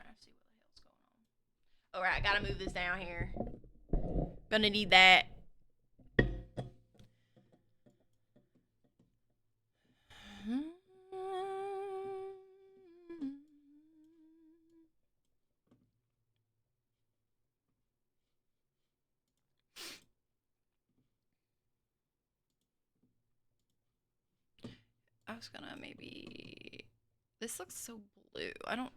trying to see what the hell's going on. Alright, I gotta move this down here. Gonna need that. I was gonna maybe... This looks so blue. I don't...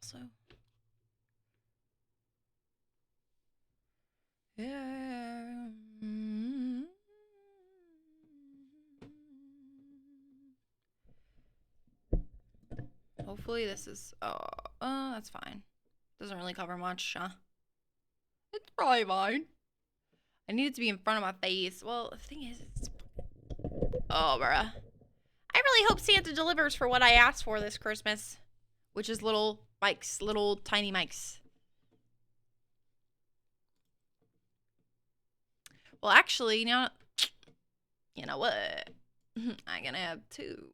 Also... Yeah. Hopefully this is... Oh, that's fine. Doesn't really cover much, huh? It's probably fine. I need it to be in front of my face. Well, the thing is, it's... Oh, bruh. I really hope Santa delivers for what I asked for this Christmas. Which is little mics. Little tiny mics. Well, actually, you know what? I'm gonna have two.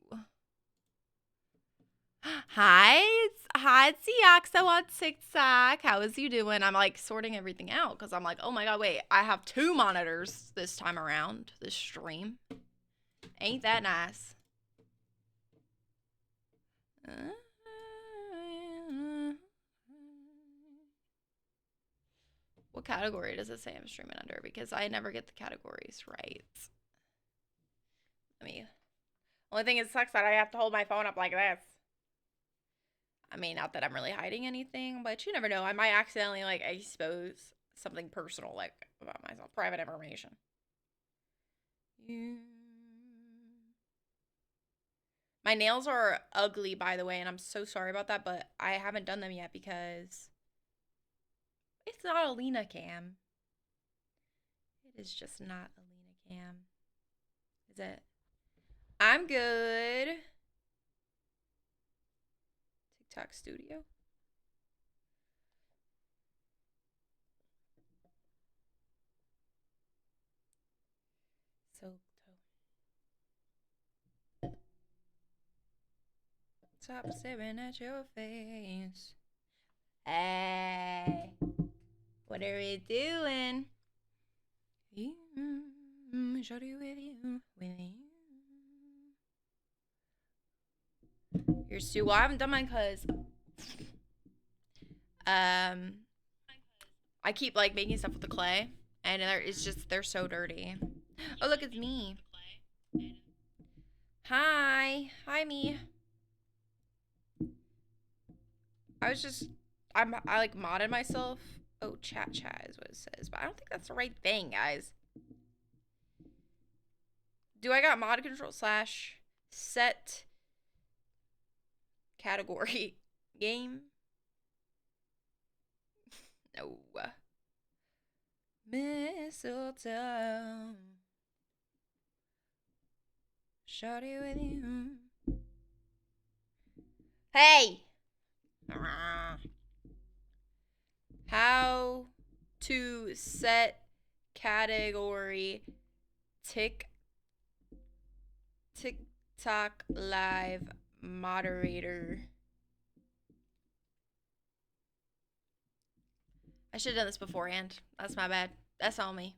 Hi, it's Yaxo on TikTok. How is you doing? I'm like sorting everything out because I'm like, oh my god, wait, I have two monitors this time around this stream. Ain't that nice? What category does it say I'm streaming under? Because I never get the categories right. Only thing it sucks that I have to hold my phone up like this. I mean, not that I'm really hiding anything, but you never know. I might accidentally, like, expose something personal, like, about myself. Private information. My nails are ugly, by the way, and I'm so sorry about that, but I haven't done them yet because it's not a Lena cam. It is just not a Lena cam. Is it? I'm good. TikTok Studio. So stop staring at your face. Hey, what are we doing? Shorty with you, Here's two. Well, I haven't done mine because I keep like making stuff with the clay, and they're so dirty. Oh, look, it's me. Hi, me. I like modded myself. Oh, chat is what it says, but I don't think that's the right thing, guys. Do I got mod control / set category game? No. Mistletoe. Shorty with you. Hey! How to set category TikTok live moderator. I should have done this beforehand. That's my bad. That's on me.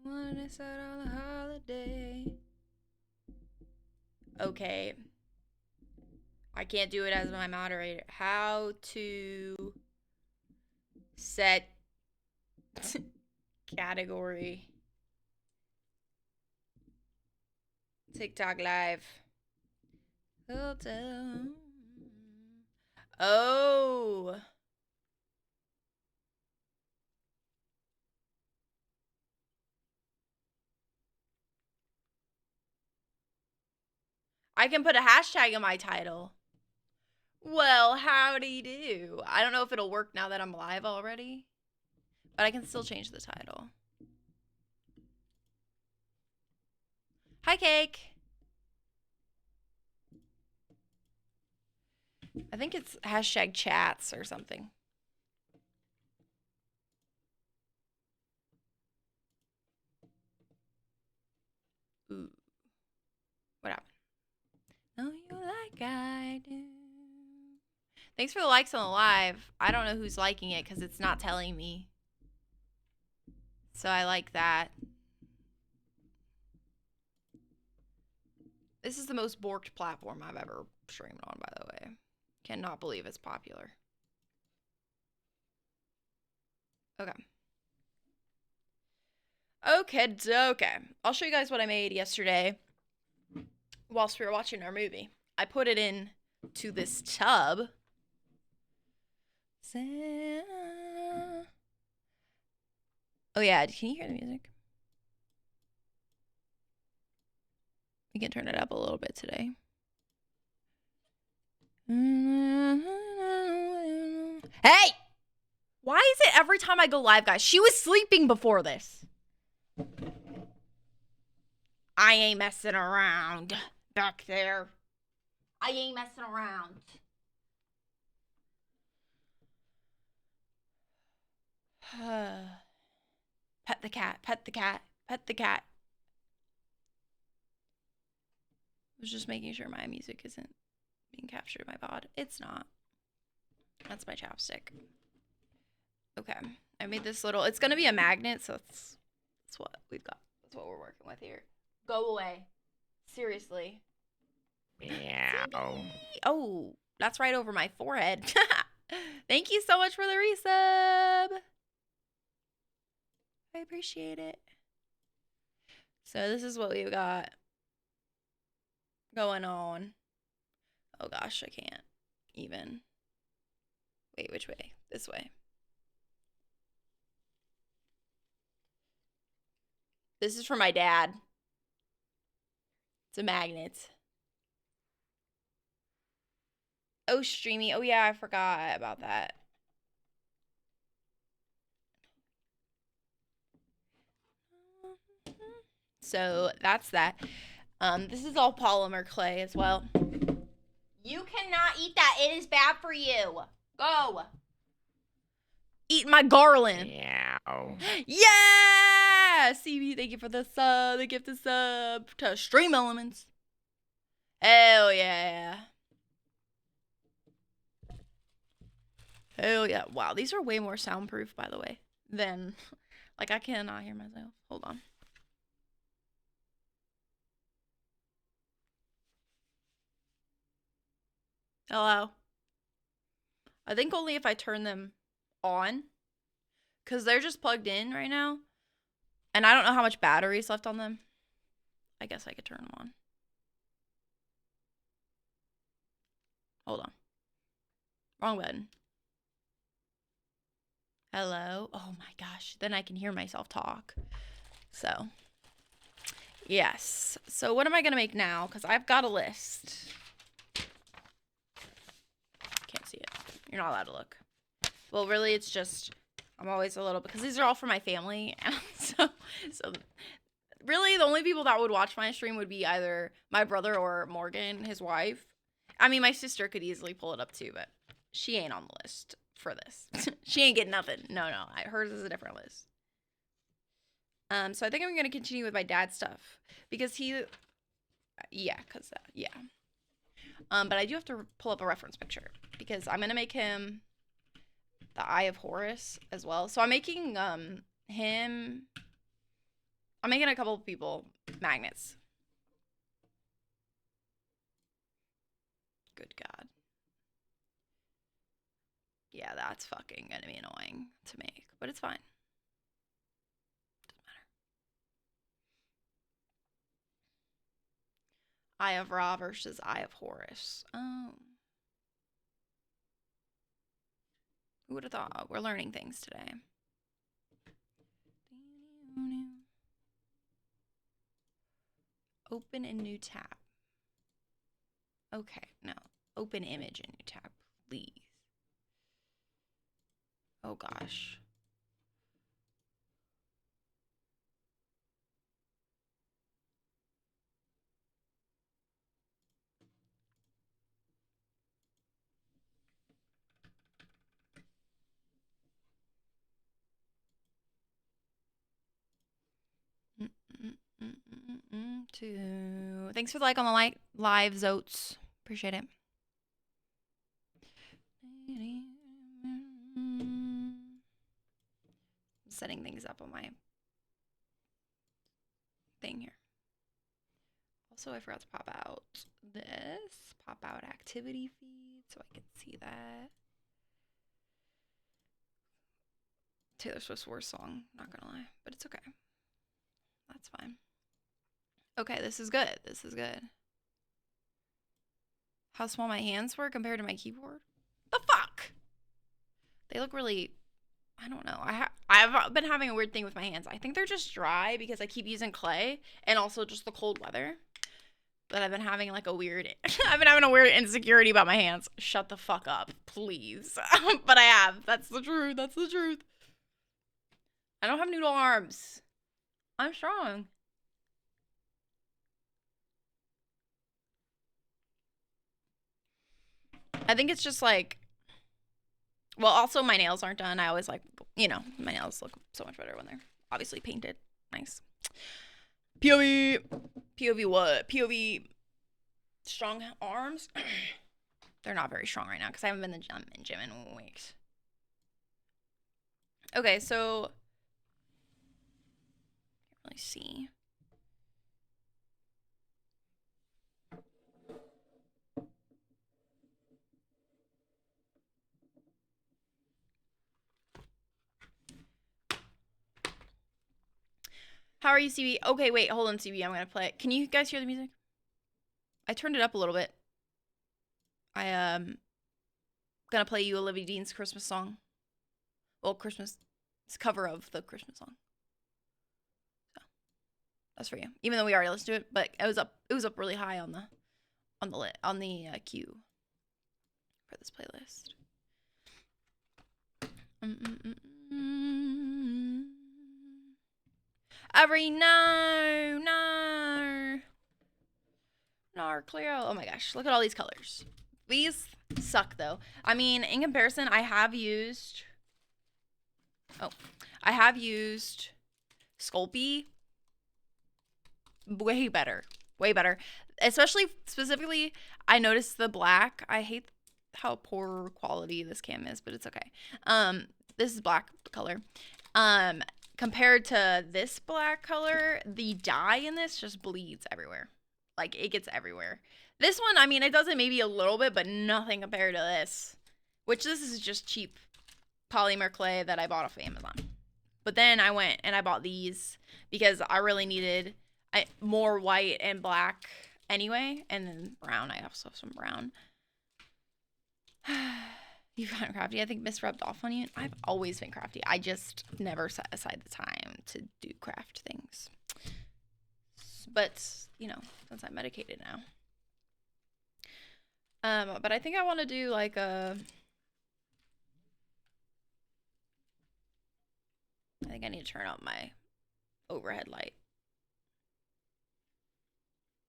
Wanna start on a holiday. Okay. I can't do it as my moderator. How to set category TikTok live. Oh. I can put a hashtag in my title. Well, howdy do. I don't know if it'll work now that I'm live already, but I can still change the title. Hi, Cake. I think it's hashtag chats or something. Ooh. What happened? Know you like I do. Thanks for the likes on the live. I don't know who's liking it because it's not telling me. So I like that. This is the most borked platform I've ever streamed on, by the way. Cannot believe it's popular. Okay. Okay. I'll show you guys what I made yesterday whilst we were watching our movie. I put it in to this tub. Oh yeah, can you hear the music? We can turn it up a little bit today. Hey! Why is it every time I go live, guys? She was sleeping before this. I ain't messing around back there. I ain't messing around. Pet the cat, pet the cat, pet the cat. I was just making sure my music isn't being captured in my pod. It's not. That's my chapstick. Okay. I made this little, it's going to be a magnet, so that's what we've got. That's what we're working with here. Go away. Seriously. Meow. Oh, that's right over my forehead. Thank you so much for the resub. I appreciate it. So this is what we've got going on. Oh gosh, I can't even. Wait, which way? This way. This is for my dad. It's a magnet. Oh, streamy. Oh yeah, I forgot about that. So that's that. This is all polymer clay as well. You cannot eat that. It is bad for you. Go. Eat my garland. Meow. Yeah! CB, thank you for the sub. The gift of sub to Stream Elements. Hell yeah. Hell yeah. Wow, these are way more soundproof, by the way, than, like, I cannot hear myself. Hold on. Hello. I think only if I turn them on, because they're just plugged in right now, and I don't know how much battery's left on them. I guess I could turn them on. Hold on. Wrong button. Hello. Oh my gosh. Then I can hear myself talk. So, yes. So what am I going to make now? Because I've got a list. Can't see it. You're not allowed to look. Well, really, it's just, I'm always a little, because these are all for my family. so really, the only people that would watch my stream would be either my brother or Morgan, his wife. I mean, my sister could easily pull it up too, but she ain't on the list for this. She ain't getting nothing. No. Hers is a different list. So I think I'm going to continue with my dad's stuff because yeah. But I do have to pull up a reference picture because I'm going to make him the Eye of Horus as well. So I'm making I'm making a couple of people magnets. Good God. Yeah, that's fucking gonna be annoying to make, but it's fine. Doesn't matter. Eye of Ra versus Eye of Horus. Oh. Who would have thought? We're learning things today. Open a new tab. Okay, no. Open image in new tab, please. Oh gosh. 2. Thanks for the like on the live, Zoats. Appreciate it. Setting things up on my thing here. Also, I forgot to pop out this. Pop out activity feed so I can see that. Taylor Swift's worst song, not gonna lie, but it's okay. That's fine. Okay, this is good. This is good. How small my hands were compared to my keyboard? The fuck? They look really, I don't know. I've been having a weird thing with my hands. I think they're just dry because I keep using clay and also just the cold weather. But I've been having like a weird, I've been having a weird insecurity about my hands. Shut the fuck up, please. But I have. That's the truth. That's the truth. I don't have noodle arms. I'm strong. I think it's just like, well, also my nails aren't done. I always like, you know, my nails look so much better when they're obviously painted. Nice. POV. POV what? POV strong arms. They're not very strong right now because I haven't been in the gym in weeks. Okay, so can't really see. How are you, CB? Okay, wait, hold on, CB. I'm gonna play it. Can you guys hear the music? I turned it up a little bit. I gonna play you Olivia Dean's Christmas song. Well, Christmas. It's a cover of the Christmas song. So that's for you. Even though we already listened to it, but it was up really high on the queue for this playlist. Every no. Cleo. Oh my gosh, look at all these colors. These suck though. I mean, in comparison, I have used Sculpey. Way better. Especially, specifically, I noticed the black. I hate how poor quality this cam is, but it's okay. This is black color. Compared to this black color, the dye in this just bleeds everywhere. Like, it gets everywhere. This one, I mean, it does it maybe a little bit, but nothing compared to this. Which, this is just cheap polymer clay that I bought off Amazon. But then I went and I bought these because I really needed more white and black anyway. And then brown. I also have some brown. You've gotten crafty. I think Miss rubbed off on you. I've always been crafty. I just never set aside the time to do craft things. But, you know, since I'm medicated now. But I think I want to do like a... I think I need to turn up my overhead light.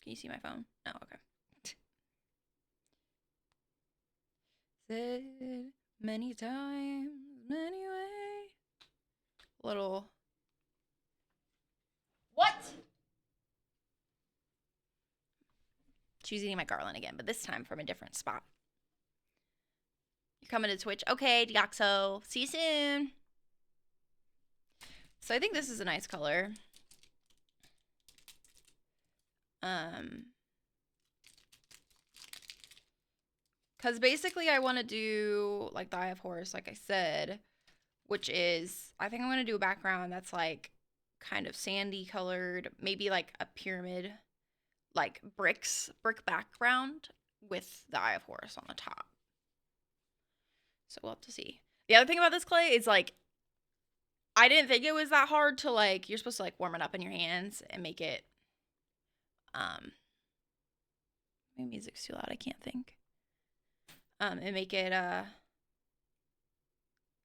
Can you see my phone? No, okay. Said many times, many ways. Little. What? She's eating my garland again, but this time from a different spot. You're coming to Twitch. Okay, Diaxo. See you soon. So I think this is a nice color. Because basically I want to do like the Eye of Horus, like I said, which is, I think I'm going to do a background that's like kind of sandy colored, maybe like a pyramid, like brick background with the Eye of Horus on the top. So we'll have to see. The other thing about this clay is like, I didn't think it was that hard to like, you're supposed to like warm it up in your hands and make it, my music's too loud, I can't think. And make it,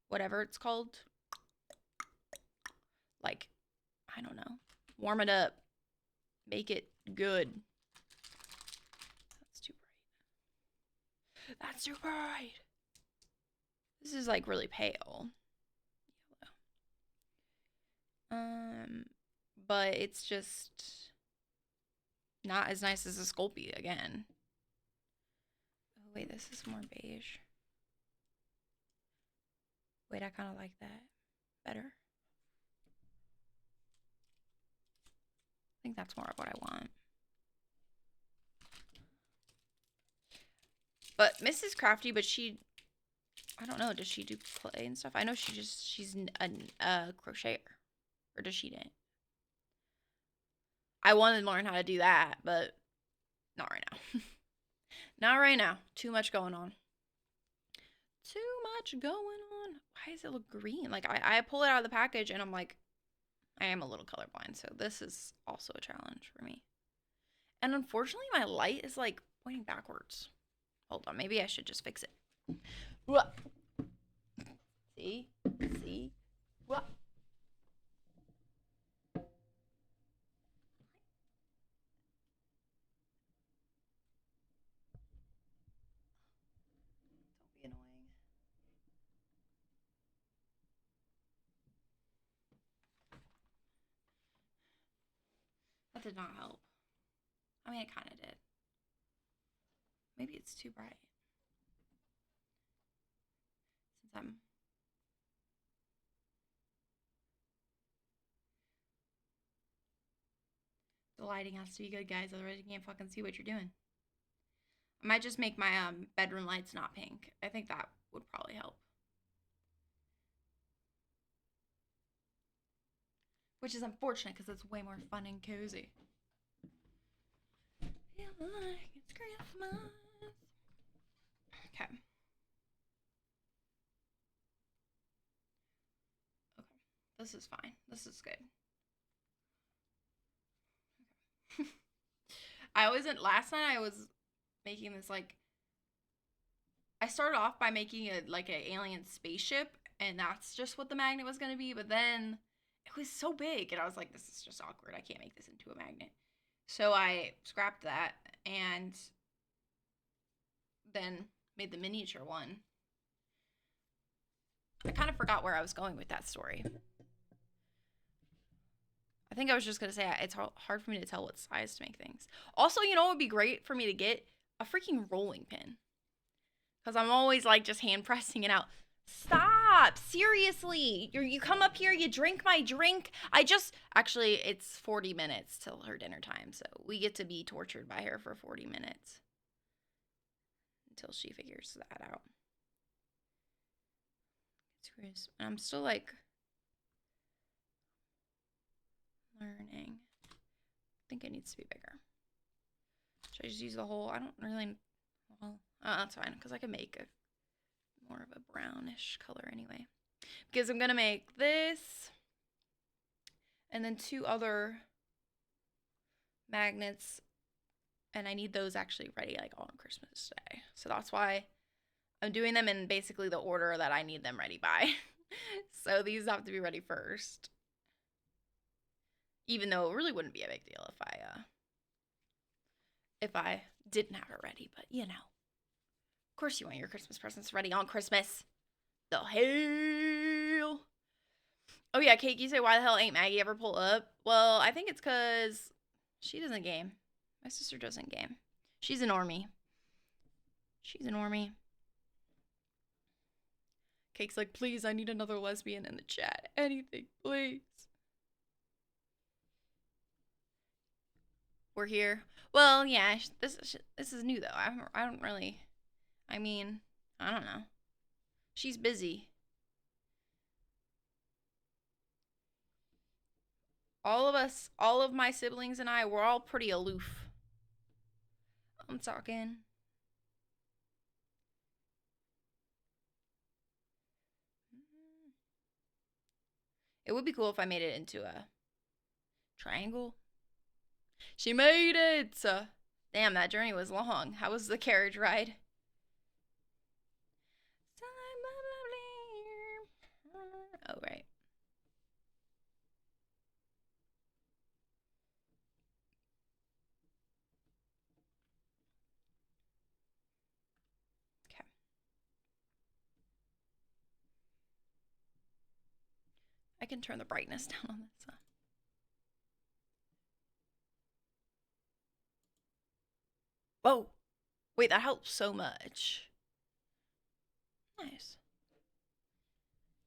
whatever it's called. Like, I don't know. Warm it up. Make it good. That's too bright. That's too bright. This is like really pale. But it's just, Not as nice as a Sculpey again. Oh, wait, this is more beige. Wait, I kind of like that better. I think that's more of what I want. But Mrs. Crafty, but she, I don't know, does she do clay and stuff? I know she's a crocheter. Or does she didn't? I want to learn how to do that, but not right now. Not right now. Too much going on. Too much going on. Why does it look green? Like, I pull it out of the package and I'm like, I am a little colorblind, so this is also a challenge for me. And unfortunately, my light is like pointing backwards. Hold on, maybe I should just fix it. What? See? See? What? Don't be annoying. That did not help. I mean, it kind of did. Maybe it's too bright. Since I'm... The lighting has to be good, guys, otherwise you can't fucking see what you're doing. I might just make my bedroom lights not pink. I think that would probably help. Which is unfortunate because it's way more fun and cozy. Feel like it's Christmas. Okay. Okay. This is fine. This is good. Okay. I wasn't, last night I was making this like, I started off by making a like an alien spaceship, and that's just what the magnet was going to be, but then it was so big and I was like, this is just awkward. I can't make this into a magnet. So I scrapped that and then made the miniature one. I kind of forgot where I was going with that story. I think I was just going to say it's hard for me to tell what size to make things. Also, you know what would be great for me to get? A freaking rolling pin. Because I'm always like just hand pressing it out. Stop! Seriously! You come up here, you drink my drink. Actually, it's 40 minutes till her dinner time, so we get to be tortured by her for 40 minutes. Until she figures that out. It's and I'm still like learning. I think it needs to be bigger. Should I just use the whole? I don't really. Well, that's fine because I can make a more of a brownish color anyway. Because I'm gonna make this and then 2 other magnets, and I need those actually ready like on Christmas Day. So that's why I'm doing them in basically the order that I need them ready by. So these have to be ready first. Even though it really wouldn't be a big deal if I didn't have it ready, but you know. Of course you want your Christmas presents ready on Christmas. The hell? Oh yeah, Kate, you say why the hell ain't Maggie ever pull up? Well, I think it's because she doesn't game. My sister doesn't game. She's a normie. She's a normie. Cake's like, please, I need another lesbian in the chat. Anything, please. We're here. Well, yeah, this is new though. I don't really. I mean, I don't know. She's busy. All of us, all of my siblings and I, we're all pretty aloof. I'm talking. It would be cool if I made it into a triangle. She made it! Damn, that journey was long. How was the carriage ride? Oh, right. Okay. I can turn the brightness down on this. Whoa. Wait, that helps so much. Nice.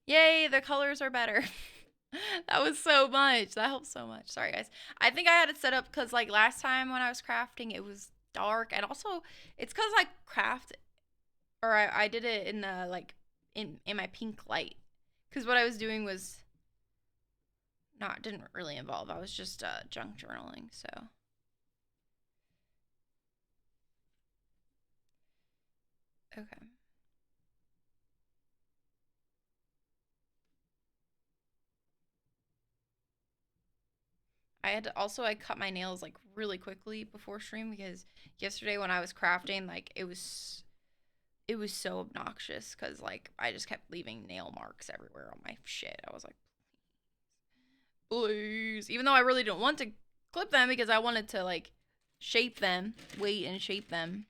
Yay, the colors are better. That was so much. That helps so much. Sorry, guys. I think I had it set up because, like, last time when I was crafting, it was dark. And also, it's because I craft, or I did it in the, like, in my pink light. Because what I was doing was didn't really involve. I was just junk journaling, so. Okay. I cut my nails like really quickly before stream because yesterday when I was crafting, like it was so obnoxious because like I just kept leaving nail marks everywhere on my shit. I was like, please, even though I really didn't want to clip them because I wanted to like shape them, wait and shape them.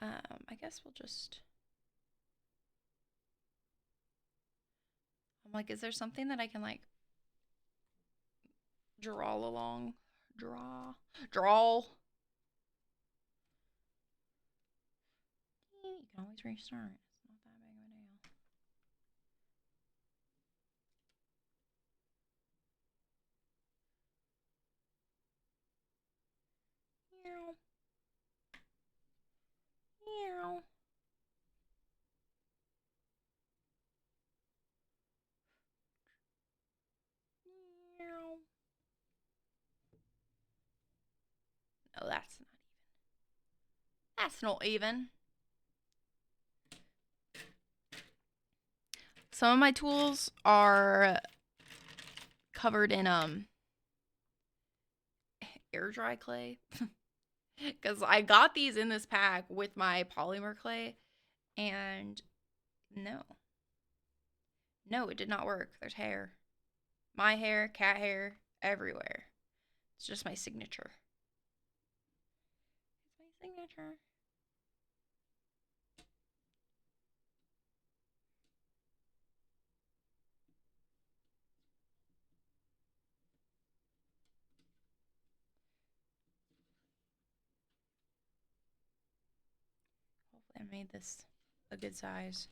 I guess we'll just. I'm like, is there something that I can like draw along? Draw. You can always restart. It's not that big of a deal. Meow. Meow. Meow. No, that's not even. That's not even. Some of my tools are covered in air dry clay. Because I got these in this pack with my polymer clay, and no. No, it did not work. There's hair. My hair, cat hair, everywhere. It's just my signature. It's my signature. Hopefully I made this a good size.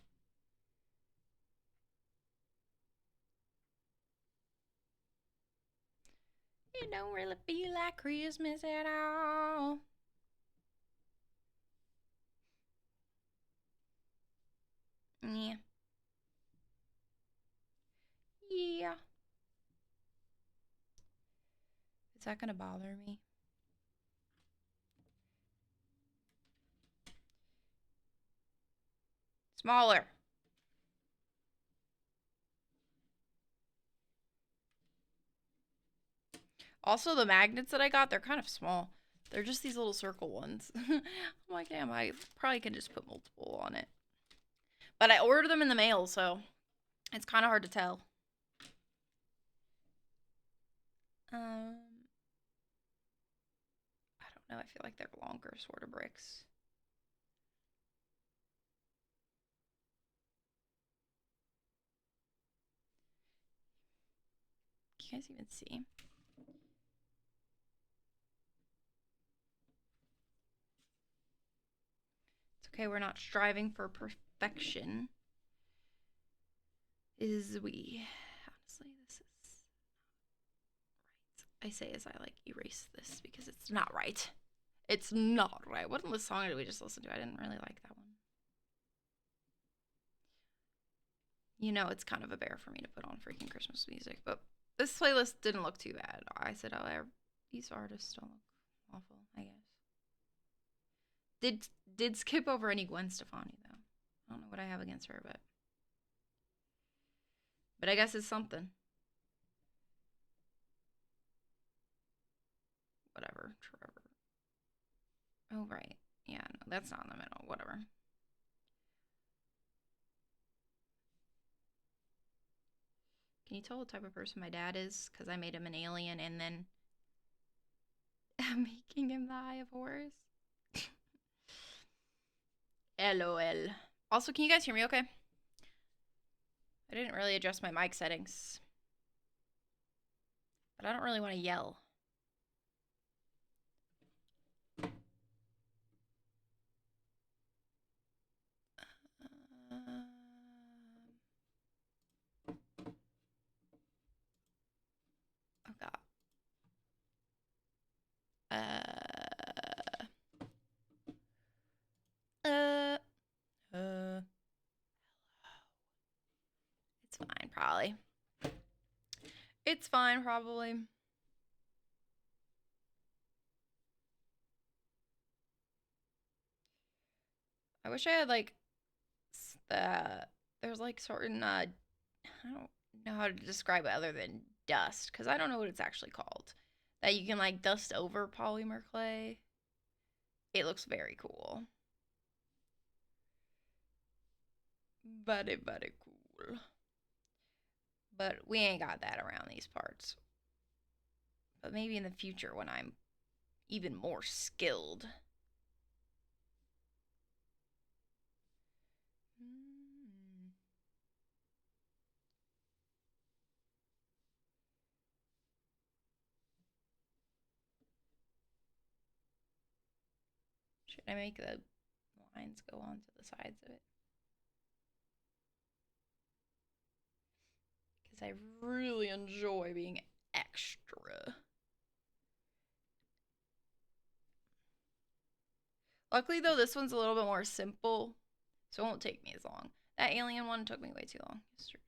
It don't really feel like Christmas at all. Yeah. Yeah. Is that gonna bother me? Smaller. Also, the magnets that I got, they're kind of small. They're just these little circle ones. I'm like, damn, I probably can just put multiple on it. But I ordered them in the mail, so it's kind of hard to tell. I don't know. I feel like they're longer sort of bricks. Can you guys even see? It's okay. We're not striving for perfection. Is we? Honestly, this is right. I say as I like erase this because it's not right. It's not right. What song did we just listen to? I didn't really like that one. You know, it's kind of a bear for me to put on freaking Christmas music, but this playlist didn't look too bad. I said, oh, these artists don't look awful, I guess. Did skip over any Gwen Stefani, though. I don't know what I have against her, but I guess it's something. Whatever, Trevor. Oh, right. Yeah, no, that's not in the middle. Whatever. Can you tell what type of person my dad is? Because I made him an alien and then making him the Eye of Horus. LOL. Also, can you guys hear me okay? I didn't really adjust my mic settings. But I don't really want to yell. Oh God. It's fine, probably. It's fine, probably. I wish I had like there's like certain I don't know how to describe it other than dust because I don't know what it's actually called. That you can like dust over polymer clay. It looks very cool. Very, very cool. But we ain't got that around these parts. But maybe in the future when I'm even more skilled. Should I make the lines go onto the sides of it? Because I really enjoy being extra. Luckily, though, this one's a little bit more simple, so it won't take me as long. That alien one took me way too long yesterday.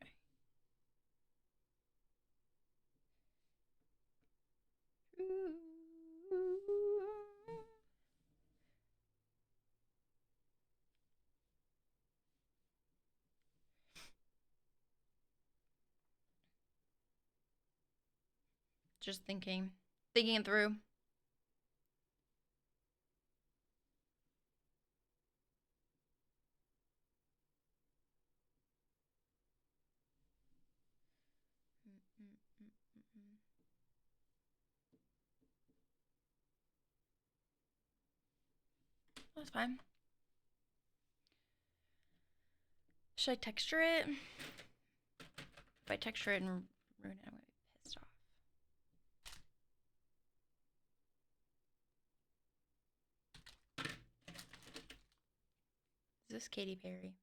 Just thinking it through. That's fine. Should I texture it? If I texture it and ruin it, I'm gonna be pissed off. Is this Katy Perry?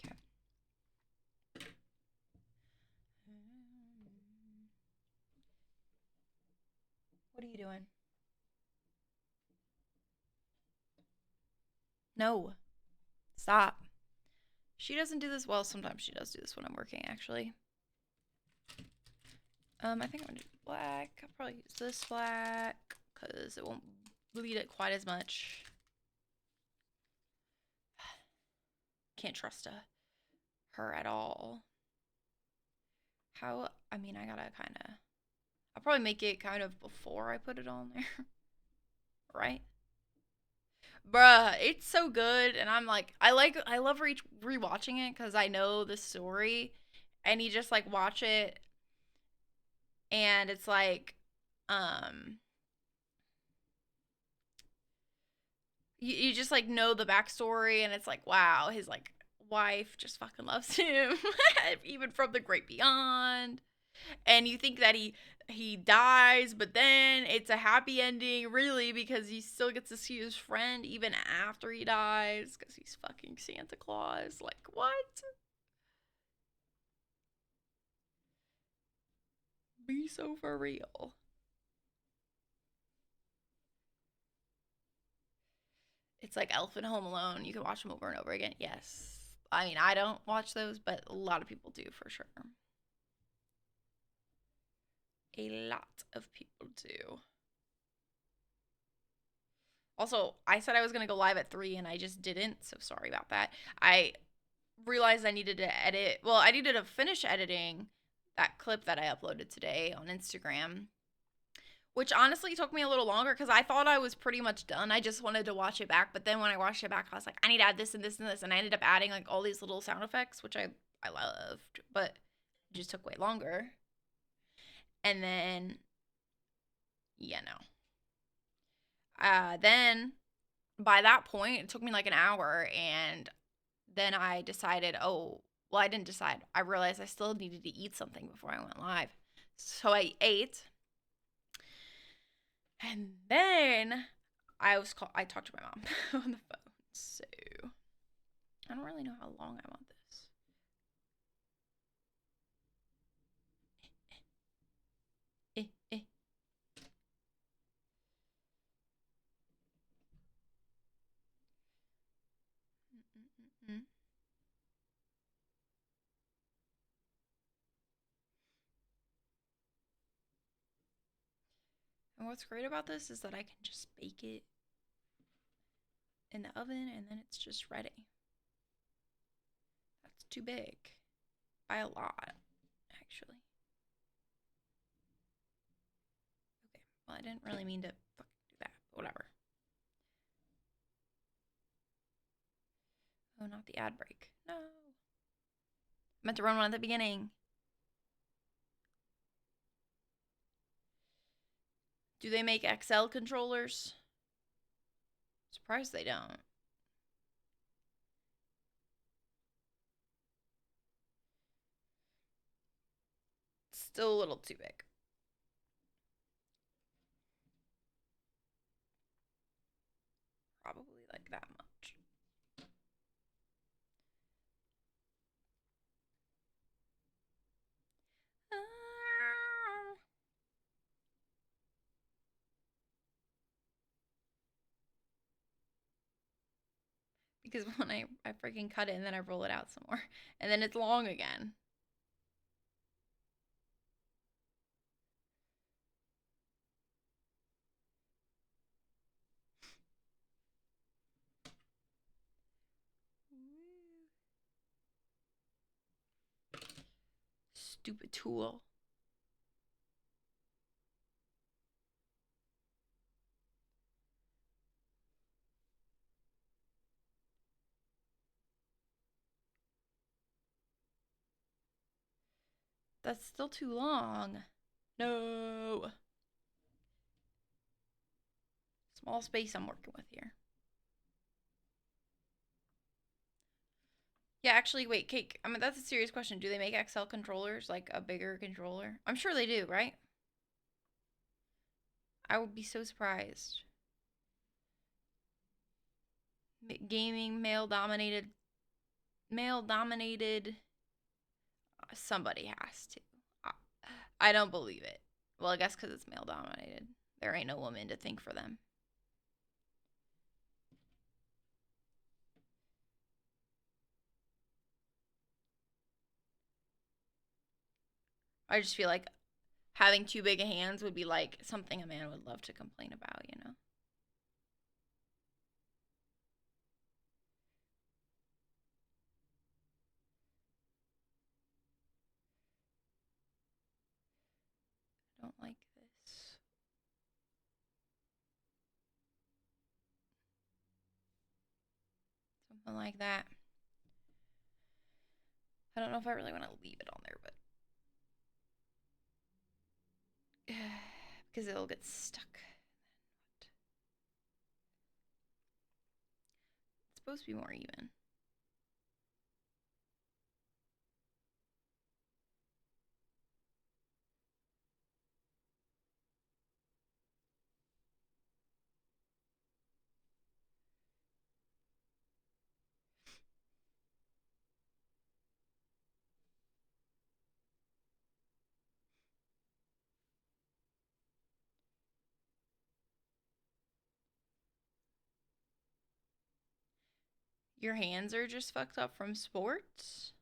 Okay. What are you doing? No. Stop. She doesn't do this well. Sometimes she does do this when I'm working, actually. I think I'm gonna do black. I'll probably use this black because it won't bleed it quite as much. Can't trust her at all. How? I mean, I gotta kind of. I'll probably make it kind of before I put it on there, right? Bruh, it's so good, and I'm like, I love rewatching it because I know the story, and you just like watch it, and it's like, you just like know the backstory, and it's like, wow, his like wife just fucking loves him, even from the great beyond, and you think that he dies, but then it's a happy ending, really, because he still gets to see his friend even after he dies, because he's fucking Santa Claus. Like, what? Be so for real. It's like Elf and Home Alone. You can watch them over and over again. Yes. I mean, I don't watch those, but a lot of people do for sure. A lot of people do. Also, I said I was going to go live at 3 and I just didn't, so sorry about that. I realized I needed to edit. Well, I needed to finish editing that clip that I uploaded today on Instagram, which honestly took me a little longer because I thought I was pretty much done. I just wanted to watch it back, but then when I watched it back, I was like, I need to add this and this and this, and I ended up adding like all these little sound effects, which I loved. But It just took way longer. And then, yeah, no. Then by that point, it took me like an hour, and then I decided, oh, well, I didn't decide. I realized I still needed to eat something before I went live. So I ate. And then I talked to my mom on the phone. So I don't really know how long I want this. And what's great about this is that I can just bake it in the oven and then it's just ready. That's too big. By a lot, actually. Okay, well, I didn't really mean to fucking do that, but whatever. Oh, not the ad break. No. I meant to run one at the beginning. Do they make XL controllers? Surprised they don't. Still a little too big. Probably like that much. Because when I freaking cut it and then I roll it out some more. And then it's long again. Stupid tool. That's still too long. No. Small space I'm working with here. Yeah, actually, wait, Cake. I mean, that's a serious question. Do they make XL controllers, like a bigger controller? I'm sure they do, right? I would be so surprised. Gaming, male dominated. Male dominated. Somebody has to. I don't believe it. Well, I guess because it's male dominated. There ain't no woman to think for them. I just feel like having too big of hands would be like something a man would love to complain about, you know? I don't like this. Something like that. I don't know if I really want to leave it on there, but because it'll get stuck. It's supposed to be more even. Your hands are just fucked up from sports?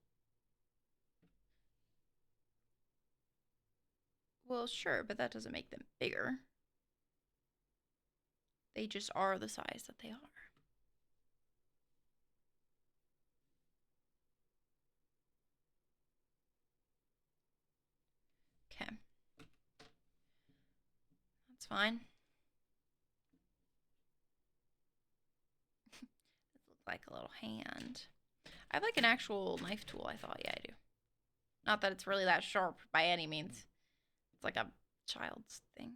Well, sure, but that doesn't make them bigger. They just are the size that they are. Okay. That's fine. This looks like a little hand. I have like an actual knife tool, I thought. Yeah, I do. Not that it's really that sharp by any means. It's like a child's thing.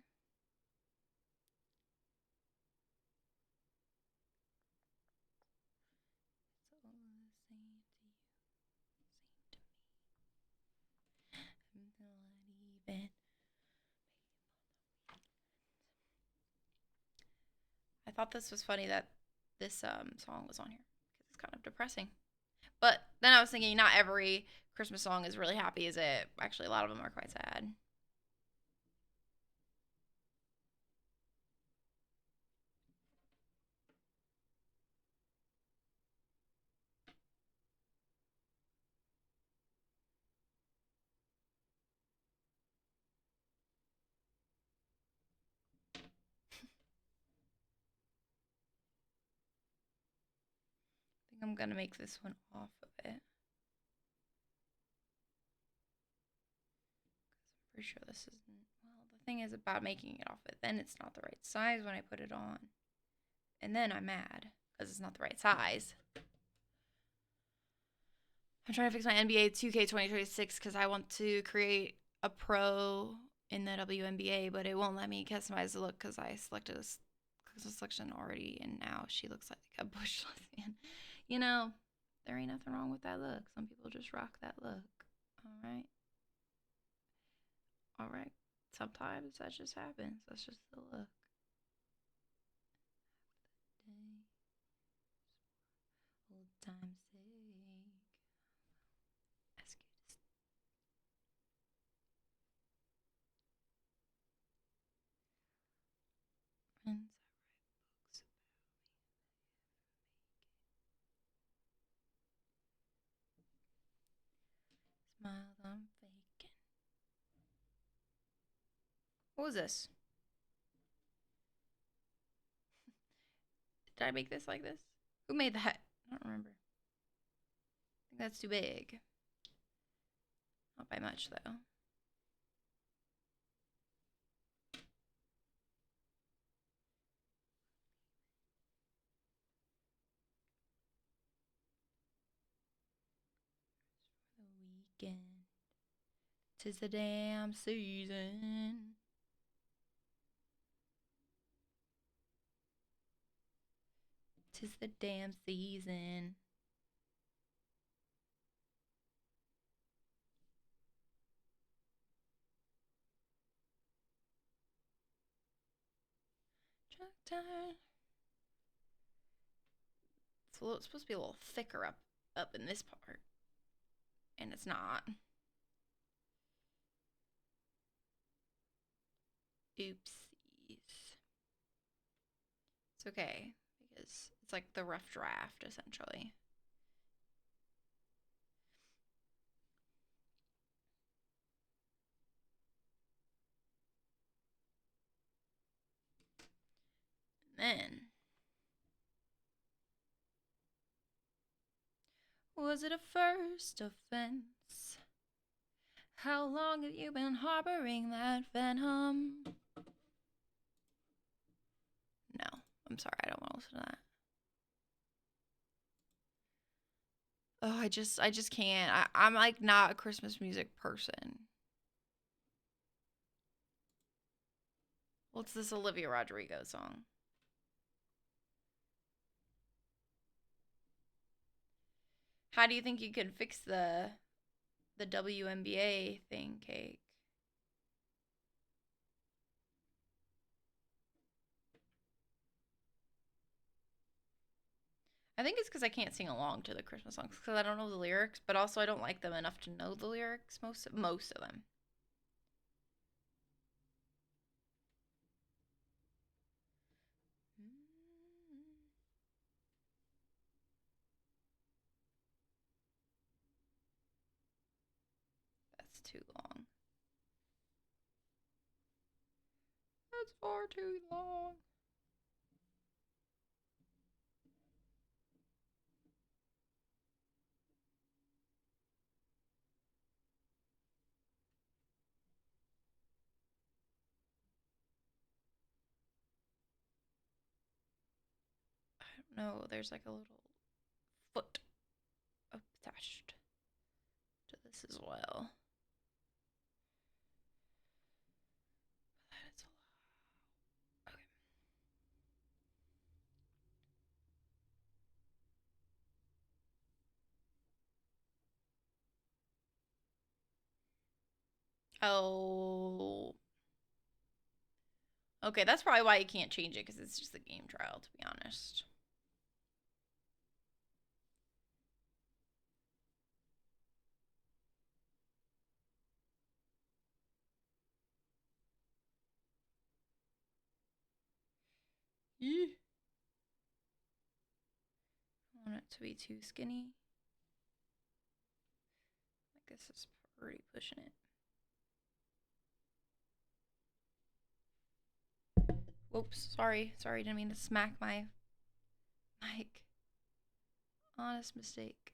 I thought this was funny that this song was on here because it's kind of depressing. But then I was thinking, not every Christmas song is really happy, is it? Actually, a lot of them are quite sad. I think I'm gonna make this one off of it. I'm pretty sure this isn't. Well, the thing is about making it off it, then it's not the right size when I put it on. And then I'm mad because it's not the right size. I'm trying to fix my NBA 2K 2026 because I want to create a pro in the WNBA, but it won't let me customize the look because I selected a selection already, and now she looks like a bush lesbian. You know, there ain't nothing wrong with that look. Some people just rock that look. All right. All right. Sometimes that just happens. That's just the look. Old time's sake. Ask you to friends. I write books about. Smile, I'm faking. What was this? Did I make this like this? Who made that? I don't remember. I think that's too big. Not by much, though. The weekend. 'Tis the damn season. Tis the damn season. Truck time. It's supposed to be a little thicker up in this part, and it's not. Oopsies. It's okay because it's like the rough draft essentially. And then, was it a first offense? How long have you been harboring that venom? No, I'm sorry, I don't want to listen to that. Oh, I just can't. I'm like not a Christmas music person. What's this Olivia Rodrigo song? How do you think you could fix the WNBA thing, Cake? I think it's because I can't sing along to the Christmas songs because I don't know the lyrics, but also I don't like them enough to know the lyrics. Most of them. That's too long. That's far too long. I don't know. There's like a little foot attached to this as well. That's a lot. Okay. Oh. Okay, that's probably why you can't change it, because it's just a game trial, to be honest. Yeah. I want it to be too skinny. I guess it's pretty pushing it. Whoops, sorry. Sorry, didn't mean to smack my mic. Honest mistake.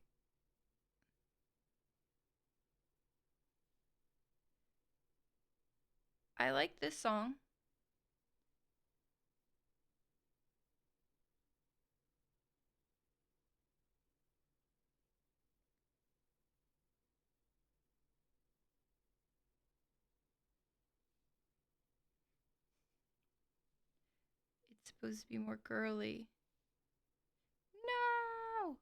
I like this song. It's supposed to be more girly. No!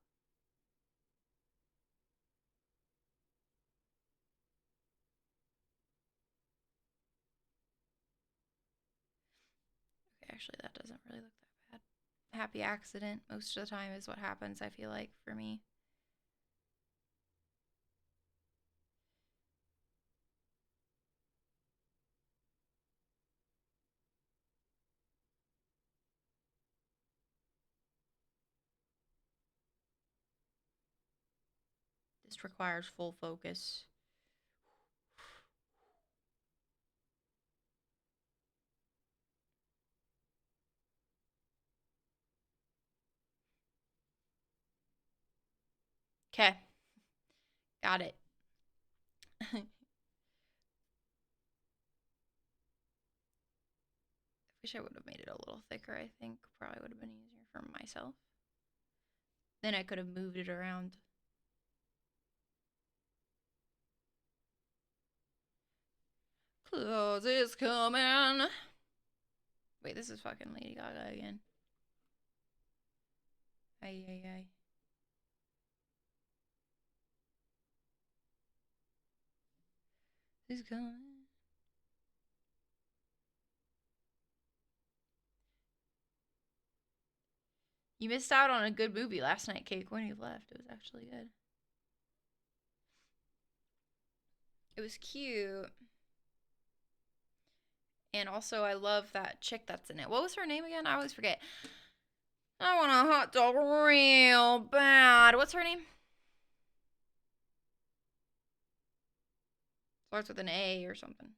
Okay, actually, that doesn't really look that bad. Happy accident most of the time is what happens, I feel like, for me. This requires full focus. Okay. Got it. I wish I would have made it a little thicker, I think. Probably would have been easier for myself. Then I could have moved it around. Close is coming. Wait, this is fucking Lady Gaga again. Ay, ay, ay. He's coming. You missed out on a good movie last night, Cake, when you left. It was actually good. It was cute. And also, I love that chick that's in it. What was her name again? I always forget. I want a hot dog real bad. What's her name? Starts with an A or something.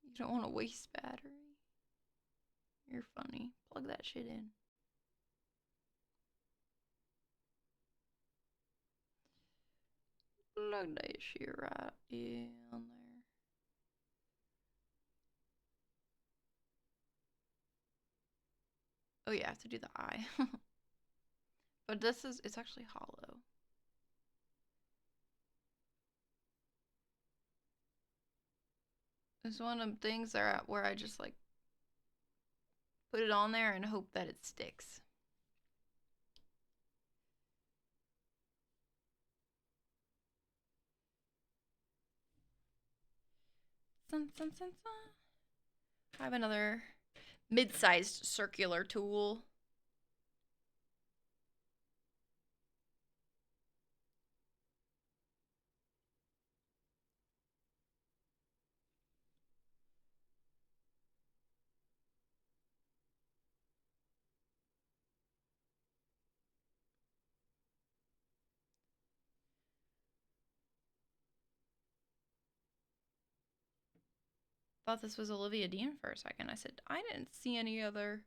You don't want to waste battery. You're funny. Plug that shit in. Plug that shit right in there. Oh yeah, I have to do the eye. But this is, it's actually hollow. It's one of them things where I just like put it on there and hope that it sticks. I have another mid-sized circular tool. Thought this was Olivia Dean for a second. I said I didn't see any other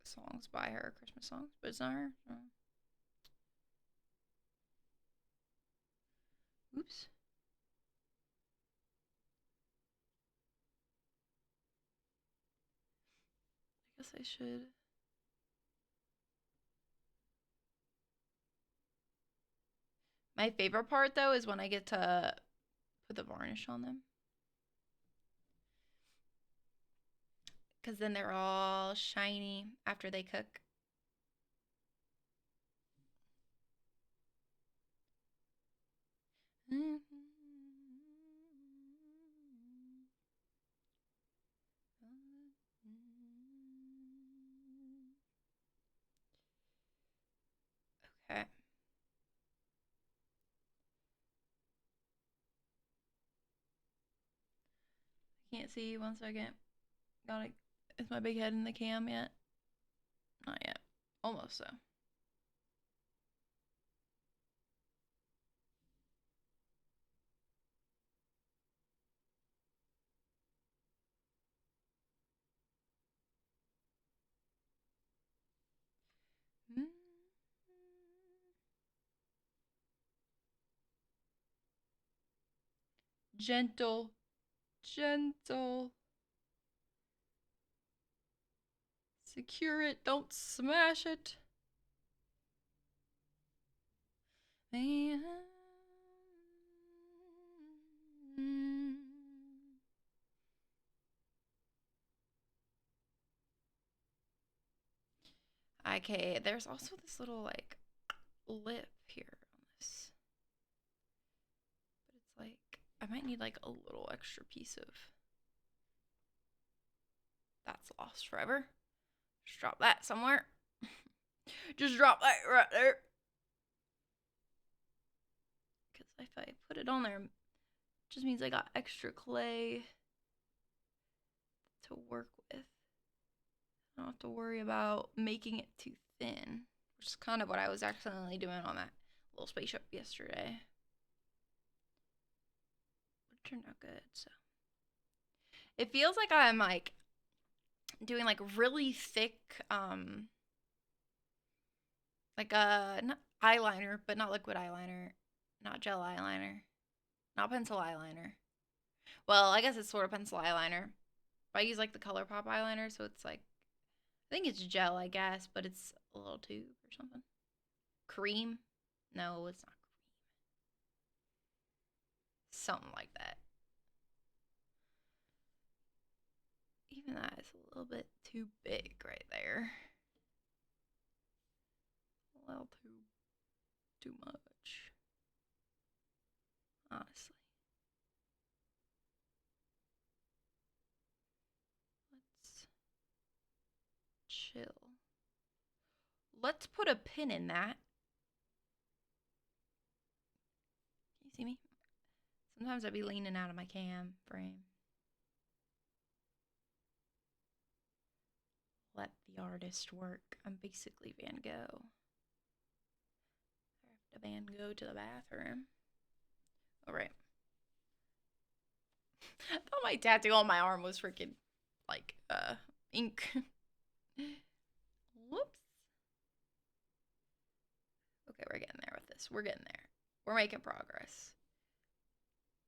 songs by her, Christmas songs, but it's not her. Oh. Oops. Guess I should. My favorite part though is when I get to put the varnish on them. Because then they're all shiny after they cook. Okay. Can't see. 1 second. Got it. Is my big head in the cam yet? Not yet. Almost though. Gentle. Gentle. Secure it. Don't smash it. Okay, there's also this little like lip here on this. But it's like, I might need like a little extra piece of. That's lost forever. Just drop that somewhere. Just drop that right there. Because if I put it on there, it just means I got extra clay to work with. I don't have to worry about making it too thin, which is kind of what I was accidentally doing on that little spaceship yesterday. It turned out good, so. It feels like I'm like doing like really thick, like not eyeliner, but not liquid eyeliner, not gel eyeliner, not pencil eyeliner. Well, I guess it's sort of pencil eyeliner. But I use like the ColourPop eyeliner, so it's like, I think it's gel, I guess, but it's a little tube or something. Cream? No, it's not cream. Something like that. Even that is a little bit too big right there. A little too much. Honestly. Let's chill. Let's put a pin in that. Can you see me? Sometimes I'd be leaning out of my cam frame. Let the artist work. I'm basically Van Gogh. I have to Van Gogh to the bathroom. All right. I thought my tattoo on my arm was freaking like ink. Whoops. Okay, we're getting there with this. We're getting there. We're making progress.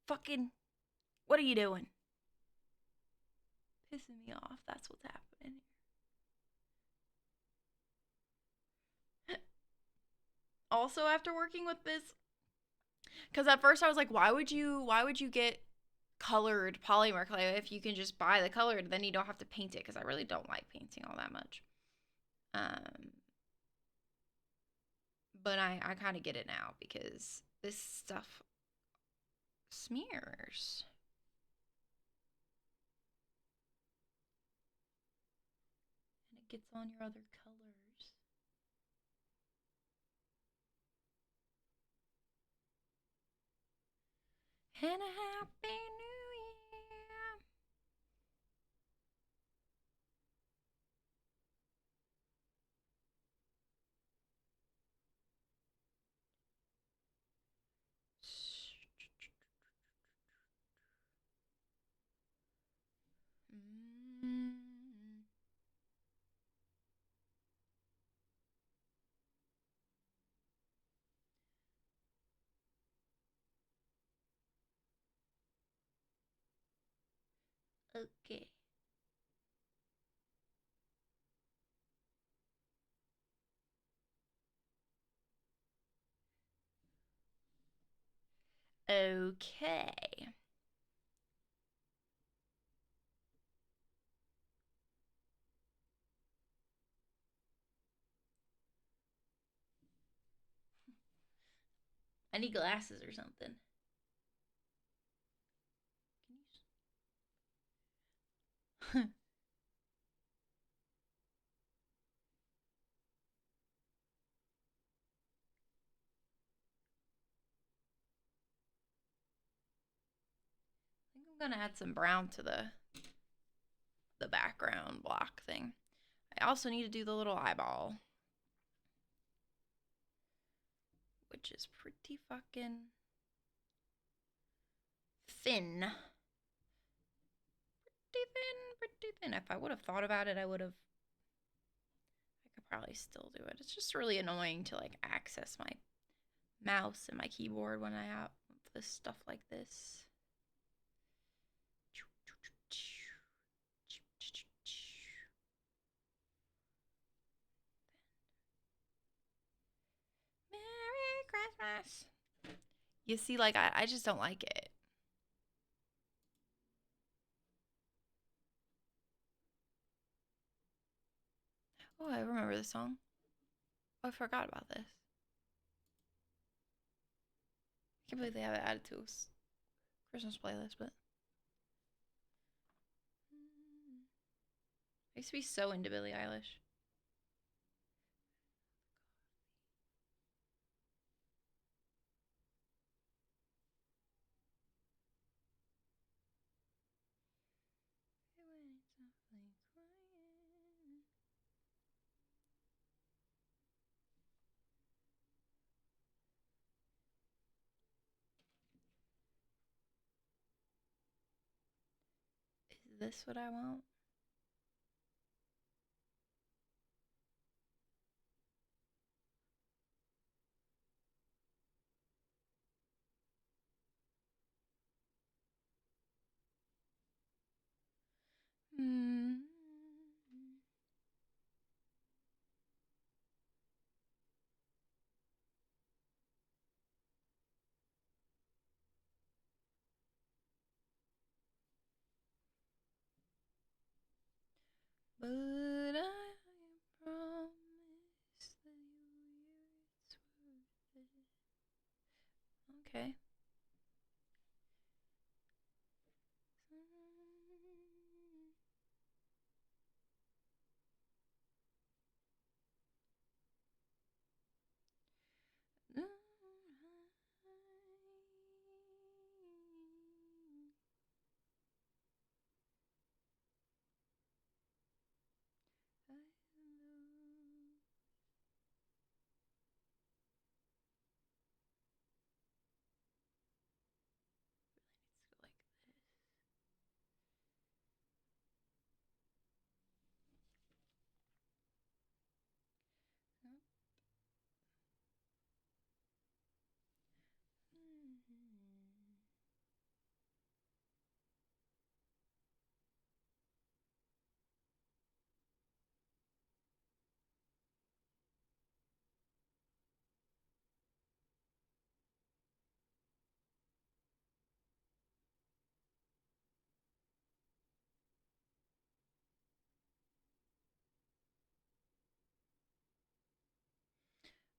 Fucking, what are you doing? Pissing me off. That's what's happening here. Also, after working with this, because at first I was like, why would you get colored polymer clay if you can just buy the colored, then you don't have to paint it, because I really don't like painting all that much. But I kind of get it now, because this stuff smears. And it gets on your other colors. And a happy new year. Okay. Okay. I need glasses or something. Can you... I think I'm gonna add some brown to the background block thing. I also need to do the little eyeball, which is pretty fucking thin. Pretty thin. If I would have thought about it, I could probably still do it. It's just really annoying to like access my mouse and my keyboard when I have this stuff like this. Merry Christmas. You see, like, I just don't like it. Oh, I remember this song. Oh, I forgot about this. I can't believe they have it added to a Christmas playlist, but I used to be so into Billie Eilish. Is this what I want? Hmm. But I promise that it's worth it. Okay.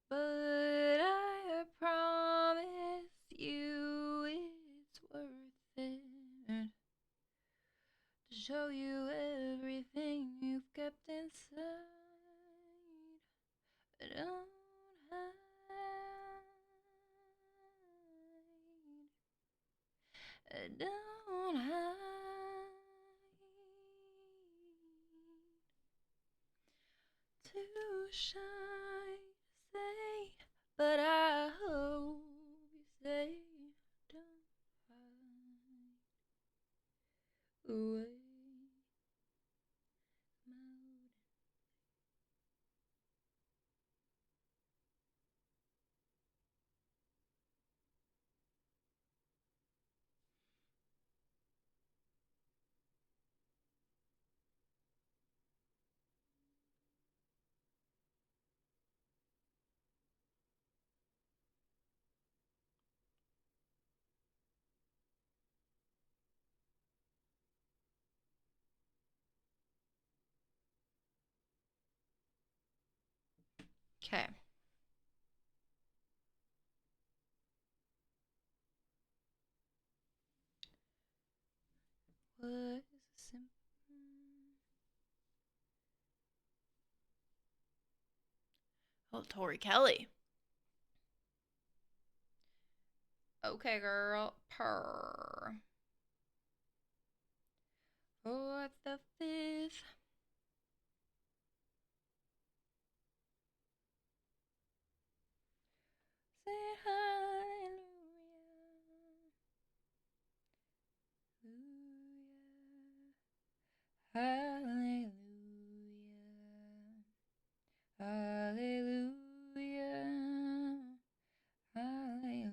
But I promise you it's worth it to show you everything you've kept inside. Don't hide. Don't hide. Too shy to say, but I hope you say don't hide away. Okay. What is a simple... Oh, Tori Kelly. Okay, girl. Purr. What's the fifth? Say hallelujah. Hallelujah. Hallelujah. Hallelujah.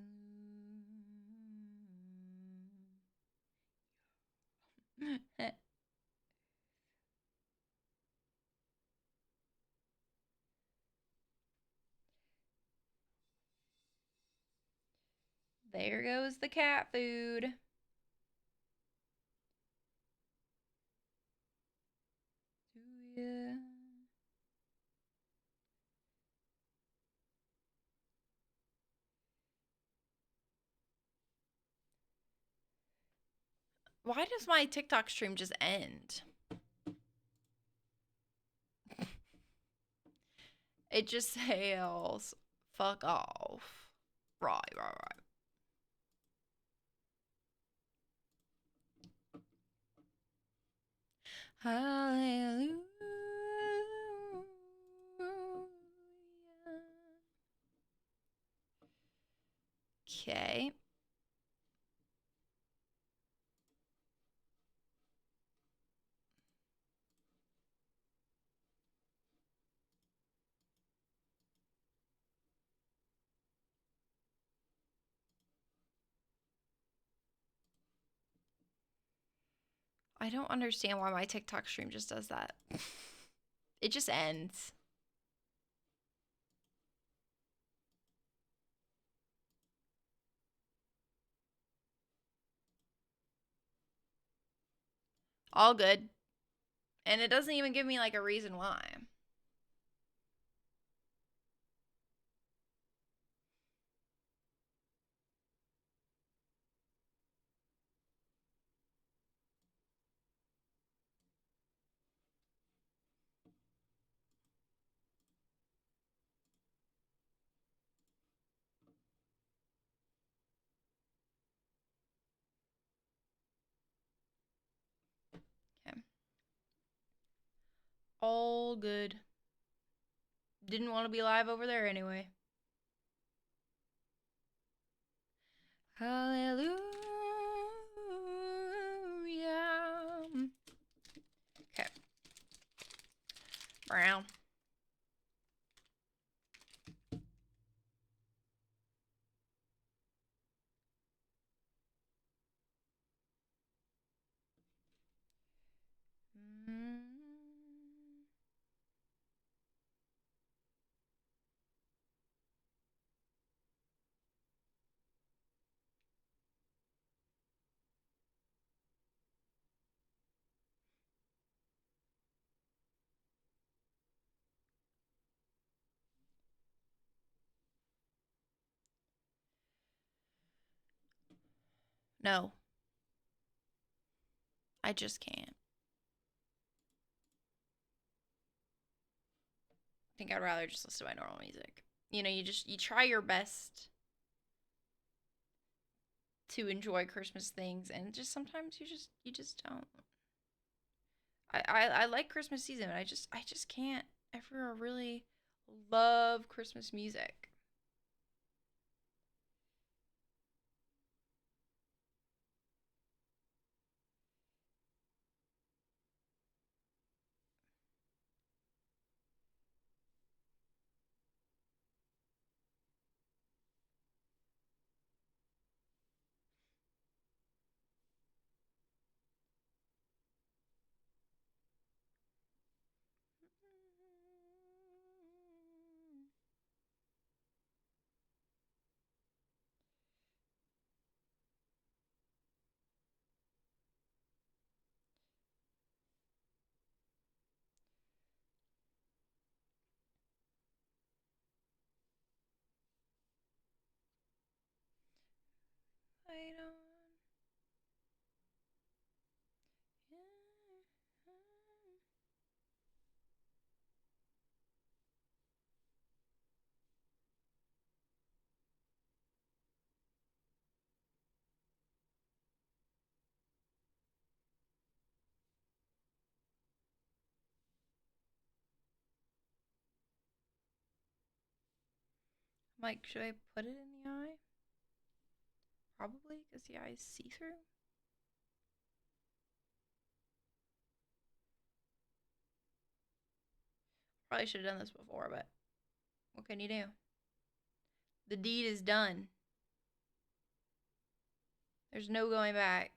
There goes the cat food. Why does my TikTok stream just end? It just says, fuck off. Right. Hallelujah. Okay. I don't understand why my TikTok stream just does that. It just ends. All good. And it doesn't even give me like a reason why. Okay. All good. Didn't want to be live over there anyway. Hallelujah. Okay. Brown. No. I just can't. I think I'd rather just listen to my normal music. You know, you try your best to enjoy Christmas things, and just sometimes you just don't. I like Christmas season, but I just can't ever really love Christmas music. light on. Like, should I put it in the eye? Probably, because the eye is see-through. Probably should have done this before, but what can you do? The deed is done. There's no going back.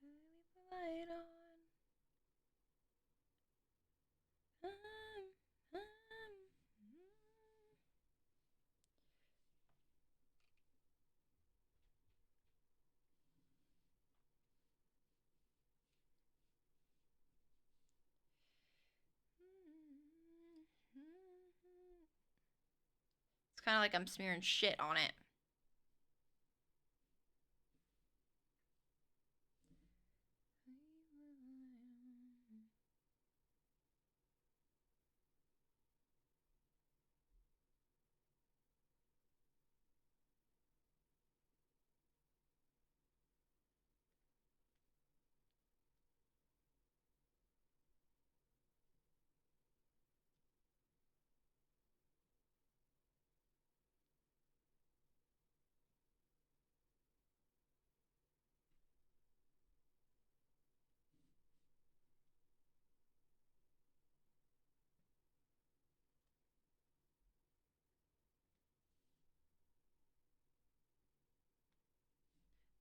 Leave the light on. It's kind of like I'm smearing shit on it.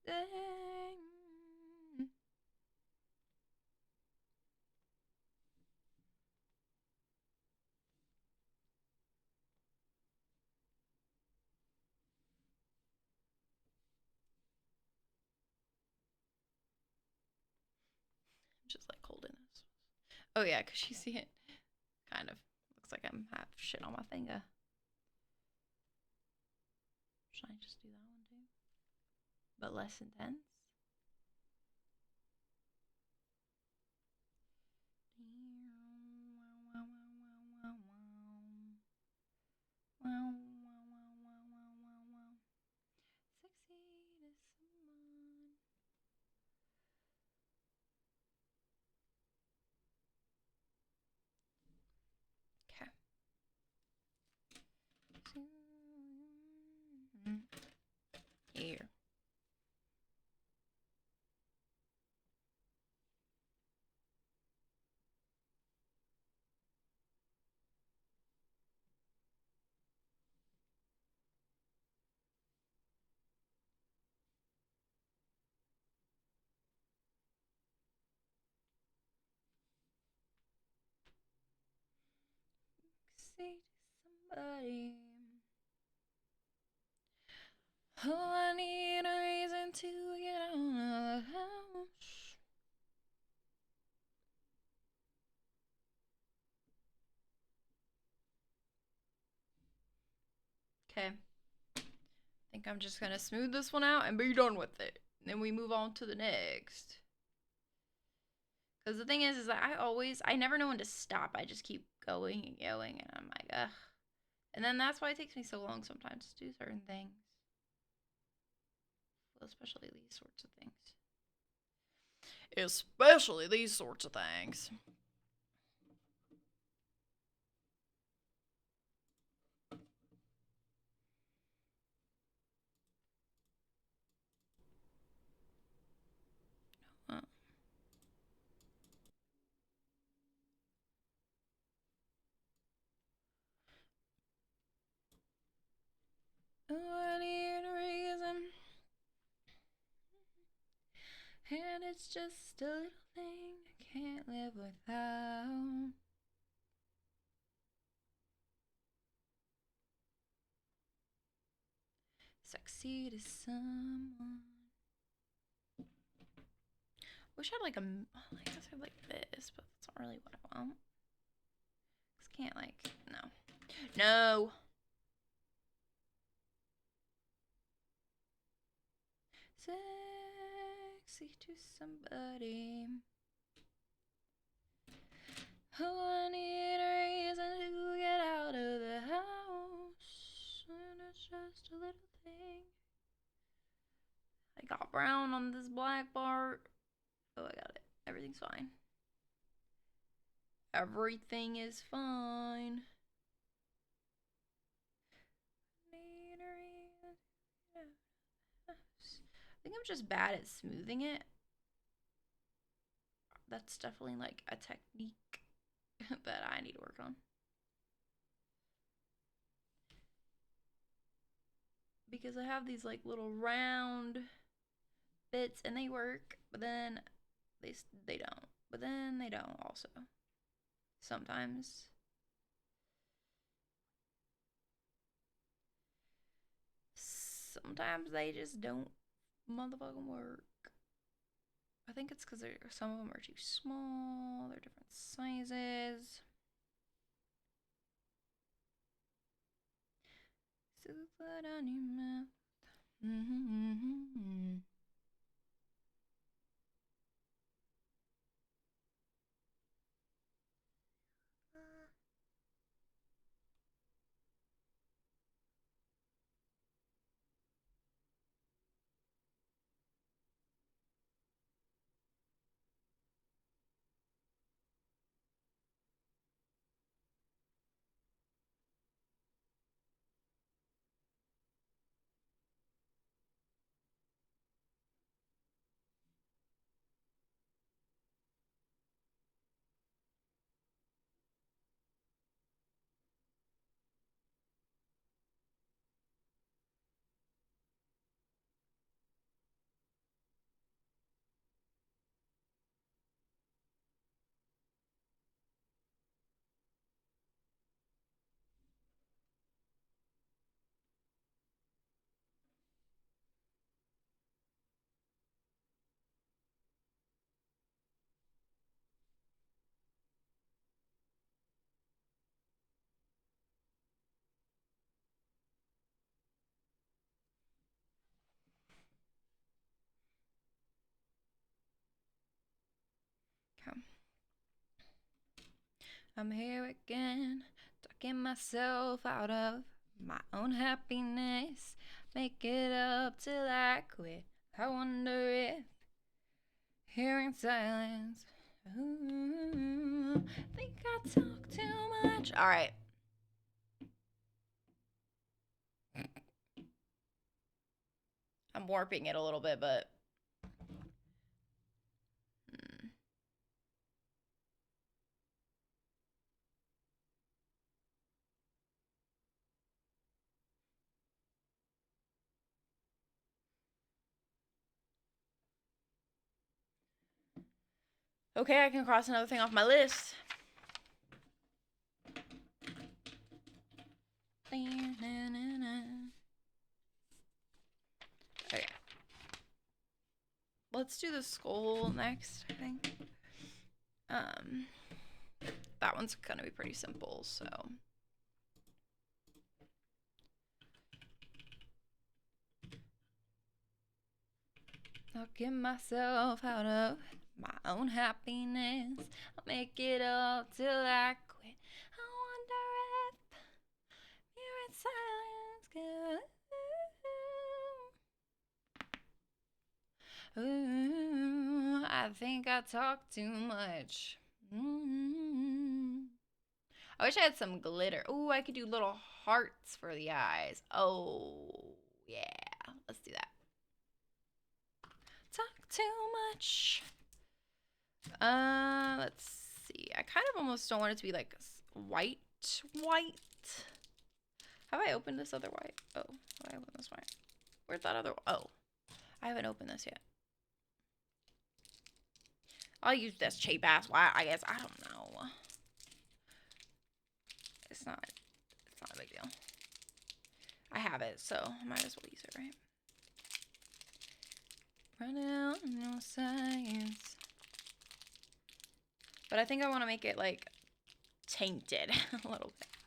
Dang. Just like holding this. Oh yeah, because you see it kind of looks like I'm half shit on my finger. Should I just do that one too? But less intense? Sexy to someone. Okay. Here. Say to somebody, oh, I need a reason to get out of the house. Okay. I think I'm just gonna smooth this one out and be done with it. And then we move on to the next. Because the thing is that I never know when to stop. I just keep going and going, and I'm like, ugh. And then that's why it takes me so long sometimes to do certain things. Well, especially these sorts of things. Especially these sorts of things. Oh, I need a reason. And it's just a little thing I can't live without. Sexy to someone. Wish I had like a, I guess I had like this, but that's not really what I want. Just can't like, no. No. Sexy to somebody. Oh, I need a reason to get out of the house. And it's just a little thing. I got brown on this black part. Oh, I got it. Everything's fine. Everything is fine. I think I'm just bad at smoothing it. That's definitely like a technique that I need to work on. Because I have these like little round bits and they work, but then they don't. But then they don't also. Sometimes. Sometimes they just don't motherfucking work. I think it's because some of them are too small. They're different sizes. So put on your mouth. Okay. I'm here again, talking myself out of my own happiness. Make it up till I quit. I wonder if hearing silence. Ooh, think I talk too much. All right. I'm warping it a little bit, but. Okay, I can cross another thing off my list. Okay. Let's do the skull next, I think. That one's gonna be pretty simple, so. Talking myself out of my own happiness. I'll make it up till I quit. I wonder if you're in silence. Ooh, I think I talk too much. I wish I had some glitter. Ooh, I could do little hearts for the eyes. Oh, yeah. Let's do that. Talk too much. Let's see. I kind of almost don't want it to be like white. Have I opened this other white? Oh, have I opened this white? Where's that other? Oh, I haven't opened this yet. I'll use this cheap ass white, I guess. I don't know. It's not a big deal. I have it, so I might as well use it, right? Run out, no science. But I think I want to make it like tainted a little bit,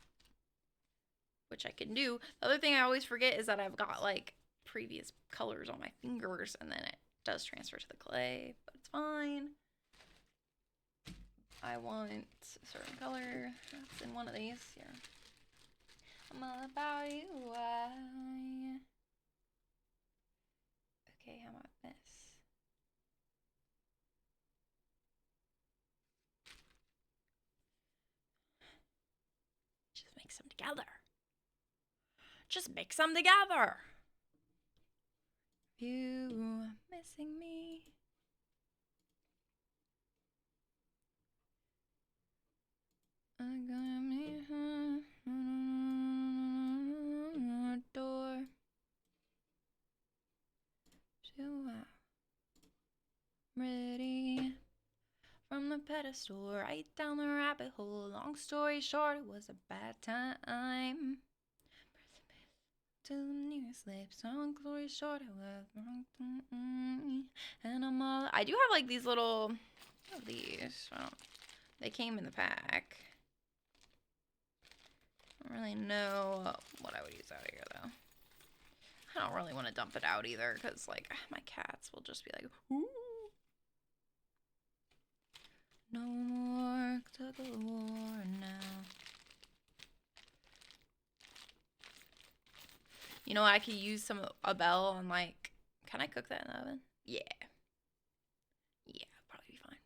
which I can do. The other thing I always forget is that I've got like previous colors on my fingers, and then it does transfer to the clay, but it's fine. I want a certain color. That's in one of these here. I'm all about you. Okay, how about this? Just mix them together. Just mix them together. You missing me. I got me a door. Ready from the pedestal, right down the rabbit hole. Long story short, it was a bad time. To the nearest lips, long story short, it was and I'm all. I do have like these little. What are these? They came in the pack. I don't really know what I would use out of here though. I don't really want to dump it out either, because like my cats will just be like, ooh. No more tug of war now. You know, I could use a bell on like. Can I cook that in the oven? Yeah. Yeah, probably be fine.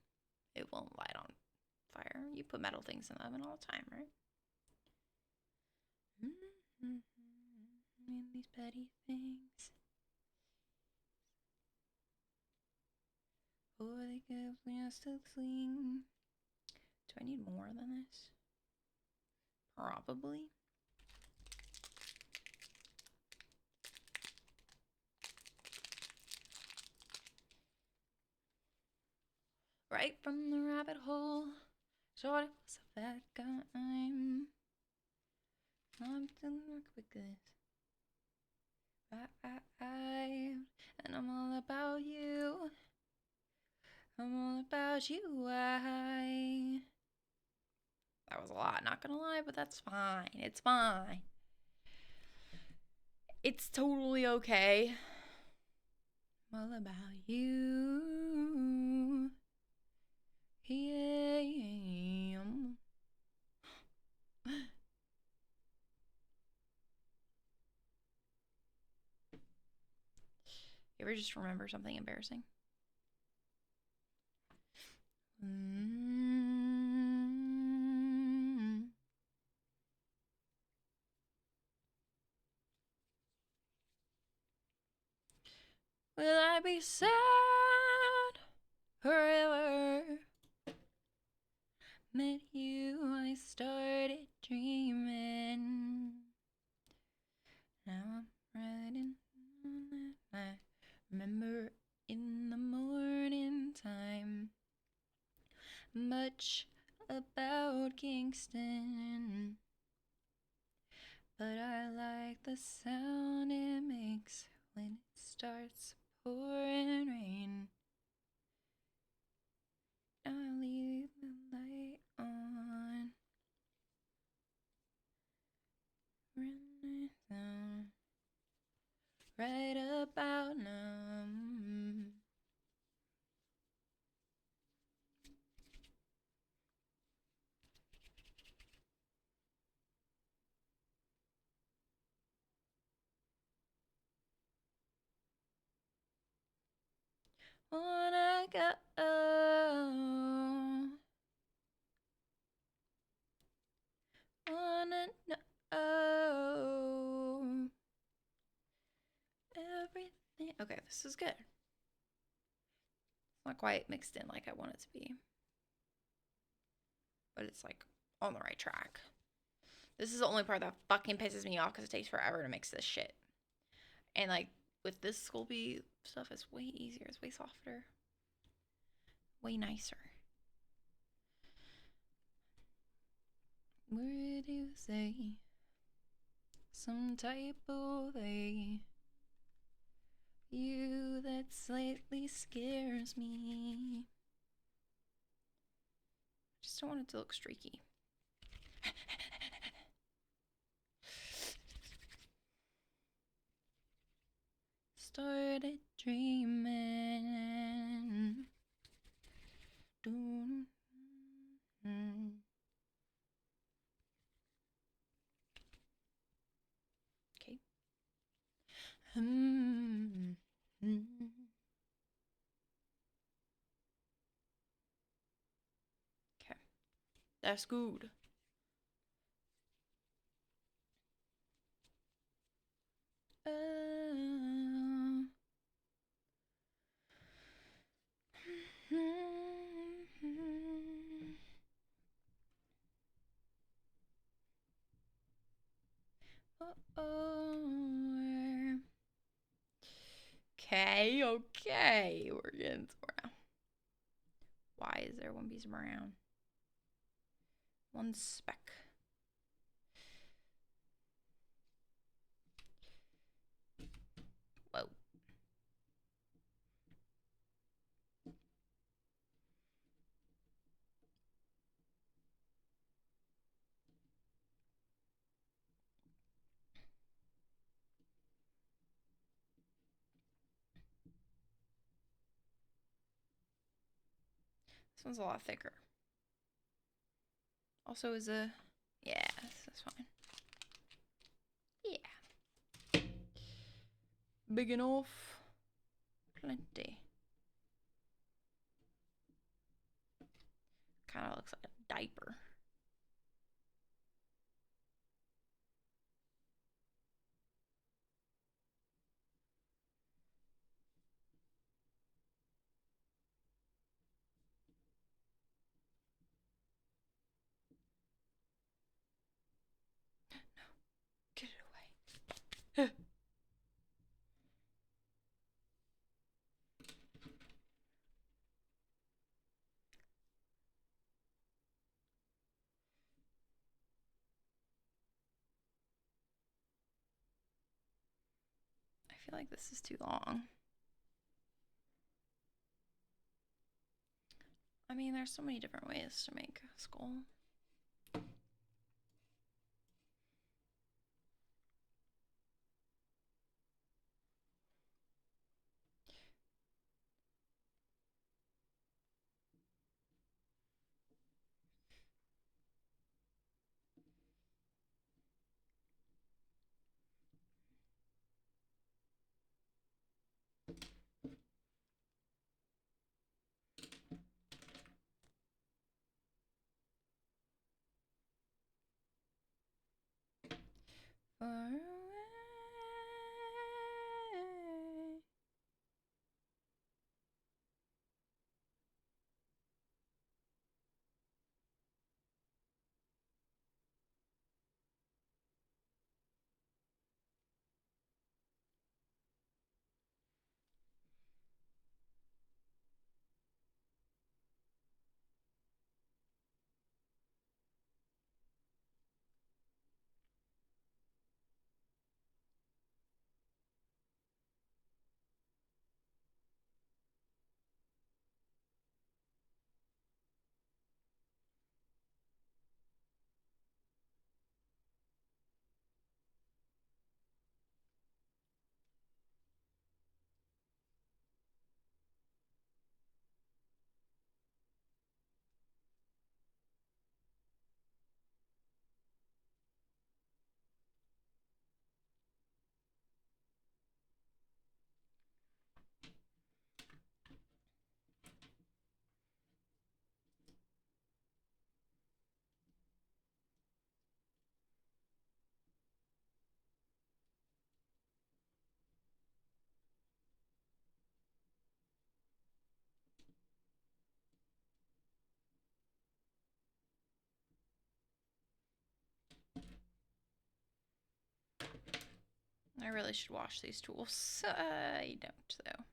It won't light on fire. You put metal things in the oven all the time, right? These petty things. Oh, they give me us to clean. Do I need more than this? Probably. Right from the rabbit hole. Short it was a bad time. I'm doing work with this. And I'm all about you. I'm all about you. That was a lot, not gonna lie, but that's fine. It's fine. It's totally okay. I'm all about you. Yeah. You ever just remember something embarrassing? Will I be sad forever? Met you, I started dreaming. Now I'm riding on that. I remember in the morning time much about Kingston, but I like the sound it makes when it starts pouring rain. I'll leave the light on. Running down right about now. Wanna go. Wanna know everything. Okay, this is good. It's not quite mixed in like I want it to be, but it's like on the right track. This is the only part that fucking pisses me off because it takes forever to mix this shit. And like with this Sculpey stuff, it's way easier. It's way softer. Way nicer. Where do you say some type of a you that slightly scares me? just don't want it to look streaky. Started dreaming. Okay. Okay. That's good. Okay, okay. We're getting somewhere. Why is there one piece of brown? One speck. Whoa. This one's a lot thicker. Also is a... Yeah, that's fine. Yeah. Big enough. Plenty. Kind of looks like a diaper. Get it away. I feel like this is too long. I mean, there's so many different ways to make a skull. Far away. I really should wash these tools. I don't, though.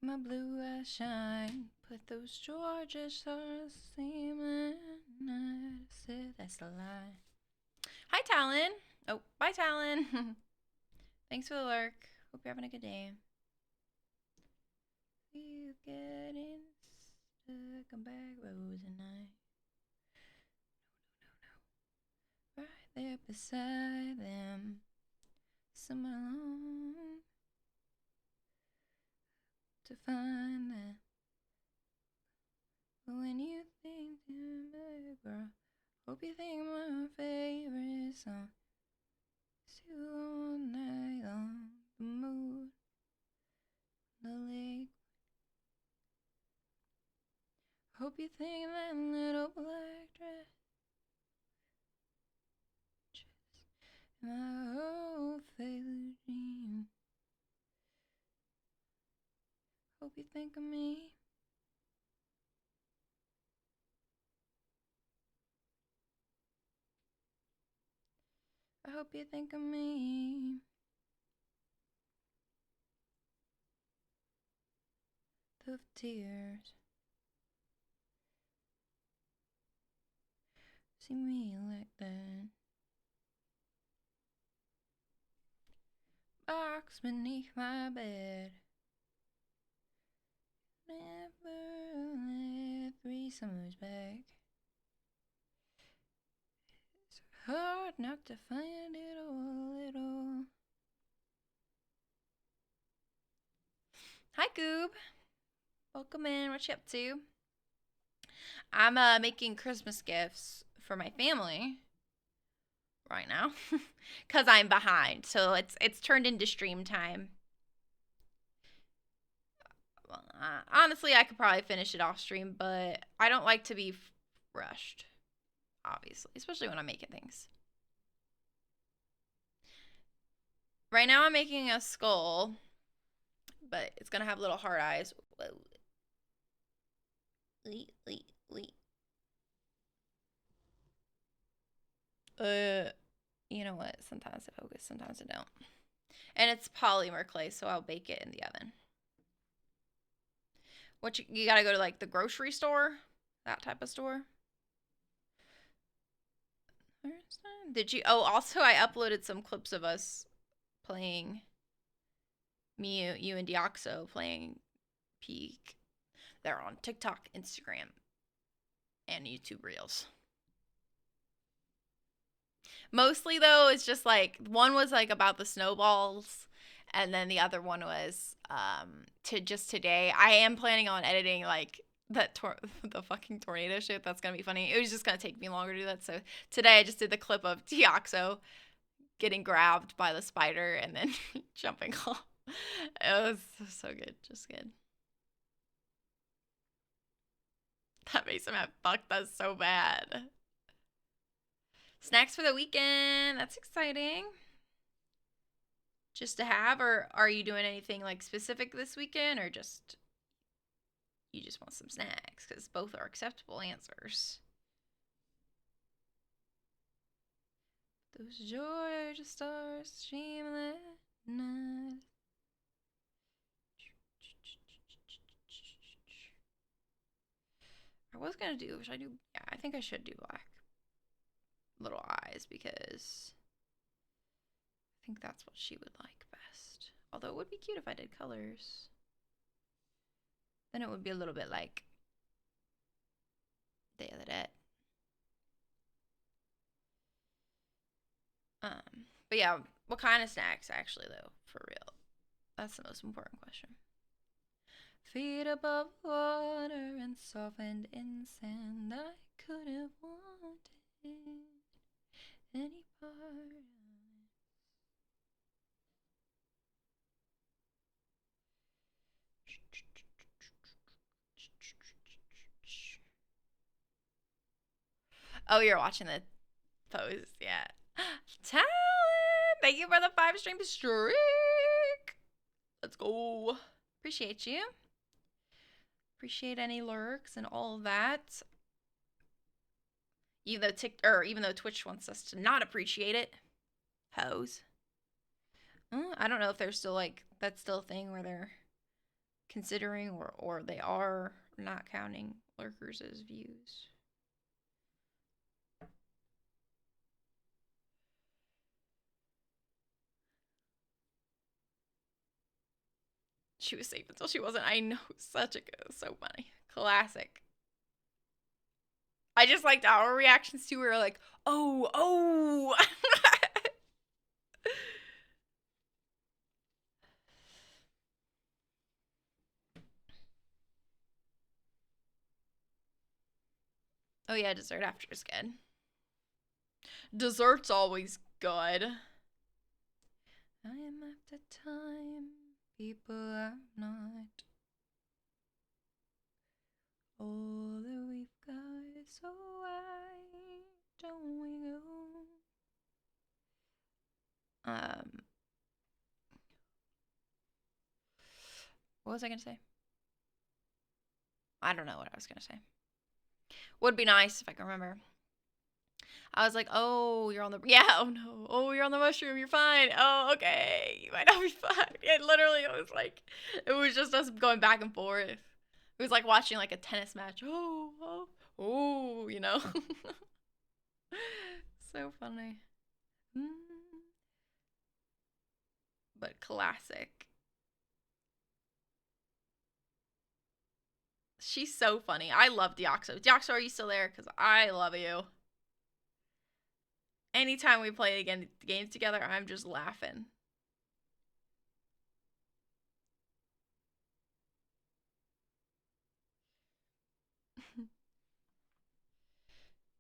My blue eyes shine. Put those Georgia stars seeming night. Said that's the line. Hi, Talon. Oh, bye, Talon. Thanks for the lurk. Hope you're having a good day. You getting stuck on back roads at night. No. Right there beside them. Somewhere alone to find them. But when you think you're back, girl, hope you think my favorite song is you all night long. The mood, the lake. Hope you think that little black dress, my whole favorite dream. Hope you think of me. I hope you think of me. Of tears. See me like that. Box beneath my bed. Never let 3 summers back. It's hard not to find it all a little. Hi, Goob. Welcome in. What you up to? I'm making Christmas gifts for my family right now because I'm behind. So it's turned into stream time. Well, honestly, I could probably finish it off stream, but I don't like to be rushed, obviously, especially when I'm making things. Right now I'm making a skull, but it's going to have little heart eyes. Whoa. You know what? Sometimes I focus, sometimes I don't. And it's polymer clay, so I'll bake it in the oven. What you gotta go to like the grocery store? That type of store? Did you? Oh, also I uploaded some clips of us playing, you and Deoxo playing Peak. They're on TikTok, Instagram, and YouTube Reels. Mostly though, it's just like one was like about the snowballs, and then the other one was to just today. I am planning on editing like the fucking tornado shit. That's gonna be funny. It was just gonna take me longer to do that. So today I just did the clip of Deoxo getting grabbed by the spider and then jumping off. It was so good, just good. That makes him have fucked us so bad. Snacks for the weekend. That's exciting. Just to have, or are you doing anything like specific this weekend, or just you just want some snacks? Because both are acceptable answers. Those Georgia stars streaming that night. I was gonna do, should I do? Yeah, I think I should do black little eyes because I think that's what she would like best. Although it would be cute if I did colors. Then it would be a little bit like Day of the Dead. But yeah, what kind of snacks actually though, for real? That's the most important question. Feet above water and softened in sand, I could have wanted any part of it. Oh, you're watching the pose, yeah. Talent! Thank you for the 5-stream streak. Let's go. Appreciate you. Appreciate any lurks and all of that. Even though Twitch wants us to not appreciate it. Hoes. I don't know if they're still like, that's still a thing where they're considering or they are not counting lurkers as views. She was safe until she wasn't. I know, such a good, so funny. Classic. I just liked our reactions too. We were like, oh, oh. Oh yeah, dessert after is good. Dessert's always good. I am after time, people are not. All that we've got, so why don't we go? What was I gonna say? I don't know what I was gonna say. Would be nice if I can remember. I was like, oh, you're on the, yeah, oh no, oh, you're on the mushroom, you're fine. Oh, okay, you might not be fine. It literally was like, it was just us going back and forth. It was like watching like a tennis match. Oh, oh, oh, you know. So funny. But classic. She's so funny. I love Deoxo. Deoxo, are you still there? Because I love you. Anytime we play again games together, I'm just laughing.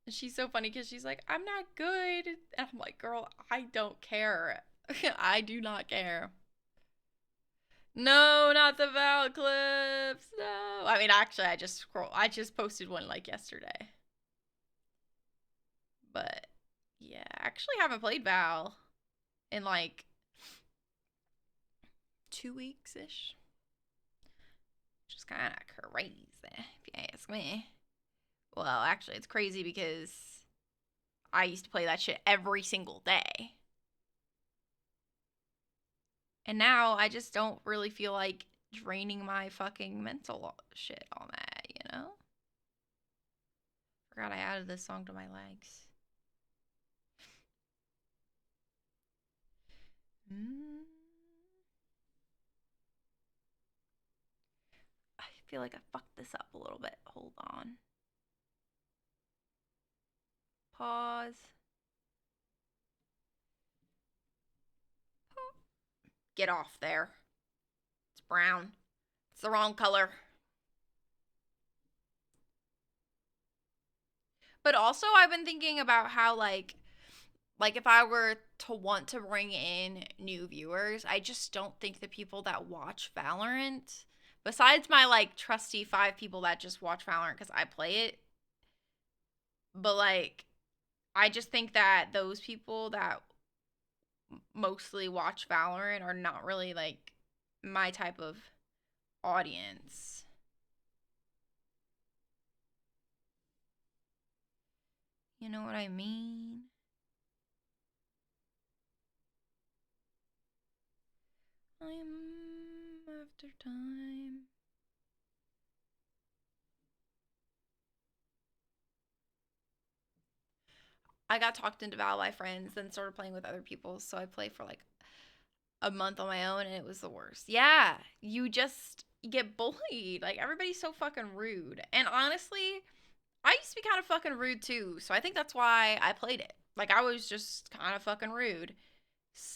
She's so funny because she's like, I'm not good. And I'm like, girl, I don't care. I do not care. No, not the Val clips. No. I mean, actually, I just posted one like yesterday. But yeah, I actually haven't played Val in like 2 weeks ish. Which is kind of crazy, if you ask me. Well, actually, it's crazy because I used to play that shit every single day. And now I just don't really feel like draining my fucking mental shit on that, you know? Forgot I added this song to my legs. I feel like I fucked this up a little bit. Hold on. Pause. Get off there. It's brown. It's the wrong color. But also, I've been thinking about how, like if I were to want to bring in new viewers, I just don't think the people that watch Valorant, besides my, like, trusty 5 people that just watch Valorant because I play it, but, like, I just think that those people that mostly watch Valorant are not really, like, my type of audience. You know what I mean? I'm after time. I got talked into Val by friends, then started playing with other people. So I played for like a month on my own, and it was the worst. Yeah, you get bullied. Like, everybody's so fucking rude. And honestly, I used to be kind of fucking rude too. So I think that's why I played it. Like, I was just kind of fucking rude.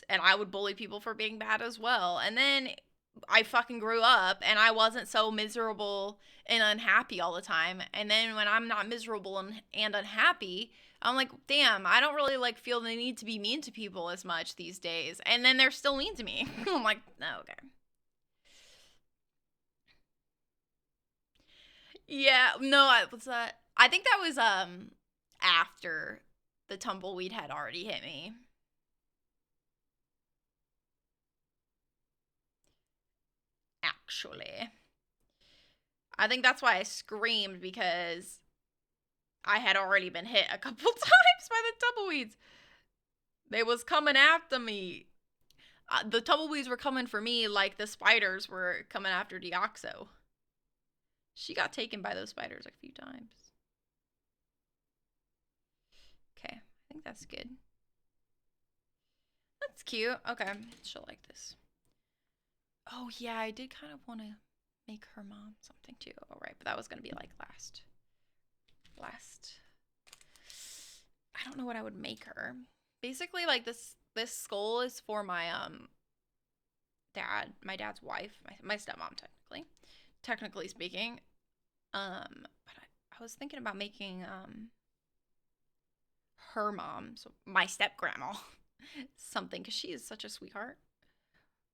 And I would bully people for being bad as well. And then I fucking grew up and I wasn't so miserable and unhappy all the time. And then when I'm not miserable and unhappy, I'm like, damn, I don't really like feel the need to be mean to people as much these days. And then they're still mean to me. I'm like, oh, okay. Yeah, no, what's that? I think that was after the tumbleweed had already hit me. Actually, I think that's why I screamed, because I had already been hit a couple times by the tumbleweeds. They was coming after me. The tumbleweeds were coming for me like the spiders were coming after Deoxo. She got taken by those spiders a few times. Okay, I think that's good. That's cute. Okay, she'll like this. Oh, yeah, I did kind of want to make her mom something too. All right, but that was going to be like last. I don't know what I would make her. Basically, like this skull is for my my dad's wife, my stepmom technically speaking. But I was thinking about making her mom, so my step grandma, something, because she is such a sweetheart.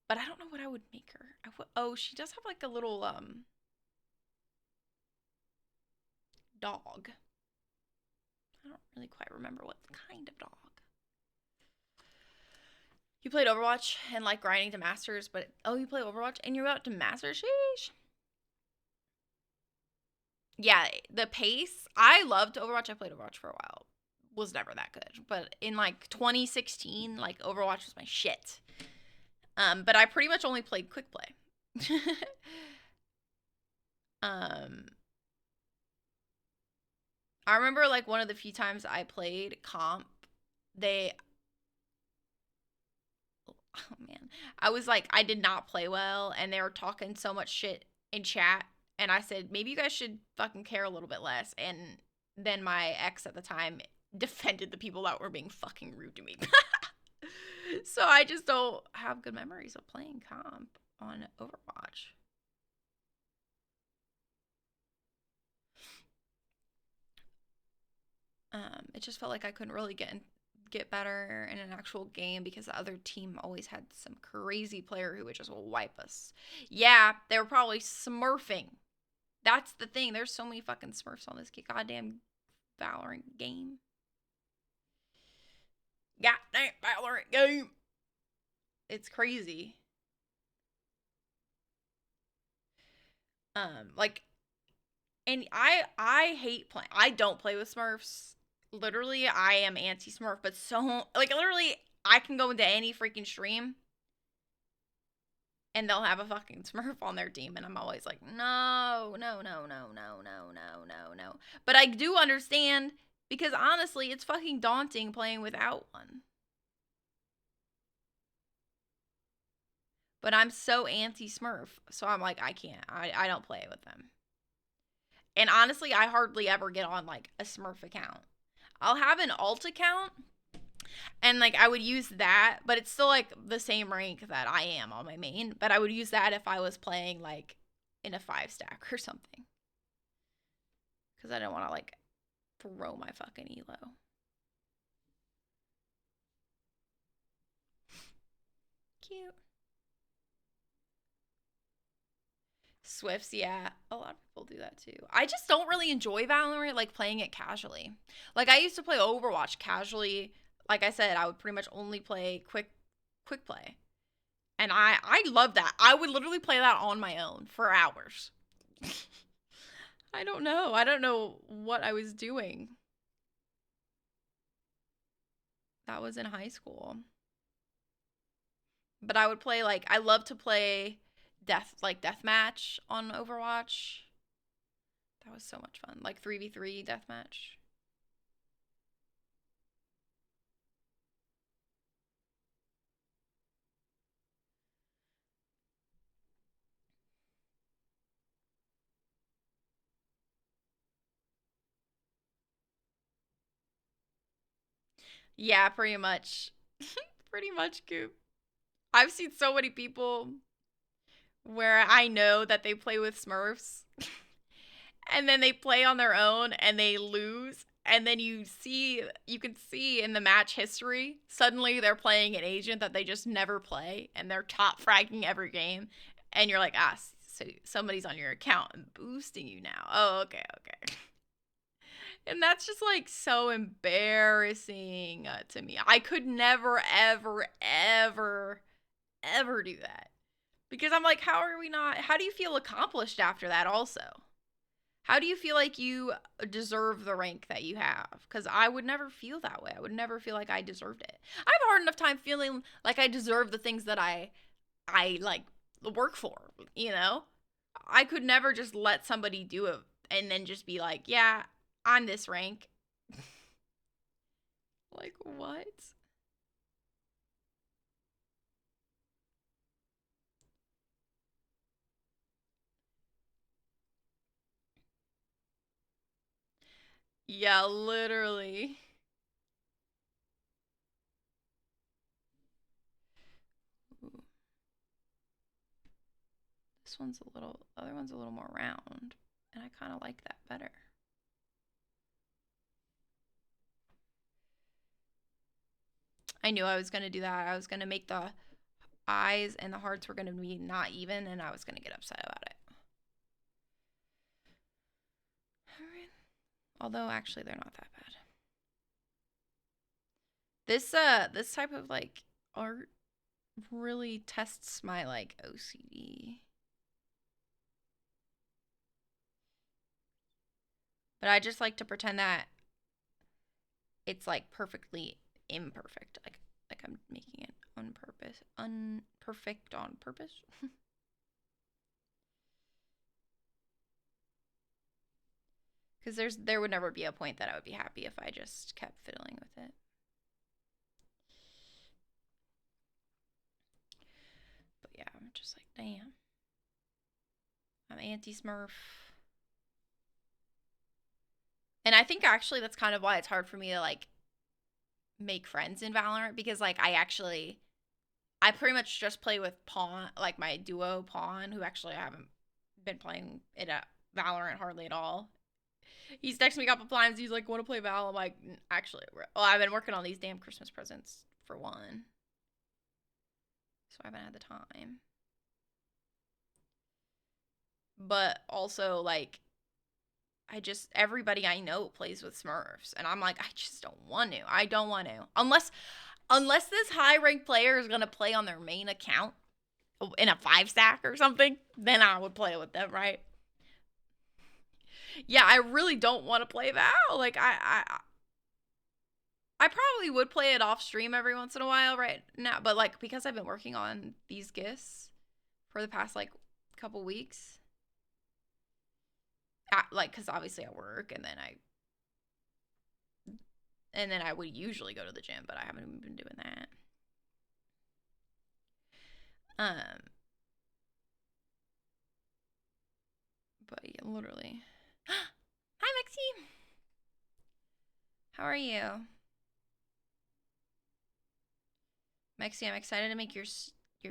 But I don't know what I would make her. Oh, she does have like a little dog. I don't really quite remember what kind of dog. You played Overwatch and like grinding to masters, but you play Overwatch and you're out to masters? Sheesh. Yeah, the pace. I loved Overwatch. I played Overwatch for a while. Was never that good. But in like 2016, like Overwatch was my shit. But I pretty much only played quick play. I remember like one of the few times I played comp, oh man, I was like, I did not play well, and they were talking so much shit in chat, and I said, maybe you guys should fucking care a little bit less, and then my ex at the time defended the people that were being fucking rude to me. So I just don't have good memories of playing comp on Overwatch. It just felt like I couldn't really get better in an actual game because the other team always had some crazy player who would just wipe us. Yeah, they were probably smurfing. That's the thing. There's so many fucking smurfs on this goddamn Valorant game. Goddamn Valorant game. It's crazy. Like, and I hate playing. I don't play with smurfs. Literally, I am anti-smurf, but so, like, literally, I can go into any freaking stream and they'll have a fucking smurf on their team, and I'm always like, no. But I do understand, because honestly, it's fucking daunting playing without one. But I'm so anti-smurf, so I'm like, I can't. I don't play with them. And honestly, I hardly ever get on, like, a smurf account. I'll have an alt account, and like I would use that, but it's still like the same rank that I am on my main, but I would use that if I was playing like in a 5-stack or something, because I don't want to like throw my fucking elo. Cute. Swifts, yeah. A lot of people do that too. I just don't really enjoy Valorant, like playing it casually. Like I used to play Overwatch casually. Like I said, I would pretty much only play quick play. And I love that. I would literally play that on my own for hours. I don't know. I don't know what I was doing. That was in high school. But I would play like I love to play deathmatch on Overwatch. That was so much fun. Like 3v3 deathmatch. Yeah, pretty much. Pretty much, Coop. I've seen so many people where I know that they play with Smurfs and then they play on their own and they lose, and then you can see in the match history, suddenly they're playing an agent that they just never play, and they're top fragging every game, and you're like, so somebody's on your account and boosting you now. Oh, okay. And that's just like so embarrassing to me. I could never, ever, ever, ever do that. Because I'm like, how do you feel accomplished after that also? How do you feel like you deserve the rank that you have? Because I would never feel that way. I would never feel like I deserved it. I have a hard enough time feeling like I deserve the things that I like work for, you know? I could never just let somebody do it and then just be like, yeah, I'm this rank. Like, what? Yeah, literally. Ooh, this one's a little, other one's a little more round, and I kind of like that better. I knew I was going to do that. I was going to make the eyes and the hearts were going to be not even, and I was going to get upset about it. Although, actually, they're not that bad. This type of, like, art really tests my, like, OCD. But I just like to pretend that it's, like, perfectly imperfect. Like I'm making it on purpose. Unperfect on purpose. Because there would never be a point that I would be happy if I just kept fiddling with it. But yeah, I'm just like, damn. I'm anti-Smurf. And I think actually that's kind of why it's hard for me to like make friends in Valorant, because like I pretty much just play with Pawn, like my duo Pawn, who actually I haven't been playing it at Valorant hardly at all. He's texted me a couple times. He's like, "Want to play Val?" I'm like, "Actually, well, I've been working on these damn Christmas presents for one, so I haven't had the time." But also, like, everybody I know plays with Smurfs, and I'm like, I just don't want to. I don't want to, unless this high ranked player is gonna play on their main account in a 5-stack or something. Then I would play with them, right? Yeah, I really don't want to play Val. Like, I probably would play it off stream every once in a while right now, but like because I've been working on these gifts for the past like couple weeks, like because obviously I work and then I would usually go to the gym, but I haven't even been doing that. Um, but yeah, literally. Hi, Mixie. How are you, Mixie? I'm excited to make your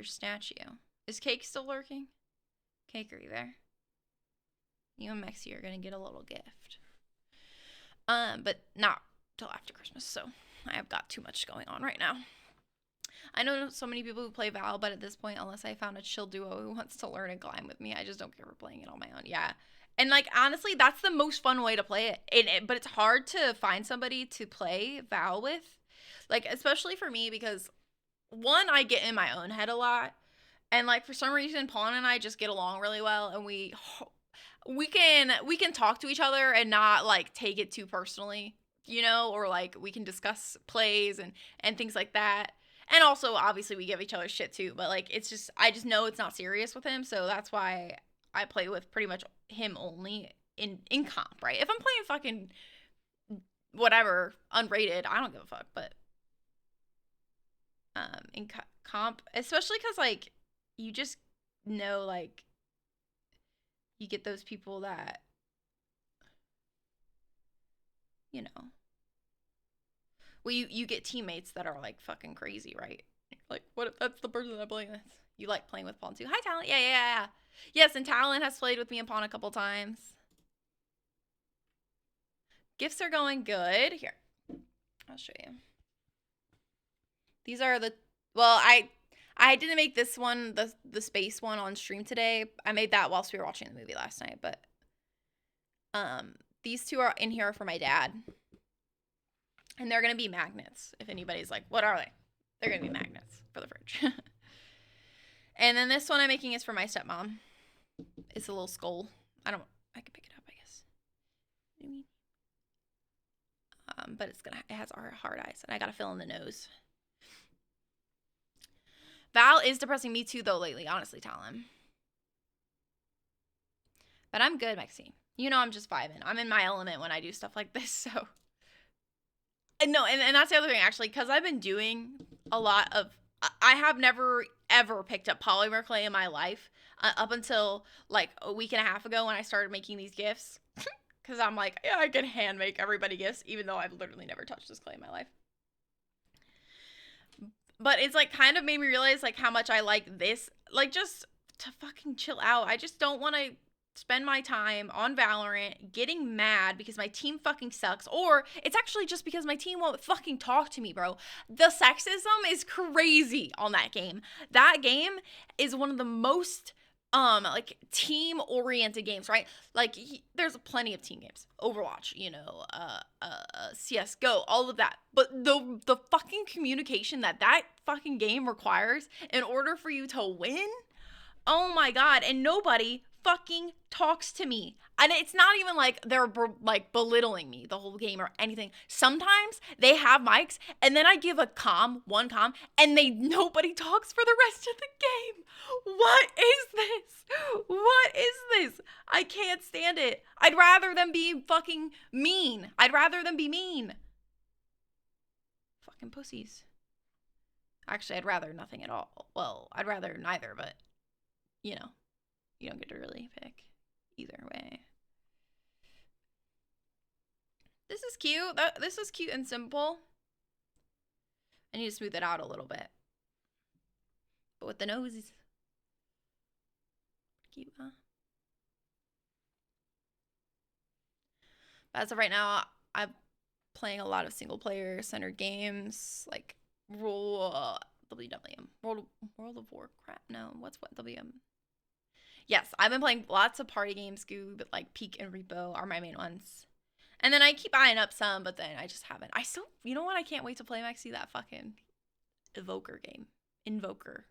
statue. Is Cake still lurking? Cake, are you there? You and Mexi are gonna get a little gift. But not till after Christmas, so I have got too much going on right now. I know so many people who play Val, but at this point, unless I found a chill duo who wants to learn and climb with me, I just don't care for playing it on my own. Yeah. And like honestly, that's the most fun way to play it. But it's hard to find somebody to play Val with. Like especially for me because one, I get in my own head a lot. And like for some reason Pawn and I just get along really well, and we can talk to each other and not like take it too personally, or like we can discuss plays and things like that. And also obviously we give each other shit too, but like it's just I just know it's not serious with him, so that's why I play with pretty much him only in comp, right? If I'm playing fucking whatever unrated, I don't give a fuck, but in comp, especially cuz like you just know like you get those people that you know well you get teammates that are like fucking crazy, right? Like what if that's the person I'm playing with? You like playing with Pawn too? Hi Talent. Yeah. Yes, and Talent has played with me and Pawn a couple times. Gifts are going good. Here, I'll show you. These are the well I didn't make this one, the space one, on stream today. I made that whilst we were watching the movie last night, but these two are in here for my dad. And they're going to be magnets. If anybody's like, what are they? They're going to be magnets for the fridge. And then this one I'm making is for my stepmom. It's a little skull. I can pick it up, I guess. What do you mean? But it has hard eyes, and I gotta fill in the nose. Val is depressing me too, though, lately, honestly, Talon. But I'm good, Maxine. You know I'm just vibing. I'm in my element when I do stuff like this, so. No, and that's the other thing, actually, because I've been doing a lot of. I have never, ever picked up polymer clay in my life up until, like, a week and a half ago when I started making these gifts. Because I'm like, yeah, I can hand make everybody gifts, even though I've literally never touched this clay in my life. But it's, like, kind of made me realize, like, how much I like this. Like, just to fucking chill out. I just don't want to spend my time on Valorant getting mad because my team fucking sucks, or it's actually just because my team won't fucking talk to me, bro. The sexism is crazy on that game. That game is one of the most like team oriented games, right? Like there's plenty of team games, Overwatch, you know, CS:GO, all of that, but the fucking communication that fucking game requires in order for you to win, oh my god, and nobody fucking talks to me. And it's not even like they're like belittling me the whole game or anything. Sometimes they have mics and then I give one comm, and nobody talks for the rest of the game. What is this? What is this? I can't stand it. I'd rather them be fucking mean. I'd rather them be mean. Fucking pussies. Actually, I'd rather nothing at all. Well, I'd rather neither, but you know, you don't get to really pick either way. This is cute. This is cute and simple. I need to smooth it out a little bit. But with the noses. Cute, huh? But as of right now, I'm playing a lot of single player centered games like World of Warcraft. No, what's what WM? Yes, I've been playing lots of party games, Scoob, like Peak and Repo are my main ones. And then I keep eyeing up some, but then I just haven't. You know what? I can't wait to play Maxi, that fucking Evoker game. Invoker.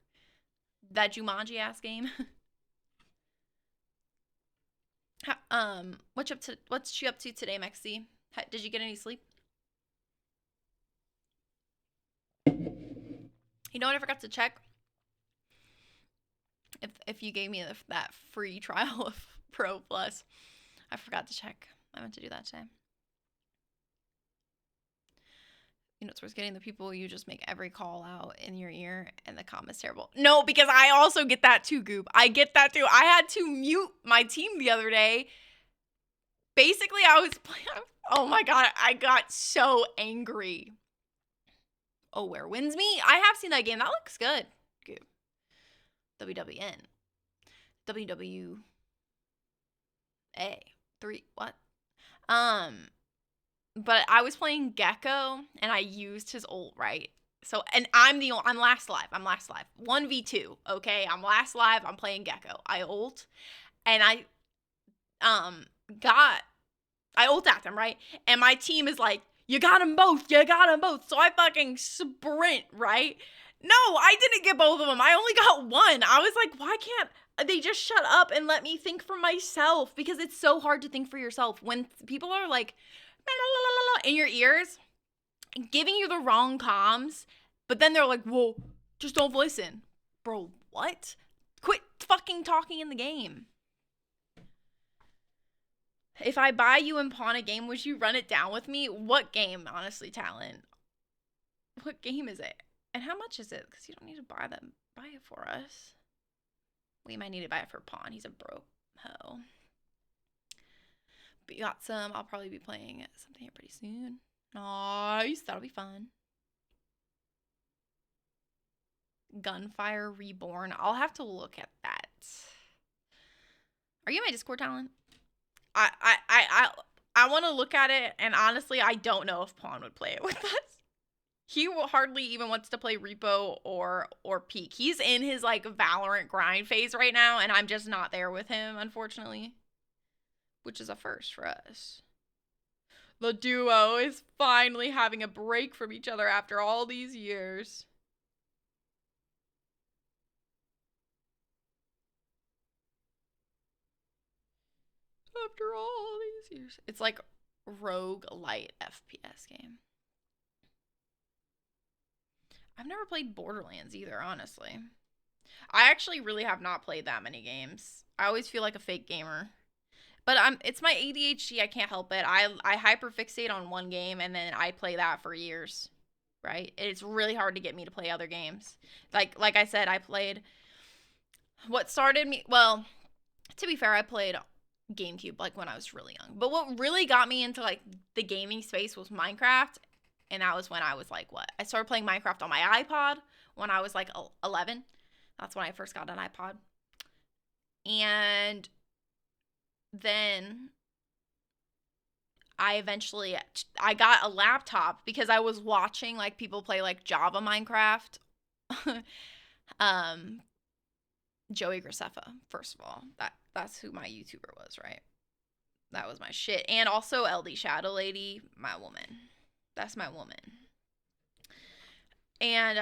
That Jumanji ass game. What's you up to today, Maxi? Did you get any sleep? You know what I forgot to check? If you gave me that free trial of Pro Plus, I forgot to check. I meant to do that today. You know, it's worth getting the people you just make every call out in your ear and the comm is terrible. No, because I also get that too, Goop. I get that too. I had to mute my team the other day. Basically, I was playing. Oh my god, I got so angry. Oh, where wins me? I have seen that game. That looks good. Goop. WWN. WWA. 3. What? But I was playing Gecko and I used his ult, right? So, and I'm last live. 1v2, okay? I'm last live. I'm playing Gecko. I ult and I ult at them, right? And my team is like, you got them both. So I fucking sprint, right? No, I didn't get both of them. I only got one. I was like, why can't they just shut up and let me think for myself? Because it's so hard to think for yourself when people are like in your ears, giving you the wrong comms, but then they're like, well, just don't listen. Bro, what? Quit fucking talking in the game. If I buy you and pawn a game, would you run it down with me? What game, honestly, Talon? What game is it? And how much is it? Because you don't need to buy it for us. We might need to buy it for pawn. He's a broke hoe. But you got some. I'll probably be playing something here pretty soon. Nice. That'll be fun. Gunfire Reborn. I'll have to look at that. Are you in my Discord, Talon? I want to look at it, and honestly, I don't know if Pawn would play it with us. He hardly even wants to play Repo or Peak. He's in his like Valorant grind phase right now, and I'm just not there with him, unfortunately. Which is a first for us. The duo is finally having a break from each other after all these years. After all these years. It's like roguelite FPS game. I've never played Borderlands either, honestly. I actually really have not played that many games. I always feel like a fake gamer. But it's my ADHD, I can't help it. I hyperfixate on one game and then I play that for years. Right? It's really hard to get me to play other games. Like I said, I played what started me, well, to be fair, I played GameCube like when I was really young. But what really got me into like the gaming space was Minecraft, and that was when I was like what? I started playing Minecraft on my iPod when I was like 11. That's when I first got an iPod. And then I got a laptop because I was watching like people play like Java Minecraft. Joey Graceffa, first of all. That's who my YouTuber was, right? That was my shit. And also LD Shadow Lady, my woman. That's my woman. And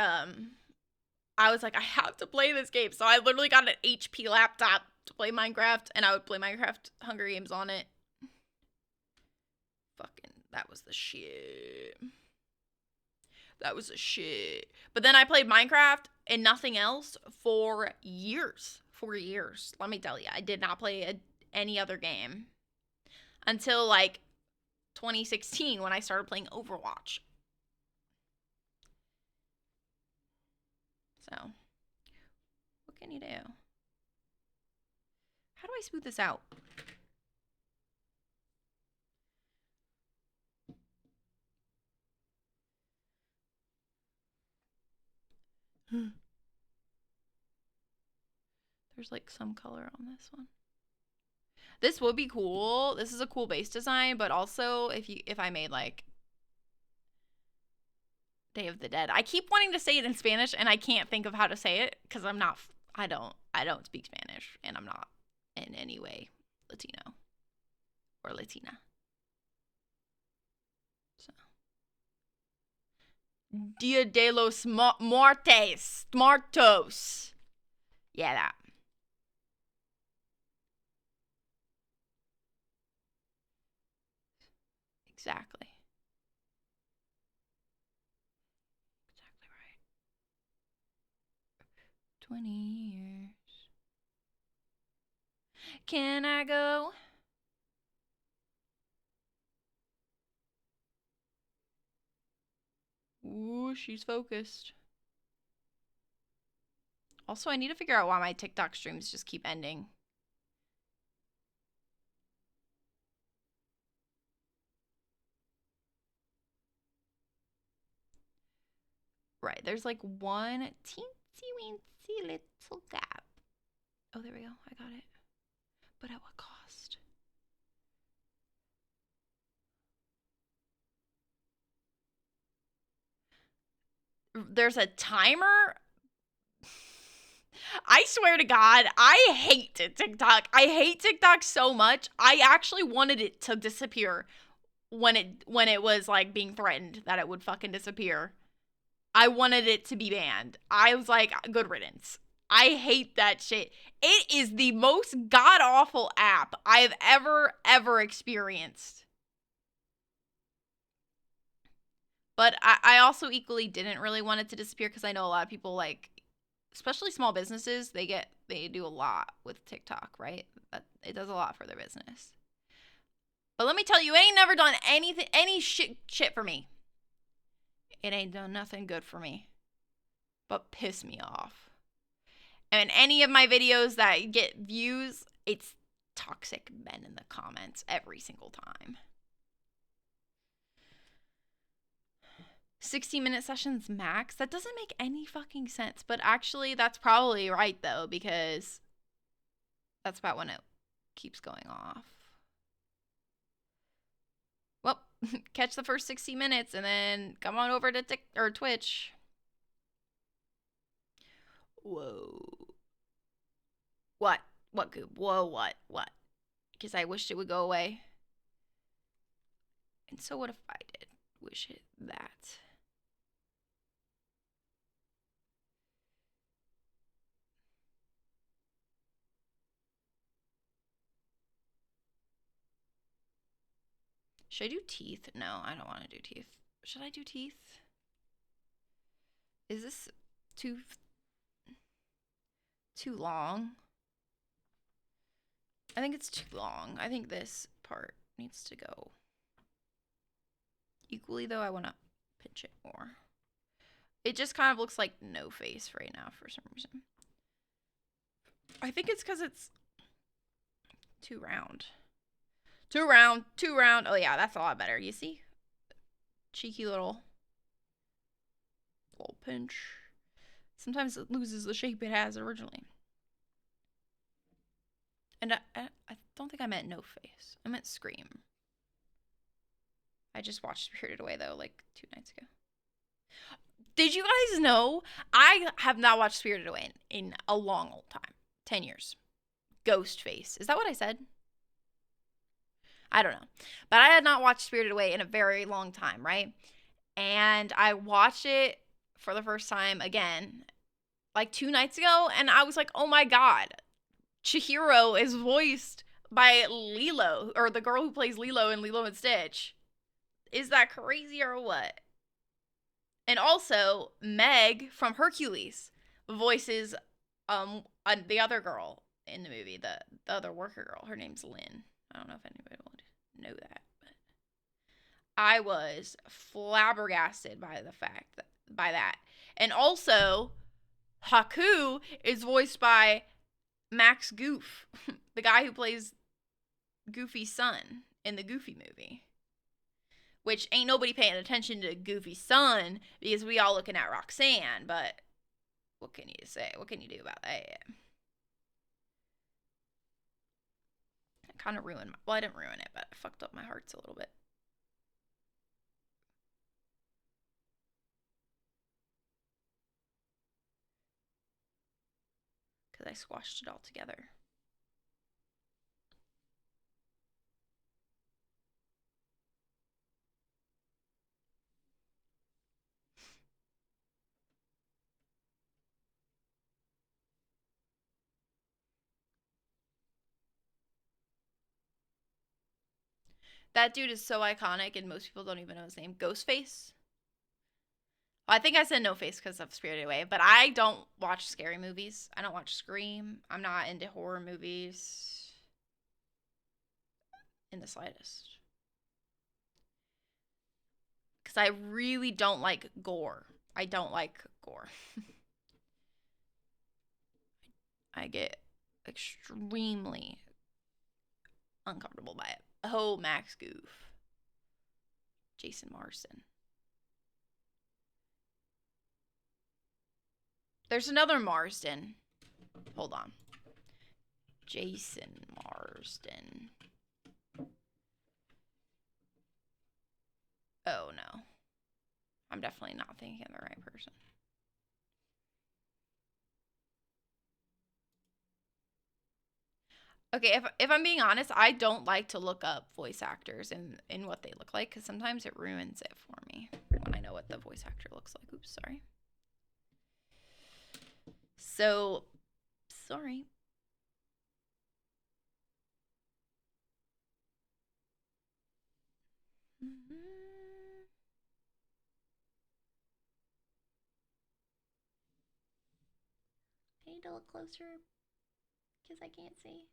I was like, I have to play this game. So I literally got an HP laptop to play Minecraft, and I would play Minecraft Hunger Games on it. Fucking, that was the shit. That was the shit. But then I played Minecraft and nothing else for years. For years. Let me tell you, I did not play any other game until like 2016 when I started playing Overwatch. So, what can you do? How do I smooth this out? There's like some color on this one. This would be cool. This is a cool base design, but also if I made like Day of the Dead. I keep wanting to say it in Spanish and I can't think of how to say it because I don't speak Spanish and I'm not in any way Latino or Latina. So Dia de los Muertos. Yeah, that. Exactly. Exactly right. 20 years. Can I go? Ooh, she's focused. Also, I need to figure out why my TikTok streams just keep ending. Right, there's like one teensy weensy little gap. Oh, there we go. I got it. But at what cost? There's a timer? I swear to God, I hate TikTok. I hate TikTok so much. I actually wanted it to disappear when it was like being threatened that it would fucking disappear. I wanted it to be banned. I was like, good riddance. I hate that shit. It is the most god awful app I've ever experienced. But I also equally didn't really want it to disappear because I know a lot of people like, especially small businesses, they do a lot with TikTok, right? It does a lot for their business. But let me tell you, it ain't never done any shit for me. It ain't done nothing good for me. But piss me off. And any of my videos that get views, it's toxic men in the comments every single time. 60-minute sessions max? That doesn't make any fucking sense. But actually, that's probably right, though, because that's about when it keeps going off. Well, catch the first 60 minutes and then come on over to Twitch. Whoa. What? What, Goob? Whoa, what? What? Because I wished it would go away. And so what if I did wish it that? Should I do teeth? No, I don't want to do teeth. Should I do teeth? Is this too long? I think it's too long. I think this part needs to go. Equally though, I want to pinch it more. It just kind of looks like no face right now for some reason. I think it's because it's too round. Too round. Oh yeah, that's a lot better. You see? Cheeky little pinch. Sometimes it loses the shape it has originally. And I don't think I meant no face. I meant Scream. I just watched Spirited Away though, like 2 nights ago. Did you guys know? I have not watched Spirited Away in a long old time. 10 years. Ghostface. Is that what I said? I don't know. But I had not watched Spirited Away in a very long time, right? And I watched it for the first time again, like 2 nights ago, and I was like, oh my god. Chihiro is voiced by Lilo, or the girl who plays Lilo in Lilo and Stitch. Is that crazy or what? And also, Meg from Hercules voices the other girl in the movie, the other worker girl. Her name's Lynn. I don't know if anybody would know that, but I was flabbergasted by that. And also, Haku is voiced by Max Goof, the guy who plays Goofy's son in the Goofy movie. Which ain't nobody paying attention to Goofy's son because we all looking at Roxanne, but what can you say? What can you do about that? I kind of ruined I didn't ruin it, but I fucked up my hearts a little bit. Because I squashed it all together. That dude is so iconic and most people don't even know his name. Ghostface? Well, I think I said no face because of Spirited Away, but I don't watch scary movies. I don't watch Scream. I'm not into horror movies in the slightest. Because I really don't like gore. I don't like gore. I get extremely uncomfortable by it. Oh, Max Goof. Jason Marsden. There's another Marsden. Hold on. Jason Marsden. Oh, no. I'm definitely not thinking of the right person. Okay, if I'm being honest, I don't like to look up voice actors and what they look like because sometimes it ruins it for me when I know what the voice actor looks like. Oops, sorry. So, sorry. I need to look closer because I can't see.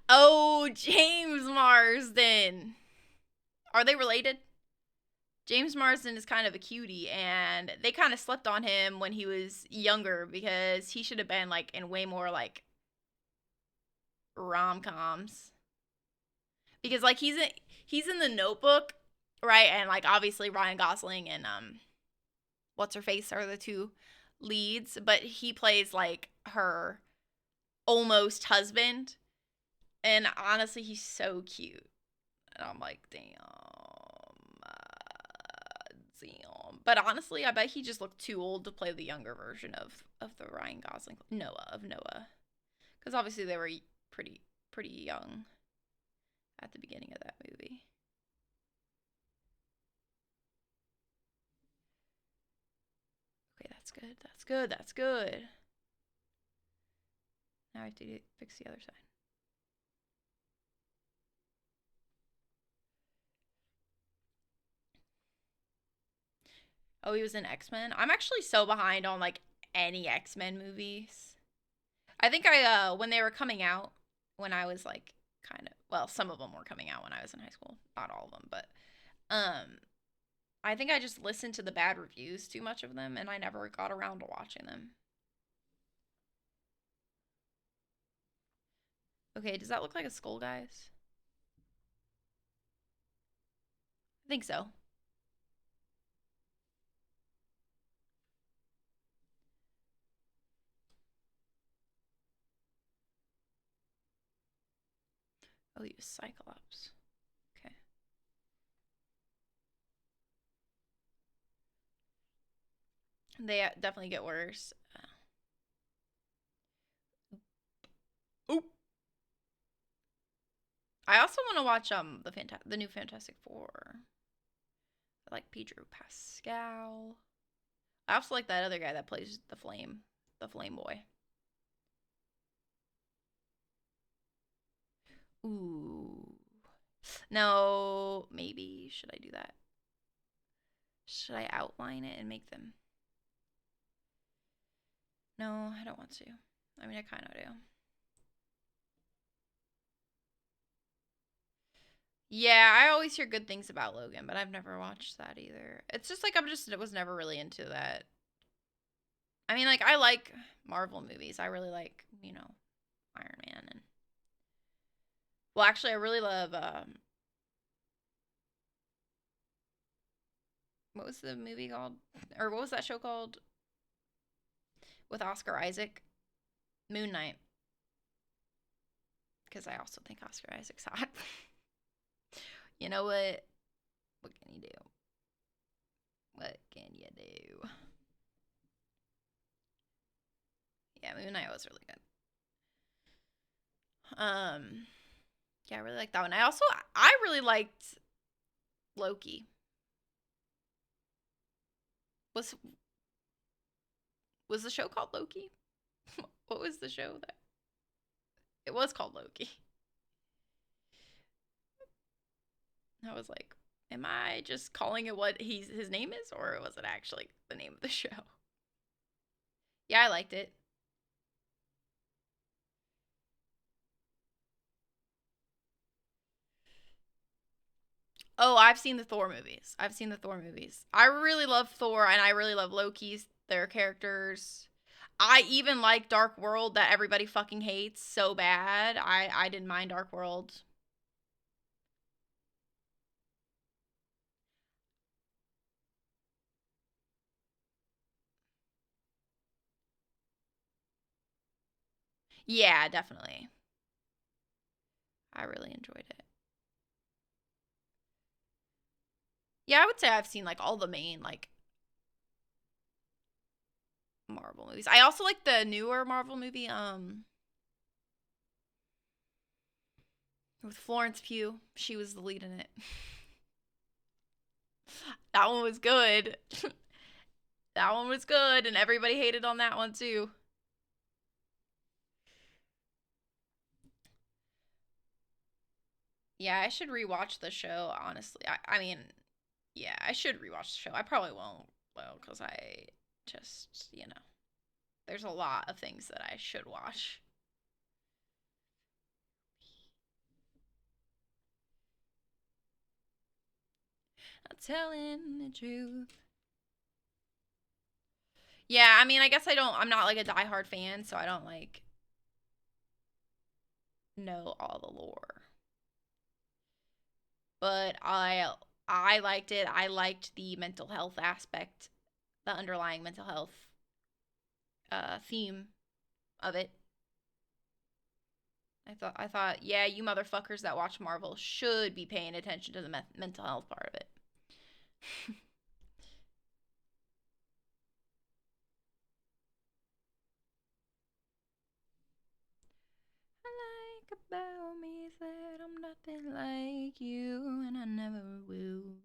Oh, James Marsden. Are they related? James Marsden is kind of a cutie, and they kind of slept on him when he was younger because he should have been like in way more like rom-coms. Because like he's in The Notebook, right? And like obviously Ryan Gosling and what's her face are the two leads, but he plays like her almost husband. And honestly, he's so cute. And I'm like, damn. But honestly, I bet he just looked too old to play the younger version of the Ryan Gosling Noah. Because obviously they were pretty young at the beginning of that movie. Okay, that's good. Now I have to fix the other side. Oh, he was in X-Men? I'm actually so behind on, like, any X-Men movies. I think when they were coming out, when I was, like, kind of, well, some of them were coming out when I was in high school. Not all of them, but, I think I just listened to the bad reviews, too much of them, and I never got around to watching them. Okay, does that look like a skull, guys? I think so. Oh, he was Cyclops. Okay. They definitely get worse. Oop. I also want to watch the new Fantastic Four. I like Pedro Pascal. I also like that other guy that plays the Flame Boy. Ooh. No, maybe should I do that? Should I outline it and make them? No, I don't want to. I mean, I kind of do. Yeah, I always hear good things about Logan, but I've never watched that either. It's just like I was never really into that. I mean, like, I like Marvel movies. I really like, Iron Man and well, actually, I really love what was the movie called? Or what was that show called? With Oscar Isaac? Moon Knight. Because I also think Oscar Isaac's hot. You know what? What can you do? What can you do? Yeah, Moon Knight was really good. Yeah, I really like that one. I really liked Loki. Was the show called Loki? What was the show that? It was called Loki. I was like, am I just calling it what his name is, or was it actually the name of the show? Yeah, I liked it. Oh, I've seen the Thor movies. I really love Thor and I really love Loki's their characters. I even like Dark World that everybody fucking hates so bad. I didn't mind Dark World. Yeah, definitely. I really enjoyed it. Yeah, I would say I've seen like all the main like Marvel movies. I also like the newer Marvel movie with Florence Pugh. She was the lead in it. That one was good. That one was good and everybody hated on that one too. Yeah, I should rewatch the show, honestly. I mean, yeah, I should rewatch the show. I probably won't, well, because I just, there's a lot of things that I should watch. Not telling the truth. Yeah, I mean, I guess I'm not like a diehard fan, so I don't like know all the lore. But I liked it. I liked the mental health aspect, the underlying mental health theme of it. I thought, yeah, you motherfuckers that watch Marvel should be paying attention to the mental health part of it. I like about me is that I'm nothing like you, and I never will.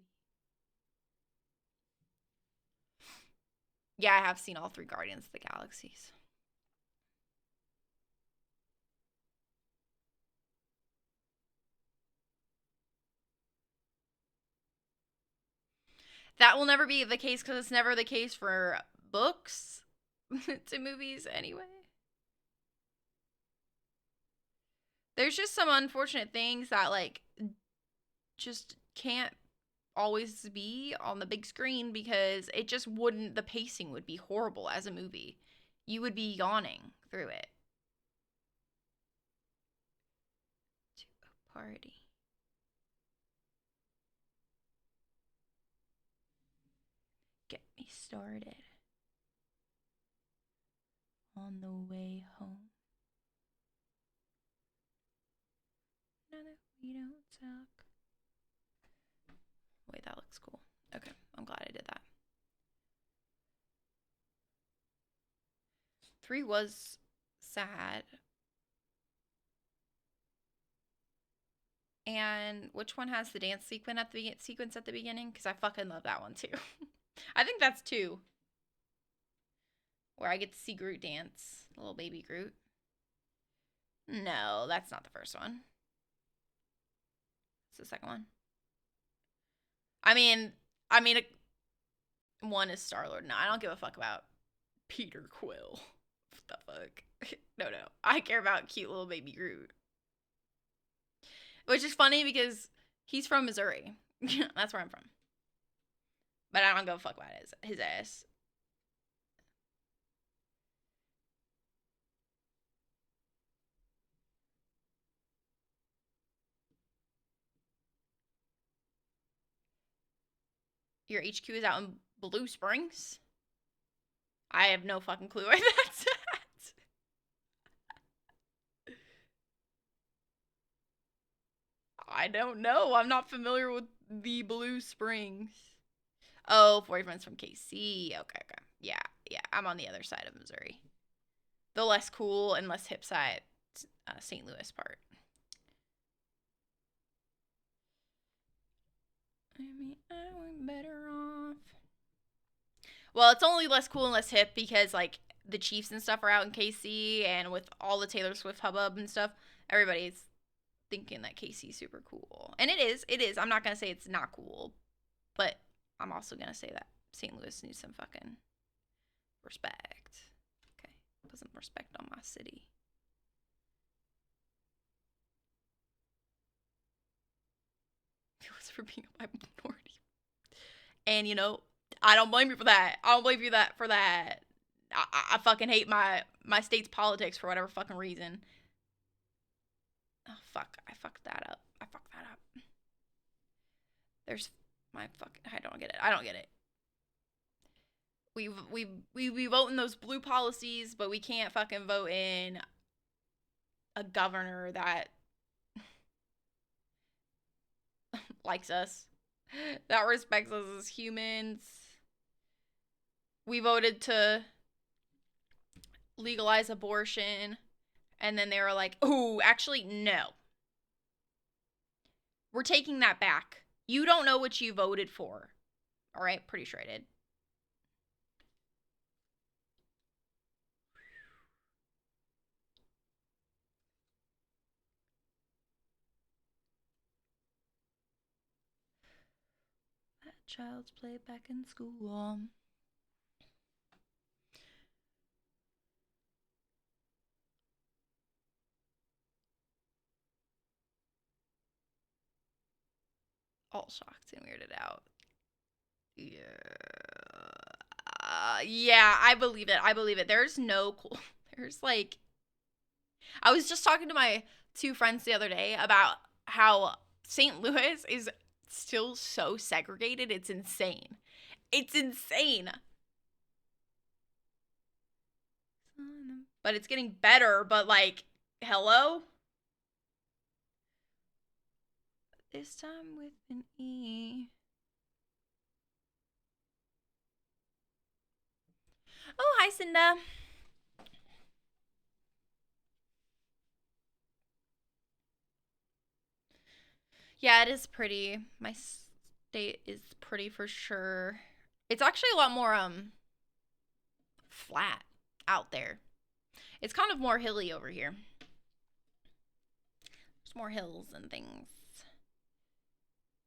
Yeah, I have seen all three Guardians of the Galaxies. That will never be the case because it's never the case for books to movies anyway. There's just some unfortunate things that, like, just can't always be on the big screen because it just wouldn't, the pacing would be horrible as a movie. You would be yawning through it. To a party. Get me started. On the way home. Now that we don't talk. Wait, that looks cool. Okay, I'm glad I did that. 3 was sad. And which one has the dance sequence at the beginning? Because I fucking love that one too. I think that's 2. Where I get to see Groot dance. Little baby Groot. No, that's not the first one. It's the second one. I mean, 1 is Star-Lord. No, I don't give a fuck about Peter Quill. What the fuck? No. I care about cute little baby Groot. Which is funny because he's from Missouri. That's where I'm from. But I don't give a fuck about his ass. Your HQ is out in Blue Springs? I have no fucking clue where that's at. I don't know. I'm not familiar with the Blue Springs. Oh, 40 minutes from KC. Okay. Yeah. I'm on the other side of Missouri. The less cool and less hip side St. Louis part. I mean, I went better off. Well, it's only less cool and less hip because, like, the Chiefs and stuff are out in KC, and with all the Taylor Swift hubbub and stuff, everybody's thinking that KC's super cool. And it is. I'm not going to say it's not cool, but I'm also going to say that St. Louis needs some fucking respect. Okay. Put some respect on my city. It was for being a minority. And, you know, I don't blame you for that. I don't blame you for that. I fucking hate my state's politics for whatever fucking reason. Oh, fuck. I fucked that up. There's my fucking... I don't get it. We vote in those blue policies, but we can't fucking vote in a governor that likes us, that respects us as humans. We voted to legalize abortion, and then they were like, "Ooh, actually, no. We're taking that back. You don't know what you voted for." All right, pretty sure I did. That child's play back in school. All shocked and weirded out. Yeah, I believe it. There's no cool. There's like, I was just talking to my 2 friends the other day about how St. Louis is still so segregated. It's insane. But it's getting better, but like, hello? This time with an E. Oh, hi, Cinda. Yeah, it is pretty. My state is pretty for sure. It's actually a lot more flat out there. It's kind of more hilly over here. There's more hills and things.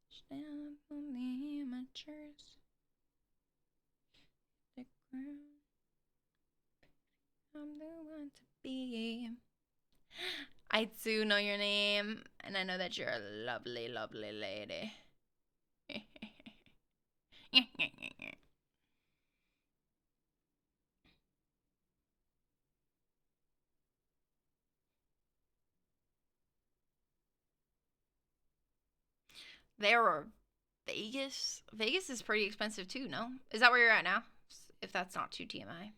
Stand on the amateurs. I'm the one to be. I do know your name, and I know that you're a lovely, lovely lady. There are Vegas. Vegas is pretty expensive too, no? Is that where you're at now? If that's not too TMI.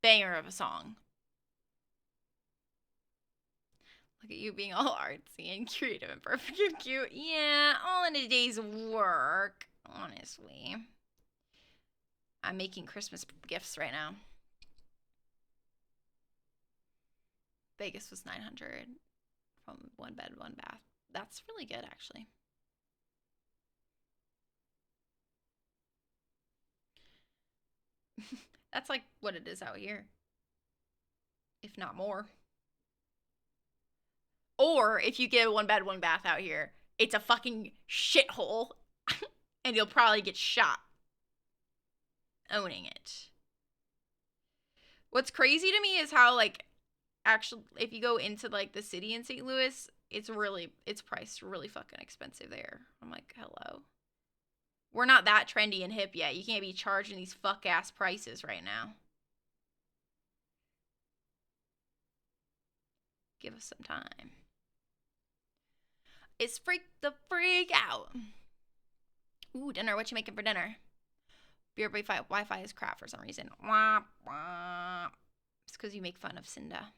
Banger of a song. Look at you being all artsy and creative and perfect and cute. Yeah, all in a day's work, honestly. I'm making Christmas gifts right now. Vegas was 900 from 1 bed, 1 bath. That's really good, actually. That's like what it is out here, if not more. Or if you get a 1 bed, 1 bath out here, it's a fucking shithole and you'll probably get shot owning it. What's crazy to me is how, like, actually, if you go into, like, the city in St. Louis, it's priced really fucking expensive there. I'm like, hello. We're not that trendy and hip yet. You can't be charging these fuck-ass prices right now. Give us some time. It's Freak the Freak Out. Ooh, dinner. What you making for dinner? Your Wi-Fi is crap for some reason. Wah, wah. It's because you make fun of Cinda.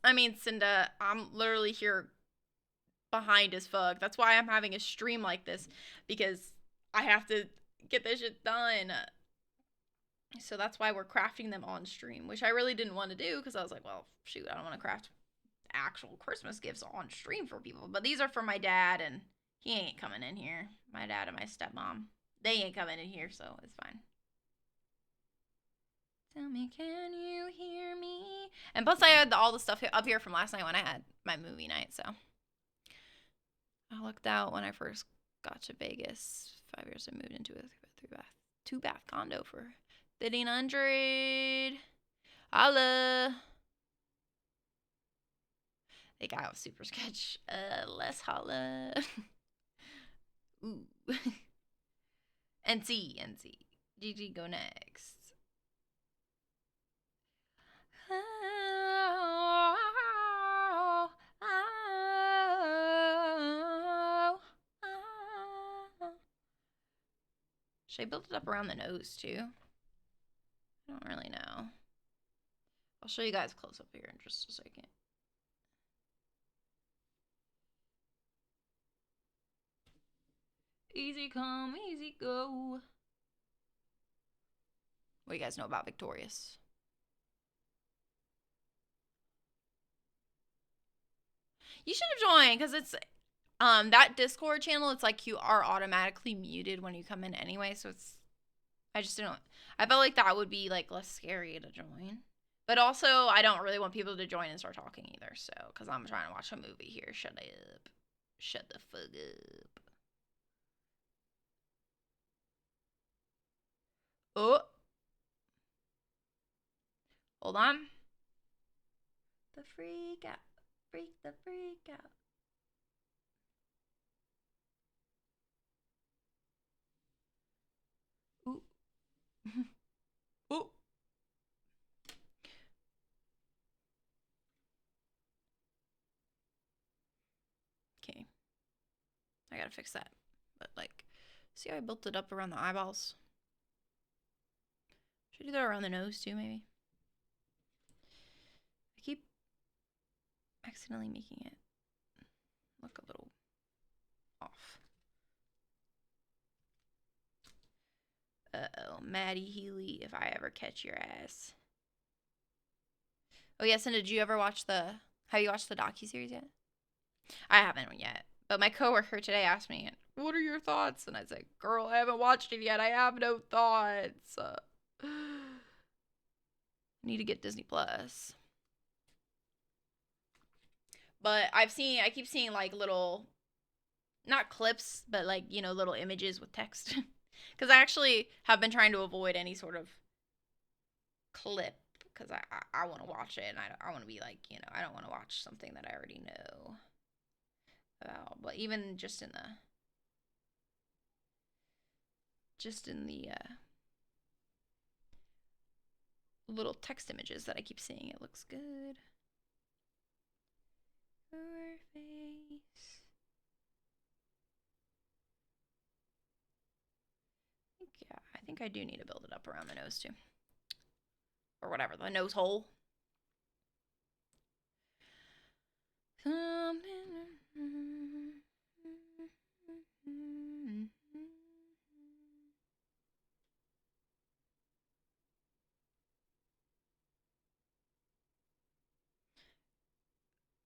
I mean, Cinda, I'm literally here behind as fuck. That's why I'm having a stream like this, because I have to get this shit done. So that's why we're crafting them on stream, which I really didn't want to do because I was like, well, shoot, I don't want to craft actual Christmas gifts on stream for people. But these are for my dad, and he ain't coming in here. My dad and my stepmom, they ain't coming in here, so it's fine. Tell me, can you hear me? And plus, I had all the stuff up here from last night when I had my movie night, so I looked out when I first got to Vegas. 5 years I moved into a 2-bath condo for $1,500. Holla. They got a super sketch. Let's holla. Ooh. NC. GG, go next. Should I build it up around the nose too? I don't really know. I'll show you guys close up here in just a second. Easy come, easy go. What do you guys know about Victorious? You should have joined, because it's that Discord channel, it's like you are automatically muted when you come in anyway, so it's, I just don't, I felt like that would be like less scary to join. But also, I don't really want people to join and start talking either, so, because I'm trying to watch a movie here. Shut up. Shut the fuck up. Oh. Hold on. The freak out. Freak the freak out. Ooh. Ooh. Okay. I gotta fix that. But, like, see how I built it up around the eyeballs? Should I do that around the nose too, maybe? I keep accidentally making it look a little off. Uh-oh. Maddie Healy, if I ever catch your ass. Oh, yes, and did you ever watch have you watched the docuseries yet? I haven't yet. But my coworker today asked me, what are your thoughts? And I said, girl, I haven't watched it yet. I have no thoughts. I need to get Disney Plus. But I keep seeing like little, not clips, but like, little images with text. Because I actually have been trying to avoid any sort of clip because I want to watch it and I want to be like, I don't want to watch something that I already know about. But even just in the little text images that I keep seeing, it looks good. Your face. I think I do need to build it up around the nose too. Or whatever, the nose hole.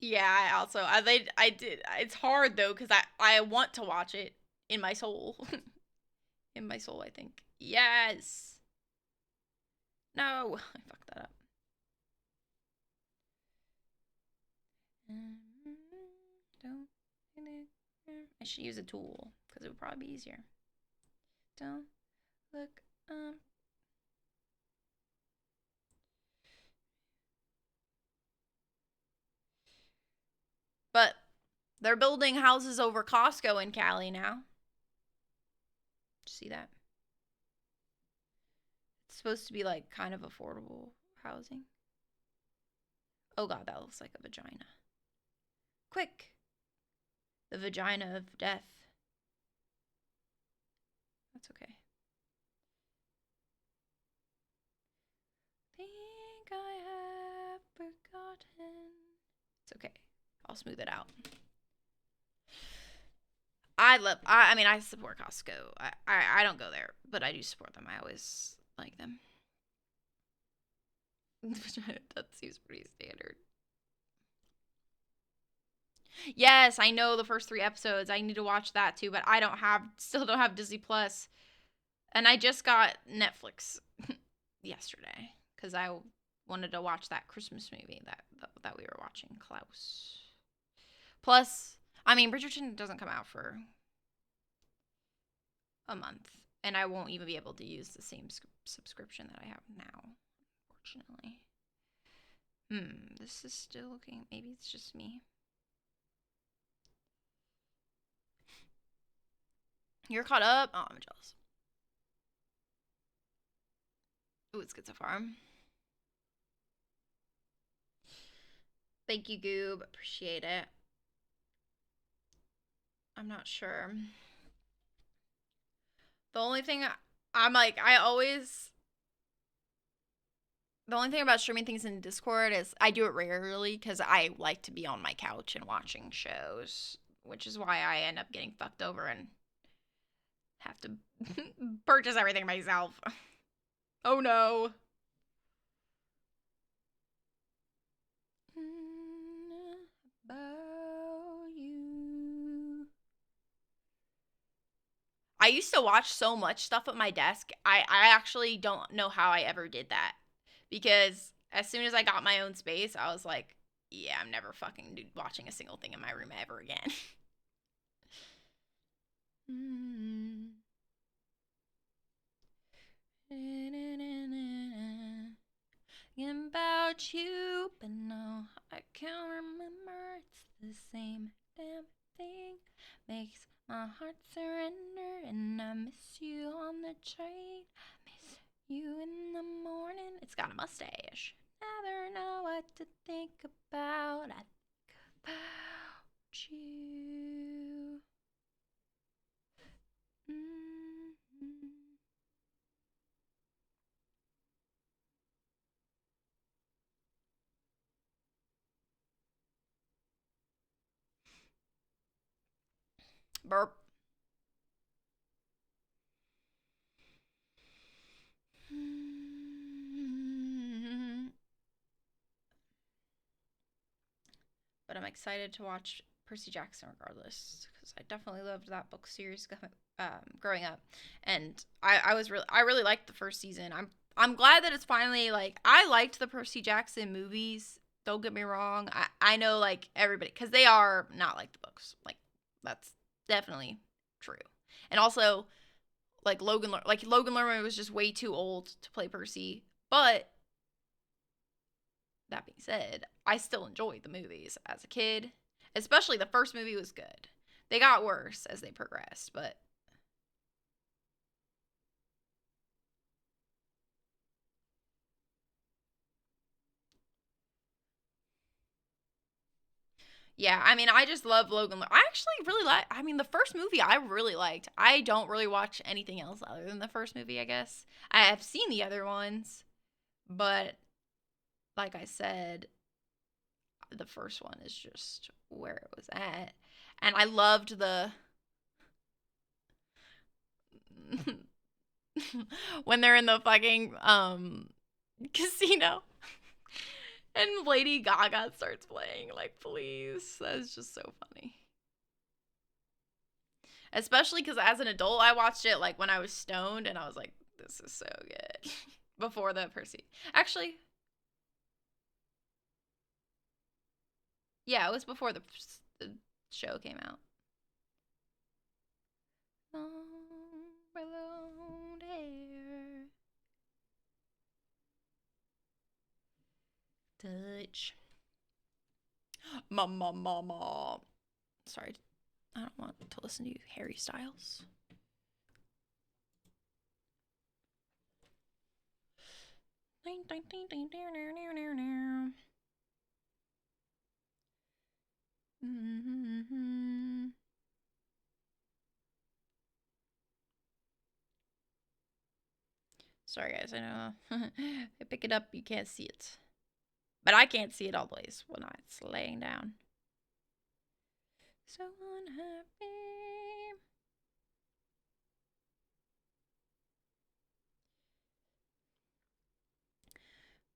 Yeah, I did. It's hard though because I want to watch it in my soul. In my soul, I think. Yes. No, I fucked that up. Don't. I should use a tool because it would probably be easier. Don't look. But they're building houses over Costco in Cali now. See that? It's supposed to be like kind of affordable housing. Oh god, that looks like a vagina. Quick! The vagina of death. That's okay. Think I have forgotten. It's okay. I'll smooth it out. I support Costco. I don't go there, but I do support them. I always like them. That seems pretty standard. Yes, I know the first 3 episodes. I need to watch that too, but I still don't have Disney Plus. And I just got Netflix yesterday because I wanted to watch that Christmas movie that we were watching, Klaus. Plus, Bridgerton doesn't come out for a month, and I won't even be able to use the same subscription that I have now, unfortunately. This is still looking, maybe it's just me. You're caught up? Oh, I'm jealous. Ooh, it's good so far. Thank you, Goob. Appreciate it. I'm not sure. The only thing the only thing about streaming things in Discord is I do it rarely because I like to be on my couch and watching shows, which is why I end up getting fucked over and have to purchase everything myself. Oh no. About you. I used to watch so much stuff at my desk. I actually don't know how I ever did that. Because as soon as I got my own space, I was like, yeah, I'm never fucking watching a single thing in my room ever again. About you, but no, I can't remember. It's the same damn thing. Makes my heart surrender, and I miss you on the train. I miss you in the morning. It's got a mustache. Never know what to think about. I think about you. Burp. but I'm excited to watch Percy Jackson regardless because I definitely loved that book series growing up, and I really liked the first season. I'm glad that it's finally like I liked the Percy Jackson movies. Don't get me wrong. I know like everybody because they are not like the books. Like that's definitely true. And also like Logan Lerman was just way too old to play Percy. But that being said, I still enjoyed the movies as a kid. Especially the first movie was good. They got worse as they progressed, but yeah, I mean, I just love Logan. I actually really like. I mean, the first movie I really liked. I don't really watch anything else other than the first movie. I guess I have seen the other ones, but like I said, the first one is just where it was at, and I loved the when they're in the fucking casino and Lady Gaga starts playing. Like, please, that's just so funny. Especially because as an adult, I watched it like when I was stoned, and I was like, "This is so good." Before the Percy, actually, yeah, it was before the show came out. Long blonde hair, touch, mama, mama. Sorry, I don't want to listen to you, Harry Styles. Sorry, guys. I know. I pick it up, you can't see it, but I can't see it always when it's laying down. So unhappy.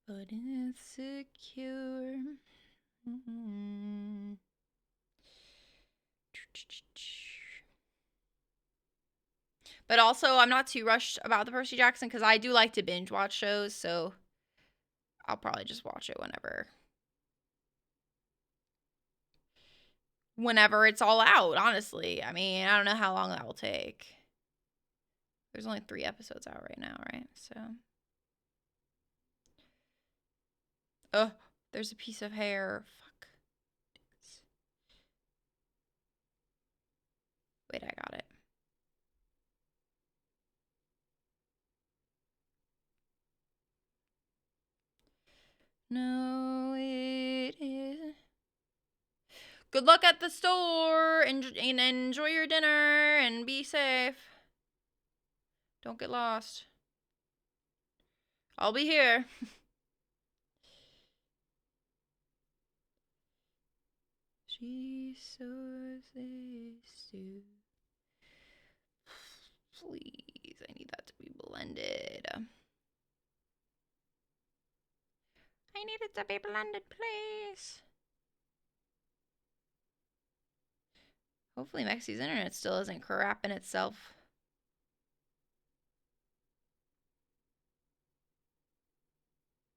But insecure. But also, I'm not too rushed about the Percy Jackson because I do like to binge watch shows, so I'll probably just watch it whenever it's all out, honestly. I mean, I don't know how long that will take. There's only 3 episodes out right now, right? So oh, there's a piece of hair. Fuck. Wait, I got it. No, it is. Good luck at the store and enjoy your dinner and be safe. Don't get lost. I'll be here. She saws this too. Please, I need that to be blended. I need it to be blended, please. Hopefully Mexi's internet still isn't crapping itself.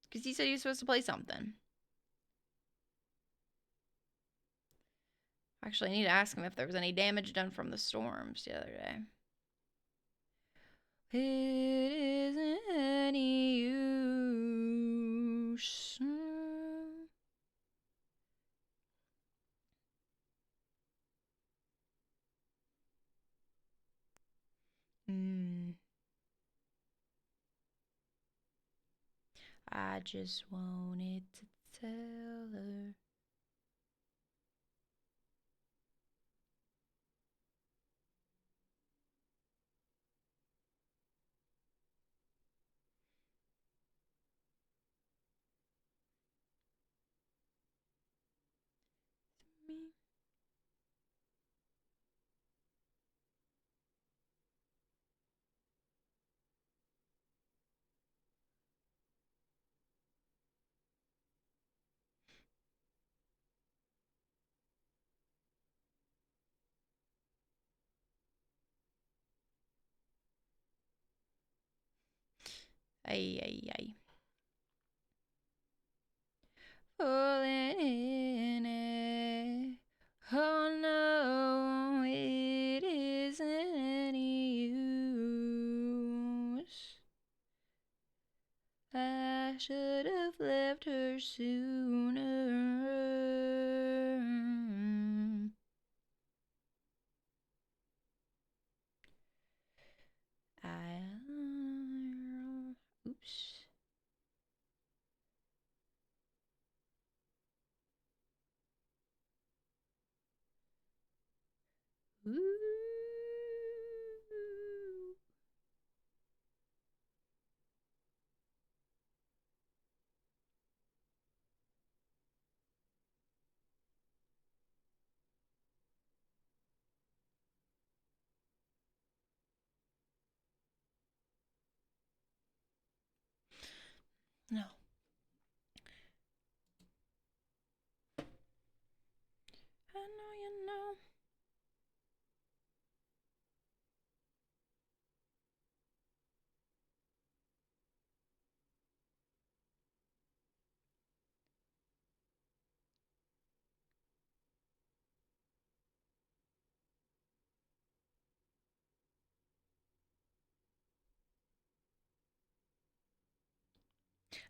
Because he said he was supposed to play something. Actually, I need to ask him if there was any damage done from the storms the other day. It isn't any use. I just wanted to tell her. Me. Ay, ay, ay. Falling in it. Oh no, it isn't any use. I should have left her sooner. Oops. Ooh. No. I know you know.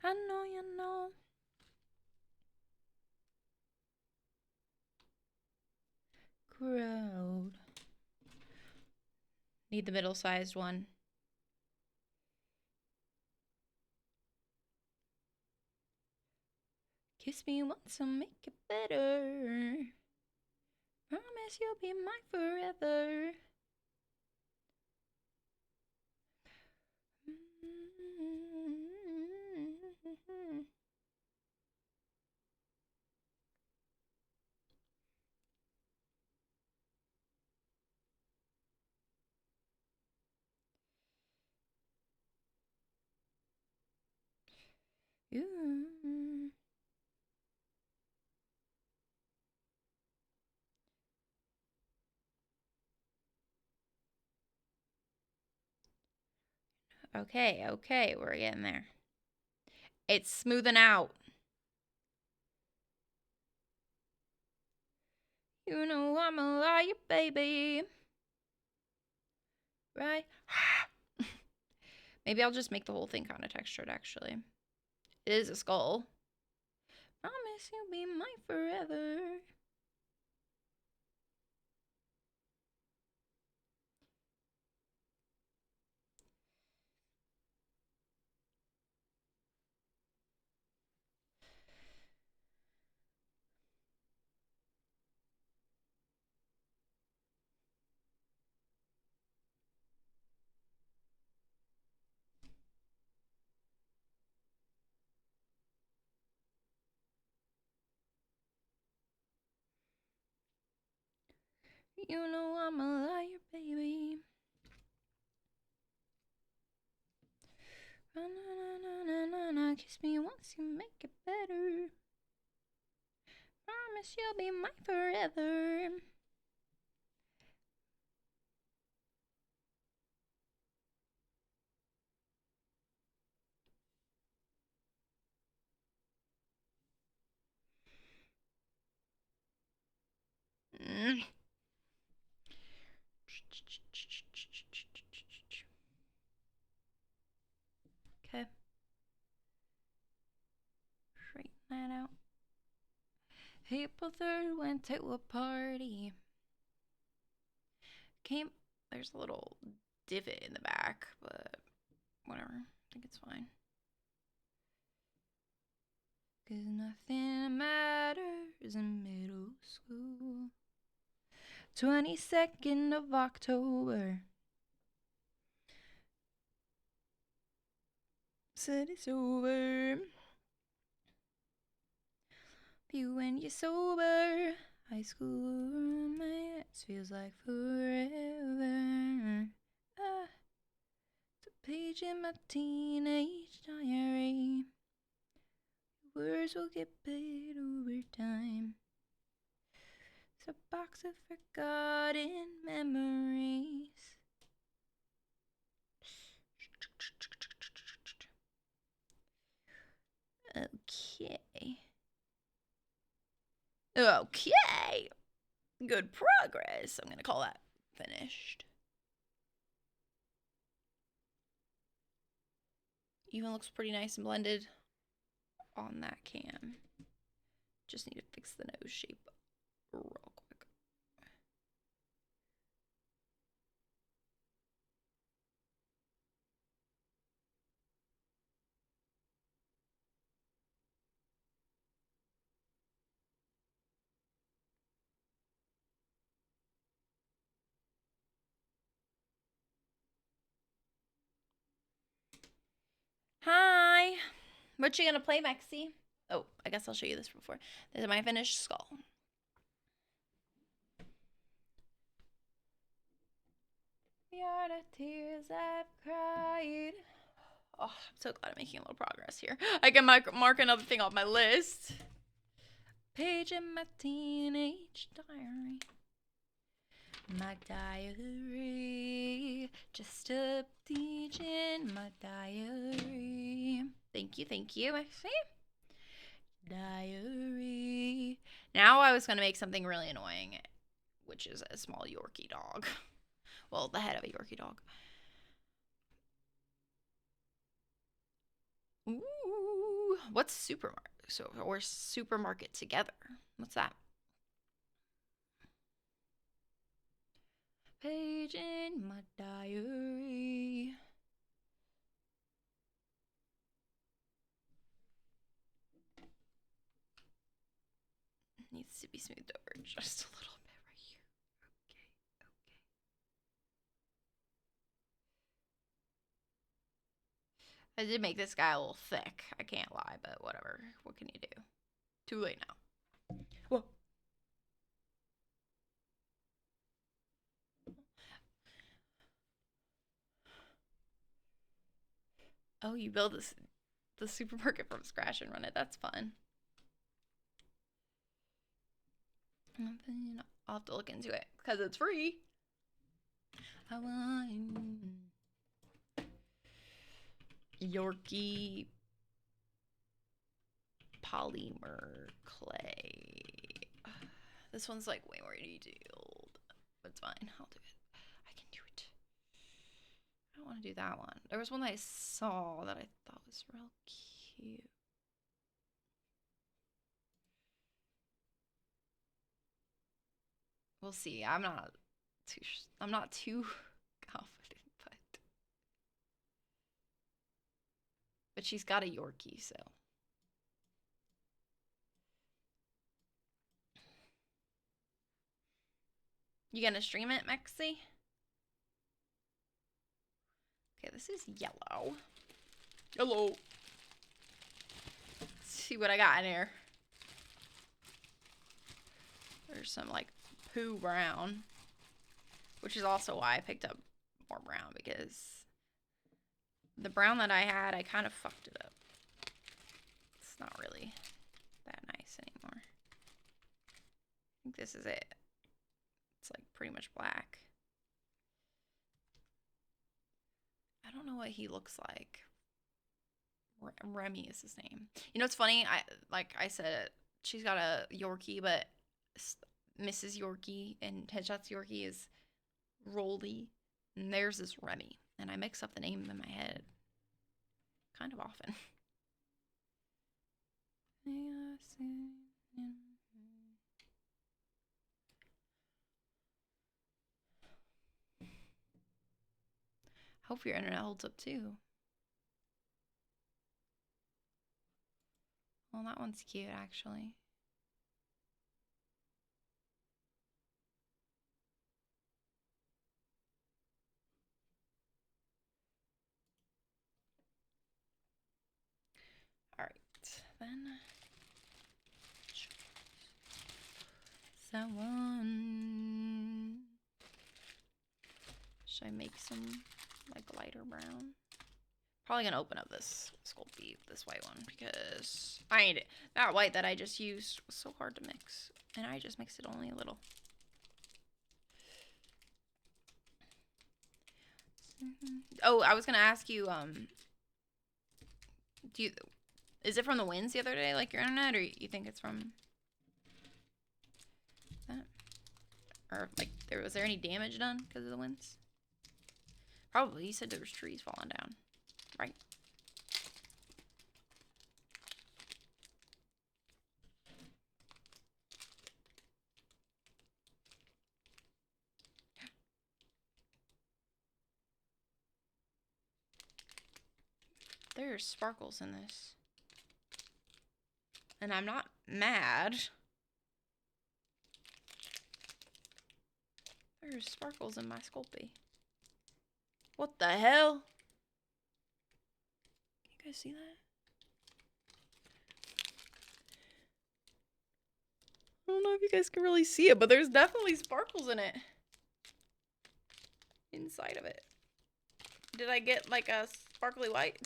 I know you know. Crowd. Need the middle-sized one. Kiss me once and make it better. Promise you'll be mine forever. Okay, okay, we're getting there. It's smoothing out. You know I'm a liar, baby. Right? Maybe I'll just make the whole thing kind of textured, actually. It is a skull. Promise you'll be mine forever. You know I'm a liar, baby. Na, kiss me once, you make it better. Promise you'll be mine forever. Okay. Straighten that out. April 3rd, went to a party. There's a little divot in the back, but whatever. I think it's fine. 'Cause nothing matters in middle school. 22nd of October. Said it's over. You when you're sober. High school romance feels like forever. It's a page in my teenage diary. Words will get paid over time. It's a box of forgotten memories. Okay. Okay. Good progress. I'm going to call that finished. Even looks pretty nice and blended on that cam. Just need to fix the nose shape real quick. Hi. What you gonna play, Maxie? Oh, I guess I'll show you this before. This is my finished skull. We are the tears I've cried. Oh, I'm so glad I'm making a little progress here. I can mark another thing off my list. Page in my teenage diary. My diary. Just a page in my diary. Thank you, Maxie. Diary. Now I was going to make something really annoying, which is a small Yorkie dog. Well, the head of a Yorkie dog. Ooh, what's supermarket? So we're supermarket together. What's that? Page in my diary. Needs to be smoothed over just a little bit right here. Okay. I did make this guy a little thick. I can't lie, but whatever. What can you do? Too late now. Whoa. Oh, you build the supermarket from scratch and run it. That's fun. I'll have to look into it because it's free. I want Yorkie polymer clay. This one's like way more detailed, but it's fine. I'll do it. I can do it. I don't want to do that one. There was one that I saw that I thought was real cute. We'll see. I'm not too confident, but she's got a Yorkie, so. You gonna stream it, Mexi? Okay, this is yellow. Hello. Let's see what I got in here. There's some like poo brown, which is also why I picked up more brown, because the brown that I had, I kind of fucked it up. It's not really that nice anymore. I think this is it. It's like pretty much black. I don't know what he looks like. Remy is his name. You know, it's funny. Like I said, she's got a Yorkie, but Mrs. Yorkie and Headshot's Yorkie is Rolly, and theirs is Remy. And I mix up the name in my head kind of often. Hope your internet holds up too. Well, that one's cute, actually. All right, then. Someone. Should I make some like lighter brown? Probably gonna open up this Sculpey, this white one, because I ain't it. That white that I just used was so hard to mix, and I just mixed it only a little. Oh, I was gonna ask you, Is it from the winds the other day, like your internet, or you think it's from that? Or like, was there any damage done because of the winds? Probably. You said there was trees falling down, right? There's sparkles in this. And I'm not mad. There's sparkles in my Sculpey. What the hell? Can you guys see that? I don't know if you guys can really see it, but there's definitely sparkles in it. Inside of it. Did I get like a sparkly white?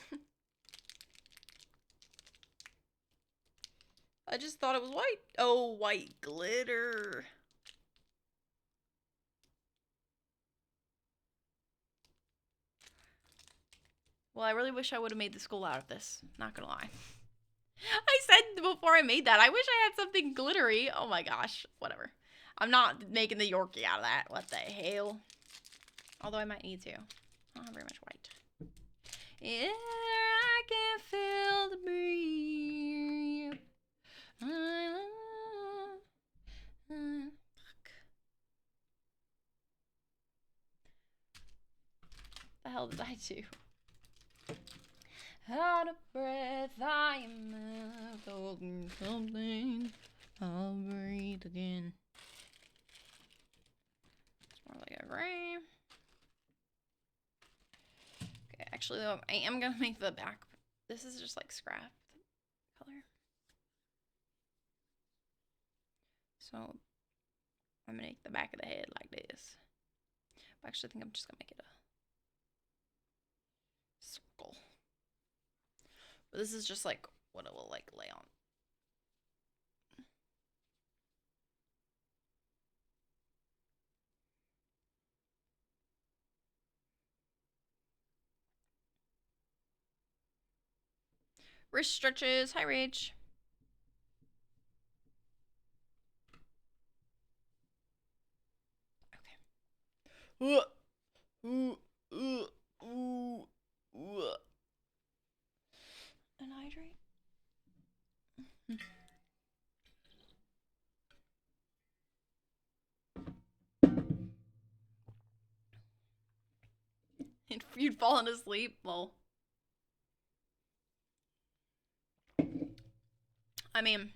I just thought it was white. Oh, white glitter. Well, I really wish I would have made the skull out of this. Not gonna lie. I said before I made that, I wish I had something glittery. Oh my gosh. Whatever. I'm not making the Yorkie out of that. What the hell? Although I might need to. I don't have very much white. Yeah, I can feel the breeze. Fuck. The hell did I do? Out of breath, I am holding something. I'll breathe again. It's more like a gray. Okay, actually, though, I am gonna make the back. This is just like scrap color. So I'm gonna make the back of the head like this. But actually, I think I'm just gonna make it a circle. But this is just like what it will like lay on. Wrist stretches. Hi, Rage. Okay. And hydrate. If you'd fallen asleep, well. I mean,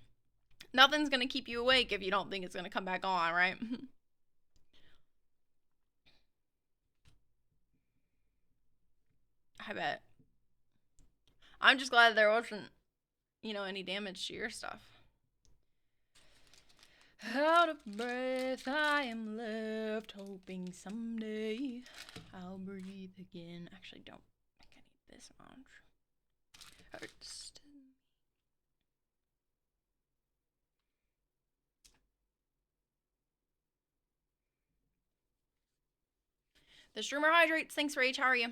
nothing's gonna keep you awake if you don't think it's gonna come back on, right? I bet. I'm just glad there wasn't, you know, any damage to your stuff. Out of breath, I am left hoping someday I'll breathe again. Actually, don't think I need this much. Hurts. The streamer hydrates. Thanks, Rage. How are you?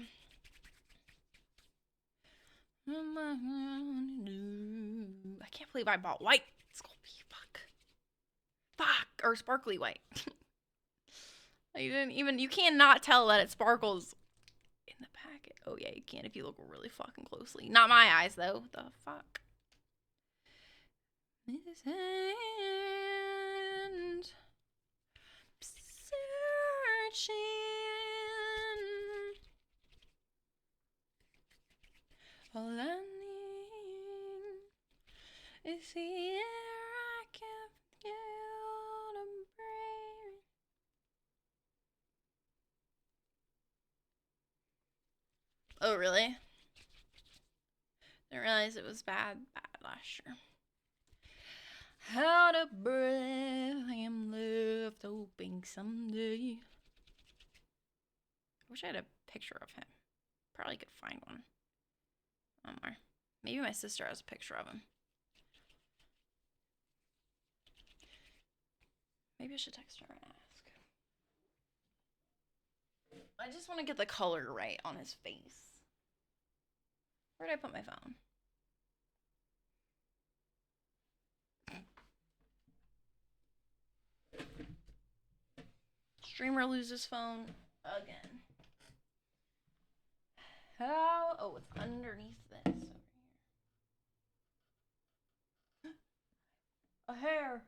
I can't believe I bought white Sculpey. Fuck. Or sparkly white. You cannot tell that it sparkles in the packet. Oh yeah, you can if you look really fucking closely. Not my eyes though. What the fuck? This hand searching. All I need is the air I can feel to breathe. Oh, really? Didn't realize it was bad last year. Out of breath, I am left hoping someday. I wish I had a picture of him. Probably could find one. Somewhere. Maybe my sister has a picture of him. Maybe I should text her and ask. I just want to get the color right on his face. Where did I put my phone? Streamer loses phone again. How? Oh, it's underneath this over here. A hair.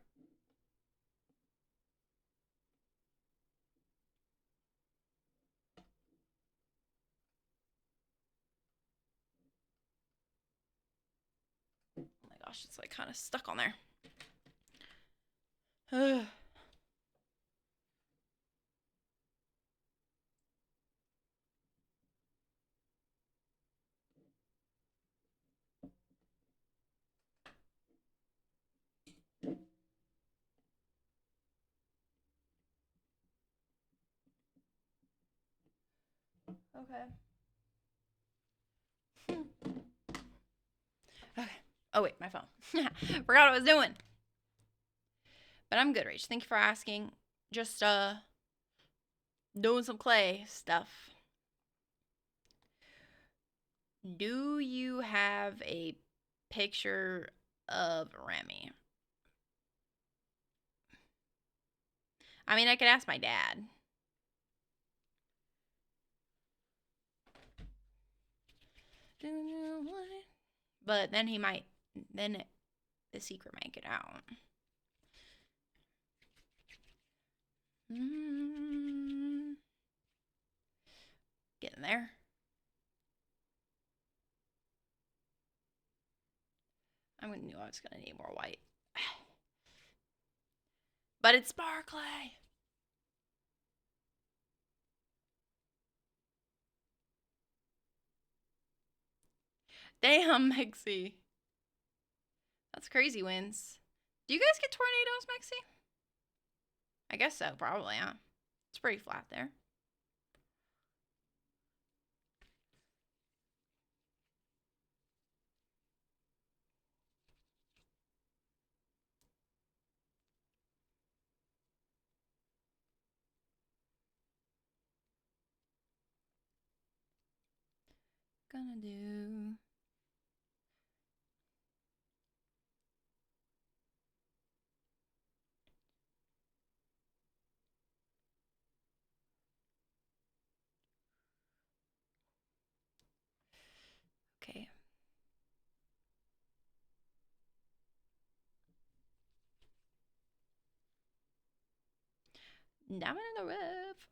Oh my gosh, it's like kind of stuck on there. Okay. Okay. Oh wait, my phone. Forgot what I was doing. But I'm good, Rach. Thank you for asking. Just doing some clay stuff. Do you have a picture of Remy? I mean, I could ask my dad. But then he might, then the secret might get out. Getting there. I knew I was going to need more white. But it's sparkly. Damn, Mexi. That's crazy winds. Do you guys get tornadoes, Mexi? I guess so, probably, huh? It's pretty flat there. Gonna do. Okay. Diamond in the rough.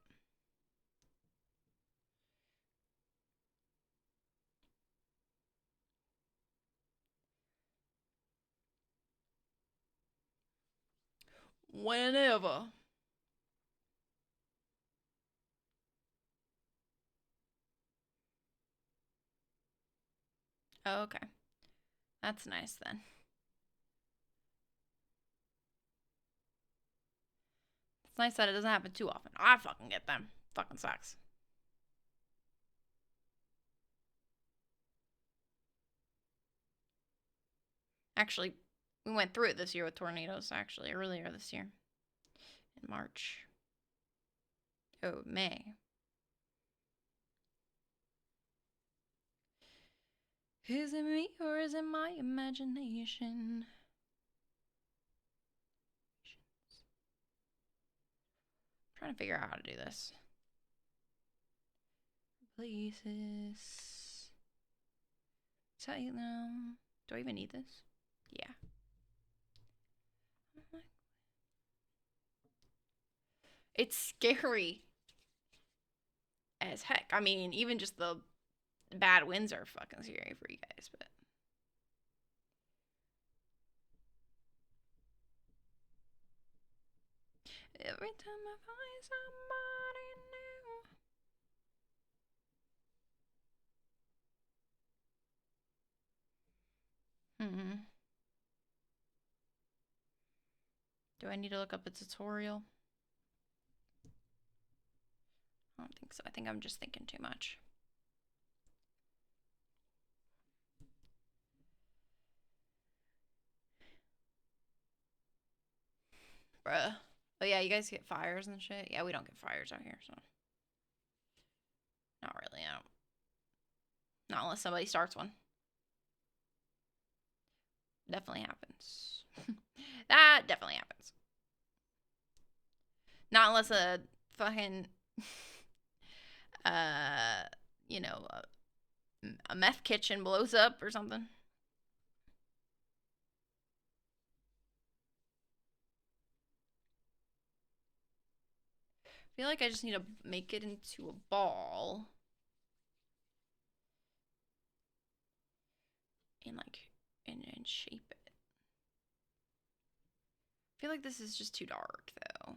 Whenever. Oh, okay. That's nice then. It's nice that it doesn't happen too often. I fucking get them. Fucking sucks. Actually, we went through it this year with tornadoes, actually, earlier this year. In March. Oh, May. Is it me or is it my imagination? I'm trying to figure out how to do this. Places. Is that it now? Do I even need this? Yeah. It's scary as heck. I mean, even just the bad winds are fucking scary for you guys, but. Every time I find somebody new. Do I need to look up a tutorial? I don't think so. I think I'm just thinking too much. Bruh. Oh yeah, you guys get fires and shit? Yeah, we don't get fires out here, so. Not really, I don't. Not unless somebody starts one. Definitely happens. That definitely happens. Not unless a fucking, you know, a meth kitchen blows up or something. I feel like I just need to make it into a ball. And like, and shape it. I feel like this is just too dark though.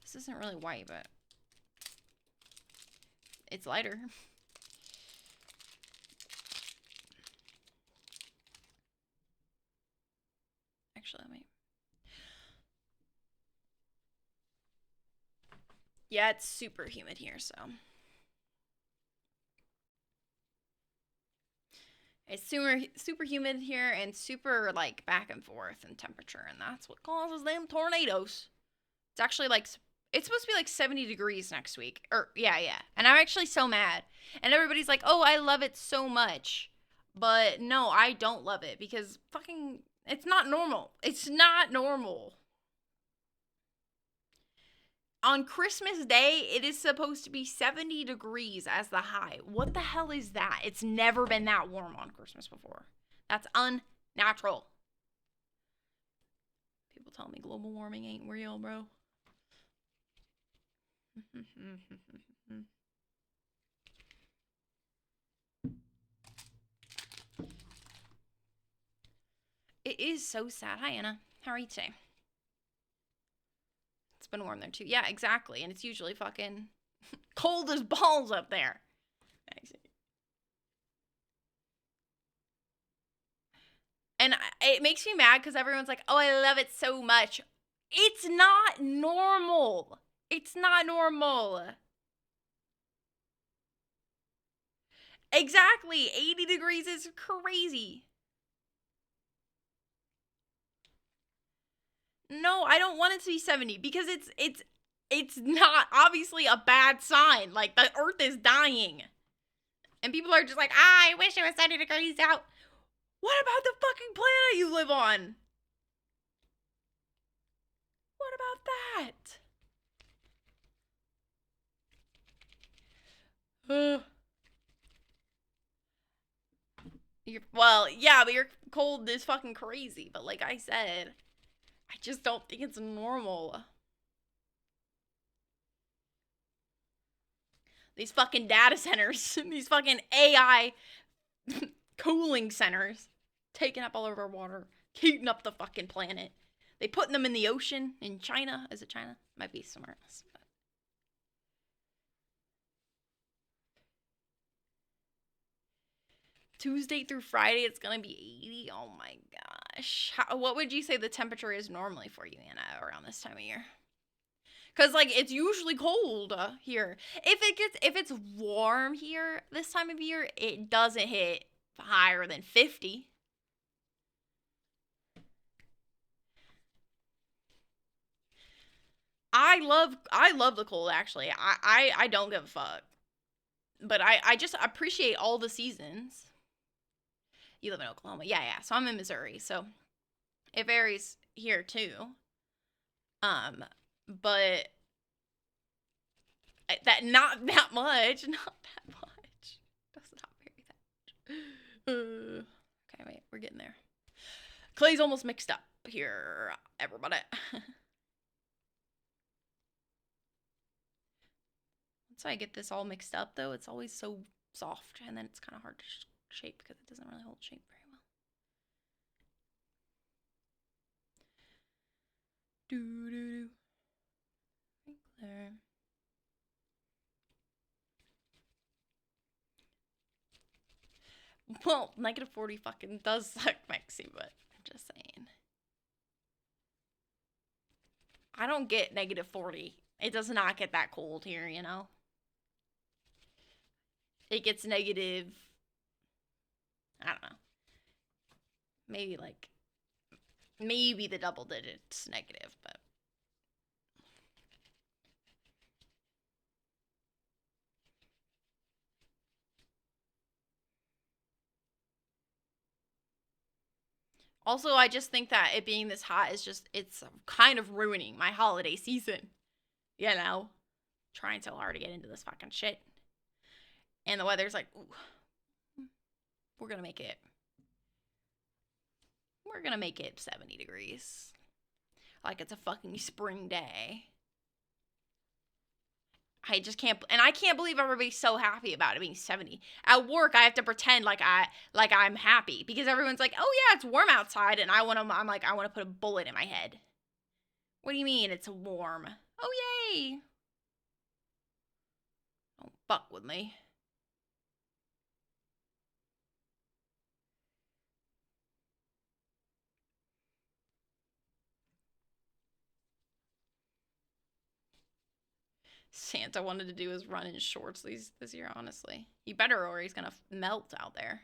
This isn't really white, but it's lighter. Actually, let me. Yeah, it's super humid here, so. It's super humid here and super like back and forth in temperature, and that's what causes them tornadoes. It's actually like it's supposed to be like 70 degrees next week. Yeah. And I'm actually so mad. And everybody's like, "Oh, I love it so much." But no, I don't love it because fucking it's not normal. It's not normal. On Christmas Day, it is supposed to be 70 degrees as the high. What the hell is that? It's never been that warm on Christmas before. That's unnatural. People tell me global warming ain't real, bro. It is so sad. Hi, Anna. How are you today? It's been warm there, too. Yeah, exactly. And it's usually fucking cold as balls up there. And it makes me mad because everyone's like, oh, I love it so much. It's not normal. It's not normal. Exactly. 80 degrees is crazy. No, I don't want it to be 70 because it's not obviously a bad sign. Like the earth is dying. And people are just like, I wish it was 70 degrees out. What about the fucking planet you live on? What about that? Well, yeah, but your cold is fucking crazy. But like I said, I just don't think it's normal. These fucking data centers, these fucking AI cooling centers, taking up all of our water, heating up the fucking planet. They putting them in the ocean in China. Is it China? Might be somewhere else. Tuesday through Friday, it's gonna be 80. Oh my gosh. What would you say the temperature is normally for you, Anna, around this time of year? Because like it's usually cold here. If it's warm here this time of year, it doesn't hit higher than 50. I love the cold actually. I don't give a fuck. But I just appreciate all the seasons. You live in Oklahoma. Yeah. So I'm in Missouri. So it varies here too. But that not that much. Not that much. That's not very that much. Okay, wait, we're getting there. Clay's almost mixed up here, everybody. Once I get this all mixed up, though, it's always so soft, and then it's kind of hard to shape because it doesn't really hold shape very well. Doo-doo-doo. There. Well, negative 40 fucking does suck, Maxie, but I'm just saying. I don't get negative 40. It does not get that cold here, you know? It gets negative, I don't know. Maybe the double digits negative, but. Also, I just think that it being this hot is just, it's kind of ruining my holiday season. You know? Trying so hard to get into this fucking shit. And the weather's like, ooh, we're gonna make it. We're gonna make it 70 degrees. Like it's a fucking spring day. I just can't, and I can't believe everybody's so happy about it being 70. At work, I have to pretend like I'm happy because everyone's like, "Oh yeah, it's warm outside," and I'm like, I want to put a bullet in my head. What do you mean it's warm? Oh yay! Don't fuck with me. Santa wanted to do his run in shorts this year, honestly. He better or he's gonna melt out there.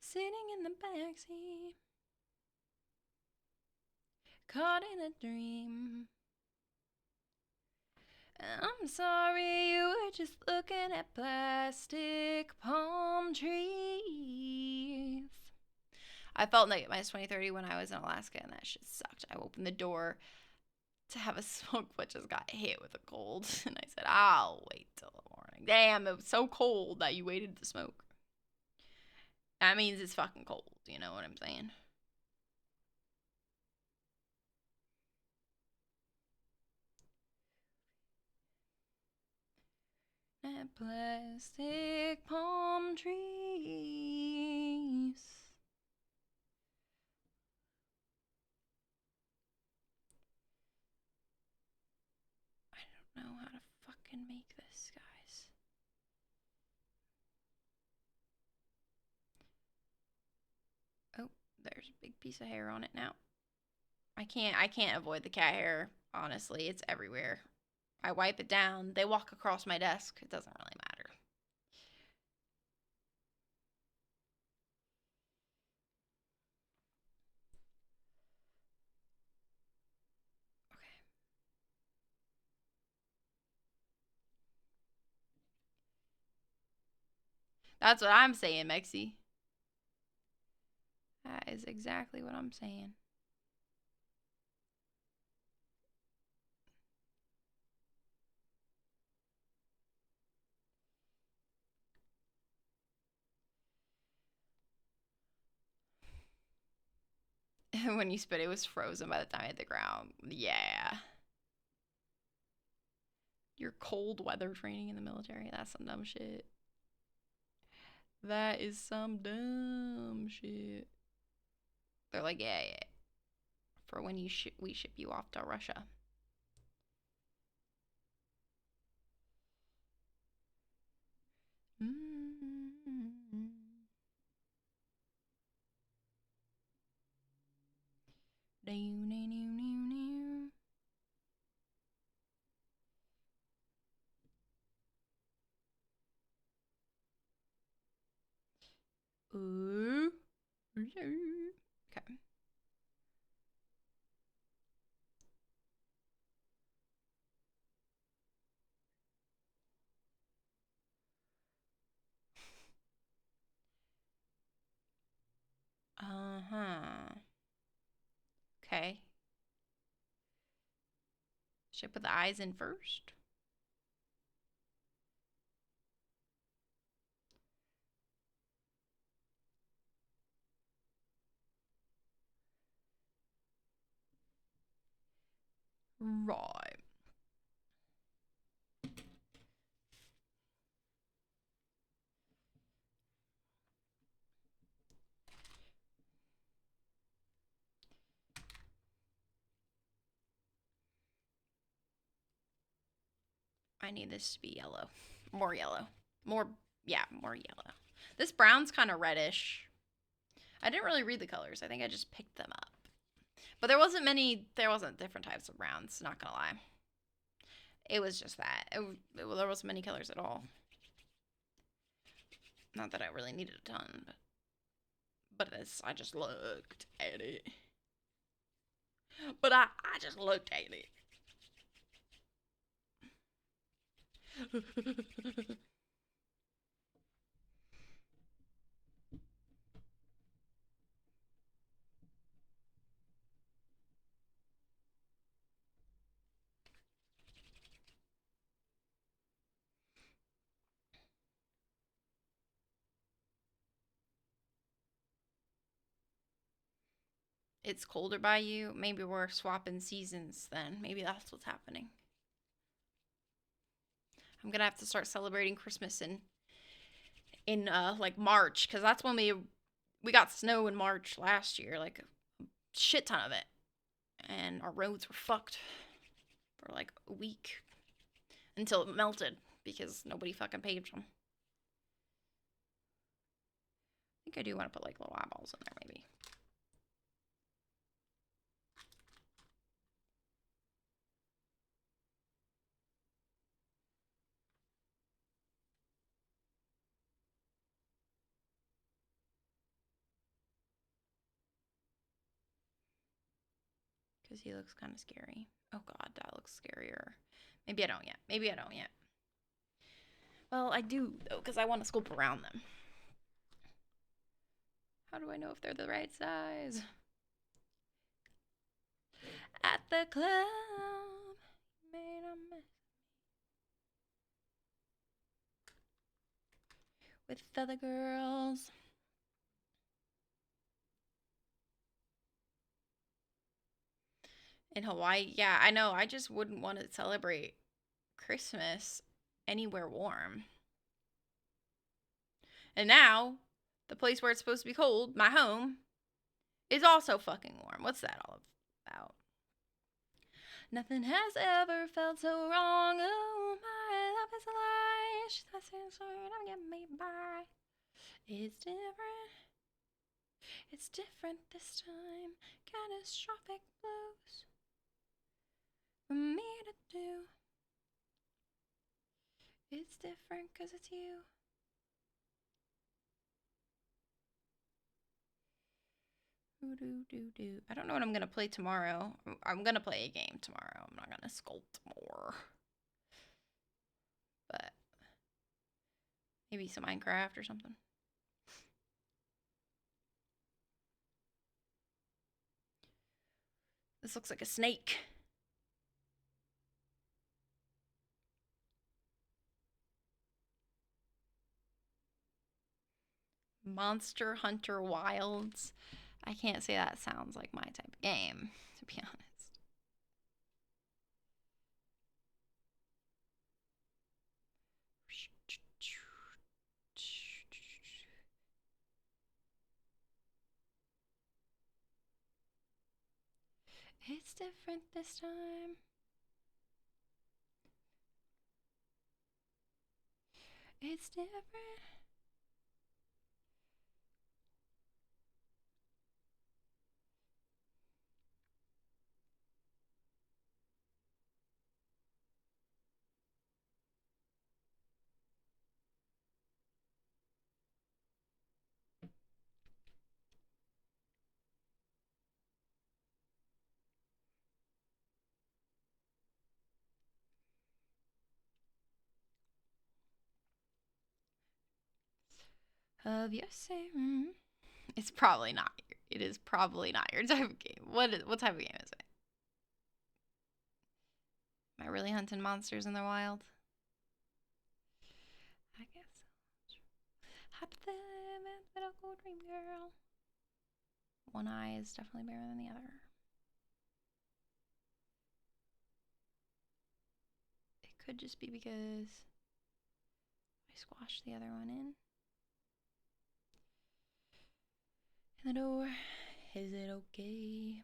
Sitting in the backseat, caught in a dream. I'm sorry, you were just looking at plastic palm trees. I felt like my 2030 when I was in Alaska, and that shit sucked. I opened the door to have a smoke, but just got hit with a cold. And I said, I'll wait till the morning. Damn, it was so cold that you waited to smoke. That means it's fucking cold. You know what I'm saying? And plastic palm trees. I don't know how to fucking make this, guys. Oh, there's a big piece of hair on it now. I can't avoid the cat hair, honestly. It's everywhere. I wipe it down. They walk across my desk. It doesn't really matter. Okay. That's what I'm saying, Mexi. That is exactly what I'm saying. When you spit, it was frozen by the time it hit the ground. Yeah. Your cold weather training in the military. That's some dumb shit. That is some dumb shit. They're like, yeah, yeah. For when we ship you off to Russia. Ooh. Okay. Uh-huh. Okay. Should I put the eyes in first? Right. I need this to be yellow. More yellow. More yellow. This brown's kind of reddish. I didn't really read the colors. I think I just picked them up. But there wasn't different types of browns, not gonna lie. It was just that. There wasn't many colors at all. Not that I really needed a ton, but I just looked at it. But I just looked at it. It's colder by you. Maybe we're swapping seasons then. Maybe that's what's happening. I'm gonna have to start celebrating Christmas in like March, because that's when we got snow in March last year, like a shit ton of it, and our roads were fucked for like a week until it melted because nobody fucking paved them. I think I do want to put like little eyeballs in there, maybe. Because he looks kind of scary. Oh god, that looks scarier. Maybe I don't yet. Maybe I don't yet. Well, I do, though, because I want to sculpt around them. How do I know if they're the right size? At the club, made a mess with other girls. In Hawaii, yeah, I know. I just wouldn't want to celebrate Christmas anywhere warm. And now, the place where it's supposed to be cold, my home, is also fucking warm. What's that all about? Nothing has ever felt so wrong. Oh, my love is a lie. She's not saying sorry, don't get me by. It's different. It's different this time. Catastrophic blows for me to do. It's different because it's you. I don't know what I'm gonna play tomorrow. I'm gonna play a game tomorrow. I'm not gonna sculpt more. But maybe some Minecraft or something. This looks like a snake. Monster Hunter Wilds. I can't say that sounds like my type of game, to be honest. It's different this time. It's different. Of your same. It's probably not. It is probably not your type of game. What type of game is it? Am I really hunting monsters in the wild? I guess so. Happy little cool dream girl. One eye is definitely better than the other. It could just be because I squashed the other one in. In the door. Is it okay?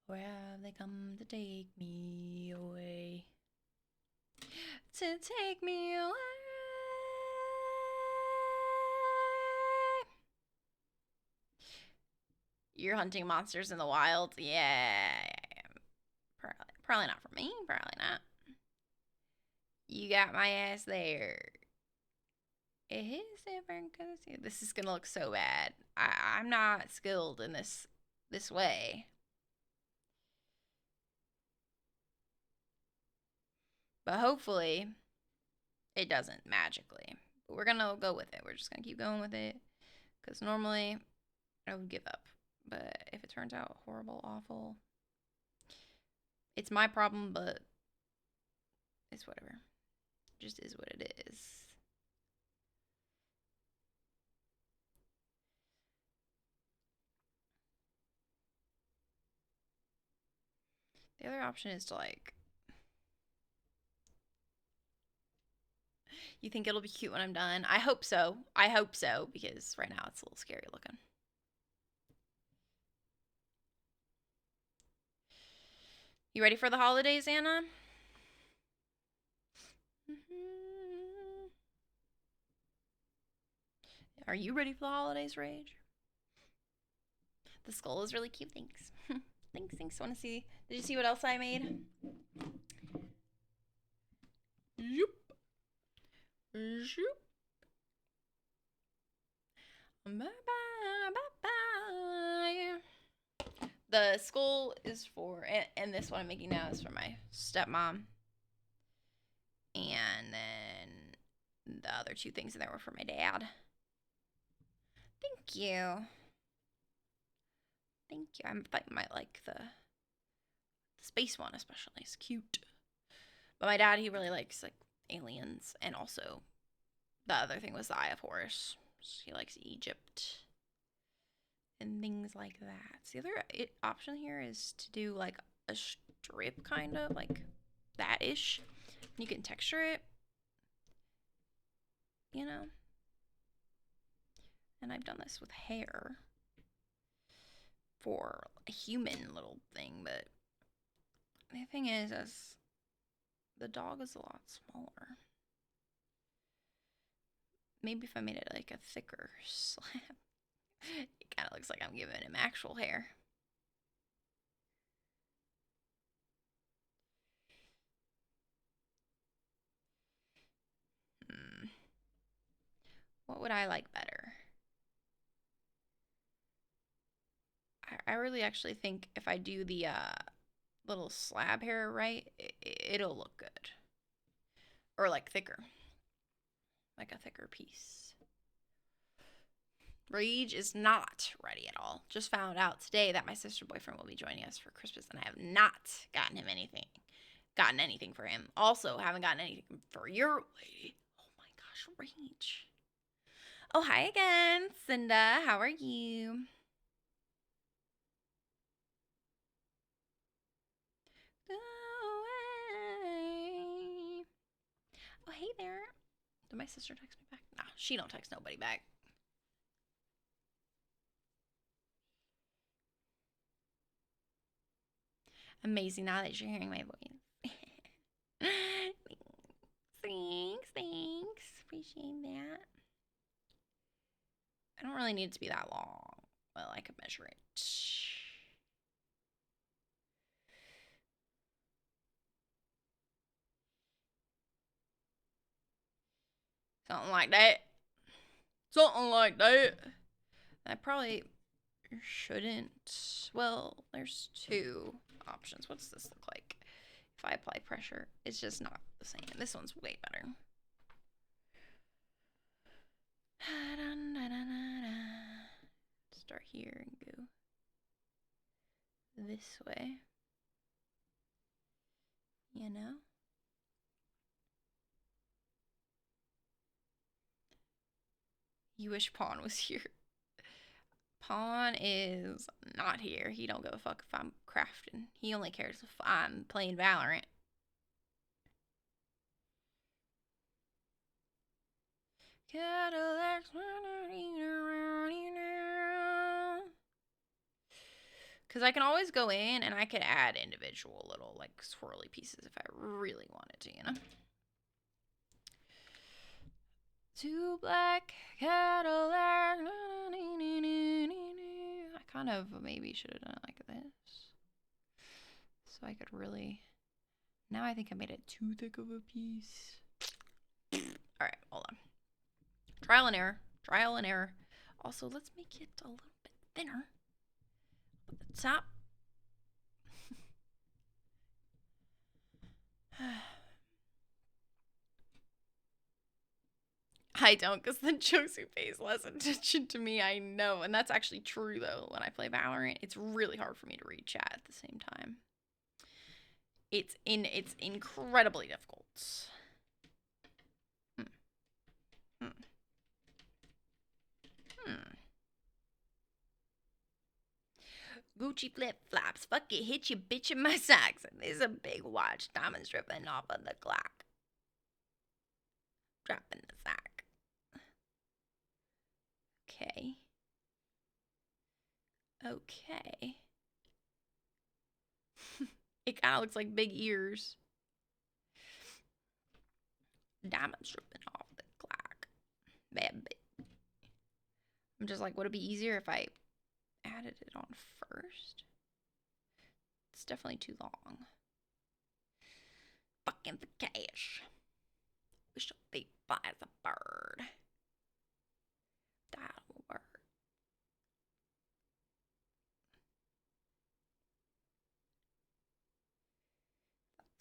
Or have they come to take me away? To take me away. You're hunting monsters in the wild? Yeah. Probably not for me. Probably not. You got my ass there. It is different because this is gonna look so bad. I'm not skilled in this way. But hopefully it doesn't magically. But we're going to go with it. We're just going to keep going with it. Because normally I would give up. But if it turns out horrible, awful, it's my problem, but it's whatever. It just is what it is. The other option is to like... You think it'll be cute when I'm done? I hope so. I hope so, because right now it's a little scary looking. You ready for the holidays, Anna? Are you ready for the holidays, Rage? The skull is really cute. Thanks. Thanks. Want to see? Did you see what else I made? Zoop. Zoop. Bye-bye. The skull is for, and this one I'm making now is for my stepmom. And then the other two things in there were for my dad. Thank you. Thank you. I might like the space one especially. It's cute. But my dad, he really likes like aliens, and also the other thing was the Eye of Horus. He likes Egypt and things like that. So the other option here is to do like a strip, kind of like that-ish. You can texture it, you know. And I've done this with hair for a human little thing, but the thing is, as the dog is a lot smaller. Maybe if I made it like a thicker slab, it kind of looks like I'm giving him actual hair. What would I like better? I really actually think if I do the little slab hair right, it'll look good. Or like thicker. Like a thicker piece. Rage is not ready at all. Just found out today that my sister boyfriend will be joining us for Christmas, and I have not gotten him anything. Gotten anything for him. Also, haven't gotten anything for your lady. Oh my gosh, Rage. Oh, hi again, Cinda. How are you? Go away. Oh, hey there. Did my sister text me back? Nah, she don't text nobody back. Amazing now that you're hearing my voice. Thanks. Appreciate that. I don't really need it to be that long. Well, I could measure it. Something like that. I probably shouldn't. Well, there's two options. What's this look like? If I apply pressure, it's just not the same. This one's way better. Start here and go this way. You know? You wish Pawn was here. Pawn is not here. He don't give a fuck if I'm crafting. He only cares if I'm playing Valorant. Cadillacs running around you now. Because I can always go in and I could add individual little like swirly pieces if I really wanted to, you know? Two black Cadillacs. I kind of maybe should have done it like this. So I could really... Now I think I made it too thick of a piece. Alright, hold on. Trial and error. Also, let's make it a little bit thinner. At the top. I don't, because the jokes who pays less attention to me, I know. And that's actually true, though. When I play Valorant, it's really hard for me to read chat at the same time. It's incredibly difficult. Gucci flip-flops, fuck it, hit you bitch in my socks. And there's a big watch, diamonds dripping off of the clock. Dropping the sock. Okay. Okay. It kind of looks like big ears. Diamonds dripping off the clock. Bad bit. I'm just like, would it be easier if I added it on first? It's definitely too long. Fucking the cash. Wish a thief flies a bird. That will work.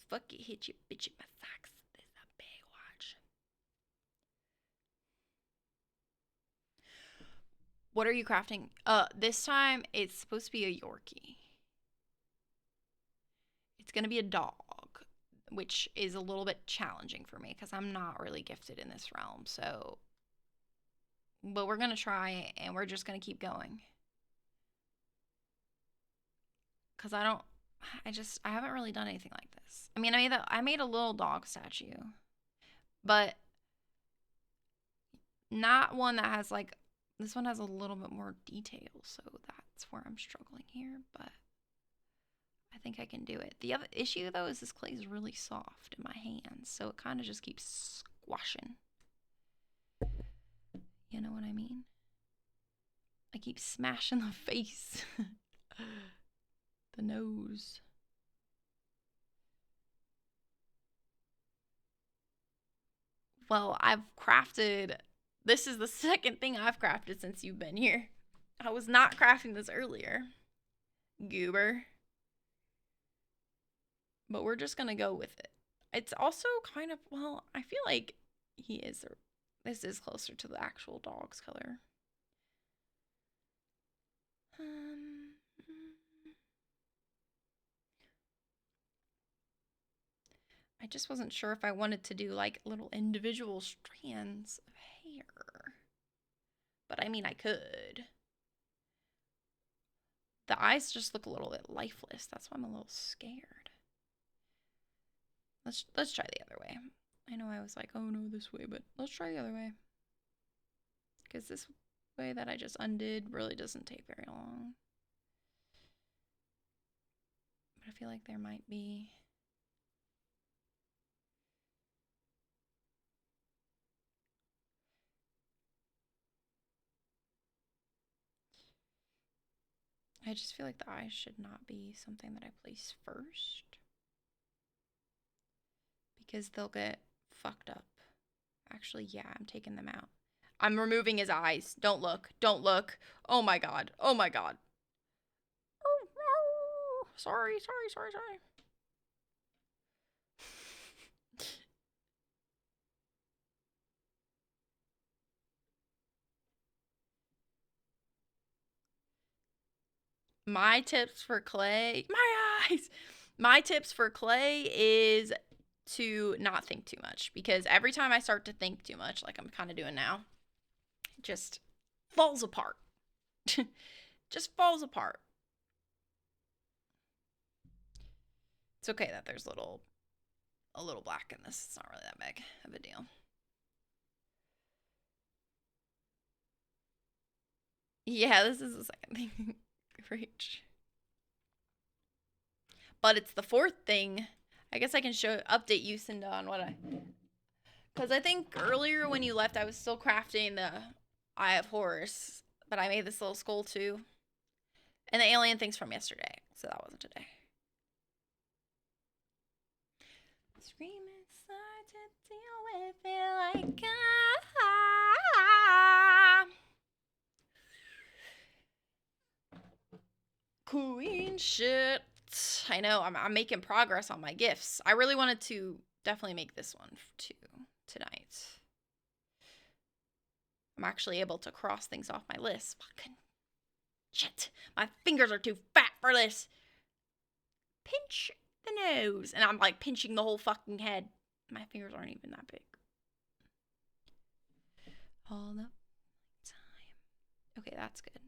Fuck it, hit you, bitch, in my socks. This a big watch. What are you crafting? This time it's supposed to be a Yorkie. It's gonna be a dog, which is a little bit challenging for me because I'm not really gifted in this realm. So, but we're gonna try and we're just gonna keep going. Cause I haven't really done anything like this. I mean, I made a little dog statue, but not one that has like, this one has a little bit more detail. So that's where I'm struggling here, but I think I can do it. The other issue though is this clay is really soft in my hands. So it kind of just keeps squashing. You know what I mean? I keep smashing the face. The nose. Well, I've crafted, this is the second thing I've crafted since you've been here. I was not crafting this earlier. Goober. But we're just going to go with it. It's also kind of, well, I feel like this is closer to the actual dog's color. I just wasn't sure if I wanted to do like little individual strands of hair. But I mean, I could. The eyes just look a little bit lifeless. That's why I'm a little scared. Let's try the other way. I know I was like, oh no, this way, but let's try the other way. Because this way that I just undid really doesn't take very long. But I feel like there might be... I just feel like the eyes should not be something that I place first. Because they'll get fucked up. Actually, yeah, I'm taking them out. I'm removing his eyes. Don't look. Don't look. Oh my god. Oh my god. Oh, sorry. My tips for clay, my eyes. My tips for clay is to not think too much, because every time I start to think too much, like I'm kind of doing now, it just falls apart. Just falls apart. It's okay that there's a little black in this. It's not really that big of a deal. Yeah, this is the second thing. Reach. But it's the fourth thing. I guess I can update you, Cinda, on what because I think earlier when you left, I was still crafting the Eye of Horus, but I made this little skull too. And the alien thing's from yesterday, so that wasn't today. Scream inside to deal with it like queen shit. I know, I'm making progress on my gifts. I really wanted to definitely make this one too tonight. I'm actually able to cross things off my list. Fucking shit. My fingers are too fat for this. Pinch the nose. And I'm like pinching the whole fucking head. My fingers aren't even that big. All the time. Okay, that's good.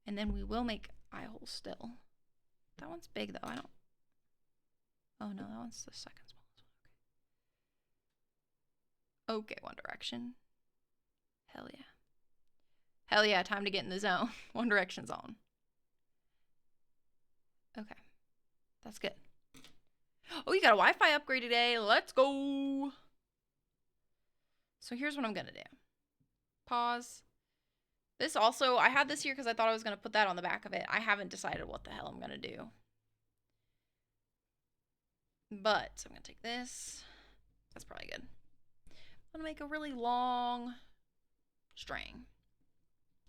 And then we will make eye holes still. That one's big though. I don't. Oh no, that one's the second smallest one. Okay, One Direction. Hell yeah. Hell yeah, time to get in the zone. One Direction's on. Okay. That's good. Oh, you got a Wi-Fi upgrade today. Let's go. So here's what I'm going to do. Pause. This also, I had this here because I thought I was going to put that on the back of it. I haven't decided what the hell I'm going to do. But I'm going to take this. That's probably good. I'm going to make a really long string.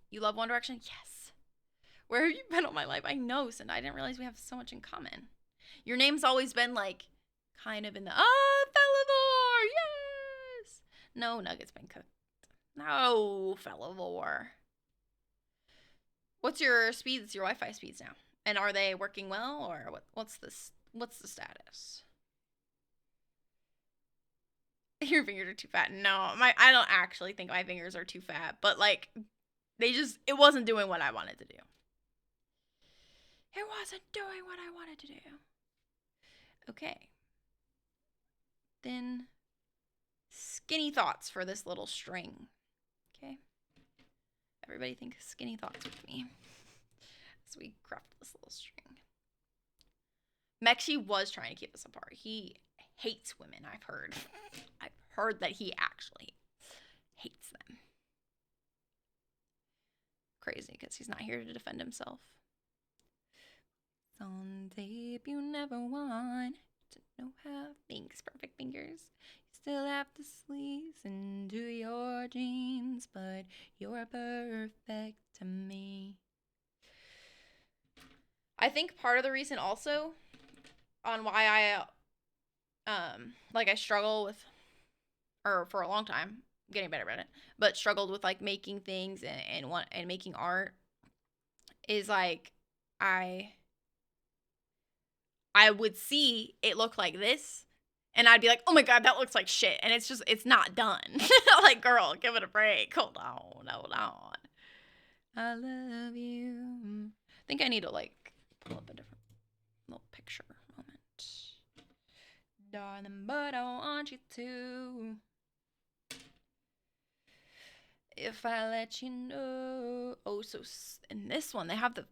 You love One Direction? Yes. Where have you been all my life? I know, Cindy. I didn't realize we have so much in common. Your name's always been like kind of in the Felivore, yes. No, Nugget's been cooked. No, Felivore. What's your speeds? Your Wi-Fi speeds now, and are they working well, or what's this? What's the status? Your fingers are too fat. No, I don't actually think my fingers are too fat, but like it wasn't doing what I wanted to do. It wasn't doing what I wanted to do. Okay. Then skinny thoughts for this little string. Okay. Everybody think skinny thoughts with me as we craft this little string. Mexi was trying to keep us apart. He hates women, I've heard. I've heard that he actually hates them. Crazy, because he's not here to defend himself. On tape you never want to know how things, perfect fingers. You still have to squeeze into your dreams, but you're perfect to me. I think part of the reason also on why I struggle with, or for a long time, getting better at it, but struggled with like making things and making art is like I would see it look like this and I'd be like, oh my God, that looks like shit. And it's not done. Like, girl, give it a break. Hold on. I love you. I think I need to like pull up a different little picture moment. Darling, but I want you to. If I let you know. Oh, so in this one, they have the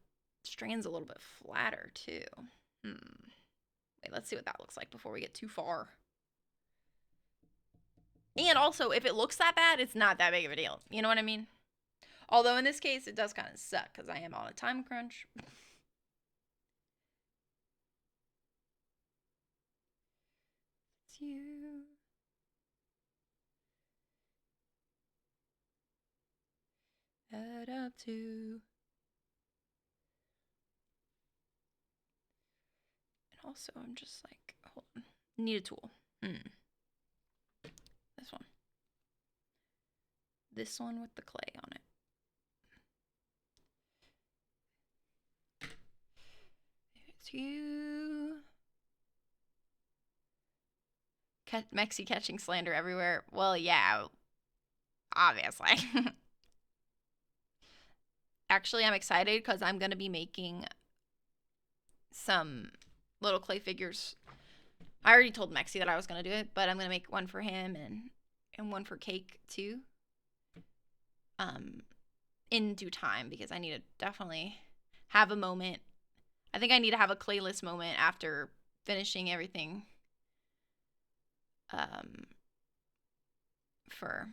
strands a little bit flatter too. Wait, let's see what that looks like before we get too far. And also, if it looks that bad, it's not that big of a deal. You know what I mean? Although in this case, it does kind of suck because I am on a time crunch. It's you. Head up to. And also, I'm just like, hold on. Need a tool. This one. This one with the clay on it. It's you. Mexi catching slander everywhere. Well, yeah. Obviously. Actually, I'm excited because I'm going to be making some little clay figures. I already told Mexi that I was going to do it, but I'm going to make one for him and one for Cake too. In due time, because I need to definitely have a moment. I think I need to have a clayless moment after finishing everything for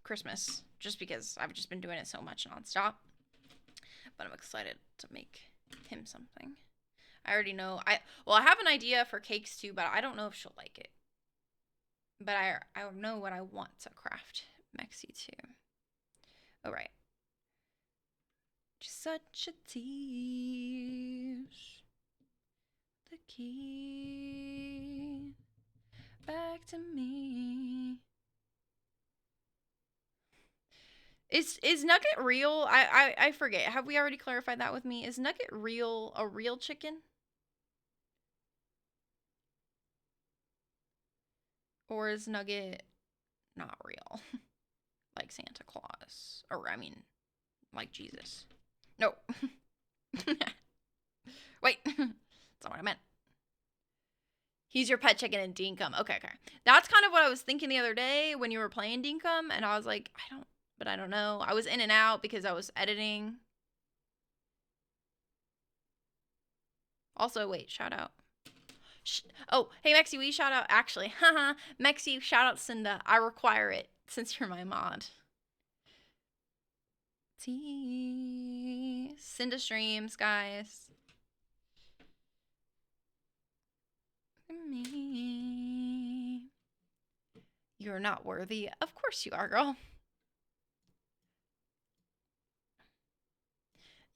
Christmas, just because I've just been doing it so much nonstop. But I'm excited to make him something. I already know. I have an idea for Cakes too, but I don't know if she'll like it. But I know what I want to craft Mexi too. All right. Just such a tease. The key back to me. Is Nugget real? I forget. Have we already clarified that with me? Is Nugget real, a real chicken? Or is Nugget not real? Like Santa Claus. Or, I mean, like Jesus. No. Wait. That's not what I meant. He's your pet chicken in Dinkum. Okay. That's kind of what I was thinking the other day when you were playing Dinkum, and I was like, I don't know. I was in and out because I was editing. Also, wait, shout out. Oh, hey, Mexi, will you shout out? Actually, haha, Mexi, shout out Cinda. I require it since you're my mod. Cinda streams, guys. Me. You're not worthy. Of course you are, girl.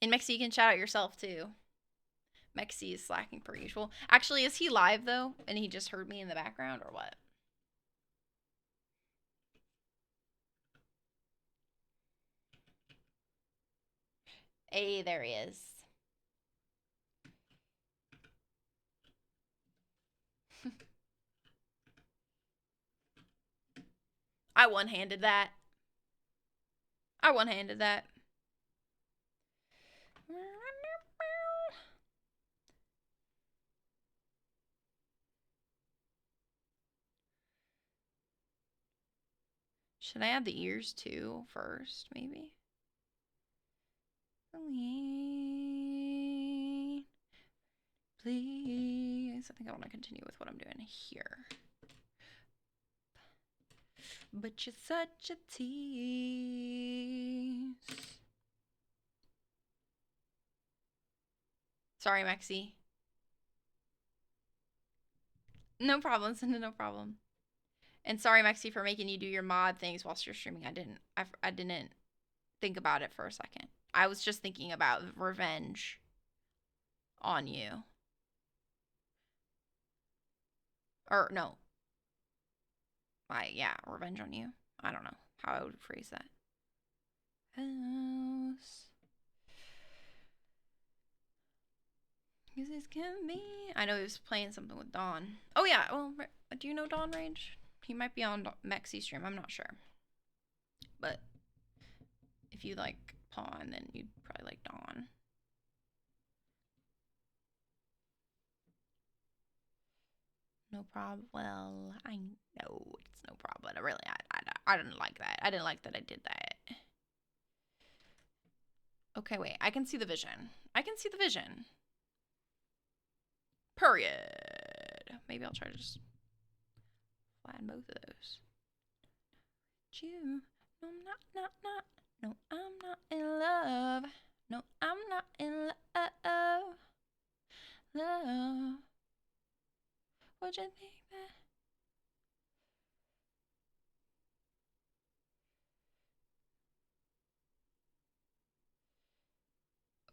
And Mexi, you can shout out yourself too. Mexi is slacking per usual. Actually, is he live though? And he just heard me in the background or what? Hey, there he is. I one-handed that. Should I add the ears too first, maybe? Please. I think I want to continue with what I'm doing here. But you're such a tease. Sorry, Mexi. No problem, Cinda, no problem. And sorry, Mexi, for making you do your mod things whilst you're streaming. I didn't think about it for a second. I was just thinking about revenge on you. Or no. Yeah, revenge on you. I don't know how I would phrase that. House. Cause this can be. I know he was playing something with Dawn. Oh yeah. Well, do you know Dawn Rage? He might be on Mexi's stream. I'm not sure. But if you like Pawn, then you'd probably like Dawn. No problem. Well, I know it's no problem. I didn't like that. I didn't like that I did that. Okay, wait. I can see the vision. Period. Maybe I'll try to just flatten both of those. You. No, I'm not. No, I'm not in love. No, I'm not in love. Love. What'd you think that?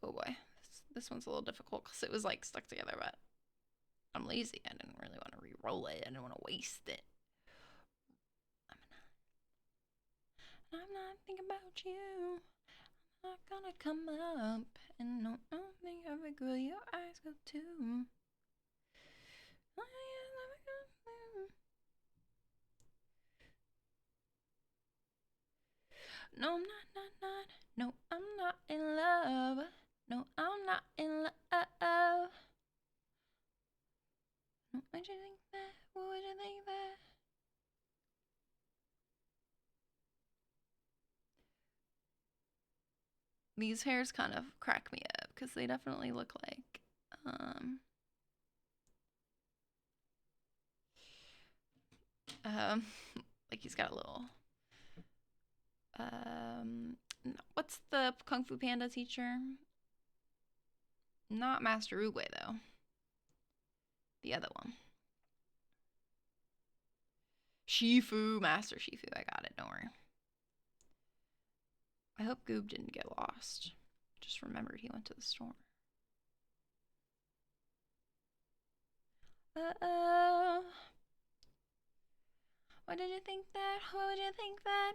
Oh boy. This one's a little difficult because it was like stuck together, but I'm lazy. I didn't really want to re-roll it. I didn't want to waste it. I'm not thinking about you. I'm not gonna come up. And no, I don't think of a girl your eyes go to. No, I'm not. No, I'm not in love. No, I'm not in love. What would you think that? What would you think that? These hairs kind of crack me up because they definitely look like, like he's got a little, what's the Kung Fu Panda teacher? Not Master Oogway, though. The other one. Shifu, Master Shifu. I got it, don't worry. I hope Goob didn't get lost. Just remembered he went to the store. Uh-oh. What did you think that? What would you think that?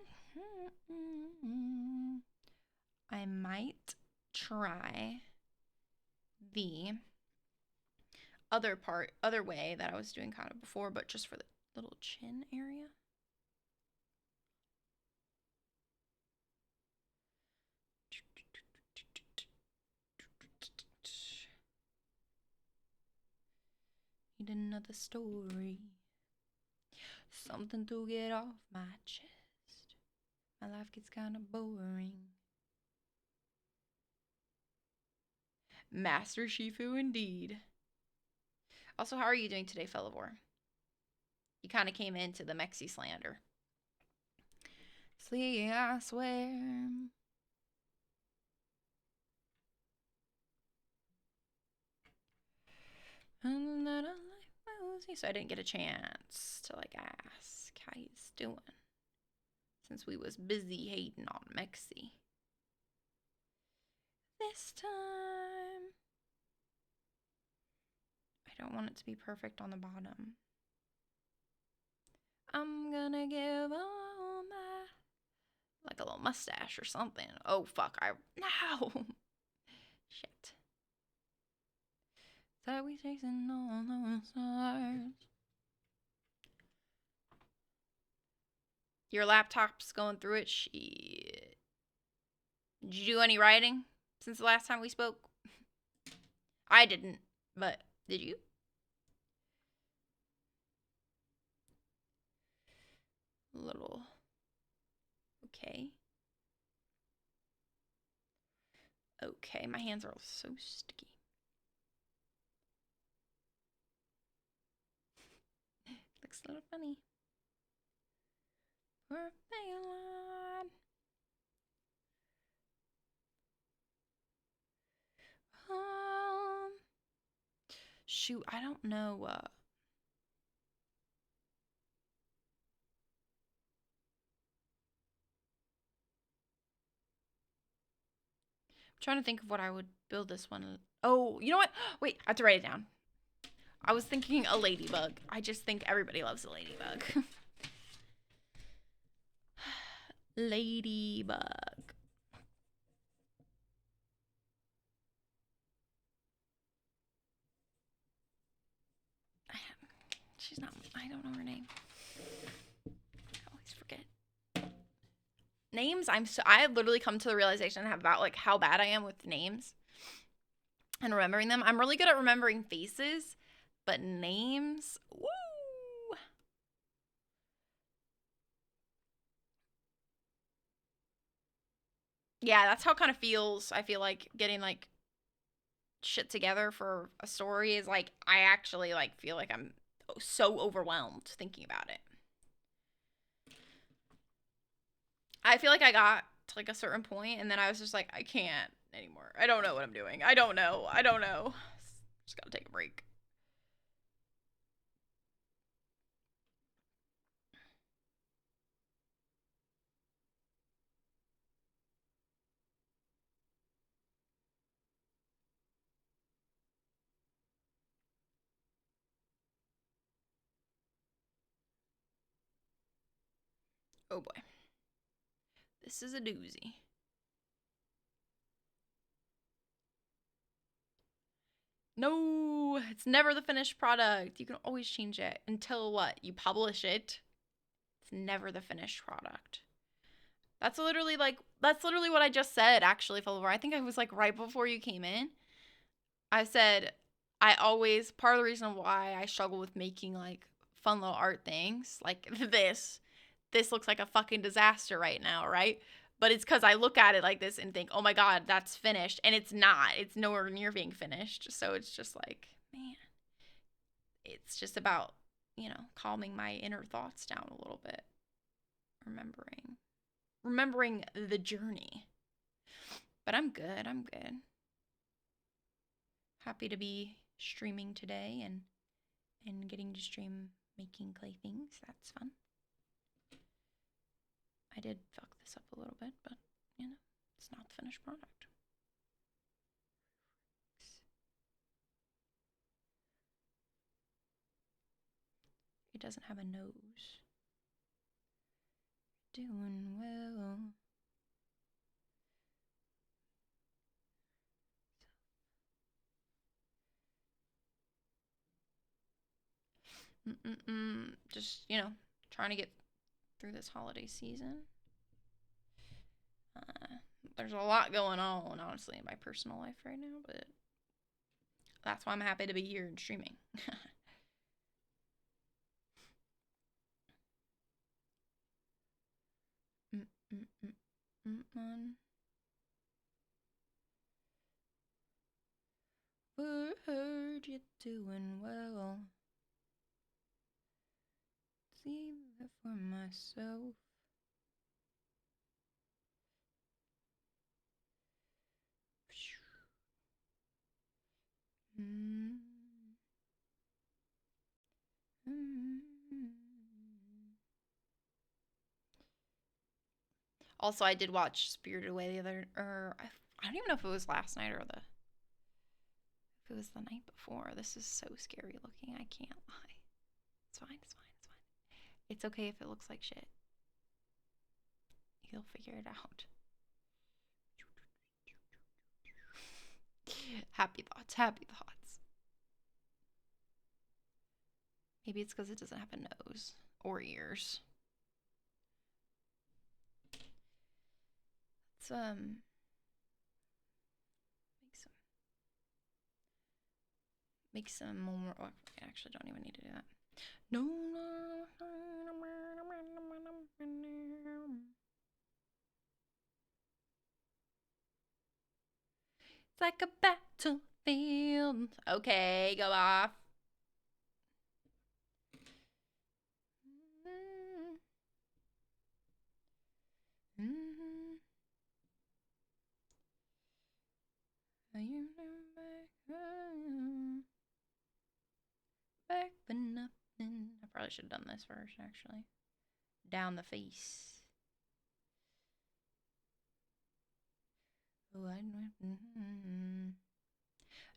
I might try the other way that I was doing kind of before, but just for the little chin area. Need another story. Something to get off my chest. My life gets kind of boring. Master Shifu indeed. Also, how are you doing today, Fellivore? You kind of came into the Mexi slander. Sleep, I swear. So I didn't get a chance to like ask how he's doing since we was busy hating on Mexi. This time I don't want it to be perfect on the bottom. I'm gonna give all my like a little mustache or something. Oh fuck, no. Shit. That we chasing all those stars. Your laptop's going through it. Shit. Did you do any writing since the last time we spoke? I didn't, but did you? A little. Okay. Okay, my hands are all so sticky. Looks a little funny. We're failing. Shoot, I don't know. I'm trying to think of what I would build this one. Oh, you know what? Wait, I have to write it down. I was thinking a ladybug. I just think everybody loves a ladybug. Ladybug. She's not, I don't know her name. I always forget. Names, I literally come to the realization about like how bad I am with names and remembering them. I'm really good at remembering faces, but names, woo! Yeah, that's how it kind of feels. I feel like getting like shit together for a story is like I actually like feel like I'm so overwhelmed thinking about it. I feel like I got to like a certain point and then I was just like I can't anymore. I don't know what I'm doing. I don't know. Just gotta take a break. Oh boy. This is a doozy. No, it's never the finished product. You can always change it until what? You publish it. It's never the finished product. That's literally what I just said, actually, Fulvor. I think I was like right before you came in. I said part of the reason why I struggle with making like fun little art things like this looks like a fucking disaster right now, right? But it's because I look at it like this and think, oh my God, that's finished. And it's not. It's nowhere near being finished. So it's just like, man, it's just about, calming my inner thoughts down a little bit. Remembering the journey. But I'm good. Happy to be streaming today and getting to stream making clay things. That's fun. I did fuck this up a little bit, but it's not the finished product. It doesn't have a nose. Doing well. Just, trying to get through this holiday season. There's a lot going on, honestly, in my personal life right now, but that's why I'm happy to be here and streaming. Heard you're doing well. See that for myself. Also, I did watch Spirited Away the other, I don't even know if it was last night or if it was the night before. This is so scary looking. I can't lie. It's fine. It's fine. It's fine. It's okay if it looks like shit. You'll figure it out. Happy thoughts. Happy thoughts. Maybe it's because it doesn't have a nose or ears. Let's make some more. Oh, I actually don't even need to do that. No. It's like a battlefield. Okay, go off. Back for nothing. I probably should have done this first, actually. Down the face. Oh,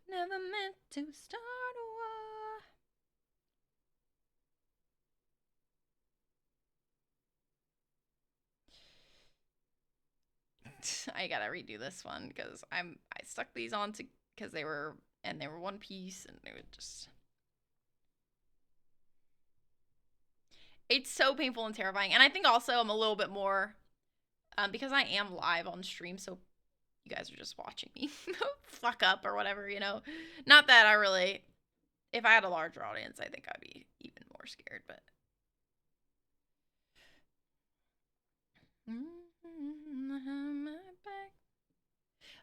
never meant to start a war. I gotta redo this one because I stuck these on because they were one piece and they would just. It's so painful and terrifying, and I think also I'm a little bit more because I am live on stream, so you guys are just watching me fuck up or whatever, Not that I really. If I had a larger audience, I think I'd be even more scared, but.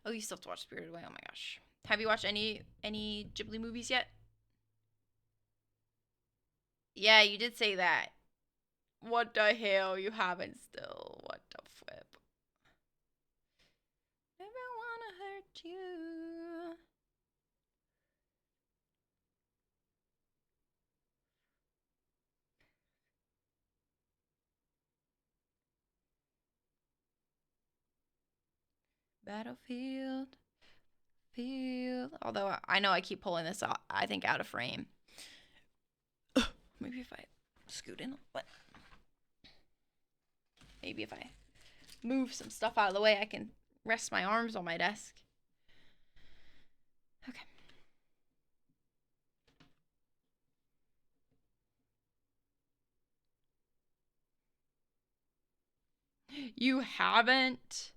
Oh, you still have to watch Spirited Away. Oh my gosh. Have you watched any Ghibli movies yet? Yeah, you did say that. What the hell? You haven't still. What the flip? Never wanna hurt you. Battlefield. Although I know I keep pulling this out, I think out of frame. Maybe if I scoot in, but maybe if I move some stuff out of the way, I can rest my arms on my desk. Okay. You haven't?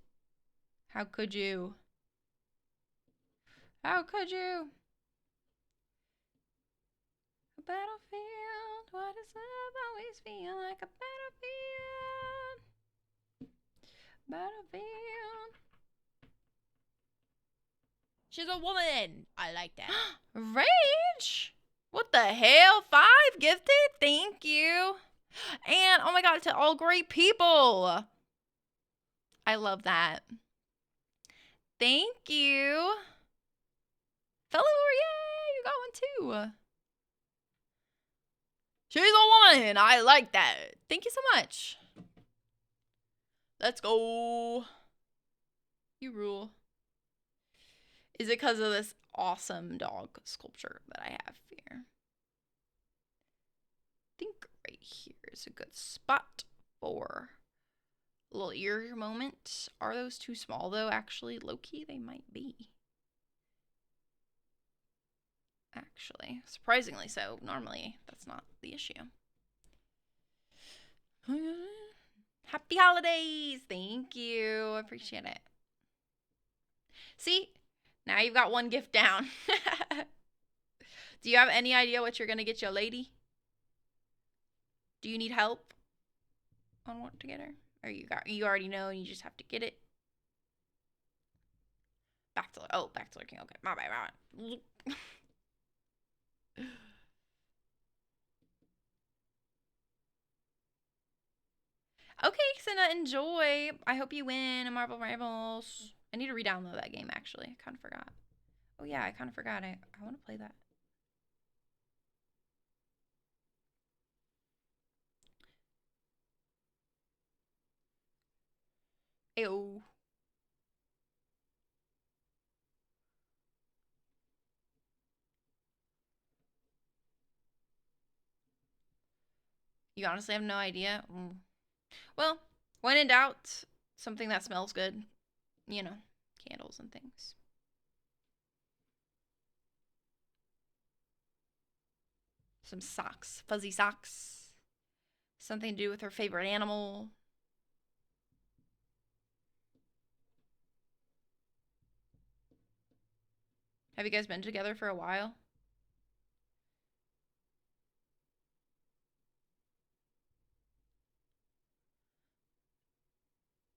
How could you? How could you? A battlefield. Why does love always feel like a battlefield? Battlefield. She's a woman. I like that. Rage? What the hell? 5 gifted? Thank you. And oh my god, to all great people. I love that. Thank you. Fellow, yay, you got one too. She's a woman. I like that. Thank you so much. Let's go. You rule. Is it because of this awesome dog sculpture that I have here? I think right here is a good spot for a little ear moment. Are those too small though? Actually, low-key, they might be. Actually, surprisingly so. Normally, that's not the issue. Happy holidays! Thank you. I appreciate it. See? Now you've got one gift down. Do you have any idea what you're going to get your lady? Do you need help on what to get her? Or you already know and you just have to get it? Back to lurking. Okay, my bad. Okay, Senna, enjoy. I hope you win a Marvel Rivals. I need to re-download that game, actually. I kind of forgot. Oh, yeah, I kind of forgot. I want to play that. Ayo. You honestly have no idea? Well, when in doubt, something that smells good. You know, candles and things. Some socks. Fuzzy socks. Something to do with her favorite animal. Have you guys been together for a while?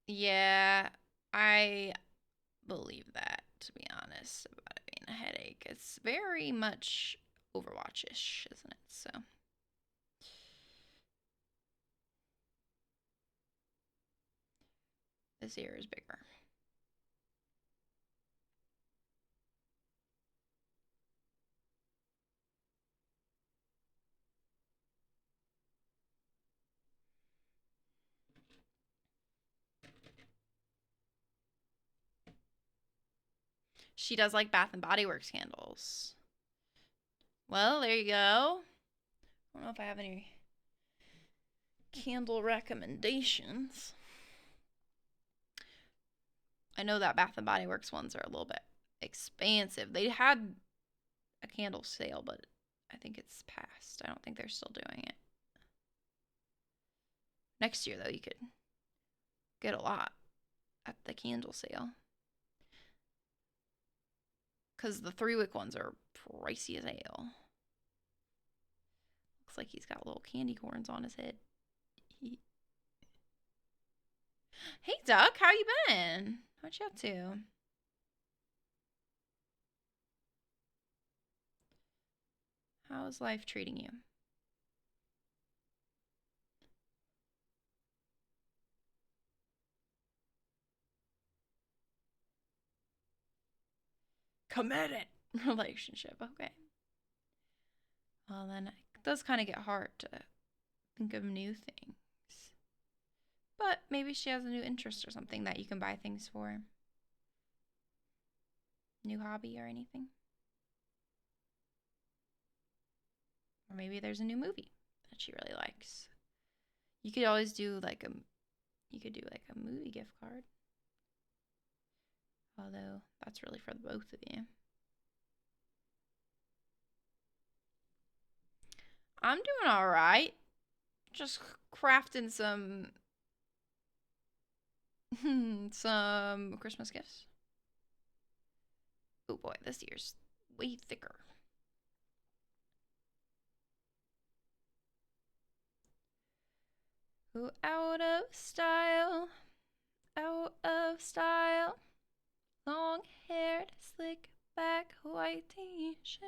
Yeah, I believe that, to be honest, about it being a headache. It's very much Overwatch-ish, isn't it? So this ear is bigger. She does like Bath and Body Works candles. Well, there you go. I don't know if I have any candle recommendations. I know that Bath and Body Works ones are a little bit expansive. They had a candle sale, but I think it's past. I don't think they're still doing it. Next year, though, you could get a lot at the candle sale. Because the 3-wick ones are pricey as hell. Looks like he's got little candy corns on his head. Hey, Duck, how you been? What you up to? How's life treating you? Committed relationship. Okay. Well, then it does kind of get hard to think of new things. But maybe she has a new interest or something that you can buy things for. New hobby or anything. Or maybe there's a new movie that she really likes. You could always do like a movie gift card. Although that's really for the both of you. I'm doing all right. Just crafting some Christmas gifts. Oh boy, this ear's way thicker. Ooh, out of style. Long haired, slick back, white t-shirt.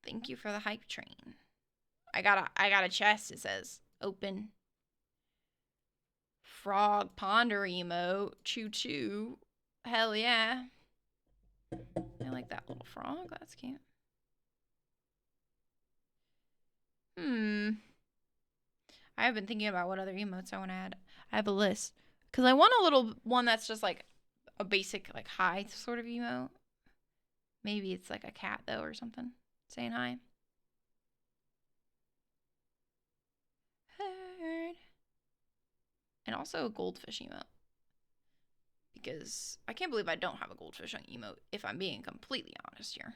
Thank you for the hype train. I got a chest. It says open. Frog ponder emote. Choo choo. Hell yeah. I like that little frog. That's cute. I have been thinking about what other emotes I want to add. I have a list. Because I want a little one that's just like a basic, like, hi sort of emote. Maybe it's like a cat, though, or something. Saying hi. Heard. And also a goldfish emote. Because I can't believe I don't have a goldfish on emote, if I'm being completely honest here.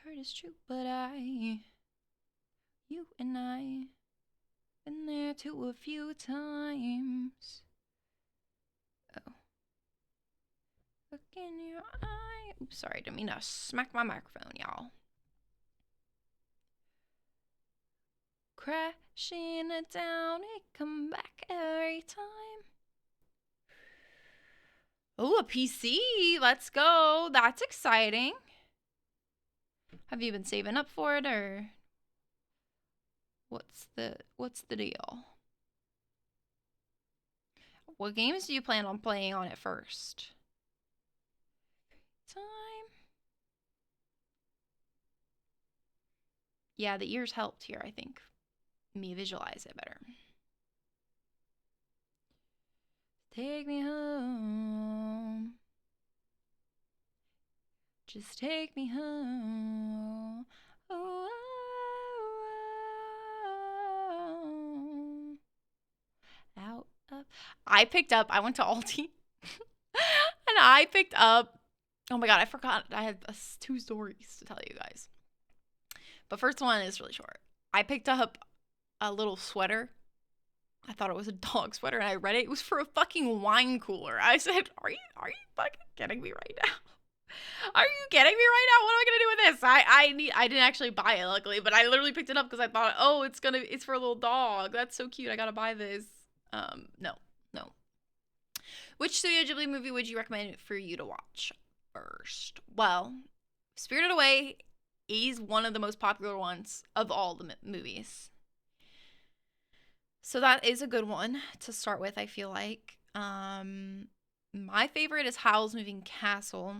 Heard it's true, but you and I, been there too a few times. Oh. Look in your eye. Oops, sorry, didn't mean to smack my microphone, y'all. Crashing it down, it come back every time. Oh, a PC. Let's go. That's exciting. Have you been saving up for it, or what's the deal? What games do you plan on playing on it first? Time. Yeah, the ears helped here, I think. Me visualize it better. Take me home. Just take me home. Oh, out of. I went to Aldi and I picked up. Oh my god, I forgot. I had 2 stories to tell you guys. But first one is really short. I picked up a little sweater. I thought it was a dog sweater, and I read it. It was for a fucking wine cooler. I said, "Are you fucking kidding me right now? Are you kidding me right now? What am I gonna do with this?" I didn't actually buy it, luckily, but I literally picked it up because I thought, oh, it's for a little dog. That's so cute. I gotta buy this. No. Which Studio Ghibli movie would you recommend for you to watch first? Well, Spirited Away is one of the most popular ones of all the movies. So that is a good one to start with, I feel like. My favorite is Howl's Moving Castle.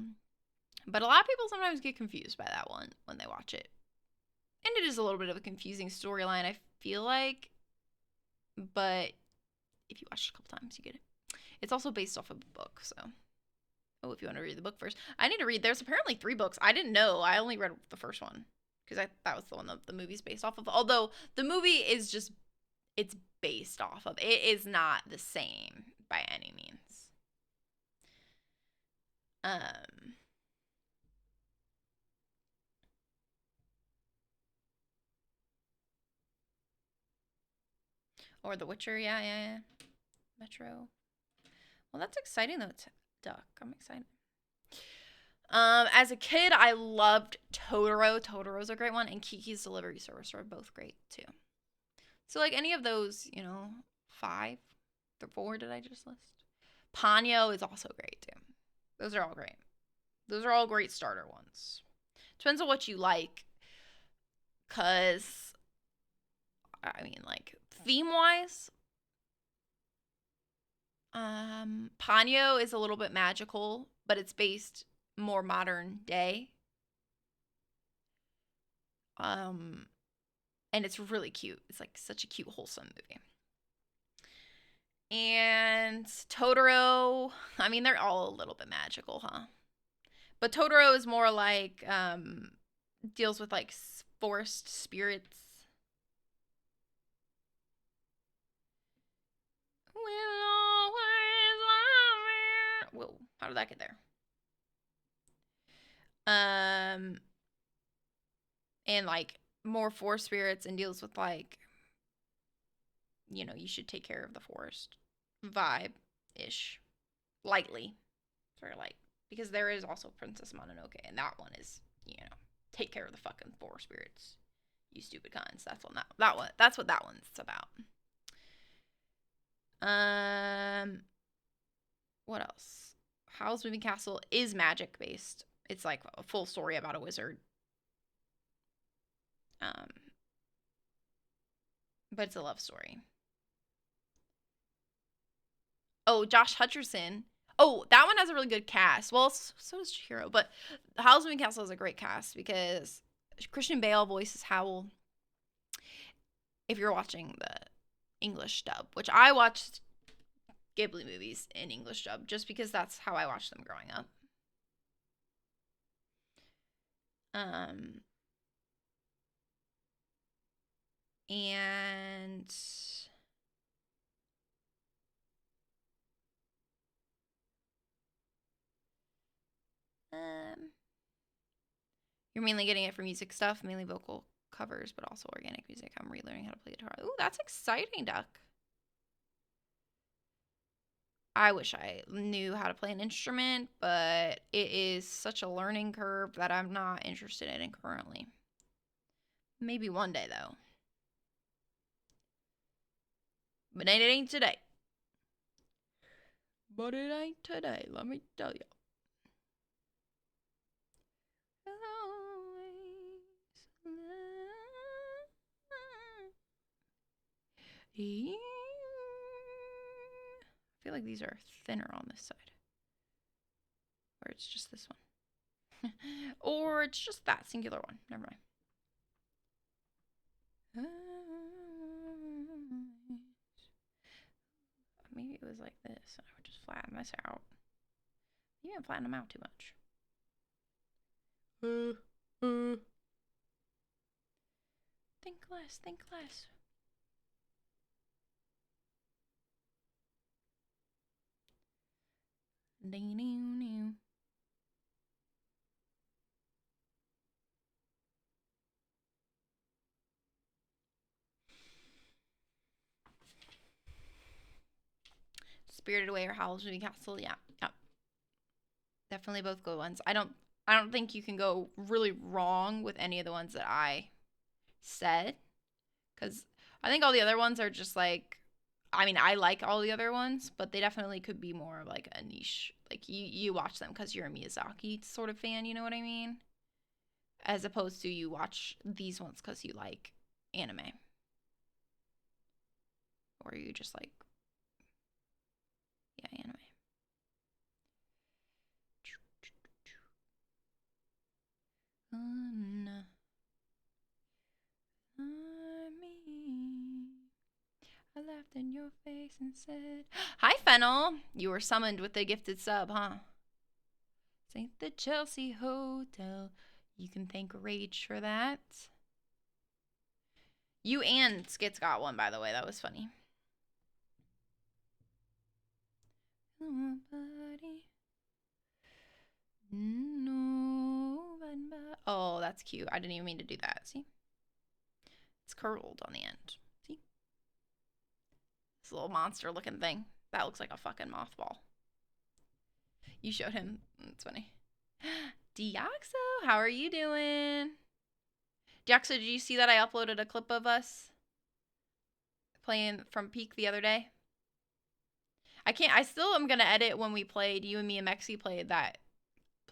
But a lot of people sometimes get confused by that one when they watch it. And it is a little bit of a confusing storyline, I feel like. But if you watch it a couple times, you get it. It's also based off of a book, so. Oh, if you want to read the book first. I need to read. There's apparently 3 books. I didn't know. I only read the first one. Because that was the one that the movie's based off of. Although, the movie is just, it's based off of. It is not the same by any means. Or The Witcher, yeah. Metro. Well, that's exciting though, Duck. I'm excited. As a kid, I loved Totoro. Totoro's a great one, and Kiki's Delivery Service are both great too. So like any of those, 5, the 4 did I just list? Ponyo is also great too. Those are all great. Those are all great starter ones. Depends on what you like. Cause I mean, like, theme-wise, Ponyo is a little bit magical, but it's based more modern day. And it's really cute. It's like such a cute, wholesome movie. And Totoro, I mean, they're all a little bit magical, huh? But Totoro is more like, deals with like forest spirits. Whoa, how did that get there? And like more forest spirits, and deals with like, you should take care of the forest vibe-ish. Lightly. Sort of like, because there is also Princess Mononoke, and that one is, take care of the fucking forest spirits, you stupid cons. That's what that one's about. What else? Howl's Moving Castle is magic based. It's like a full story about a wizard. But it's a love story. Oh, Josh Hutcherson. Oh, that one has a really good cast. Well, so does Chihiro. But Howl's Moving Castle is a great cast because Christian Bale voices Howl. If you're watching the English dub, which I watched Ghibli movies in English dub just because that's how I watched them growing up. And You're mainly getting it for music stuff, mainly vocal covers, but also organic music. I'm relearning how to play guitar. Ooh, that's exciting, Duck. I wish I knew how to play an instrument, but it is such a learning curve that I'm not interested in currently. Maybe one day, though. But it ain't today. But it ain't today, let me tell you. I feel like these are thinner on this side. Or it's just this one. Or it's just that singular one. Never mind. Maybe it was like this. I would just flatten this out. You didn't flatten them out too much. Think less, think less. Spirited Away or Howl's Moving Castle, yeah. Definitely both good ones. I don't think you can go really wrong with any of the ones that I said, because I think all the other ones are just like, I mean, I like all the other ones, but they definitely could be more of like a niche. Like you watch them because you're a Miyazaki sort of fan, you know what I mean? As opposed to you watch these ones because you like anime. Or you just like, yeah, anime. I laughed in your face and said, "Hi, Fennel. You were summoned with the gifted sub, huh? St. the Chelsea Hotel. You can thank Rage for that. You and Skits got one, by the way. That was funny. Nobody. Oh, that's cute. I didn't even mean to do that. See? It's curled on the end. See? This little monster looking thing. That looks like a fucking mothball. You showed him. It's funny. Deoxo, how are you doing? Deoxo, did you see that I uploaded a clip of us playing from Peak the other day? I still am gonna edit when we played, you and me and Mexi played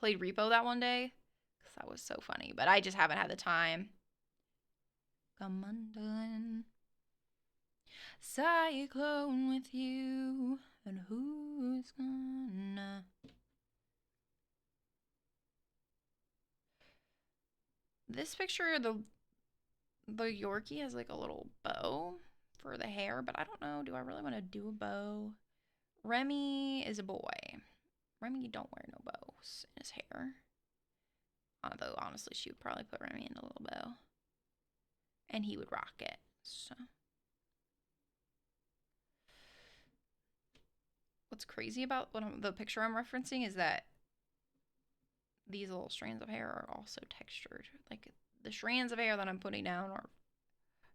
Repo that one day. Because that was so funny. But I just haven't had the time. Come undone. Cyclone with you. And who's gonna... This picture, the Yorkie has like a little bow for the hair. But I don't know. Do I really want to do a bow? Remy is a boy. Remy don't wear no bows in his hair. Although, honestly, she would probably put Remy in a little bow. And he would rock it. So. What's crazy about the picture I'm referencing is that these little strands of hair are also textured. Like, the strands of hair that I'm putting down are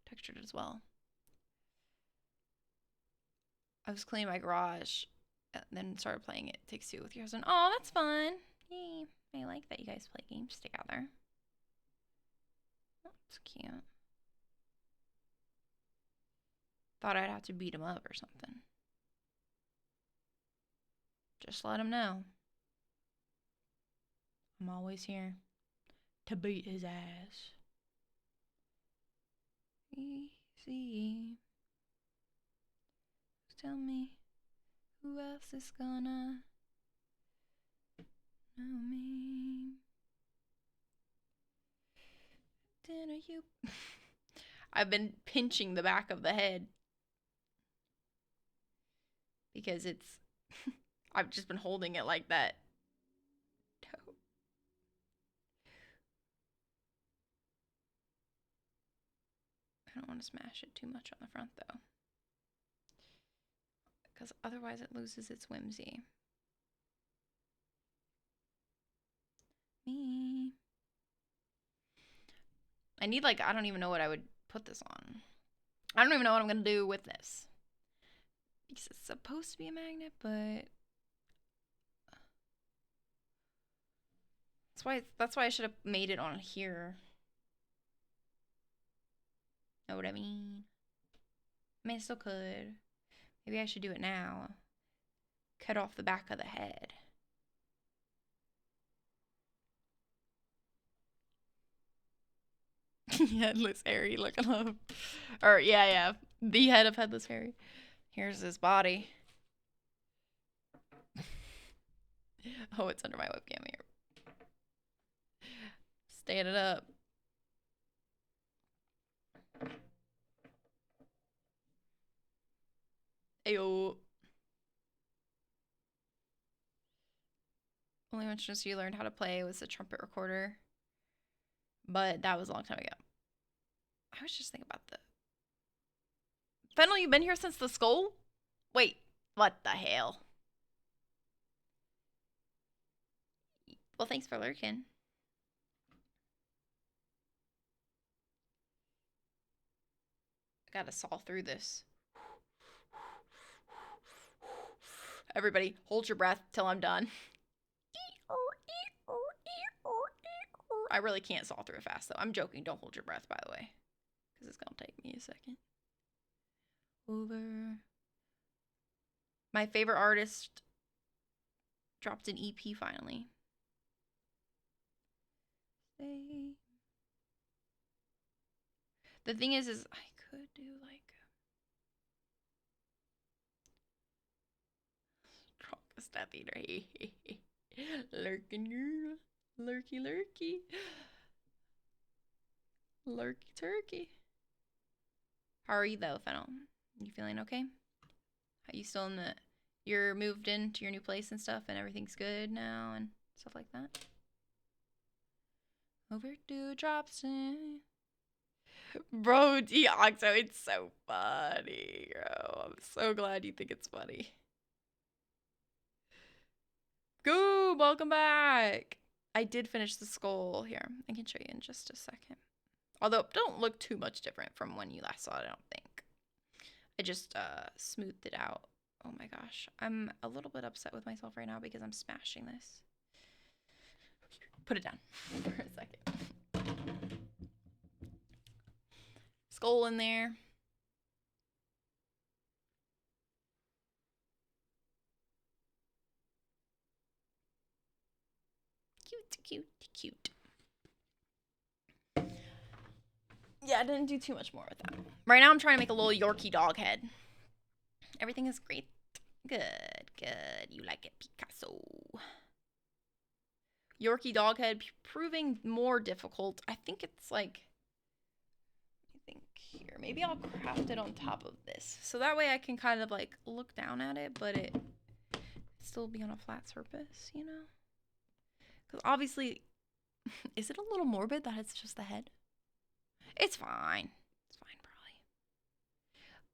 textured as well. I was cleaning my garage and then started playing It Takes Two with your husband. Oh, that's fun. Yay. I like that you guys play games together. That's cute. Thought I'd have to beat him up or something. Just let him know. I'm always here to beat his ass. Easy. Tell me, who else is gonna know me? Dinner you... I've been pinching the back of the head. Because it's... I've just been holding it like that. I don't want to smash it too much on the front, though. Because otherwise it loses its whimsy. me. I need like, I don't even know what I would put this on. I don't even know what I'm going to do with this. Because it's supposed to be a magnet, but that's why I should have made it on here. Know what I mean? I mean, I still could. Maybe I should do it now. Cut off the back of the head. Headless Harry, look it up. Or, yeah. The head of Headless Harry. Here's his body. Oh, it's under my webcam here. Stand it up. Ayo. Only instrument you learned how to play was the trumpet recorder. But that was a long time ago. I was just thinking about the... Fennel, you've been here since the skull? Wait, what the hell? Well, thanks for lurking. I gotta saw through this. Everybody, hold your breath till I'm done. I really can't saw through it fast, though. I'm joking. Don't hold your breath, by the way. Because it's going to take me a second. Over. My favorite artist dropped an EP finally. The thing is I could do like strongest Death Eater. Lurking girl. Lurky lurky. Lurky turkey. How are you though, Fennel? You feeling okay? Are you still in the... You're moved into your new place and stuff and everything's good now and stuff like that? Overdue drops in. Bro, Deoxo, it's so funny, bro. I'm so glad you think it's funny. Goob, welcome back. I did finish the skull here. I can show you in just a second. Although, it don't look too much different from when you last saw it, I don't think. I just smoothed it out. Oh my gosh. I'm a little bit upset with myself right now because I'm smashing this. Put it down for a second. Skull in there. Cute. Yeah, I didn't do too much more with that. Right now I'm trying to make a little Yorkie dog head. Everything is great. Good. You like it, Picasso. Yorkie dog head proving more difficult. I think it's like... here. Maybe I'll craft it on top of this. So that way I can kind of like look down at it, but it still be on a flat surface, you know? Because obviously, is it a little morbid that it's just the head? It's fine. It's fine, probably.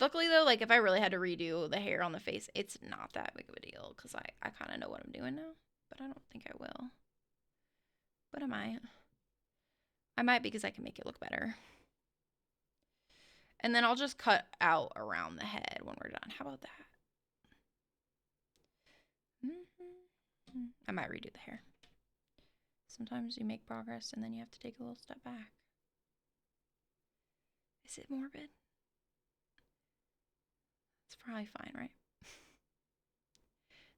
Luckily though, like if I really had to redo the hair on the face, it's not that big of a deal because I kind of know what I'm doing now. But I don't think I will. But I might. I might because I can make it look better. And then I'll just cut out around the head when we're done. How about that? I might redo the hair. Sometimes you make progress and then you have to take a little step back. Is it morbid? It's probably fine, right?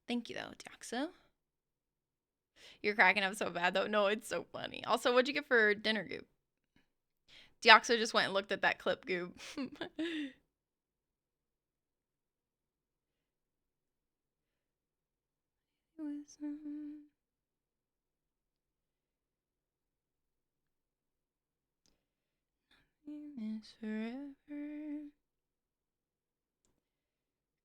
Thank you, though, Deoxo. You're cracking up so bad, though. No, it's so funny. Also, what'd you get for dinner, Goop? Deoxo just went and looked at that clip, Goop.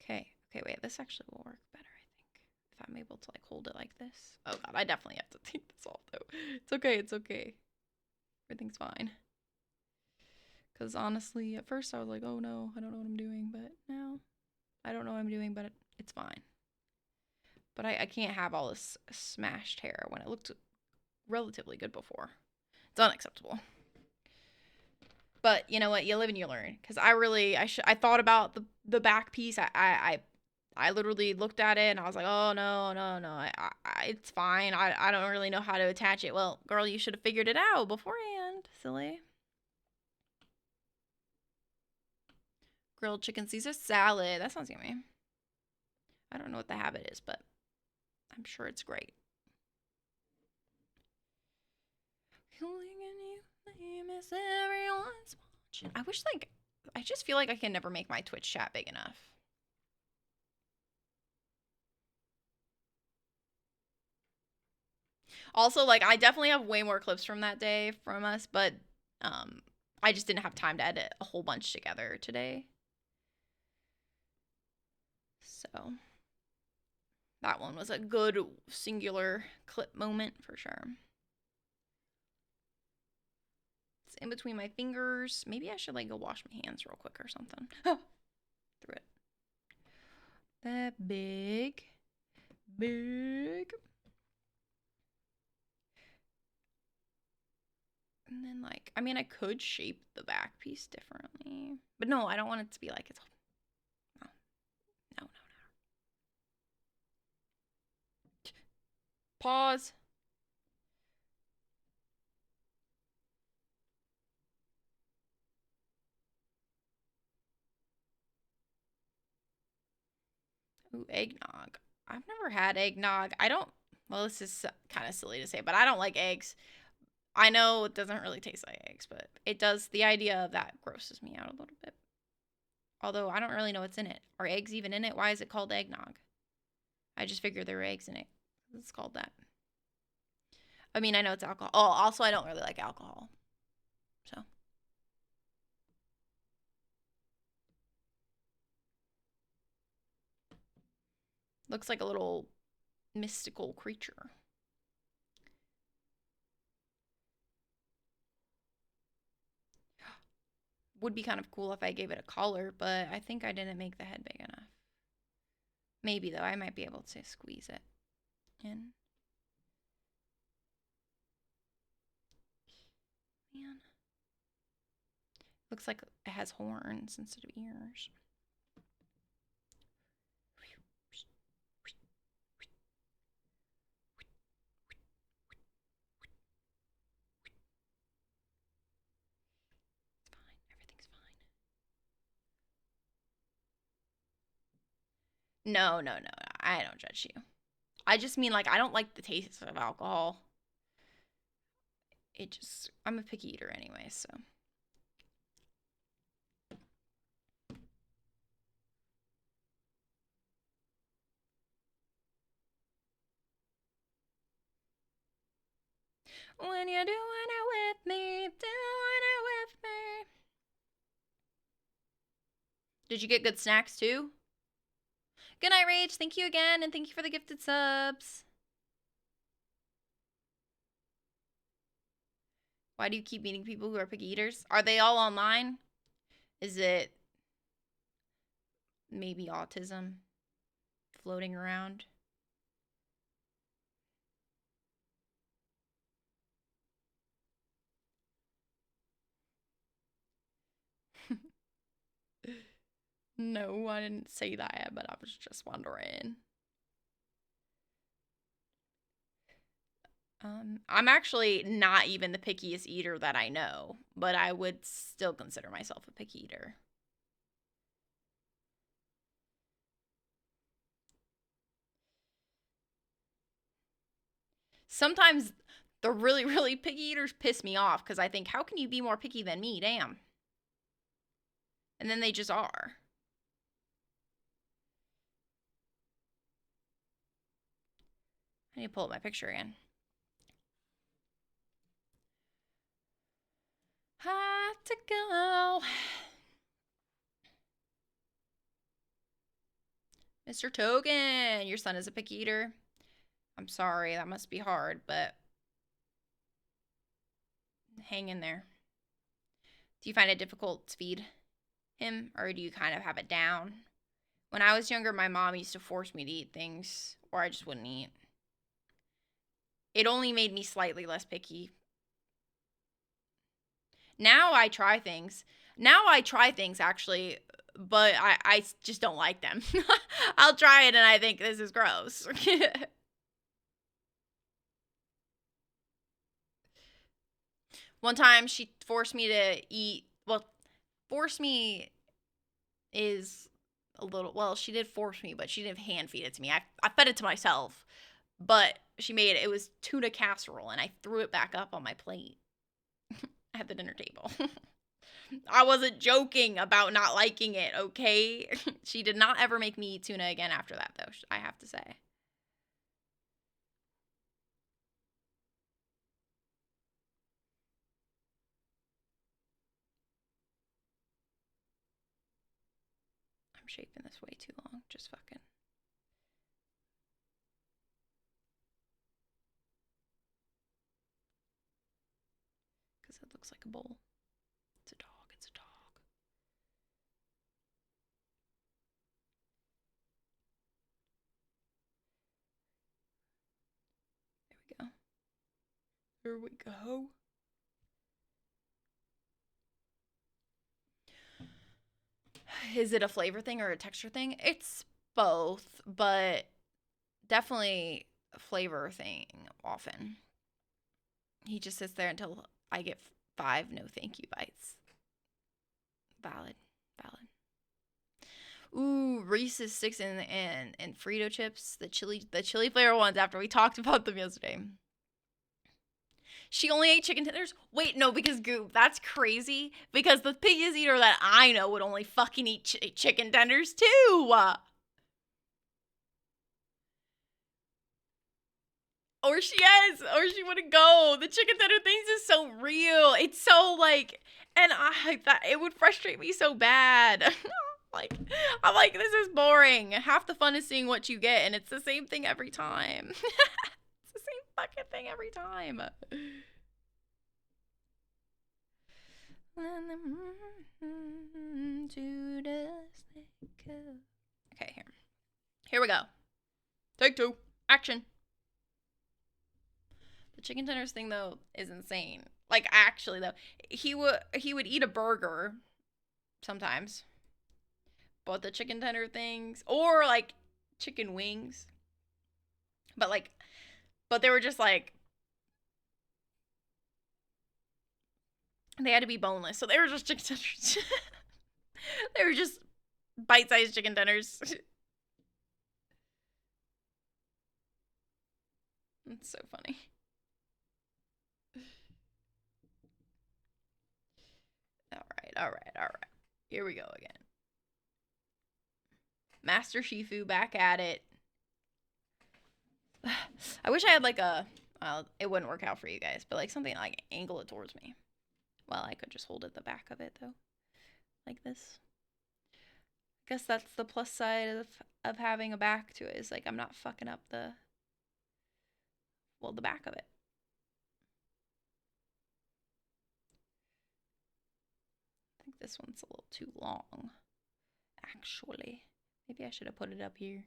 Okay, wait. This actually will work better, I think. If I'm able to, like, hold it like this. Oh, God. I definitely have to take this off, though. It's okay. Everything's fine. Because, honestly, at first I was like, oh, no. I don't know what I'm doing. But now, I don't know what I'm doing, but it's fine. But I can't have all this smashed hair when it looked relatively good before. It's unacceptable. But you know what? You live and you learn. Because I thought about the back piece. I literally looked at it and I was like, oh no, no, no, it's fine. I don't really know how to attach it. Well, girl, you should have figured it out beforehand. Silly. Grilled chicken Caesar salad. That sounds yummy. I don't know what the habit is, but I'm sure it's great. Everyone's watching. I just feel like I can never make my Twitch chat big enough. Also, like, I definitely have way more clips from that day from us, but I just didn't have time to edit a whole bunch together today. So that one was a good singular clip moment for sure. It's in between my fingers. Maybe I should like go wash my hands real quick or something. Threw it. That big. And then like, I mean, I could shape the back piece differently. But no, I don't want it to be like it's... No. Pause. Ooh, eggnog. I've never had eggnog. Well, this is kind of silly to say, but I don't like eggs. I know it doesn't really taste like eggs, but it does. The idea of that grosses me out a little bit. Although I don't really know what's in it. Are eggs even in it? Why is it called eggnog? I just figured there were eggs in it. It's called that. I mean, I know it's alcohol. Oh, also, I don't really like alcohol. So. Looks like a little mystical creature. Would be kind of cool if I gave it a collar, but I think I didn't make the head big enough. Maybe, though. I might be able to squeeze it in. Man. Looks like it has horns instead of ears. No. I don't judge you. I just mean, like, I don't like the taste of alcohol. I'm a picky eater anyway, so. When you're doing it with me, doing it with me. Did you get good snacks too? Good night, Rach. Thank you again, and thank you for the gifted subs. Why do you keep meeting people who are picky eaters? Are they all online? Is it maybe autism floating around? No, I didn't say that, but I was just wondering. I'm actually not even the pickiest eater that I know, but I would still consider myself a picky eater. Sometimes the really, really picky eaters piss me off because I think, how can you be more picky than me? Damn. And then they just are. I need to pull up my picture again. Have to go. Mr. Token, your son is a picky eater. I'm sorry, that must be hard, but hang in there. Do you find it difficult to feed him, or do you kind of have it down? When I was younger, my mom used to force me to eat things, or I just wouldn't eat. It only made me slightly less picky. Now I try things. Now I try things actually, but I just don't like them. I'll try it and I think this is gross. One time she forced me to eat, well, force me is a little, well, she did force me, but she didn't hand feed it to me. I fed it to myself, but she made it. It was tuna casserole and I threw it back up on my plate at the dinner table. I wasn't joking about not liking it, okay? She did not ever make me eat tuna again after that, though, I have to say. I'm shaping this way too long. Just fucking. Because it looks like a bowl. It's a dog. It's a dog. There we go. There we go. Is it a flavor thing or a texture thing? It's both, but definitely a flavor thing often. He just sits there until I get 5 no thank you bites. Valid. Valid. Ooh, Reese's Sticks and Frito chips, the chili flavor ones after we talked about them yesterday. She only ate chicken tenders? Wait, no, because Goop, that's crazy. Because the piggiest eater that I know would only fucking eat chicken tenders too. Or she wouldn't go. The chicken tender things is so real. It's so like, and I that it would frustrate me so bad. Like, I'm like, this is boring. Half the fun is seeing what you get, and it's the same thing every time. It's the same fucking thing every time. Okay, here we go. Take 2. Action. The chicken tenders thing though is insane. Like actually though, he would eat a burger sometimes, but the chicken tender things or like chicken wings, but they were just like they had to be boneless, so they were just chicken tenders. They were just bite-sized chicken tenders. It's so funny. All right. Here we go again. Master Shifu back at it. I wish I had like a, well, it wouldn't work out for you guys, but like something like angle it towards me. Well, I could just hold it the back of it though, like this. I guess that's the plus side of having a back to it, is like I'm not fucking up the, well, the back of it. I think this one's a little too long, actually. Maybe I should have put it up here.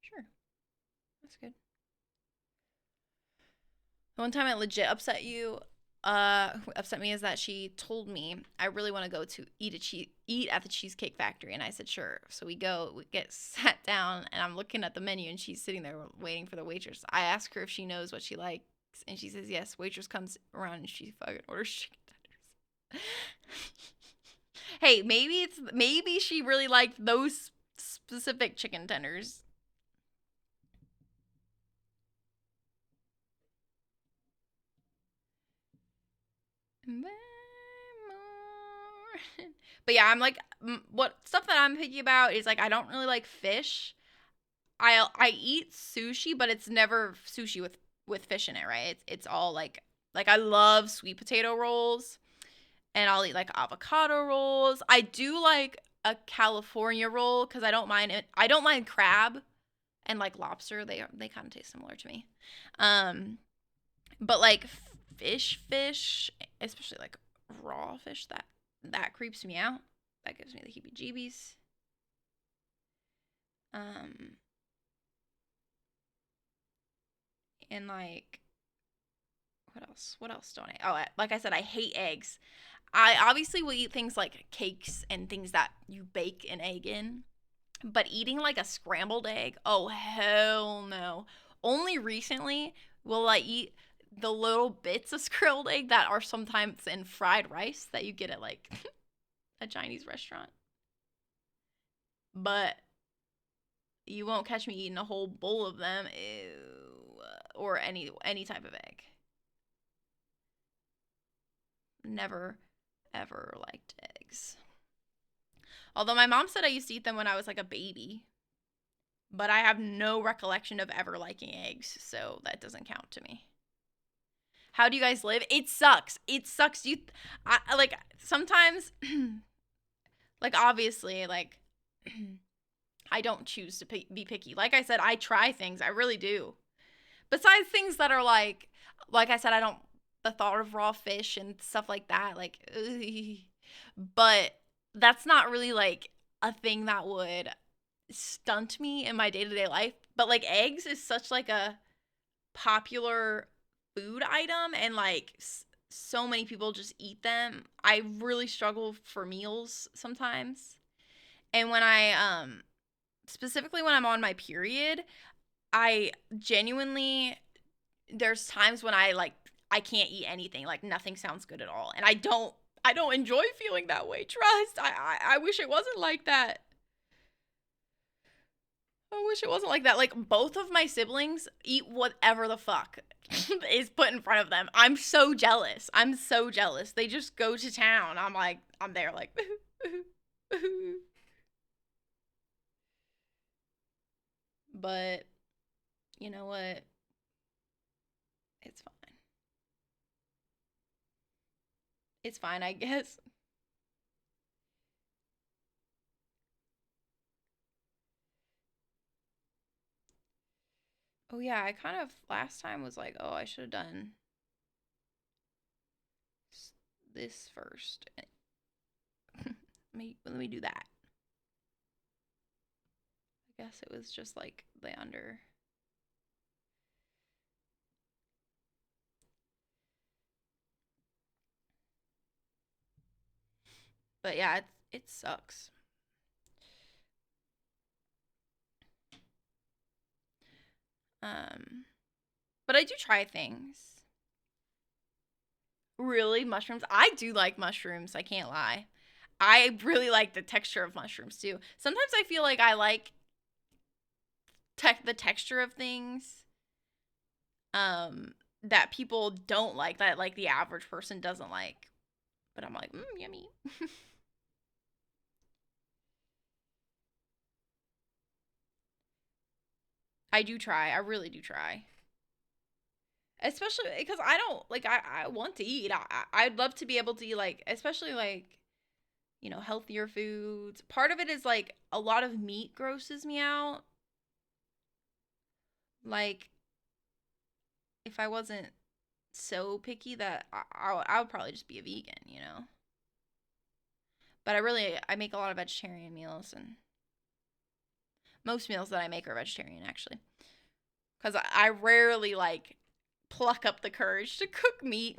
Sure. That's good. The one time it legit upset me is that she told me I really want to go to eat at the Cheesecake Factory, and I said sure. So we get sat down, and I'm looking at the menu, and she's sitting there waiting for the waitress. I ask her if she knows what she likes, and she says yes. Waitress comes around, and she fucking orders chicken tenders. Hey, maybe she really liked those specific chicken tenders. But yeah, I'm like, what stuff that I'm picky about is like I don't really like fish. I eat sushi, but it's never sushi with fish in it, right? It's all like I love sweet potato rolls, and I'll eat like avocado rolls. I do like a California roll because I don't mind it. I don't mind crab and like lobster. They kind of taste similar to me. But like fish, especially like raw fish, that creeps me out. That gives me the heebie-jeebies. And like, what else? What else don't I? Oh, like I said, I hate eggs. I obviously will eat things like cakes and things that you bake an egg in, but eating like a scrambled egg, oh hell no. Only recently will I eat the little bits of scrambled egg that are sometimes in fried rice that you get at like a Chinese restaurant. But you won't catch me eating a whole bowl of them. Ew. Or any type of egg. Never ever liked eggs. Although my mom said I used to eat them when I was like a baby, but I have no recollection of ever liking eggs, so that doesn't count to me. How do you guys live? It sucks. It sucks. I like sometimes, like obviously, like I don't choose to be picky. Like I said, I try things. I really do. Besides things that are like I said, I don't the thought of raw fish and stuff like that, like, ugh. But that's not really like a thing that would stunt me in my day-to-day life. But like eggs is such like a popular food item and like so many people just eat them. I really struggle for meals sometimes. And when I specifically when I'm on my period, I genuinely there's times when I can't eat anything. Like nothing sounds good at all. And I don't enjoy feeling that way. Trust. I wish it wasn't like that. I wish it wasn't like that. Like both of my siblings eat whatever the fuck is put in front of them. I'm so jealous. I'm so jealous. They just go to town. I'm there like but you know what? It's fine. It's fine, I guess. Oh yeah, I kind of last time was like, oh, I should have done this first. Let me do that. I guess it was just like the under. But yeah, it sucks. Um, but I do try things. Really, mushrooms? I do like mushrooms. I can't lie. I really like the texture of mushrooms too. Sometimes I feel like I like the texture of things that people don't like, that like the average person doesn't like. But I'm like, yummy. I do try. I really do try. Especially because I don't like I want to eat. I'd love to be able to eat like especially like healthier foods. Part of it is like a lot of meat grosses me out. Like if I wasn't so picky that I would probably just be a vegan. But I make a lot of vegetarian meals and most meals that I make are vegetarian actually. Cuz I rarely like pluck up the courage to cook meat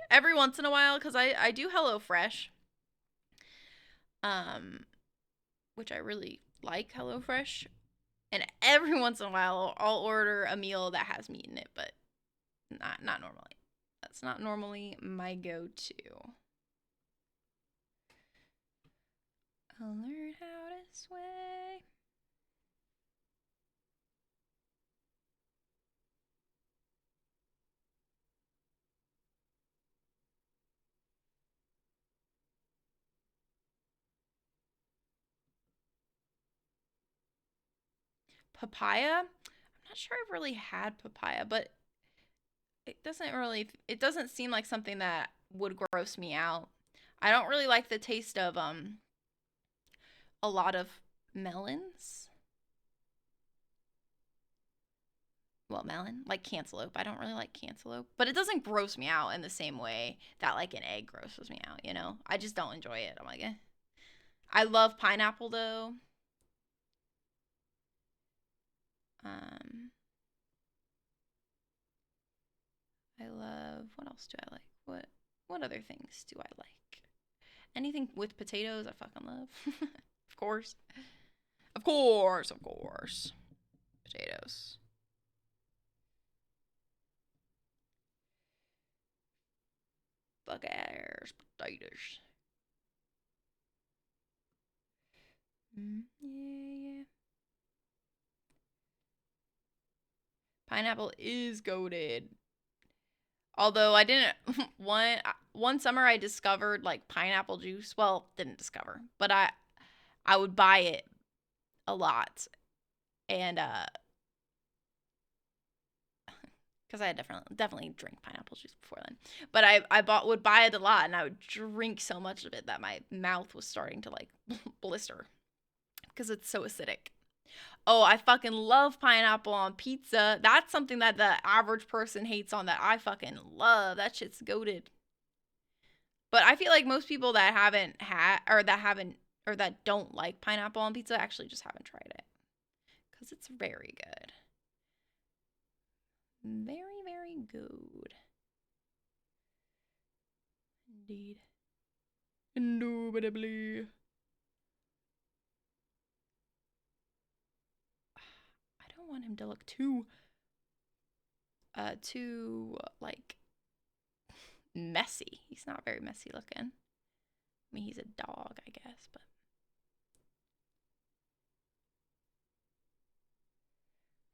every once in a while cuz I do HelloFresh. Um which I really like HelloFresh. And every once in a while I'll order a meal that has meat in it, but not normally. That's not normally my go-to. I'll learn how to sway. Papaya? I'm not sure I've really had papaya, but it doesn't seem like something that would gross me out. I don't really like the taste of a lot of melons. Well, melon, like cantaloupe. I don't really like cantaloupe, but it doesn't gross me out in the same way that like an egg grosses me out. I just don't enjoy it. I'm like, eh. I love pineapple though. Um, I love, what else do I like? What other things do I like? Anything with potatoes, I fucking love. Of course. Of course, of course. Potatoes. Fuck ass potatoes. Yeah. Pineapple is goated. Although I didn't one summer I discovered like pineapple juice. Well, didn't discover, but I would buy it a lot, and because I had definitely drank pineapple juice before then. But I would buy it a lot, and I would drink so much of it that my mouth was starting to like blister because it's so acidic. Oh, I fucking love pineapple on pizza. That's something that the average person hates on that I fucking love. That shit's goated. But I feel like most people that haven't had or that don't like pineapple on pizza actually just haven't tried it. Cuz it's very good. Very, very good. Indeed. Indubitably. I don't want him to look too like messy. He's not very messy looking. I mean, he's a dog, I guess, but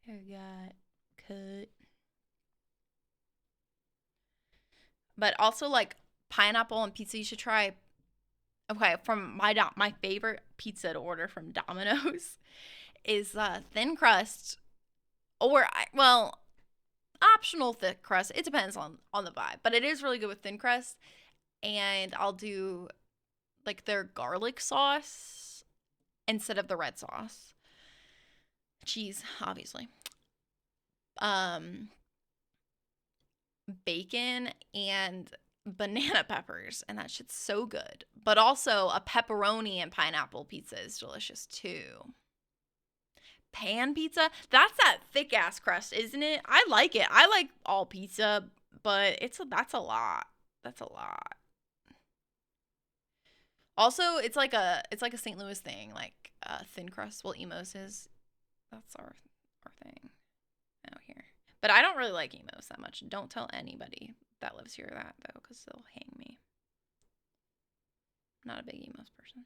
there we got cut. But also like pineapple on pizza, you should try. Okay, from my favorite pizza to order from Domino's is thin crust or well, optional thick crust. It depends on the vibe, but it is really good with thin crust. And I'll do like their garlic sauce instead of the red sauce. Cheese, obviously. Um Bacon and banana peppers, and that shit's so good. But also a pepperoni and pineapple pizza is delicious too. Pan pizza, that's that thick ass crust, isn't it? I like it. I like all pizza, but that's a lot. That's a lot. Also, it's like a St. Louis thing, like thin crust. Well, emos is that's our thing out here. But I don't really like emos that much. Don't tell anybody that lives here that though, because they'll hang me. I'm not a big emos person.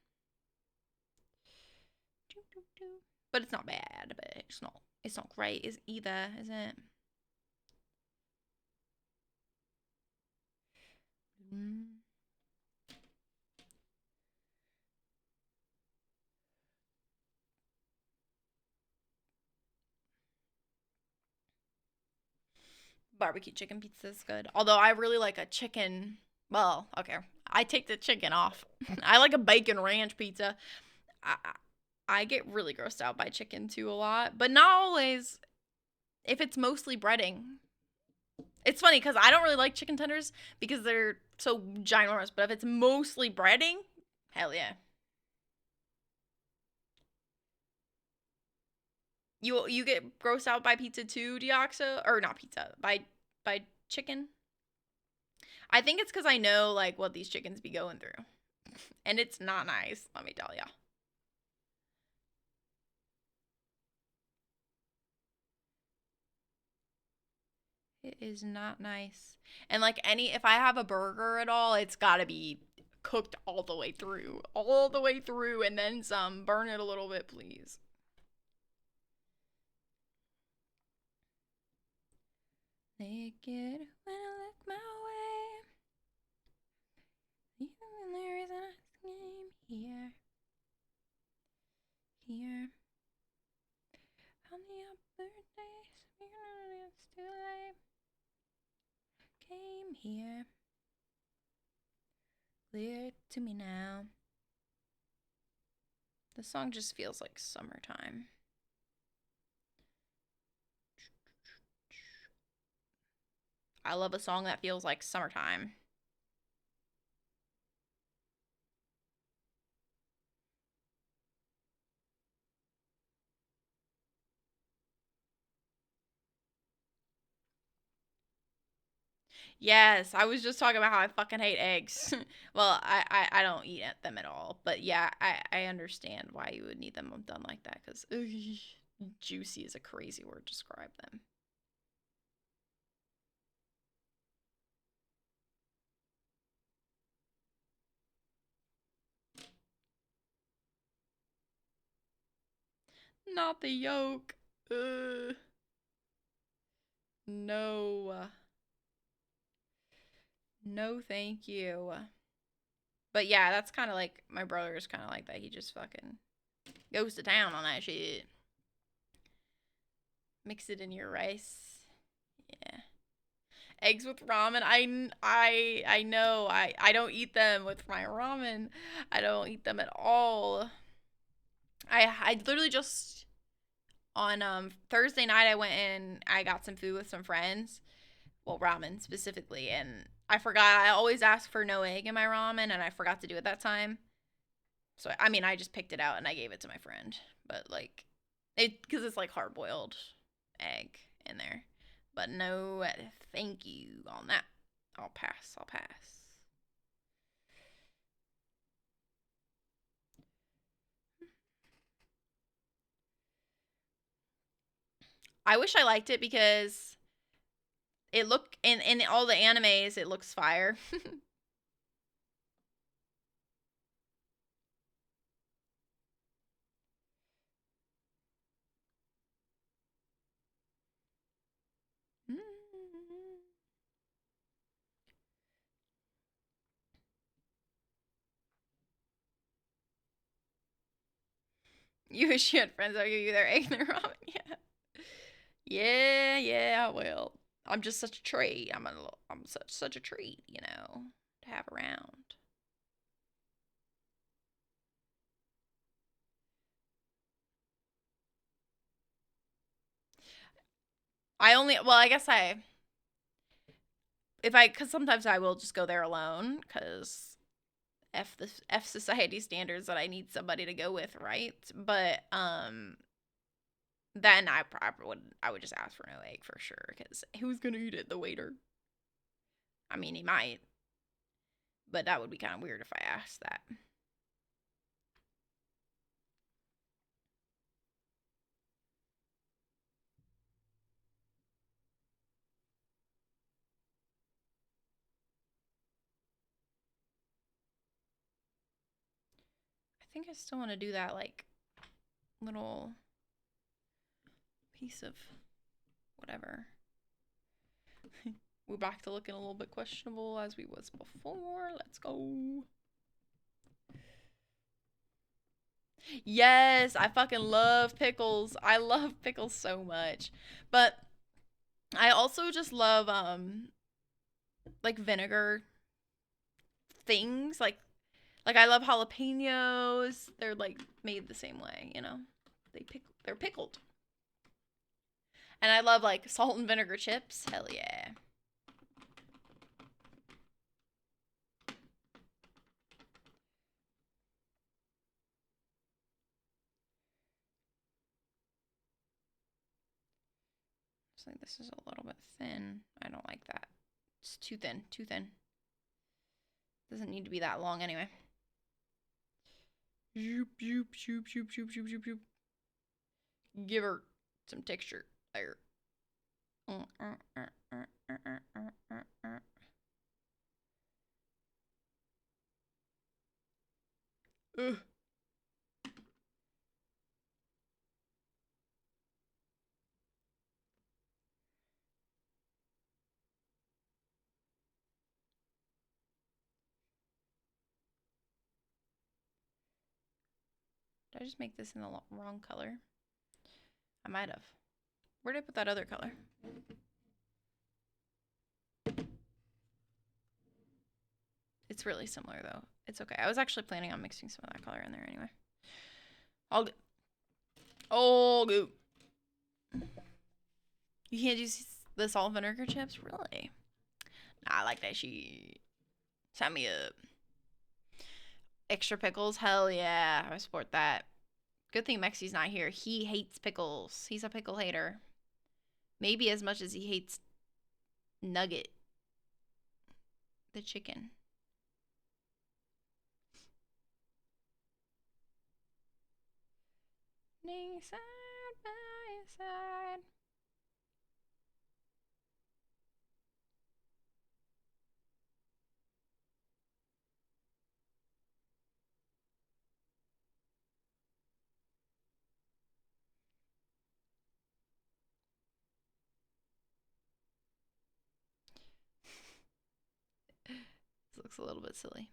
But it's not bad. But it's not great is either, is it? Barbecue chicken pizza is good. Although I really like a chicken. Well, okay, I take the chicken off. I like a bacon ranch pizza. I, I get really grossed out by chicken too a lot, but not always. If it's mostly breading, it's funny because I don't really like chicken tenders because they're so ginormous. But if it's mostly breading, hell yeah. You get grossed out by pizza too, Deoxo, or not pizza by chicken. I think it's because I know like what these chickens be going through, and it's not nice. Let me tell ya. It is not nice. And like if I have a burger at all, it's gotta be cooked all the way through, and then some. Burn it a little bit, please. Naked when I look my way. Even when there is an ice game here. Here. On the upper days, it's too late. Came here. Clear to me now. The song just feels like summertime. I love a song that feels like summertime. Yes, I was just talking about how I fucking hate eggs. Well, I don't eat them at all. But yeah, I understand why you would need them done like that. Because juicy is a crazy word to describe them. Not the yolk. No. No, thank you. But yeah, that's kind of like my brother's kind of like that. He just fucking goes to town on that shit. Mix it in your rice. Yeah. Eggs with ramen. I know. I don't eat them with my ramen. I don't eat them at all. I literally just on Thursday night I went in. I got some food with some friends. Well, ramen specifically, and I forgot. I always ask for no egg in my ramen, and I forgot to do it that time. So I mean, I just picked it out and I gave it to my friend. But like, because it's like hard boiled egg in there. But no, thank you on that. I'll pass. I'll pass. I wish I liked it because it look in all the animes it looks fire. You wish you had friends that would give you their egg and their ramen. Yeah. Yeah, well, I'm just such a treat. I'm such a treat, to have around. I guess cuz sometimes I will just go there alone cuz F society standards that I need somebody to go with, right? But then I would just ask for no egg for sure cuz who's going to eat it? The waiter. I mean, he might, but that would be kind of weird if I asked that. I think I still want to do that like little piece of whatever. We're back to looking a little bit questionable as we was before. Let's go. Yes, I fucking love pickles. I love pickles so much. But I also just love like vinegar things. Like I love jalapenos. They're like made the same way. They're pickled. And I love like salt and vinegar chips. Hell yeah. It's like this is a little bit thin. I don't like that. It's too thin, too thin. Doesn't need to be that long anyway. Zoop, zoop, zoop, zoop, zoop, zoop, zoop, zoop. Give her some texture there. Ugh. Did I just make this in the wrong color? I might have. Where did I put that other color? It's really similar though. It's okay. I was actually planning on mixing some of that color in there anyway. All good. All good. You can't use the salt vinegar chips? Really? Nah, I like that shit. Sign me up. Extra pickles? Hell yeah. I support that. Good thing Mexi's not here. He hates pickles. He's a pickle hater. Maybe as much as he hates nugget. the chicken. Side by side. This looks a little bit silly.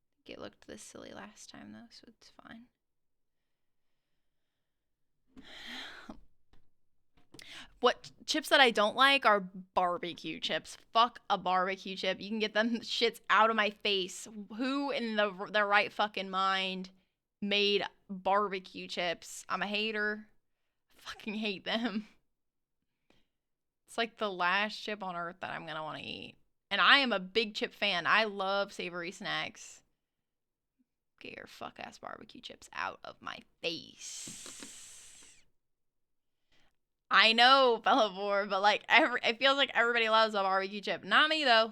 I think it looked this silly last time though, so it's fine. What chips that I don't like are barbecue chips. Fuck a barbecue chip. You can get them shits out of my face. Who in their right fucking mind made barbecue chips? I'm a hater. I fucking hate them. It's like the last chip on earth that I'm gonna want to eat. And I am a big chip fan. I love savory snacks. Get your fuck ass barbecue chips out of my face. I know, Bellivore, but like it feels like everybody loves a barbecue chip. Not me though.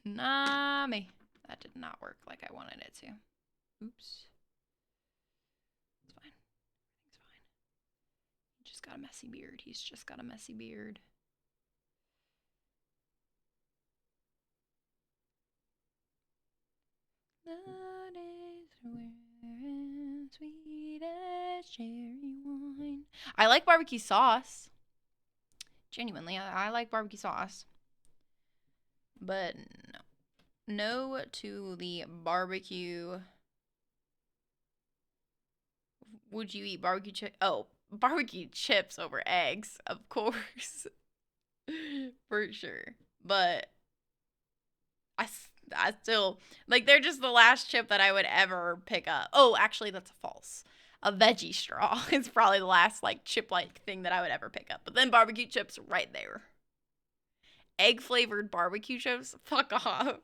Not me. That did not work like I wanted it to. Oops. It's fine. It's fine. He just got a messy beard. He's just got a messy beard. The days are wearing sweet as cherry wine. I like barbecue sauce. Genuinely, I like barbecue sauce. But no. No to the barbecue. Would you eat barbecue chips? Oh, barbecue chips over eggs, of course. For sure. But I still, like, they're just the last chip that I would ever pick up. Oh, actually, that's false. A veggie straw is probably the last, like, chip-like thing that I would ever pick up. But then barbecue chips right there. Egg-flavored barbecue chips? Fuck off.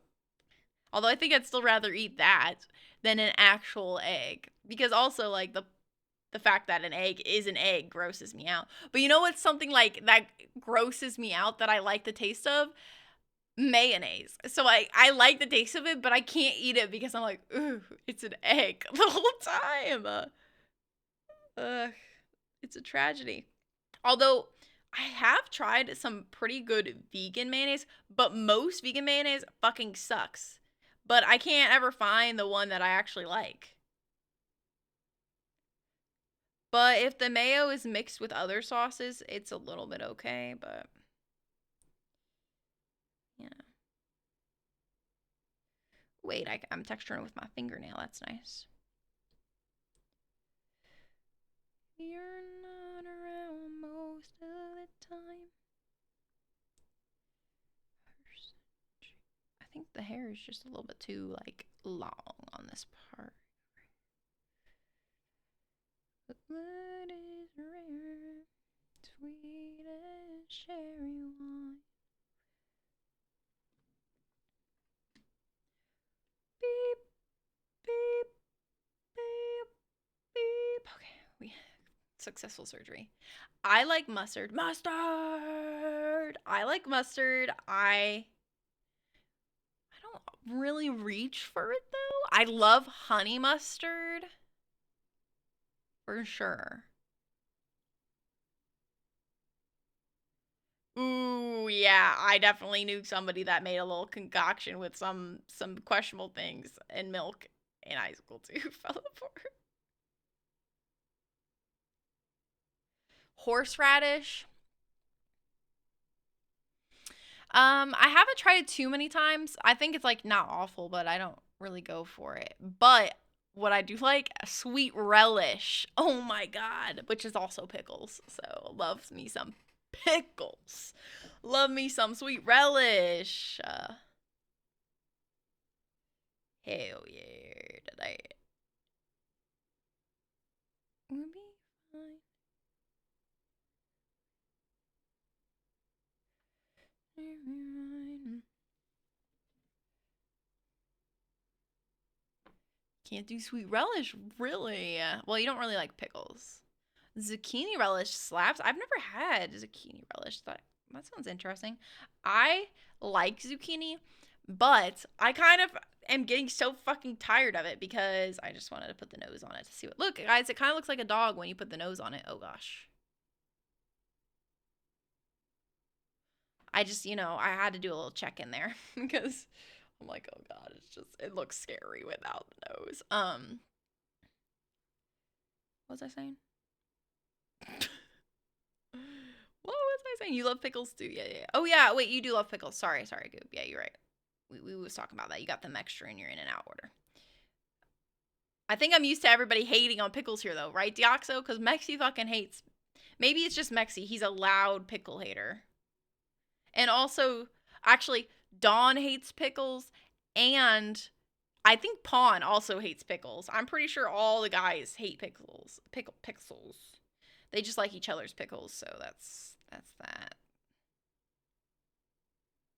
Although I think I'd still rather eat that than an actual egg. Because also, like, the fact that an egg is an egg grosses me out. But you know what's something, like, that grosses me out that I like the taste of? Mayonnaise. So I like the taste of it, but I can't eat it because I'm like, ooh, it's an egg the whole time. It's a tragedy. Although I have tried some pretty good vegan mayonnaise, but most vegan mayonnaise fucking sucks. But I can't ever find the one that I actually like. But if the mayo is mixed with other sauces, it's a little bit okay, but yeah. Wait, I'm texturing with my fingernail. That's nice. You're not around most of the time. I think the hair is just a little bit too, like, long on this part. The blood is rare, sweet as cherry wine. Beep, beep, beep, beep. Okay, successful surgery. I like mustard. Mustard! I like mustard. I don't really reach for it, though. I love honey mustard. For sure. Ooh, yeah, I definitely knew somebody that made a little concoction with some questionable things in milk in high school too. Fell apart. Horseradish. I haven't tried it too many times. I think it's like not awful, but I don't really go for it. But what I do like, sweet relish. Oh my god, which is also pickles. So loves me some pickles. Love me some sweet relish. Hell yeah, today. We'll be fine. Can't do sweet relish, really. Well, you don't really like pickles. Zucchini relish slaps. I've never had zucchini relish. That sounds interesting. I like zucchini, but I kind of am getting so fucking tired of it because I just wanted to put the nose on it to see what. Look, guys, it kind of looks like a dog when you put the nose on it. Oh gosh. I just, I had to do a little check in there because I'm like, oh god, it looks scary without the nose. What was I saying? What was I saying? You love pickles too? Yeah. Oh yeah, wait, you do love pickles. Sorry, Goob. Yeah, you're right. We was talking about that. You got them extra in your in and out order. I think I'm used to everybody hating on pickles here though, right, Deoxo? Because Mexi fucking hates. Maybe it's just Mexi. He's a loud pickle hater. And also, actually, Dawn hates pickles, and I think Pawn also hates pickles. I'm pretty sure all the guys hate pickles. Pixels. They just like each other's pickles, so that's that.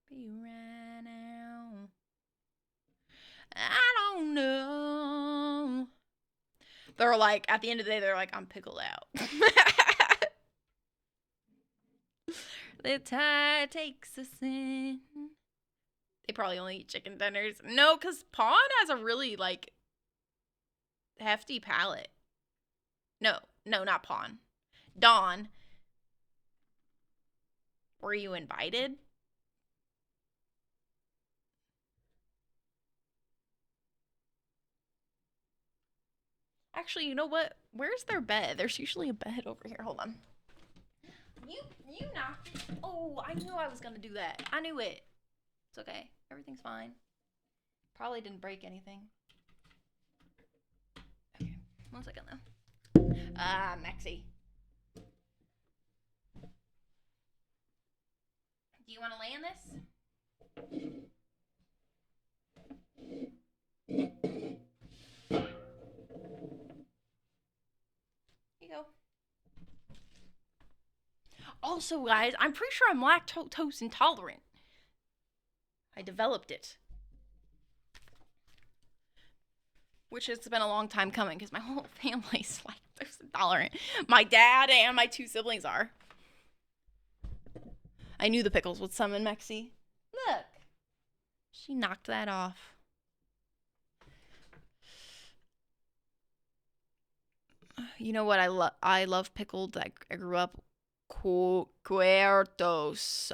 Be right now. I don't know. They're like, at the end of the day, they're like, I'm pickled out. The tide takes us in. They probably only eat chicken tenders. No, because Pawn has a really, like, hefty palate. No, not Pawn. Dawn. Were you invited? Actually, you know what? Where's their bed? There's usually a bed over here. Hold on. You knocked it. Oh, I knew I was gonna do that. I knew it. It's okay. Everything's fine. Probably didn't break anything. Okay. 1 second though. Mexi. Do you want to lay in this? Here you go. Also, guys, I'm pretty sure I'm lactose intolerant. I developed it. Which has been a long time coming because my whole family's lactose intolerant. My dad and my 2 siblings are. I knew the pickles would summon Mexi. Look. She knocked that off. You know what I love pickled. I grew up Cuertos.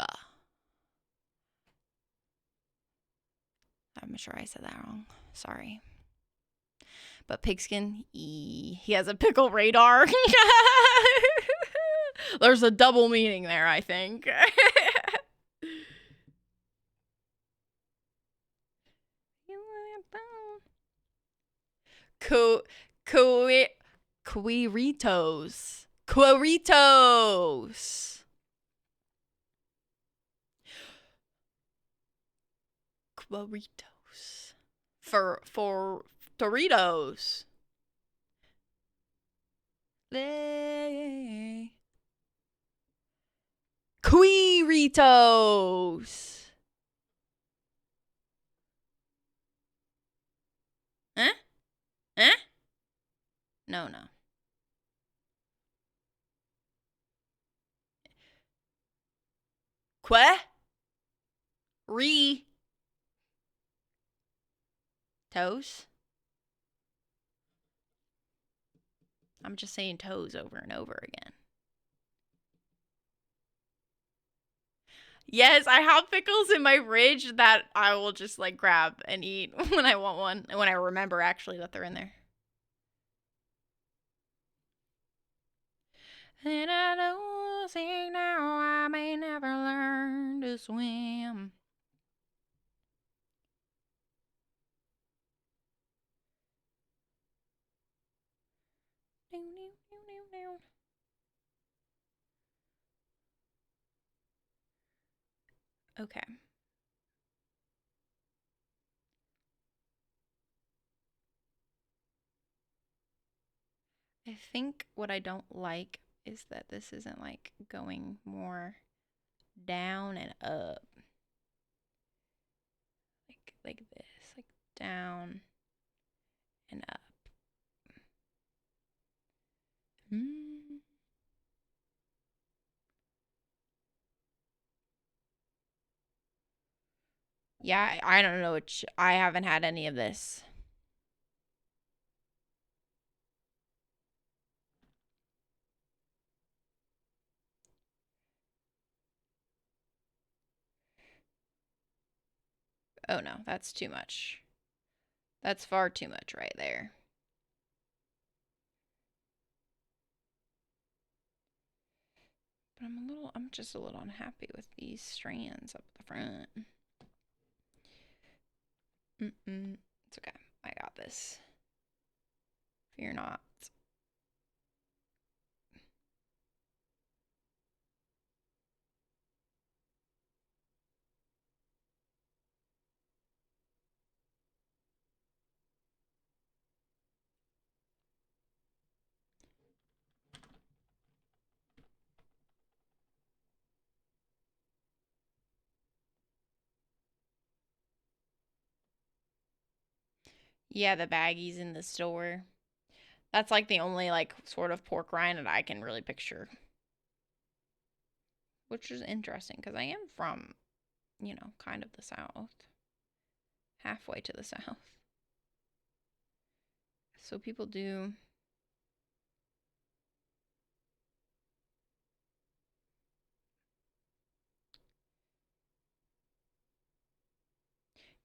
I'm sure I said that wrong. Sorry. But Pigskin, he has a pickle radar. There's a double meaning there, I think. Quiritos. For Doritos. Quiritos. Huh? Huh? No. Toes? I'm just saying toes over and over again. Yes, I have pickles in my fridge that I will just like grab and eat when I want one. And when I remember actually that they're in there. And I don't think now I may never learn to swim. Okay. I think what I don't like is that this isn't like going more down and up. Like this, like down and up. Yeah, I don't know which. I haven't had any of this. Oh no, that's too much. That's far too much right there. But I'm just a little unhappy with these strands up the front. It's okay. I got this. Fear not. Yeah, the baggies in the store. That's like the only like sort of pork rind that I can really picture. Which is interesting because I am from, kind of the South. Halfway to the South. So people do.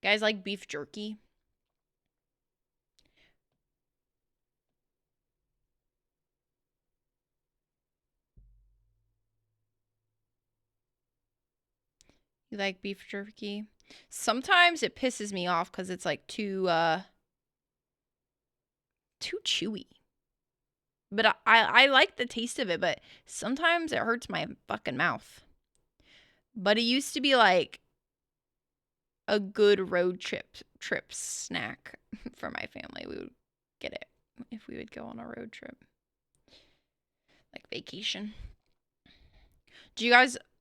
Guys like beef jerky. You like beef jerky? Sometimes it pisses me off because it's like too chewy. But I like the taste of it, but sometimes it hurts my fucking mouth. But it used to be like a good road trip snack for my family. We would get it if we would go on a road trip. Like vacation.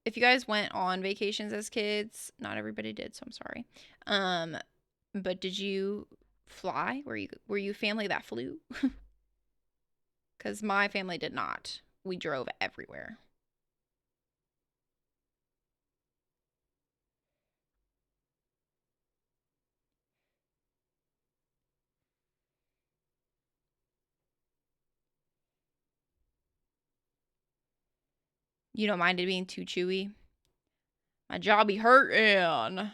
If you guys went on vacations as kids, not everybody did, so I'm sorry. But did you fly? Were you a family that flew? Cuz my family did not. We drove everywhere. You don't mind it being too chewy? My jaw be hurting.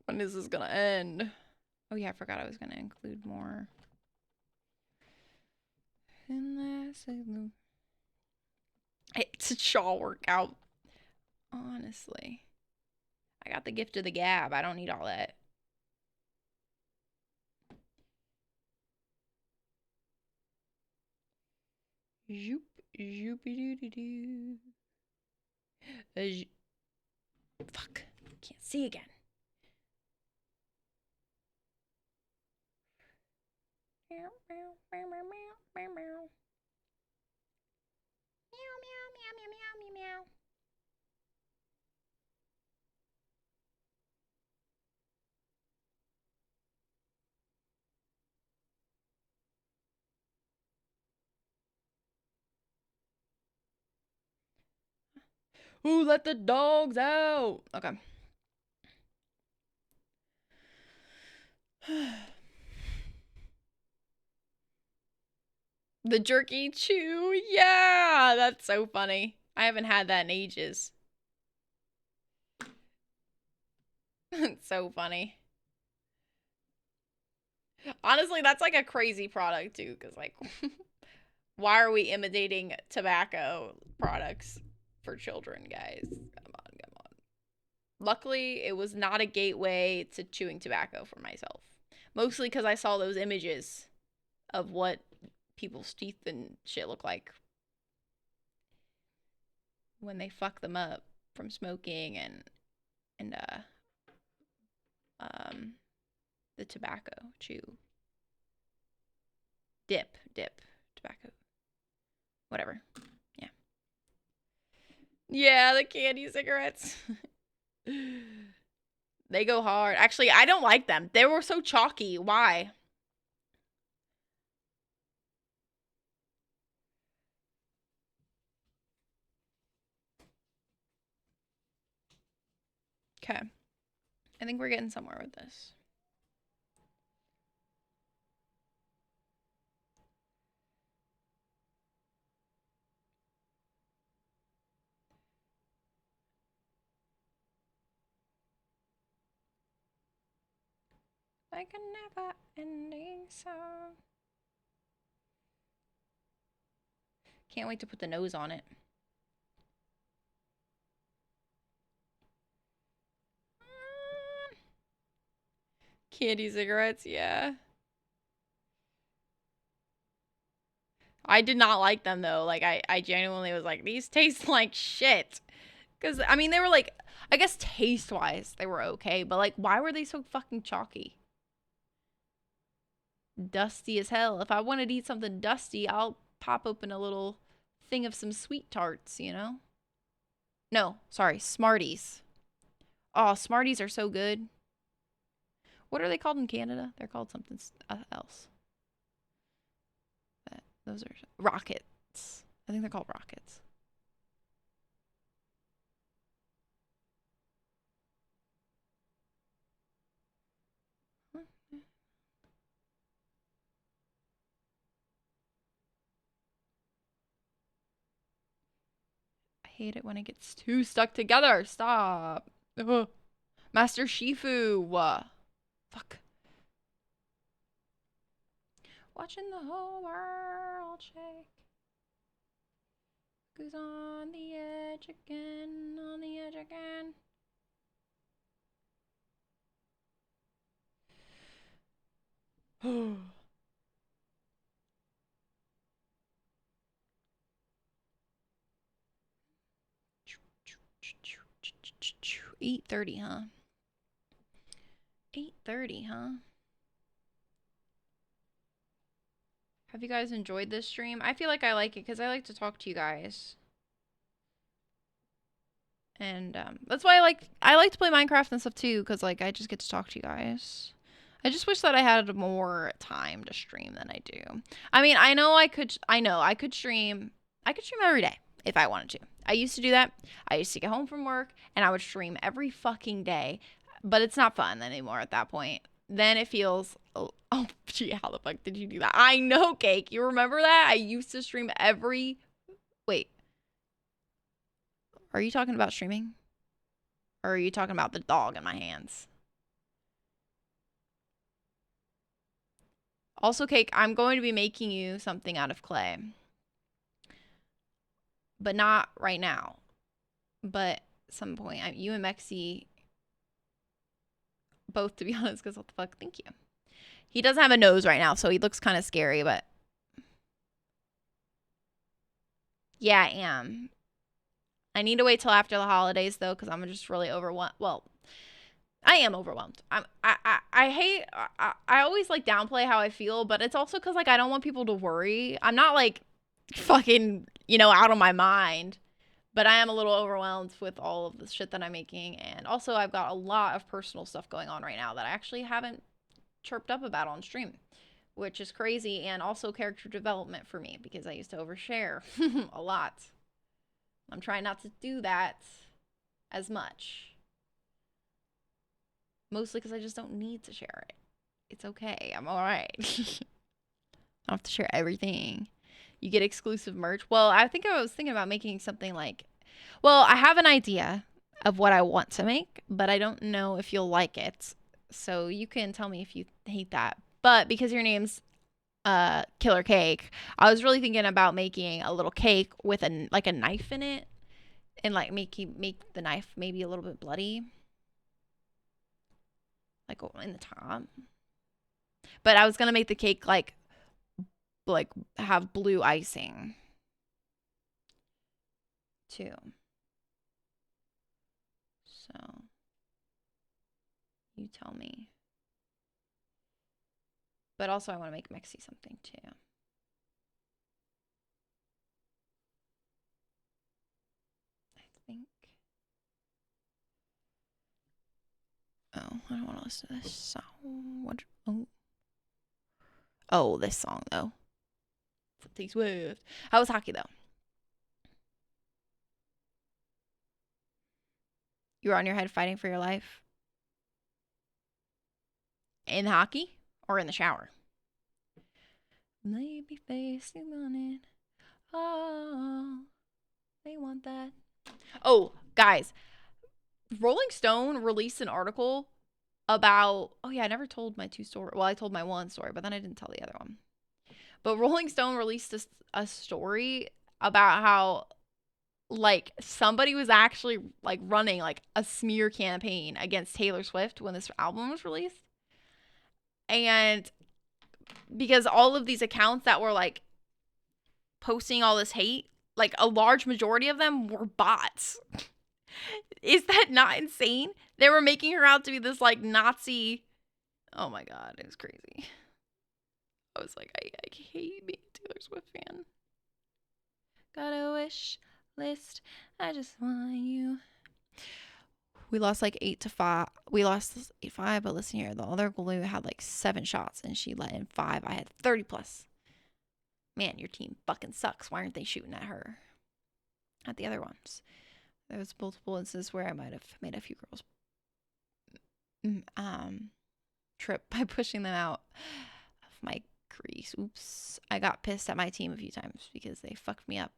When is this gonna end? Oh yeah, I forgot I was gonna include more. It's a jaw workout. Honestly. I got the gift of the gab. I don't need all that. Zoop, zoopy doo doo doo. Fuck. Can't see again. Meow, meow, meow, meow, meow, meow, meow. Meow, meow, meow, meow, meow, meow, meow. Ooh, let the dogs out. Okay. The jerky chew. Yeah, that's so funny. I haven't had that in ages. It's so funny. Honestly, that's like a crazy product too, because like, why are we imitating tobacco products for children, guys? Come on, come on. Luckily, it was not a gateway to chewing tobacco for myself. Mostly because I saw those images of what people's teeth and shit look like when they fuck them up from smoking and the tobacco chew. Dip tobacco. Whatever. Yeah. Yeah, the candy cigarettes. They go hard. Actually, I don't like them. They were so chalky. Why? Okay. I think we're getting somewhere with this. Like a never-ending song. Can't wait to put the nose on it. Candy cigarettes, yeah. I did not like them though. Like I genuinely was like, these taste like shit. Cause I mean they were like, I guess taste wise they were okay, but like why were they so fucking chalky? Dusty as hell. If I wanted to eat something dusty, I'll pop open a little thing of some sweet tarts, you know? No, sorry, Smarties. Oh, Smarties are so good. What are they called in Canada? They're called something else. Those are Rockets. I think they're called Rockets. I hate it when it gets too stuck together. Stop. Ugh. Master Shifu. Fuck. Watching the whole world shake. Who's on the edge again? On the edge again. Oh. 8:30, huh? 8:30, huh? Have you guys enjoyed this stream? I feel like I like it because I like to talk to you guys. And that's why I like to play Minecraft and stuff too, because like I just get to talk to you guys. I just wish that I had more time to stream than I do. I mean, I know I could stream every day if I wanted to. I used to do that. I used to get home from work and I would stream every fucking day, but it's not fun anymore at that point. Then it feels, oh gee, how the fuck did you do that? I know, Cake. You remember that? I used to stream wait. Are you talking about streaming? Or are you talking about the dog in my hands? Also, Cake, I'm going to be making you something out of clay. But not right now. But some point. You and Mexi, both, to be honest, because what the fuck? Thank you. He doesn't have a nose right now, so he looks kind of scary, but... Yeah, I am. I need to wait till after the holidays, though, because I'm just really overwhelmed. Well, I am overwhelmed. I always like downplay how I feel, but it's also because like I don't want people to worry. I'm not like fucking, out of my mind, but I am a little overwhelmed with all of the shit that I'm making. And also I've got a lot of personal stuff going on right now that I actually haven't chirped up about on stream, which is crazy. And also character development for me because I used to overshare a lot. I'm trying not to do that as much. Mostly because I just don't need to share it. It's okay. I'm all right. I don't have to share everything. You get exclusive merch. Well, I think I was thinking about making something like... Well, I have an idea of what I want to make, but I don't know if you'll like it. So you can tell me if you hate that. But because your name's Killer Cake, I was really thinking about making a little cake with a knife in it. And like make the knife maybe a little bit bloody. Like in the top. But I was gonna make the cake like have blue icing too. So you tell me. But also I want to make Mexi something too. I think. Oh, I don't want to listen to this song. What? Oh, this song though. Something Swift. How was hockey though? You were on your head fighting for your life? In hockey or in the shower? Maybe face you on it. Oh, they want that. Oh, guys, Rolling Stone released an article about, oh yeah, I never told my 2 story. Well, I told my 1 story, but then I didn't tell the other one. But Rolling Stone released a story about how, like, somebody was actually, like, running, like, a smear campaign against Taylor Swift when this album was released. And because all of these accounts that were, like, posting all this hate, like, a large majority of them were bots. Is that not insane? They were making her out to be this, like, Nazi. Oh my God, it was crazy. I was like, I hate being a Taylor Swift fan. Got a wish list. I just want you. We lost like 8-5. We lost 8-5, but listen here. The other goalie had like 7 shots and she let in 5. I had 30 plus. Man, your team fucking sucks. Why aren't they shooting at her? At the other ones. There was multiple instances where I might have made a few girls trip by pushing them out of my crease. Oops. I got pissed at my team a few times because they fucked me up.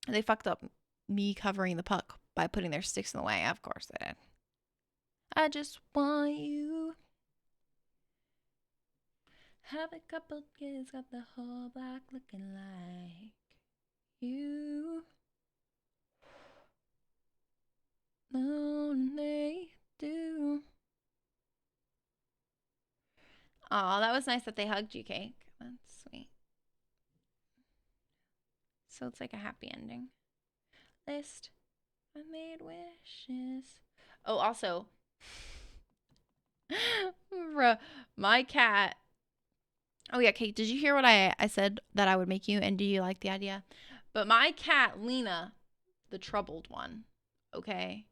They fucked up me covering the puck by putting their sticks in the way. Of course they did. I just want you. Have a couple kids, got the whole block looking like you. No, they do. Oh, that was nice that they hugged you, Cake. That's sweet. So it's like a happy ending. List. I made wishes. Oh, also, my cat. Oh yeah, Kate, did you hear what I said that I would make you? And do you like the idea? But my cat, Lena, the troubled one, okay?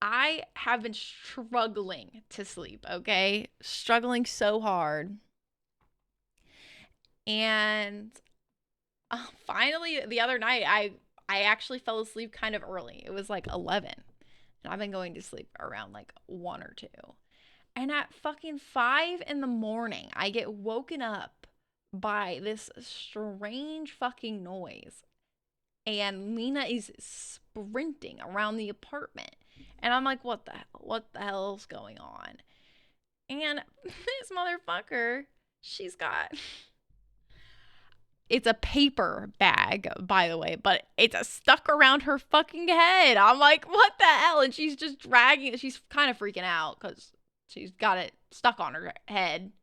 I have been struggling to sleep, okay? Struggling so hard. And finally, the other night, I actually fell asleep kind of early. It was like 11. And I've been going to sleep around like 1 or 2. And at fucking 5 in the morning, I get woken up by this strange fucking noise. And Lena is sprinting around the apartment. And I'm like, what the hell's going on? And this motherfucker, she's got... It's a paper bag, by the way, but it's stuck around her fucking head. I'm like, what the hell? And she's just dragging it. She's kind of freaking out because she's got it stuck on her head.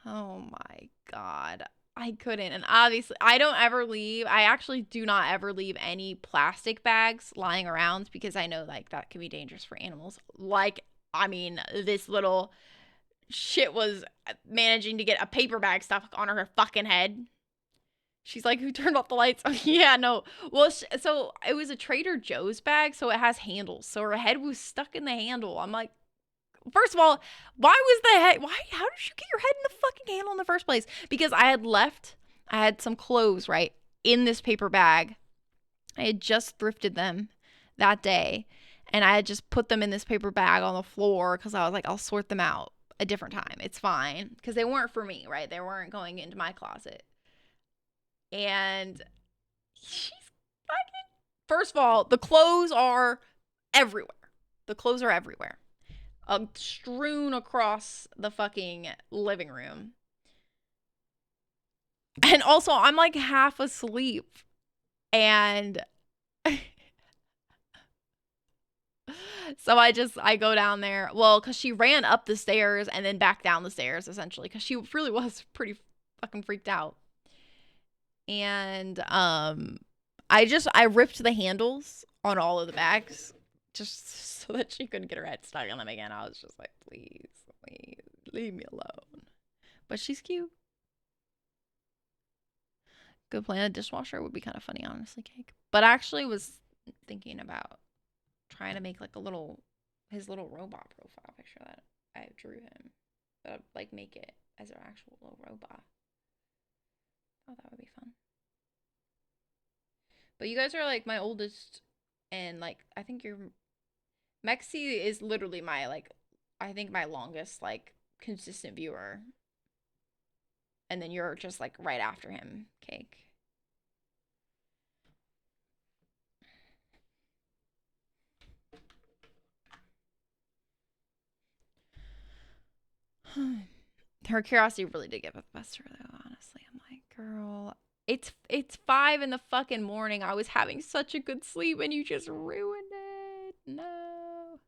Oh my God. I couldn't. And obviously, I don't ever leave. I actually do not ever leave any plastic bags lying around because I know like that can be dangerous for animals. Like, I mean, this little shit was managing to get a paper bag stuck on her fucking head. She's like, who turned off the lights? Oh, yeah, no. Well, so it was a Trader Joe's bag, so it has handles. So her head was stuck in the handle. I'm like, first of all, how did you get your head in the fucking handle in the first place? Because I had some clothes, right, in this paper bag. I had just thrifted them that day. And I had just put them in this paper bag on the floor because I was like, I'll sort them out a different time. It's fine. Because they weren't for me, right? They weren't going into my closet. And she's fucking... First of all, the clothes are everywhere. Strewn across the fucking living room. And also, I'm like half asleep. And so I go down there. Well, because she ran up the stairs and then back down the stairs, essentially. Because she really was pretty fucking freaked out. And I ripped the handles on all of the bags just so that she couldn't get her head stuck on them again. I was just like, please, leave me alone. But she's cute. Good plan. A dishwasher would be kind of funny, honestly, Cake. But I actually was thinking about trying to make like his little robot profile picture that I drew him. But I'd like make it as an actual little robot. Oh, that would be fun. But you guys are like my oldest And like, I think your Mexi is literally my like, I think my longest like consistent viewer. And then you're just like right after him, Cake. Her curiosity really did get the best of her though, honestly. I'm like, girl, it's 5 in the fucking morning. I was having such a good sleep and you just ruined it. No.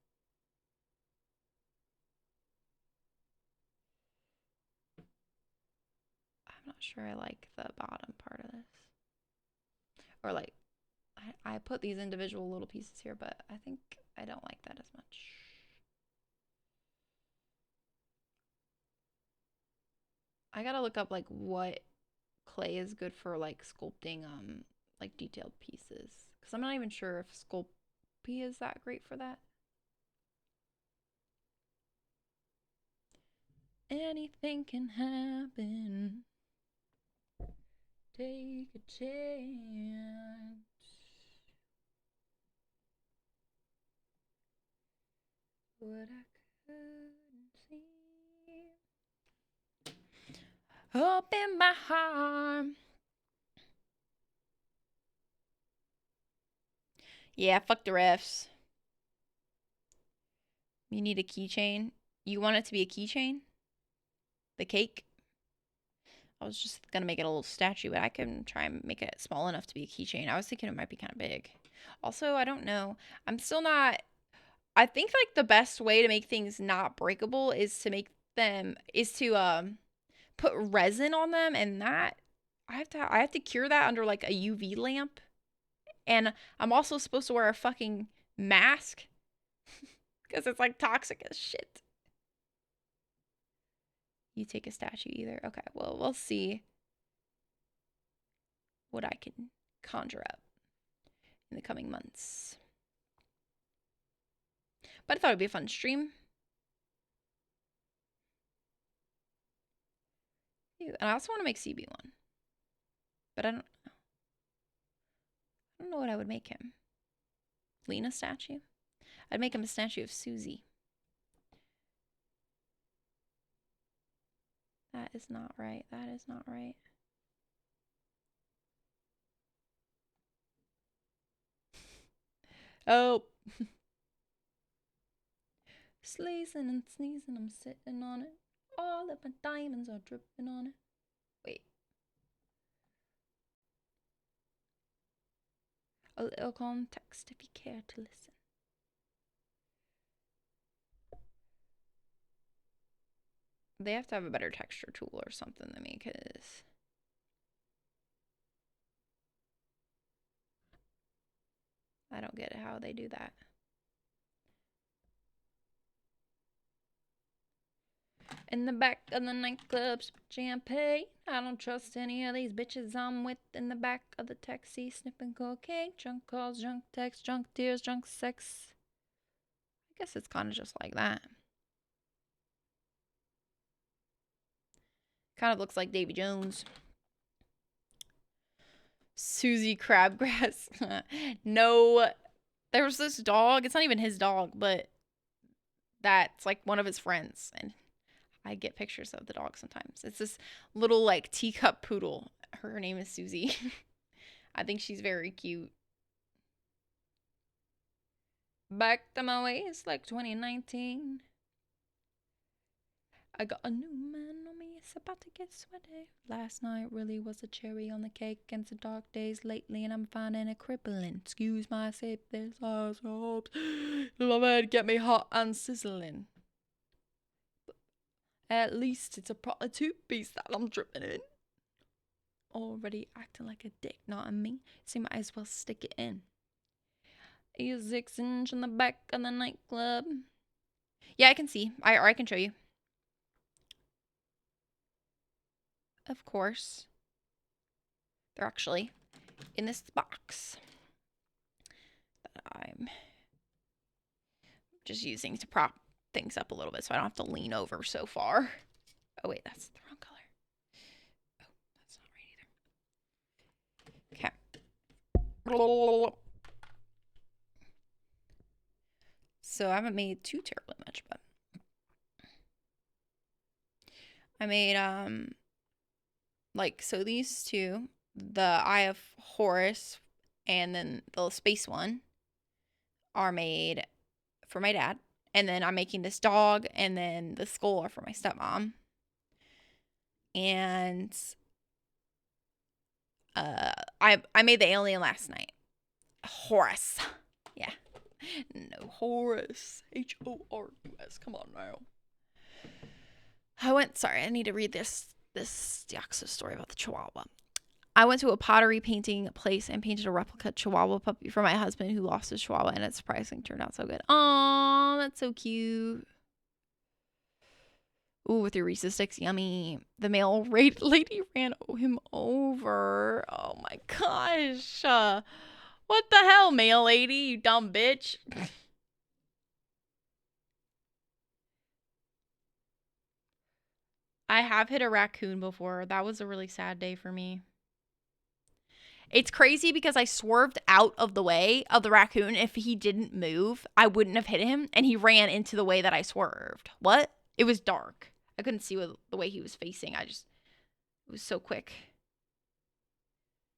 I'm not sure I like the bottom part of this. Or like, I put these individual little pieces here, but I think I don't like that as much. I gotta look up like what clay is good for like sculpting like detailed pieces, because I'm not even sure if Sculpey is that great for that. Anything can happen. Take a chance. What I couldn't see. Open my heart. Yeah, fuck the refs. You need a keychain. You want it to be a keychain? The cake? I was just gonna make it a little statue, but I can try and make it small enough to be a keychain. I was thinking it might be kind of big. Also, I don't know. I'm still not. I think like the best way to make things not breakable is to make them is to put resin on them, and that I have to cure that under like a UV lamp, and I'm also supposed to wear a fucking mask because it's like toxic as shit. You take a statue either. Okay, well, we'll see what I can conjure up in the coming months. But I thought it'd be a fun stream. And I also want to make CB one. But I don't know what I would make him. Lena statue? I'd make him a statue of Susie. That is not right. That is not right. Oh. Sleazing and sneezing, I'm sitting on it. All of my diamonds are dripping on it. Wait. A little context if you care to listen. They have to have a better texture tool or something than me, because I don't get how they do that. In the back of the nightclubs, champagne. I don't trust any of these bitches I'm with. In the back of the taxi, sniffing cocaine. Drunk calls, drunk texts, drunk tears, drunk sex. I guess it's kind of just like that. Kind of looks like Davy Jones. Susie Crabgrass. No, there's this dog. It's not even his dog, but that's like one of his friends. And I get pictures of the dog sometimes. It's this little like teacup poodle. Her name is Susie. I think she's very cute. Back to my ways like 2019. I got a new man on me, it's about to get sweaty. Last night really was a cherry on the cake, and some dark days lately, and I'm finding it crippling. Excuse my sip, this hopes. Love it, get me hot and sizzling. At least it's a proper two-piece that I'm dripping in. Already acting like a dick, not on me, so you might as well stick it in. A 6-inch in the back of the nightclub. Yeah, I can see. I can show you. Of course. They're actually in this box that I'm just using to prop things up a little bit so I don't have to lean over so far. Oh, wait, that's the wrong color. Oh, that's not right either. Okay. So I haven't made too terribly much, but I made like, so these two, the Eye of Horus and then the space one, are made for my dad. And then I'm making this dog, and then the skull are for my stepmom. And I made the alien last night. Horus. Yeah. No, Horus. Horus. Come on now. Sorry, I need to read this Diaxo story about the Chihuahua. I went to a pottery painting place and painted a replica Chihuahua puppy for my husband who lost his Chihuahua, and it surprisingly turned out so good. Aww, that's so cute. Ooh, with your Reese's sticks, yummy. The male lady ran him over. Oh my gosh. What the hell, male lady, you dumb bitch. I have hit a raccoon before. That was a really sad day for me. It's crazy because I swerved out of the way of the raccoon. If he didn't move, I wouldn't have hit him, and he ran into the way that I swerved. What? It was dark. I couldn't see the way he was facing. It was so quick.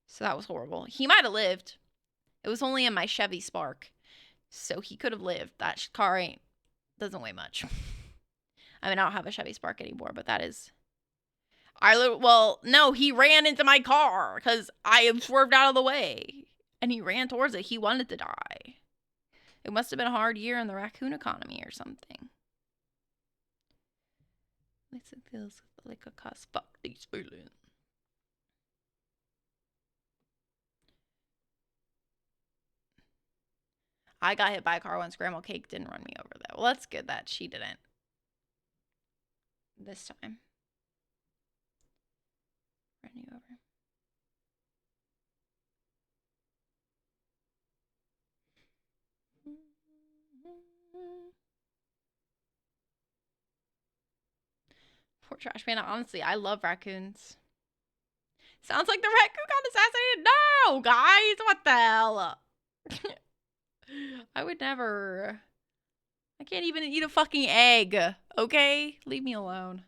So that was horrible. He might have lived. It was only in my Chevy Spark, so he could have lived. That car doesn't weigh much. I mean, I don't have a Chevy Spark anymore, but that is... well, no, he ran into my car because I swerved out of the way, and he ran towards it. He wanted to die. It must have been a hard year in the raccoon economy or something. It feels like a cuss. Fuck these feelings. I got hit by a car once. Grandma Cake didn't run me over, though. Well, that's good that she didn't. This time. Run you over. Poor trash man. Honestly, I love raccoons. Sounds like the raccoon got assassinated. No, guys. What the hell? I would never. I can't even eat a fucking egg. Okay? Leave me alone.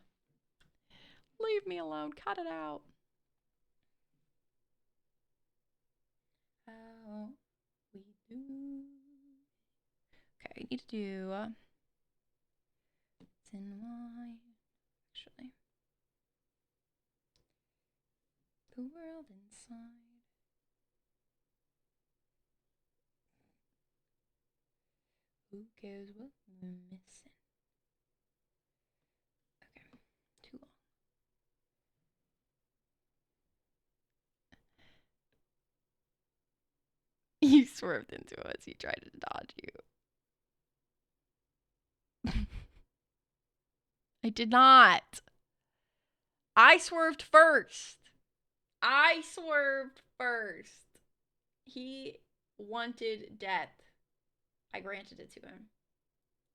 Leave me alone. Cut it out. How we do. Okay, I need to do. It's in my. Actually. The world inside. Who cares what we're missing? Okay, too long. You swerved into us. He tried to dodge you. I did not. I swerved first. He wanted death. I granted it to him.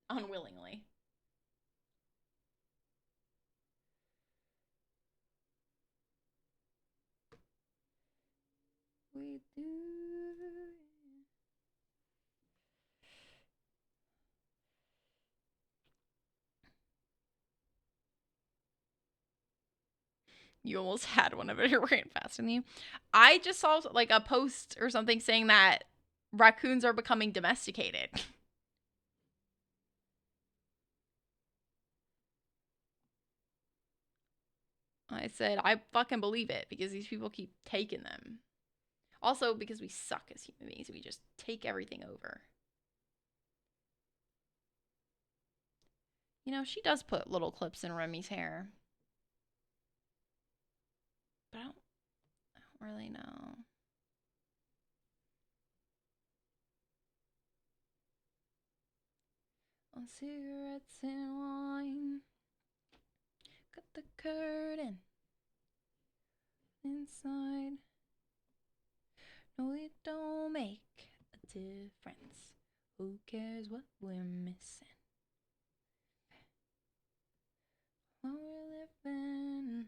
Unwillingly. We do. You almost had one of it. It ran faster than you. I just saw like a post or something saying that raccoons are becoming domesticated. I said, I fucking believe it because these people keep taking them. Also, because we suck as human beings. We just take everything over. You know, she does put little clips in Remy's hair. But I don't really know. On cigarettes and wine. Cut the curtain inside. No, it don't make a difference. Who cares what we're missing? While we're living.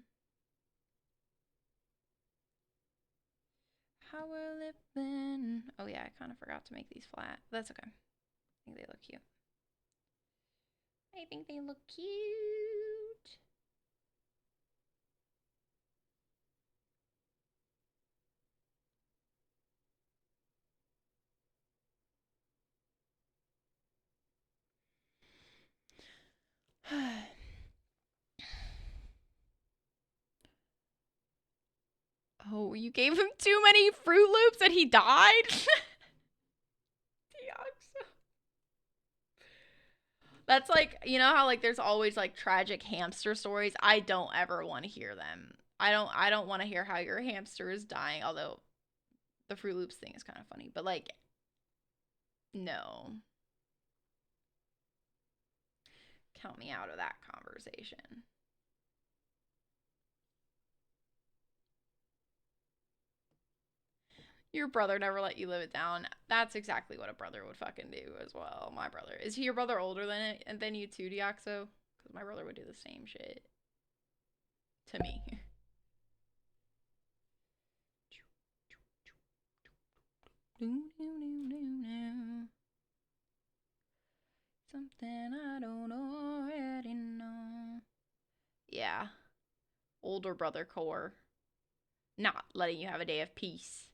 How we're living. Oh yeah, I kind of forgot to make these flat. That's okay. I think they look cute. I think they look cute. Oh, you gave him too many Fruit Loops and he died? That's like, you know how like there's always like tragic hamster stories? I don't ever want to hear them. I don't want to hear how your hamster is dying, although the Fruit Loops thing is kind of funny, but like no. Count me out of that conversation. Your brother never let you live it down. That's exactly what a brother would fucking do as well. My brother. Is he your brother older than it and then you too, Deoxo? Because my brother would do the same shit to me. Something I don't already know. Yeah. Older brother core. Not letting you have a day of peace.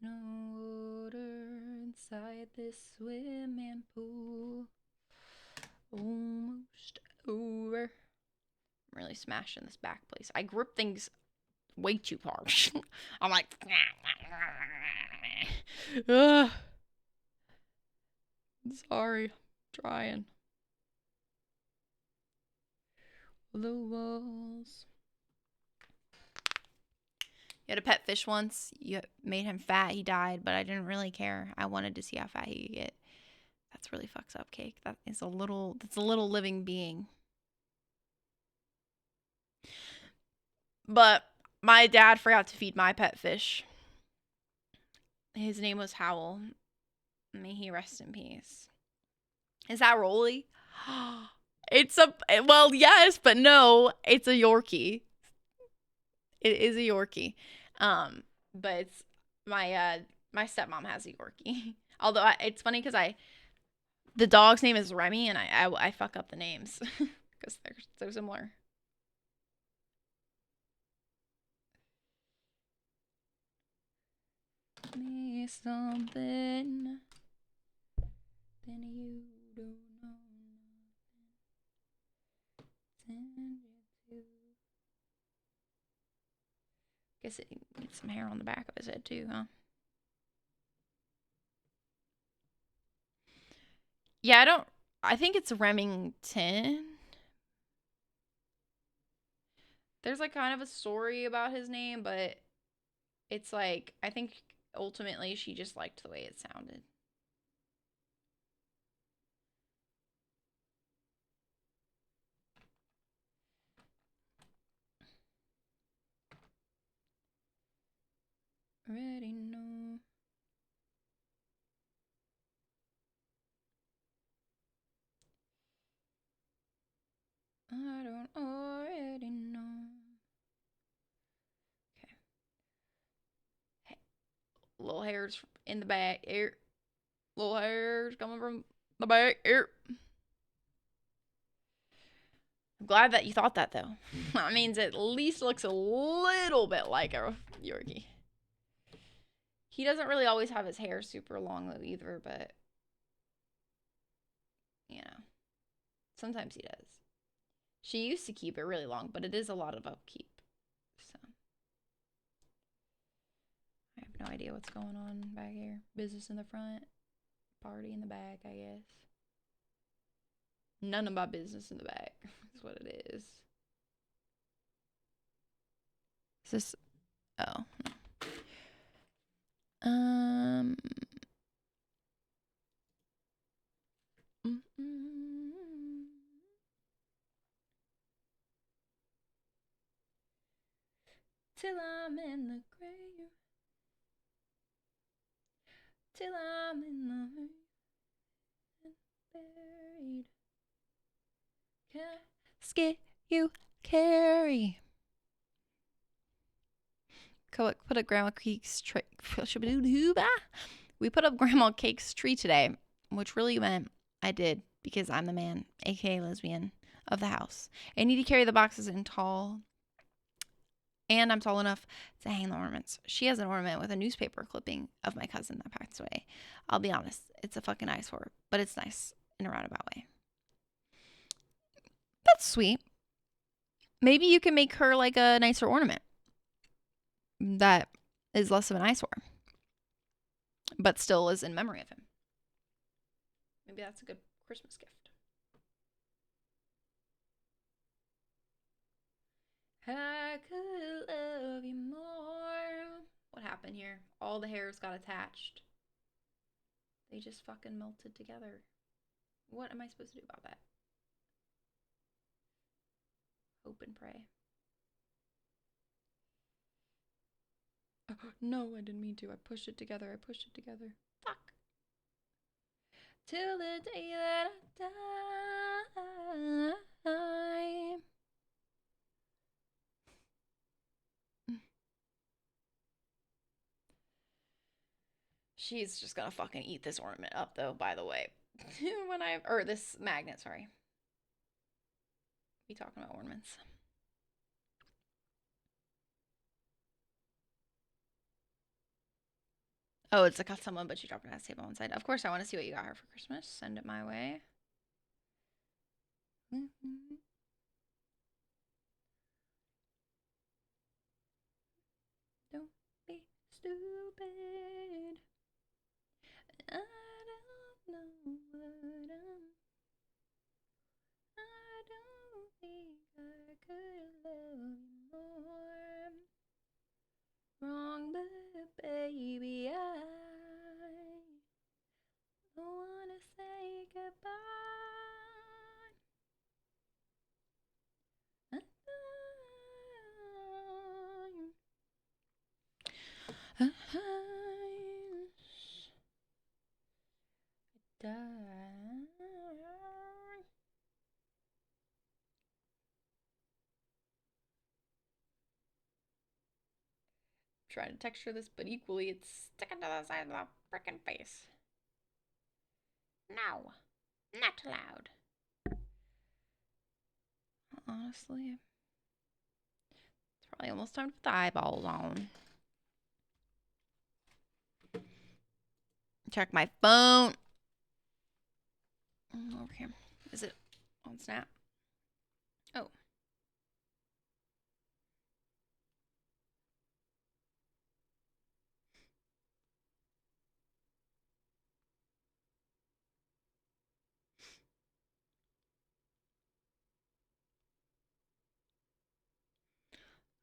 No water inside this swimming pool. Almost over. I'm really smashing this back place. I grip things way too hard. I'm like, sorry, trying. The walls. You had a pet fish once. You made him fat. He died, but I didn't really care. I wanted to see how fat he could get. That's really fucks up, Cake. That's a little living being. But my dad forgot to feed my pet fish. His name was Howl. May he rest in peace. Is that Rolly? It's a, well, yes, but no. It's a Yorkie. It is a Yorkie. But it's my stepmom has a Yorkie. Although it's funny because the dog's name is Remy, and I fuck up the names because they're so similar. Me something, then you don't know nothing. Guess it needs some hair on the back of his head too, huh? Yeah, I think it's Remington. There's like kind of a story about his name, but it's like, I think ultimately she just liked the way it sounded. Already know. I don't already know. Okay. Hey, little hairs in the back here. Little hairs coming from the back here. I'm glad that you thought that though. That means it at least looks a little bit like a Yorkie. He doesn't really always have his hair super long though either, but you know, sometimes he does. She used to keep it really long, but it is a lot of upkeep. So I have no idea what's going on back here. Business in the front, party in the back, I guess. None of my business in the back is what it is. Is this? Oh. Um. Till I'm in the grave. Till I'm in the buried casket you carry. Put up Grandma Cake's tree. We put up Grandma Cake's tree today, which really meant I did because I'm the man, aka lesbian, of the house. I need to carry the boxes in tall, and I'm tall enough to hang the ornaments. She has an ornament with a newspaper clipping of my cousin that passed away. I'll be honest, it's a fucking eyesore, but it's nice in a roundabout way. That's sweet. Maybe you can make her like a nicer ornament that is less of an eyesore, but still is in memory of him. Maybe that's a good Christmas gift. I could love you more. What happened here? All the hairs got attached. They just fucking melted together. What am I supposed to do about that? Hope and pray. Oh, no, I didn't mean to. I pushed it together. Fuck. Till the day that I die. She's just gonna fucking eat this ornament up, though, by the way. Or this magnet, sorry. We talking about ornaments. Oh, it's a custom one, but she dropped it on the table inside. Of course, I want to see what you got her for Christmas. Send it my way. Don't be stupid. I don't know what I don't think I could love you more. Wrong, but baby, I don't wanna say goodbye. Try to texture this, but equally it's sticking to the side of the frickin' face. No, not allowed. Honestly, it's probably almost time to put the eyeballs on. Check my phone. Over here. Is it on Snap? Oh.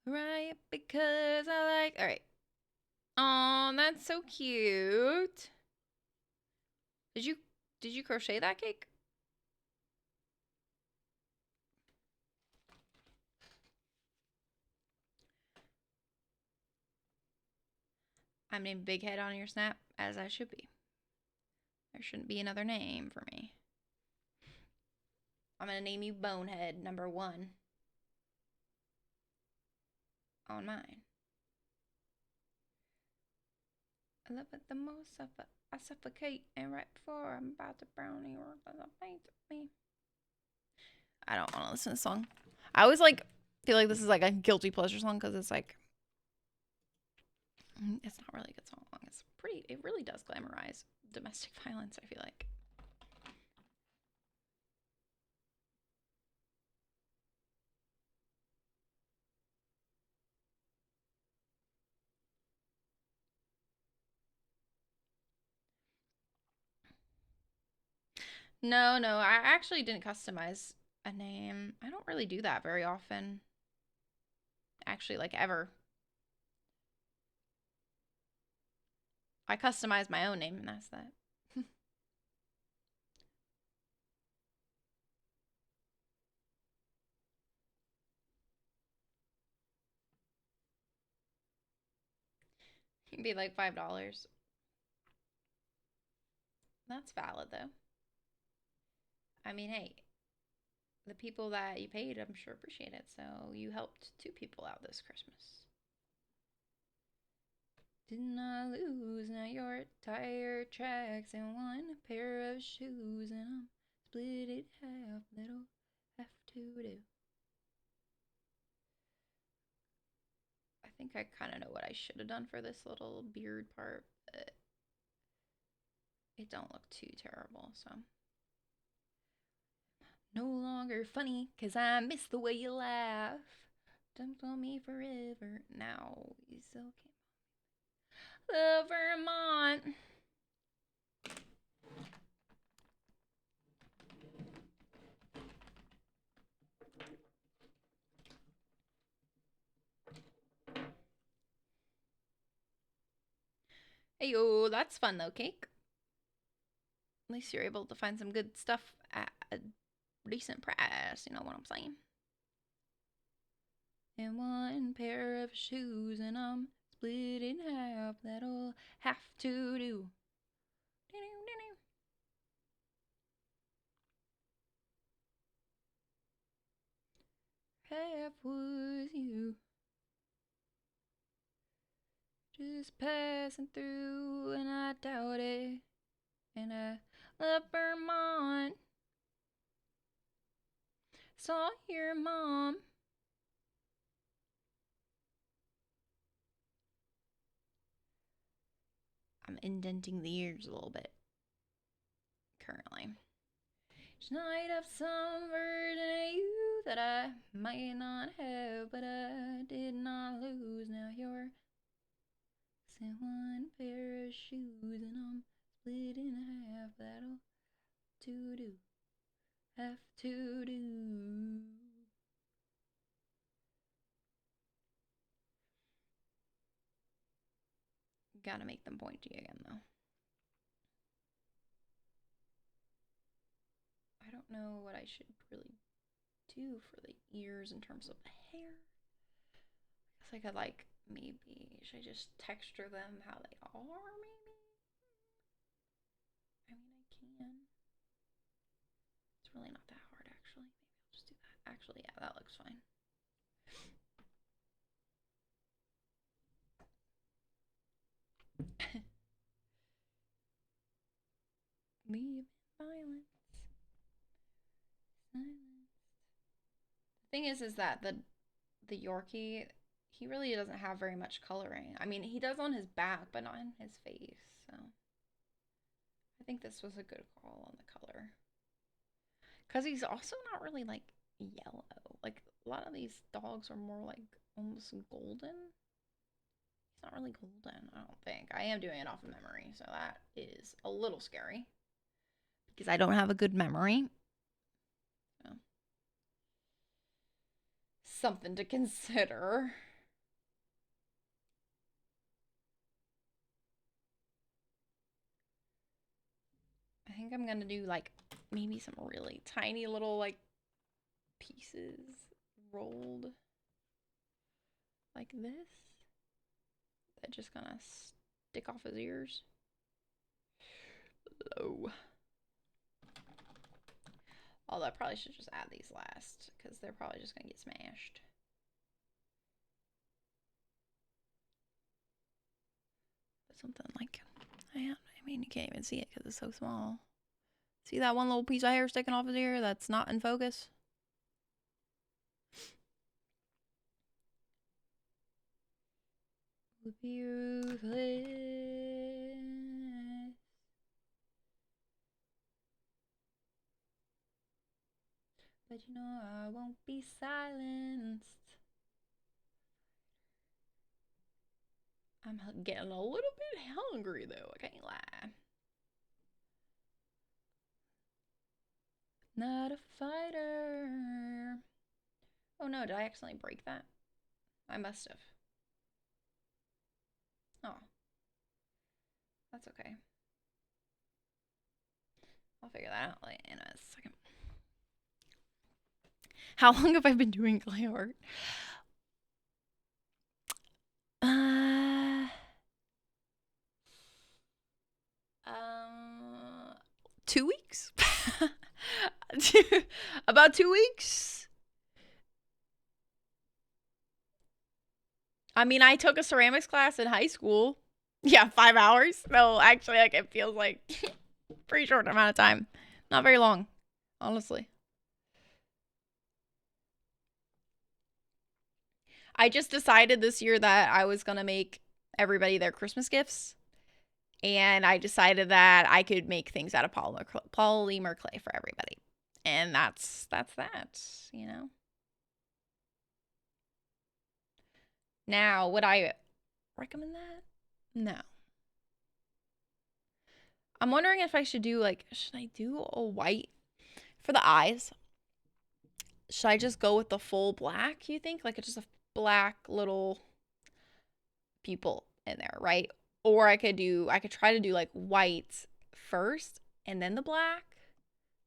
Right, because I like. All right. Oh, that's so cute. Did you crochet that cake? I'm named Big Head on your Snap, as I should be. There shouldn't be another name for me. I'm gonna name you Bonehead #1 on mine. I love it the most. I suffocate, and right before I'm about to brownie or me. I don't want to listen to this song. I always feel like this is like a guilty pleasure song because it's like it's not really a good song. It's pretty. It really does glamorize domestic violence, I feel like. No, I actually didn't customize a name. I don't really do that very often. Actually, like ever. I customize my own name, and that's that. It'd be like $5. That's valid, though. I mean, hey, the people that you paid, I'm sure, appreciate it. So you helped 2 people out this Christmas. Didn't I lose now your tire tracks and 1 pair of shoes, and I'm split it half, that'll have to do. I think I kind of know what I should have done for this little beard part, but it don't look too terrible, so. No longer funny, 'cause I miss the way you laugh. Dumped on me forever. Now you still can't. The Vermont. Hey, yo, that's fun though, Cake. At least you're able to find some good stuff at a decent price, you know what I'm saying? And 1 pair of shoes, and I'm split in half, that'll have to do. Half was you. Just passing through, and I doubt it. And I love Vermont. Saw your mom. I'm indenting the ears a little bit currently. Night of some version of you that I might not have, but I did not lose. Now you're in 1 pair of shoes, and I'm split in half. That'll to do, have to do. Gotta make them pointy again, though. I don't know what I should really do for the ears in terms of the hair. I guess I could, like, maybe, should I just texture them how they are, maybe? I mean, I can. It's really not that hard, actually. Maybe I'll just do that. Actually, yeah, that looks fine. Leave violence. Silence. The thing is that the Yorkie, he really doesn't have very much coloring. I mean, he does on his back, but not in his face. So I think this was a good call on the color. Because he's also not really like yellow. Like a lot of these dogs are more like almost golden. He's not really golden, I don't think. I am doing it off of memory, so that is a little scary. Because I don't have a good memory. So. Something to consider. I think I'm gonna do like maybe some really tiny little like pieces rolled like this that just gonna stick off his ears. Low. Although I probably should just add these last because they're probably just gonna get smashed. But something like, I mean, you can't even see it because it's so small. See that one little piece of hair sticking off his ear that's not in focus? Would be ruthless. But you know I won't be silenced. I'm getting a little bit hungry though, I can't lie. Not a fighter. Oh no, did I accidentally break that? I must have. Oh. That's okay. I'll figure that out in a second. How long have I been doing clay art? 2 weeks? About 2 weeks. I mean, I took a ceramics class in high school. Yeah, 5 hours. No, actually, like it feels like pretty short amount of time. Not very long, honestly. I just decided this year that I was gonna make everybody their Christmas gifts, and I decided that I could make things out of polymer clay for everybody, and that's that. You know. Now, would I recommend that? No. I'm wondering if I should do like, should I do a white for the eyes? Should I just go with the full black, you think? Like it's just a black little pupil in there, right? Or I could try to do like white first and then the black,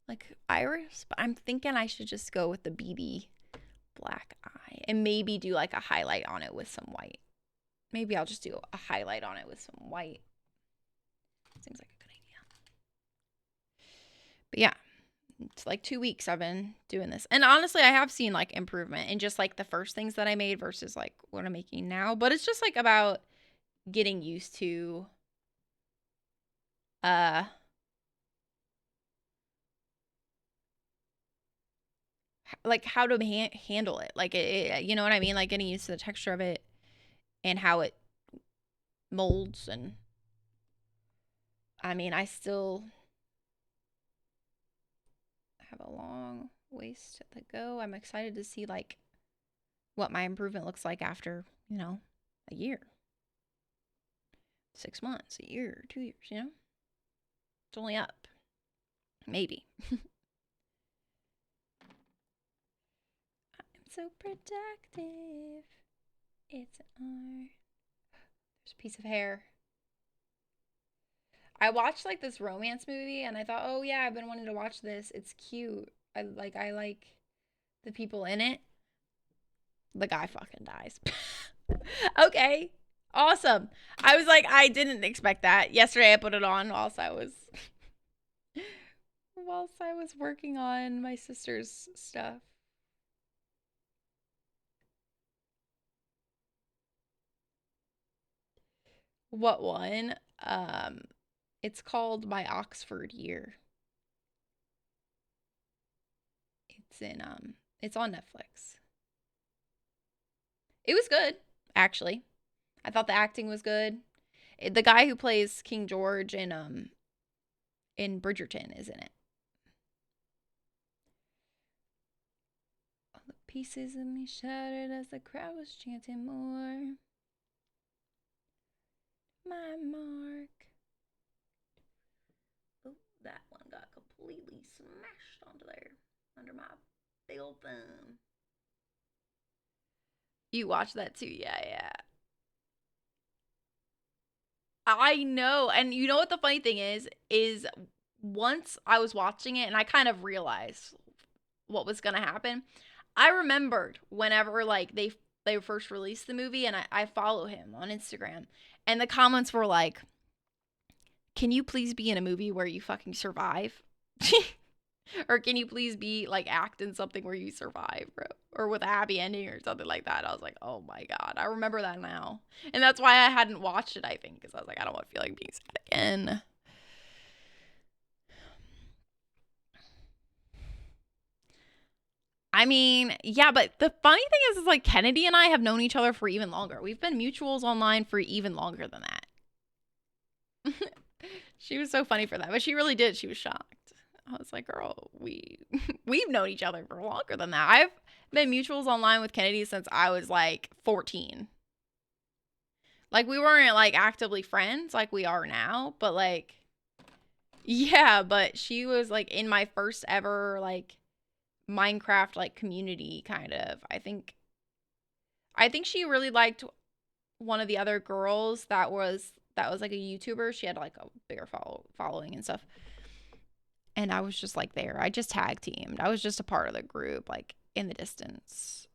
like iris. But I'm thinking I should just go with the BB black eye and maybe do like a highlight on it with some white. Maybe I'll just do a highlight on it with some white. Seems like a good idea. But yeah, it's like 2 weeks I've been doing this. And honestly, I have seen like improvement in just like the first things that I made versus like what I'm making now. But it's just like about getting used to like how to handle it. Like you know what I mean? Like getting used to the texture of it and how it molds. And I mean, I still have a long ways to go. I'm excited to see like what my improvement looks like after, you know, a year, 6 months, a year, 2 years, you know? It's only up. Maybe. I'm so protective. It's an R. There's a piece of hair. I watched like this romance movie and I thought, oh yeah, I've been wanting to watch this. It's cute. I like the people in it. The guy fucking dies. Okay. Awesome. I was like, I didn't expect that. Yesterday I put it on whilst I was working on my sister's stuff. What one? It's called My Oxford Year. It's on Netflix. It was good, actually. I thought the acting was good. The guy who plays King George in Bridgerton is in it. All the pieces of me shattered as the crowd was chanting more. My mark. Oh, that one got completely smashed onto there under my big old thumb. You watched that too, yeah. I know. And you know what the funny thing is once I was watching it and I kind of realized what was going to happen. I remembered whenever like they first released the movie and I follow him on Instagram and the comments were like, "Can you please be in a movie where you fucking survive?" Or can you please be like act in something where you survive, bro? Or with a happy ending or something like that. I was like, oh my God, I remember that now. And that's why I hadn't watched it, I think, because I was like, I don't want to feel like being sad again. I mean, yeah, but the funny thing is like Kennedy and I have known each other for even longer. We've been mutuals online for even longer than that. She was so funny for that, but she really did. She was shocked. I was like, girl, we've known each other for longer than that. I've been mutuals online with Kennedy since I was like 14. Like we weren't like actively friends like we are now, but like yeah, but she was like in my first ever like Minecraft like community kind of. I think she really liked one of the other girls that was like a YouTuber. She had like a bigger following and stuff. And I was just like there. I just tag teamed. I was just a part of the group, like in the distance.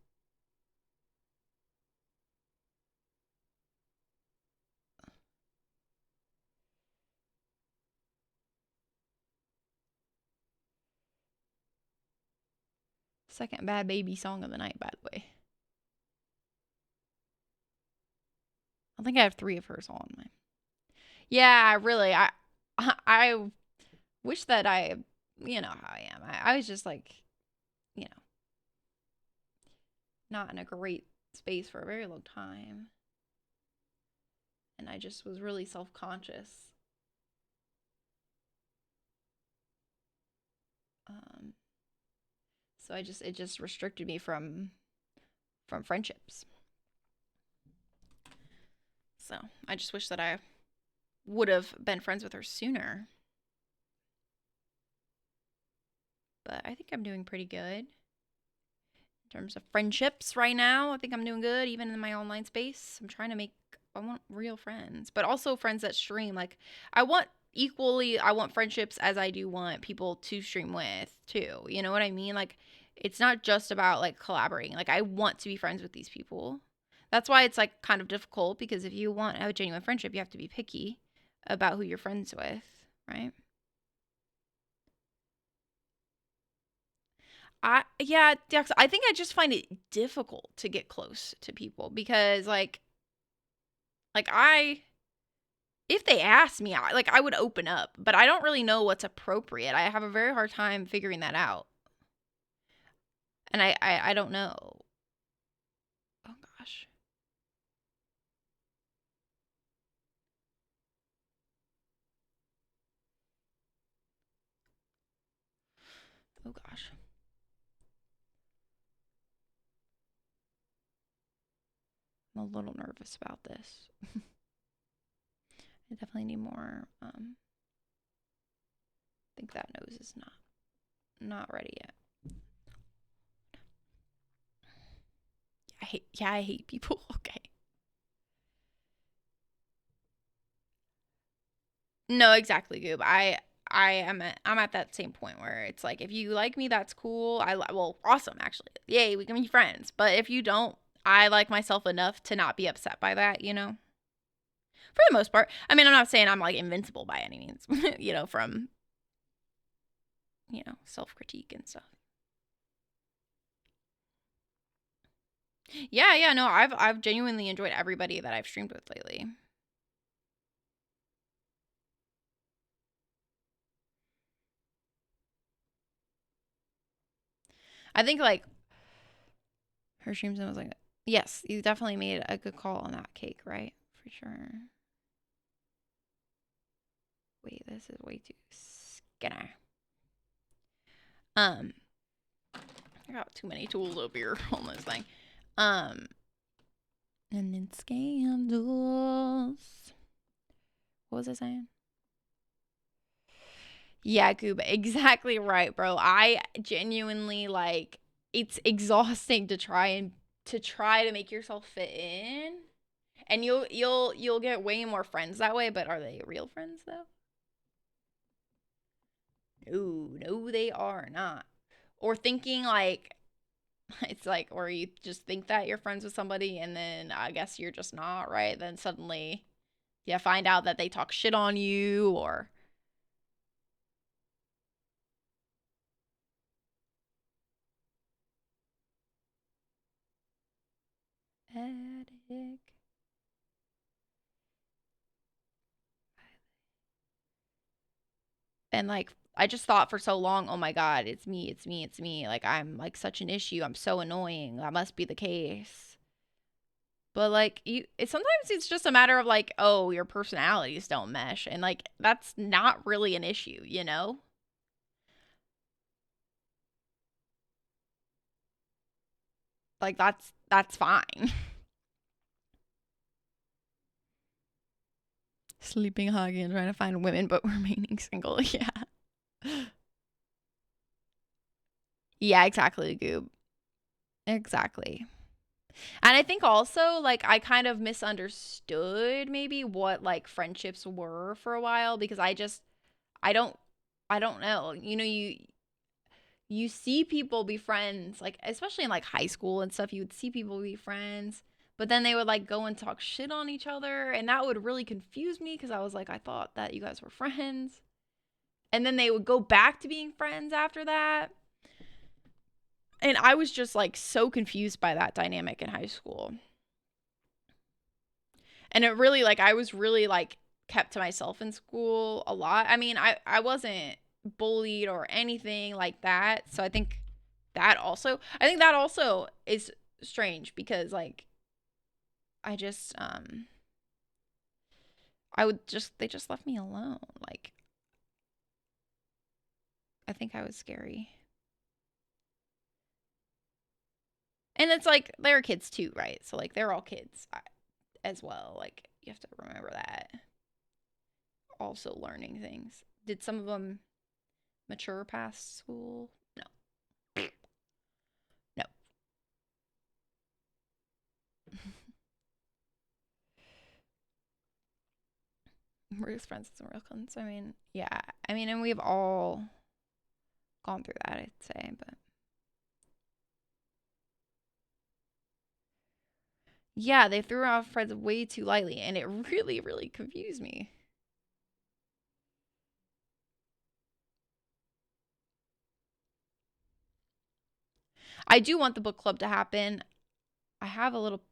Second Bad Baby song of the night, by the way. I think I have 3 of hers on mine. Yeah, really. I wish that I, you know how I am. I was just like, you know, not in a great space for a very long time. And I just was really self-conscious. So it just restricted me from friendships. So I just wish that I would have been friends with her sooner. But I think I'm doing pretty good. In terms of friendships right now, I think I'm doing good, even in my online space. I want real friends, but also friends that stream. Like, I want friendships as I do want people to stream with, too. You know what I mean? Like, it's not just about, like, collaborating. Like, I want to be friends with these people. That's why it's, like, kind of difficult, because if you want a genuine friendship, you have to be picky about who you're friends with, right? I think I just find it difficult to get close to people because I if they ask me, I would open up, but I don't really know what's appropriate. I have a very hard time figuring that out. And I don't know. Oh gosh. Oh gosh. I'm a little nervous about this. I definitely need more. I think that nose is not ready yet. I hate people. Okay. No, exactly, Goob. I'm at that same point where it's like, if you like me, that's cool. Well, awesome, actually. Yay, we can be friends. But if you don't, I like myself enough to not be upset by that, you know? For the most part. I mean, I'm not saying I'm like invincible by any means, you know, from, self-critique and stuff. Yeah, no, I've genuinely enjoyed everybody that I've streamed with lately. I think like her streams and was like, yes, you definitely made a good call on that cake, right? For sure. Wait, this is way too skinner. I got too many tools over here on this thing. And then scandals. What was I saying? Yeah, Goob, exactly right, bro. I genuinely it's exhausting to try to make yourself fit in. And you'll get way more friends that way, but are they real friends though? No, they are not. Or thinking like it's like, or you just think that you're friends with somebody and then I guess you're just not, right? Then suddenly you find out that they talk shit on you or addict. And like I just thought for so long, oh my god, it's me. Like I'm like such an issue. I'm so annoying. That must be the case. But like sometimes it's just a matter of like, oh, your personalities don't mesh, and like that's not really an issue, you know? Like that's fine. Sleeping, hugging, trying to find women, but remaining single. Yeah. Yeah, exactly, Goob. Exactly. And I think also like I kind of misunderstood maybe what like friendships were for a while because I don't I don't know. You know, you see people be friends like especially in like high school and stuff, you would see people be friends, but then they would like go and talk shit on each other and that would really confuse me because I was like I thought that you guys were friends. And then they would go back to being friends after that. And I was just like so confused by that dynamic in high school. And it really, like, I was really like kept to myself in school a lot. I mean, I wasn't bullied or anything like that. So I think that also is strange because like I just they just left me alone. Like I think I was scary. And it's like they're kids too, right? So like they're all kids as well. Like you have to remember that. Also learning things. Did some of them mature past school? No. No. We're just friends with some real ones. I mean, yeah. I mean, and we've all gone through that, I'd say, but yeah, they threw out Fred's way too lightly, and it really, really confused me. I do want the book club to happen. I have a little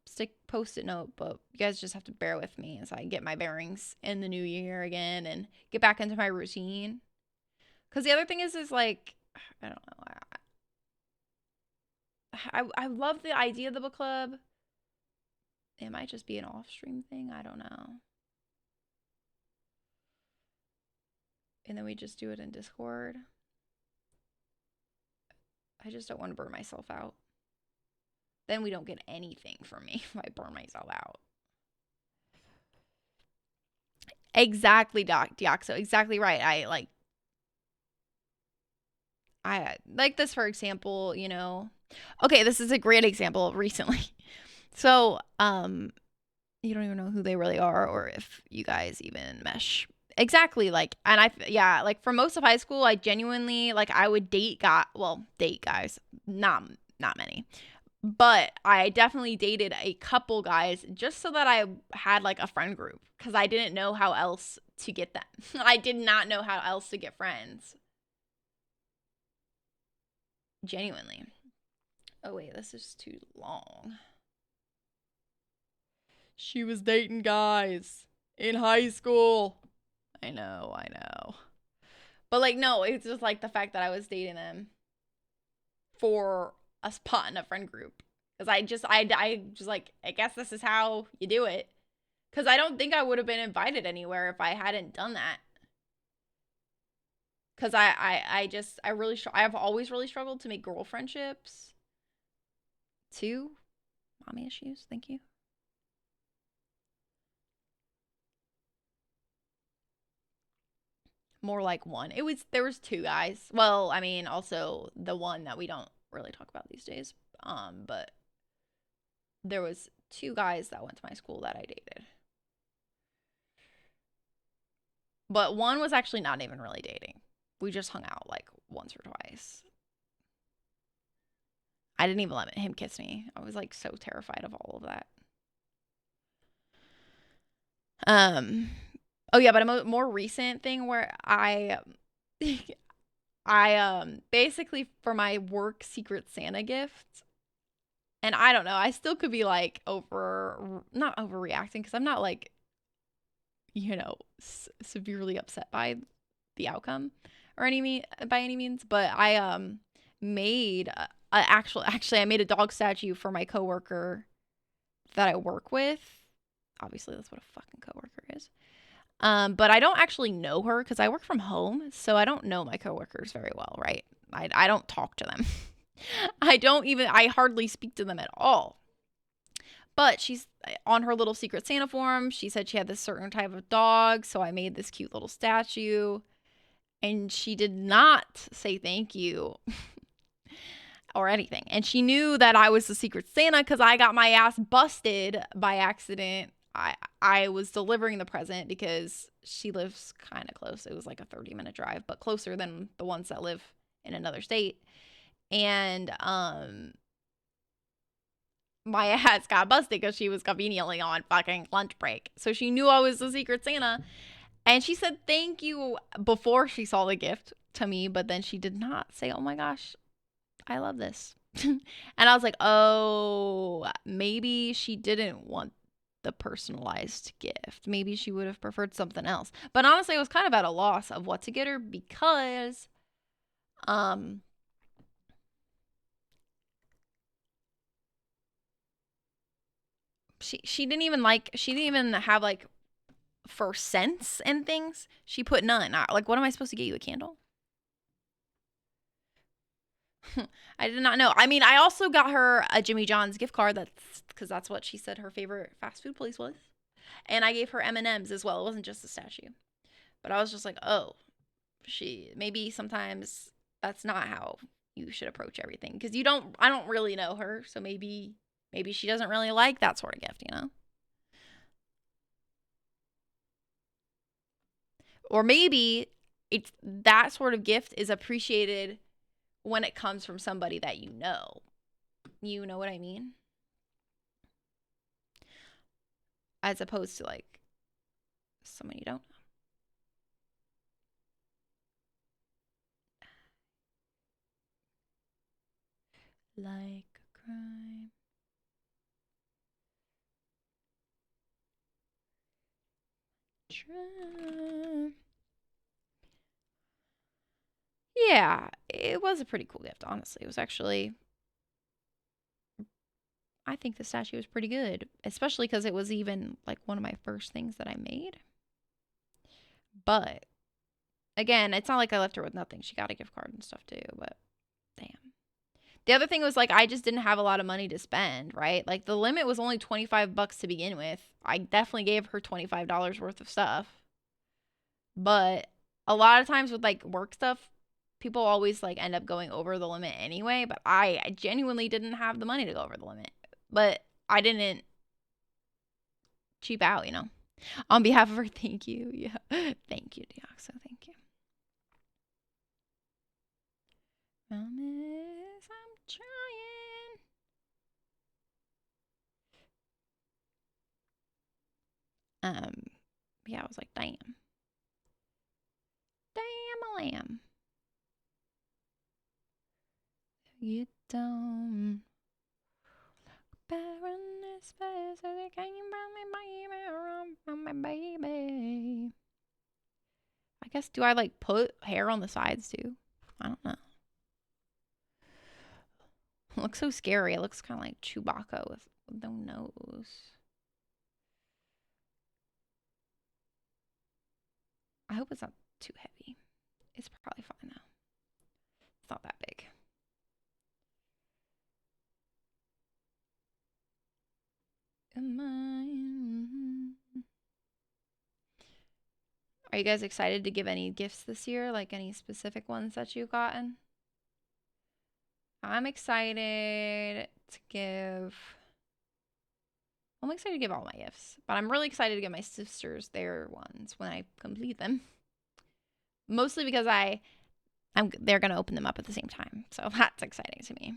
post-it note, but you guys just have to bear with me as I get my bearings in the new year again and get back into my routine. Because the other thing is like, I don't know. I love the idea of the book club. It might just be an off-stream thing. I don't know. And then we just do it in Discord. I just don't want to burn myself out. Then we don't get anything from me if I burn myself out. Exactly, Diaxo. Exactly right. I like this, for example, you know. Okay, this is a great example recently. So, you don't even know who they really are or if you guys even mesh. Exactly, like, and like for most of high school, I genuinely, like, I would date guys, not many, but I definitely dated a couple guys just so that I had like a friend group because I didn't know how else to get them. I did not know how else to get friends. Genuinely. Oh wait, this is too long. She was dating guys in high school. I know. But like, no, it's just like the fact that I was dating them for a spot in a friend group. Because I just like, I guess this is how you do it. Because I don't think I would have been invited anywhere if I hadn't done that. Because I have always really struggled to make girl friendships. Two, mommy issues. Thank you. More like one. There was two guys. Well, I mean, also the one that we don't really talk about these days. But there was two guys that went to my school that I dated. But one was actually not even really dating. We just hung out like once or twice. I didn't even let him kiss me. I was like so terrified of all of that. Oh yeah, but a more recent thing where I basically for my work Secret Santa gift, and I don't know, I still could be like not overreacting because I'm not like, you know, severely upset by the outcome or by any means, but I made actually I made a dog statue for my coworker that I work with. Obviously, that's what a fucking coworker is. But I don't actually know her because I work from home, so I don't know my coworkers very well, right? I don't talk to them. I hardly speak to them at all. But she's on her little Secret Santa form. She said she had this certain type of dog, so I made this cute little statue. And she did not say thank you or anything. And she knew that I was the Secret Santa because I got my ass busted by accident. I was delivering the present because she lives kind of close. It was like a 30-minute drive, but closer than the ones that live in another state. And my ass got busted because she was conveniently on fucking lunch break. So she knew I was the Secret Santa. And she said thank you before she saw the gift to me, but then she did not say, oh my gosh, I love this. And I was like, oh, maybe she didn't want the personalized gift. Maybe she would have preferred something else. But honestly, I was kind of at a loss of what to get her because she didn't even have like for scents and things. She put none. Like, what am I supposed to get you, a candle? I did not know. I mean, I also got her a Jimmy John's gift card. That's because that's what she said her favorite fast food place was. And I gave her M&Ms as well. It wasn't just a statue. But I was just like, oh, maybe sometimes that's not how you should approach everything, because I don't really know her, so maybe she doesn't really like that sort of gift, you know? Or maybe it's that sort of gift is appreciated when it comes from somebody that you know. You know what I mean? As opposed to like someone you don't know. Like a crime. Yeah, it was a pretty cool gift, honestly. It was actually, I think the statue was pretty good, especially because it was even like one of my first things that I made. But again, it's not like I left her with nothing. She got a gift card and stuff too, but damn. The other thing was like I just didn't have a lot of money to spend, right? Like the limit was only $25 to begin with. I definitely gave her $25 worth of stuff. But a lot of times with like work stuff, people always like end up going over the limit anyway, but I genuinely didn't have the money to go over the limit. But I didn't cheap out, you know. On behalf of her, thank you. Yeah. Thank you, Deoxo. Thank you. Promise I'm trying. Yeah, I was like, damn. Damn a lamb. You don't run as fast as you can from me, baby. Run from me, baby. I guess, do I like put hair on the sides too? I don't know. It looks so scary. It looks kind of like Chewbacca with no nose. I hope it's not too heavy. It's probably fine though. It's not that big. Are you guys excited to give any gifts this year? Like any specific ones that you've gotten? I'm excited to give... I'm excited to give all my gifts, but I'm really excited to give my sisters their ones when I complete them. Mostly because they're going to open them up at the same time. So that's exciting to me.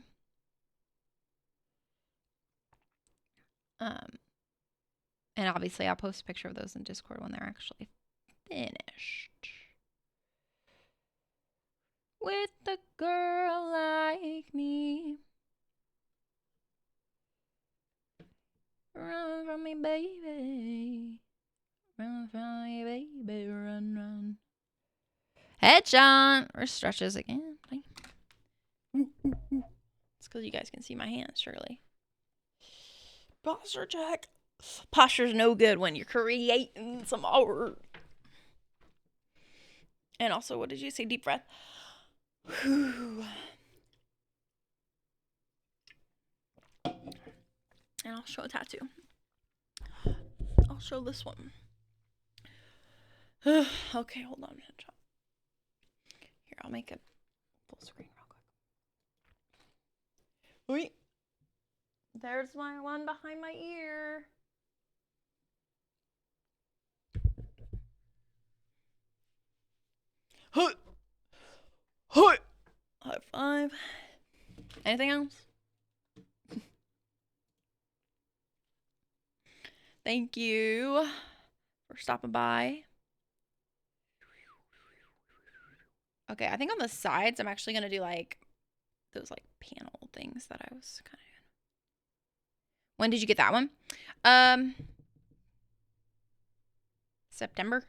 And obviously I'll post a picture of those in Discord when they're actually finished. With a girl like me. Run from me, baby. Run from me, baby. Run, run. Headshot. Or stretches again. It's because you guys can see my hands, surely. Posture check. Posture's no good when you're creating some art. And also, what did you say? Deep breath. Whew. And I'll show a tattoo. I'll show this one. Okay, hold on. Here, I'll make it full screen real quick. Wait. There's my one behind my ear. Hut. Hut. High five. Anything else? Thank you for stopping by. Okay, I think on the sides, I'm actually going to do like those like panel things that I was kind of. When did you get that one? September,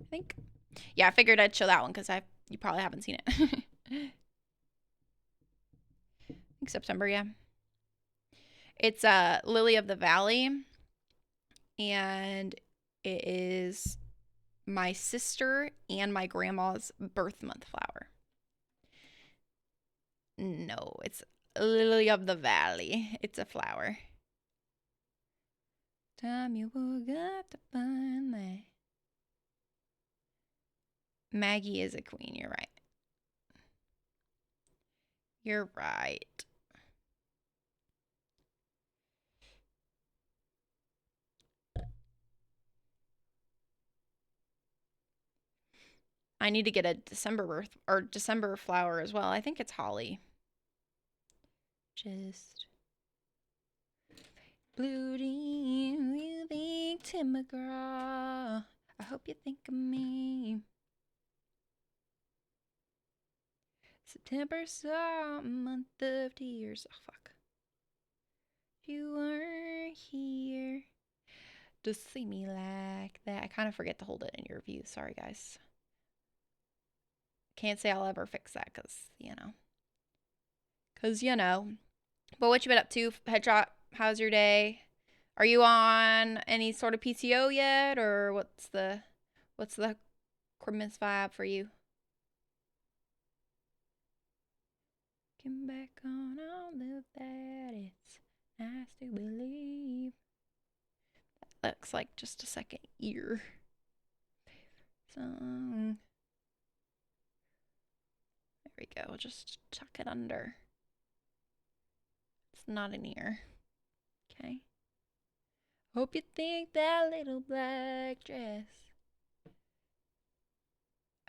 I think. Yeah, I figured I'd show that one because you probably haven't seen it. I think September, yeah. It's Lily of the Valley, and it is my sister and my grandma's birth month flower. No, it's Lily of the Valley. It's a flower. Time you forgot to find that. Maggie is a queen. You're right. You're right. I need to get a December flower as well. I think it's holly. Just blue jeans, you think Tim McGraw. I hope you think of me. September saw a month of tears. Oh, fuck. You weren't here to see me like that. I kind of forget to hold it in your view. Sorry, guys. Can't say I'll ever fix that because, you know. But what you been up to, Headshot? How's your day? Are you on any sort of PTO yet, or what's the Christmas vibe for you? Get back on all of that. It's nice to believe. That looks like just a second ear. Song. There we go. Just tuck it under. It's not an ear. Okay. Hope you think that little black dress.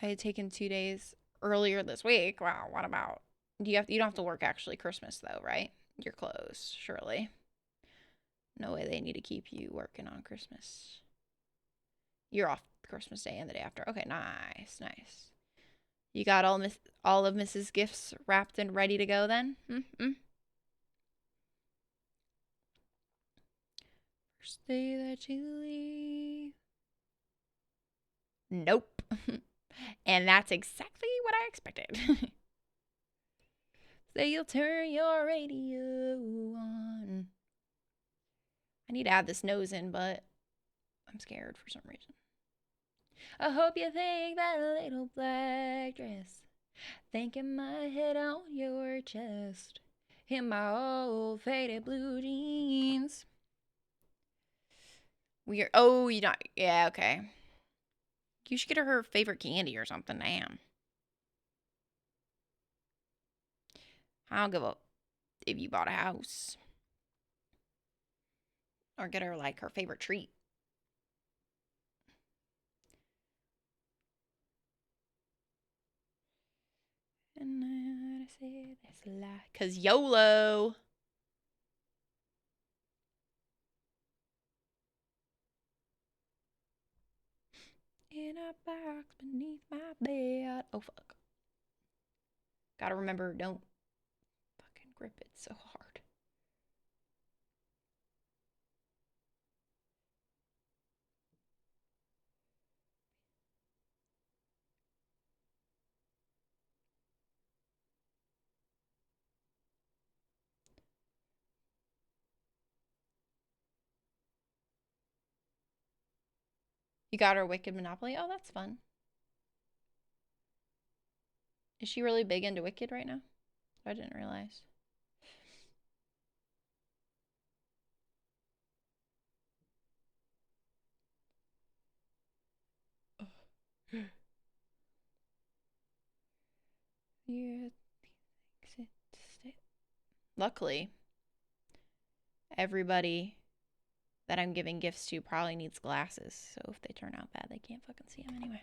I had taken 2 days earlier this week. Wow, what about? You don't have to work actually Christmas though, right? You're closed, surely. No way they need to keep you working on Christmas. You're off Christmas Day and the day after. Okay, nice, nice. You got all of Mrs. Gifts wrapped and ready to go then? First day that you leave. Nope. And that's exactly what I expected. Say you'll turn your radio on. I need to add this nose in, but I'm scared for some reason. I hope you think that little black dress, thinking my head on your chest, in my old faded blue jeans. Oh, you not, yeah, okay. You should get her favorite candy or something, damn. I don't give a if you bought a house. Or get her like her favorite treat. And I said that's a lie. Cause YOLO. In a box beneath my bed. Oh fuck. Gotta remember, don't fucking grip it so hard. You got her Wicked Monopoly? Oh, that's fun. Is she really big into Wicked right now? I didn't realize. Luckily, everybody that I'm giving gifts to probably needs glasses. So if they turn out bad, they can't fucking see them anyway.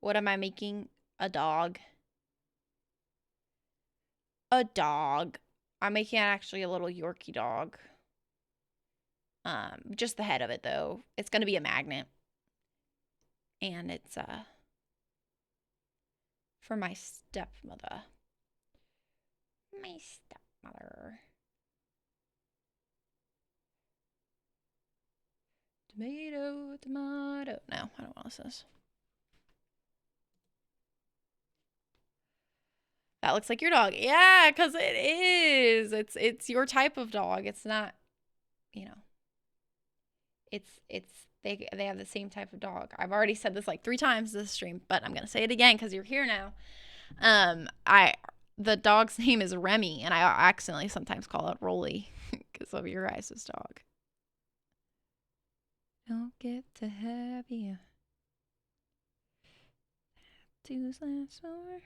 What am I making? A dog. A dog. I'm making actually a little Yorkie dog. Just the head of it though. It's gonna be a magnet. And it's for my stepmother. My stepmother. Tomato, tomato. No, I don't want to listen to this. That looks like your dog. Yeah, because it is. It's your type of dog. It's not, you know. It's they have the same type of dog. I've already said this like 3 times this stream, but I'm gonna say it again because you're here now. The dog's name is Remy, and I accidentally sometimes call it Rolly because of your guys' dog. Don't get to have you. Tattoos last summer.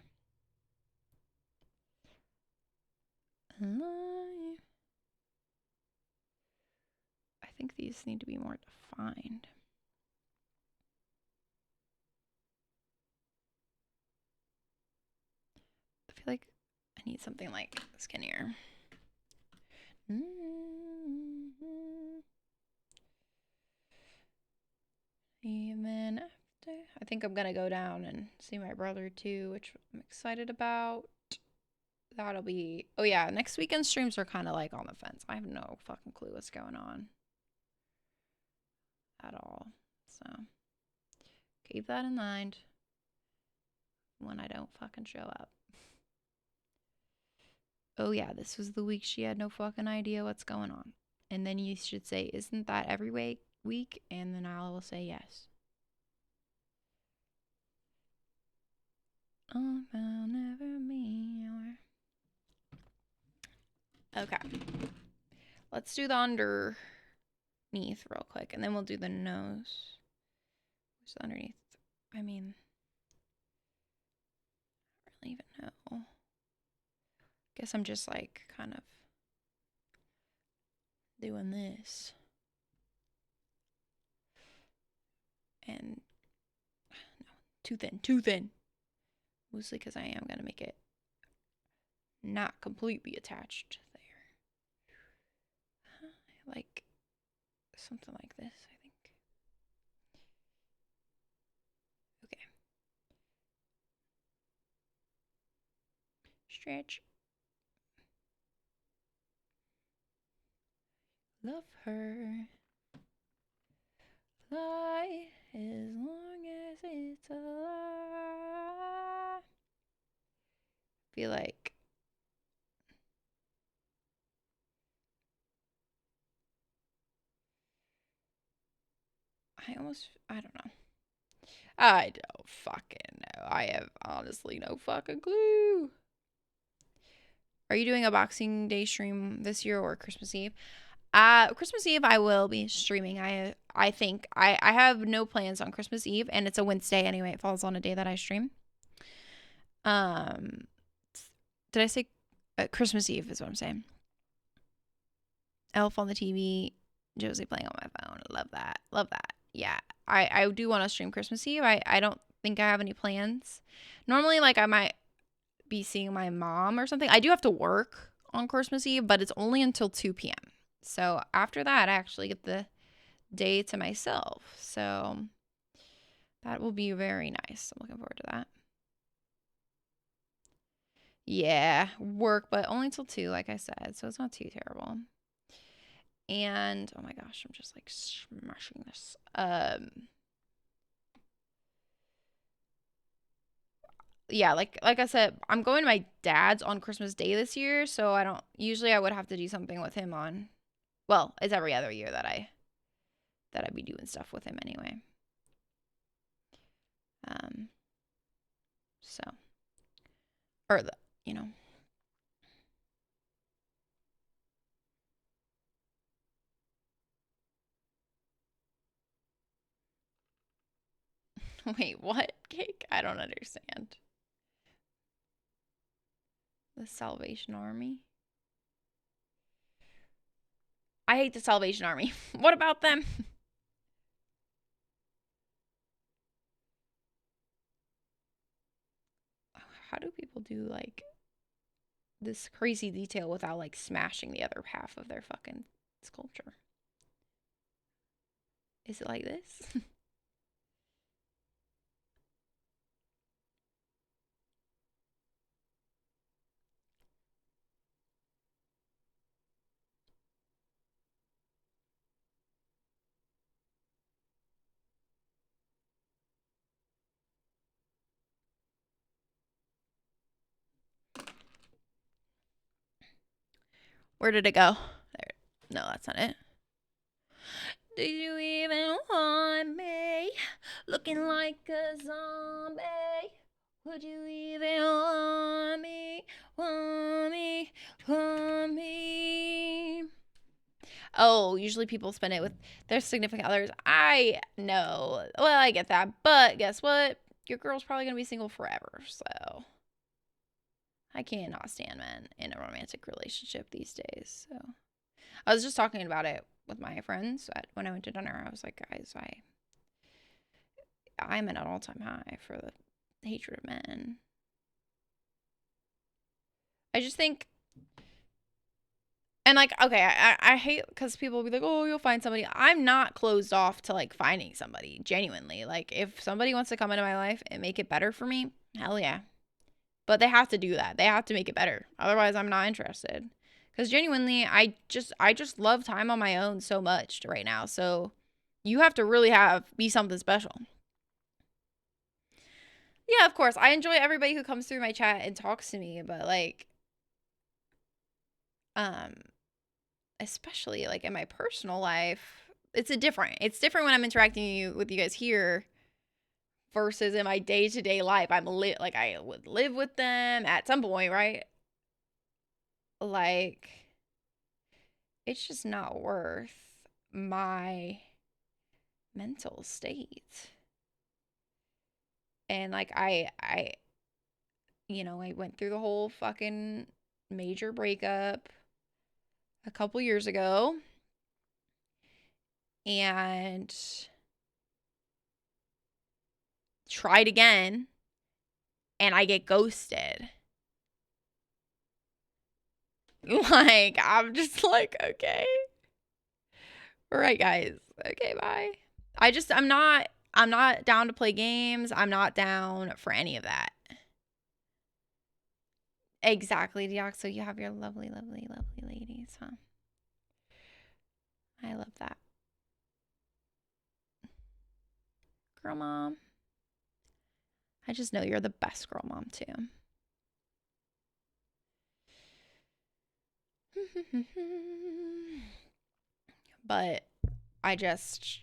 Alive. I think these need to be more defined. I feel like I need something like skinnier. Even after, I think I'm gonna go down and see my brother too, which I'm excited about. That'll be, oh yeah, next weekend streams are kind of like on the fence. I have no fucking clue what's going on at all. So keep that in mind when I don't fucking show up. Oh yeah, this was the week she had no fucking idea what's going on. And then you should say, isn't that every week? And then I will say yes. Oh, I'll never be your... Okay. Let's do the underneath real quick, and then we'll do the nose. Where's the underneath? I mean, I don't really even know. Guess I'm just like kind of doing this. And no, too thin. Mostly because I am going to make it not completely attached there. Like something like this, I think. Okay. Stretch. Love her. Fly as long as it's a lie. Feel like I don't know. I don't fucking know. I have honestly no fucking clue. Are you doing a Boxing Day stream this year or Christmas Eve? Christmas Eve I will be streaming. I think I have no plans on Christmas Eve, and it's a Wednesday anyway. It falls on a day that I stream. Did I say Christmas Eve is what I'm saying? Elf on the TV, Josie playing on my phone. Love that. Love that. Yeah. I do want to stream Christmas Eve. I don't think I have any plans. Normally, like, I might be seeing my mom or something. I do have to work on Christmas Eve, but it's only until 2 p.m. So after that, I actually get the day to myself. So that will be very nice. I'm looking forward to that. Yeah, work, but only till 2, like I said. So it's not too terrible. And oh my gosh, I'm just like smashing this. Yeah, like I said, I'm going to my dad's on Christmas Day this year, so I would have to do something with him on, well, it's every other year that I'd be doing stuff with him anyway. So, or wait, what cake? I don't understand. The Salvation Army? I hate the Salvation Army. What about them? How do people do like this crazy detail without like smashing the other half of their fucking sculpture? Is it like this? Where did it go? There. No, that's not it. Do you even want me? Looking like a zombie. Would you even want me? Want me? Want me? Oh, usually people spend it with their significant others. I know. Well, I get that. But guess what? Your girl's probably going to be single forever. So I cannot stand men in a romantic relationship these days. So I was just talking about it with my friends when I went to dinner. I was like, guys, I'm at an all-time high for the hatred of men. I just think, and like, okay, I hate because people will be like, oh, you'll find somebody. I'm not closed off to like finding somebody, genuinely. Like, if somebody wants to come into my life and make it better for me, hell yeah. But they have to do that. They have to make it better. Otherwise, I'm not interested. Because genuinely, I just love time on my own so much right now. So you have to really be something special. Yeah, of course. I enjoy everybody who comes through my chat and talks to me, but like, especially like in my personal life, it's different when I'm interacting with you guys here versus in my day-to-day life. I would live with them at some point, right? Like, it's just not worth my mental state. And like I went through the whole fucking major breakup a couple years ago, and tried again, and I get ghosted. Like, I'm just like, okay. All right, guys. Okay, bye. I'm not down to play games. I'm not down for any of that. Exactly, Diox. So you have your lovely, lovely, lovely ladies, huh? I love that. Girl mom. I just know you're the best girl mom, too. But I just,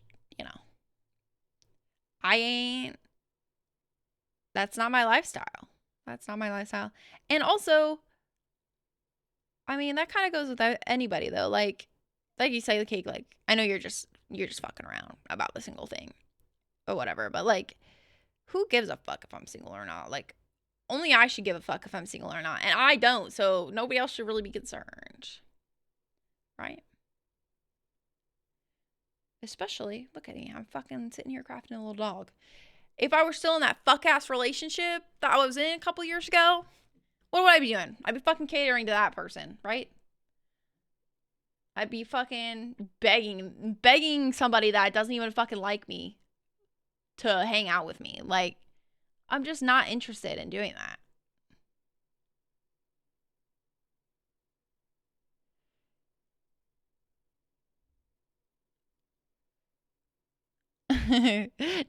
that's not my lifestyle. That's not my lifestyle. And also, I mean, that kind of goes with anybody, though. Like you say, the cake, like, I know you're just fucking around about the single thing or whatever, but like, who gives a fuck if I'm single or not? Like, only I should give a fuck if I'm single or not. And I don't, so nobody else should really be concerned. Right? Especially, look at me, I'm fucking sitting here crafting a little dog. If I were still in that fuck-ass relationship that I was in a couple years ago, what would I be doing? I'd be fucking catering to that person, right? I'd be fucking begging somebody that doesn't even fucking like me to hang out with me. Like, I'm just not interested in doing that.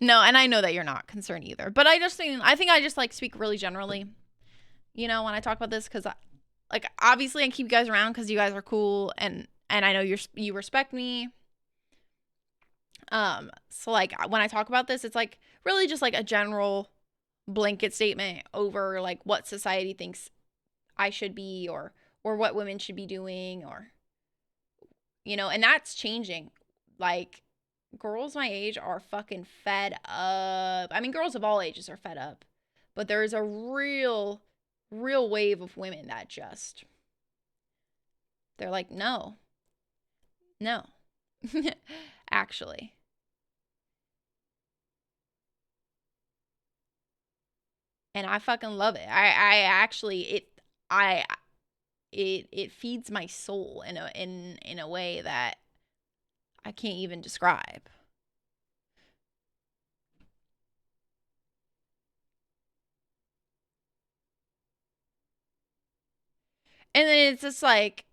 No, and I know that you're not concerned either. But I think I just like speak really generally, when I talk about this, because like, obviously I keep you guys around because you guys are cool, and I know you respect me. So like, when I talk about this, it's like really just like a general blanket statement over like what society thinks I should be, or what women should be doing, or and that's changing. Like, girls my age are fucking fed up. I mean, girls of all ages are fed up, but there is a real wave of women that just, they're like, no actually. And I fucking love it. I actually, it feeds my soul in a way that I can't even describe. And then it's just like,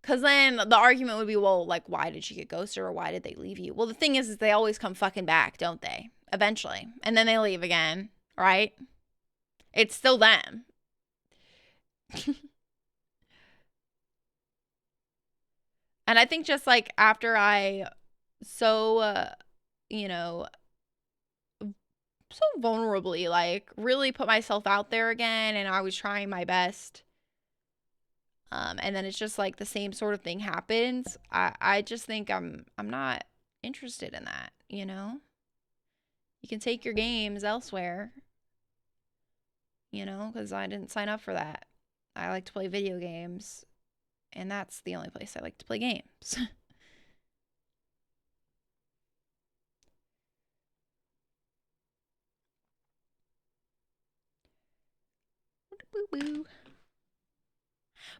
because then the argument would be, well, like, why did she get ghosted, or why did they leave you? Well, the thing is they always come fucking back, don't they? Eventually. And then they leave again, right? It's still them. And I think just like after I so, you know, so vulnerably, like really put myself out there again and I was trying my best. And then it's just like the same sort of thing happens. I just think I'm not interested in that, you know? You can take your games elsewhere, you know, because I didn't sign up for that. I like to play video games, and that's the only place I like to play games.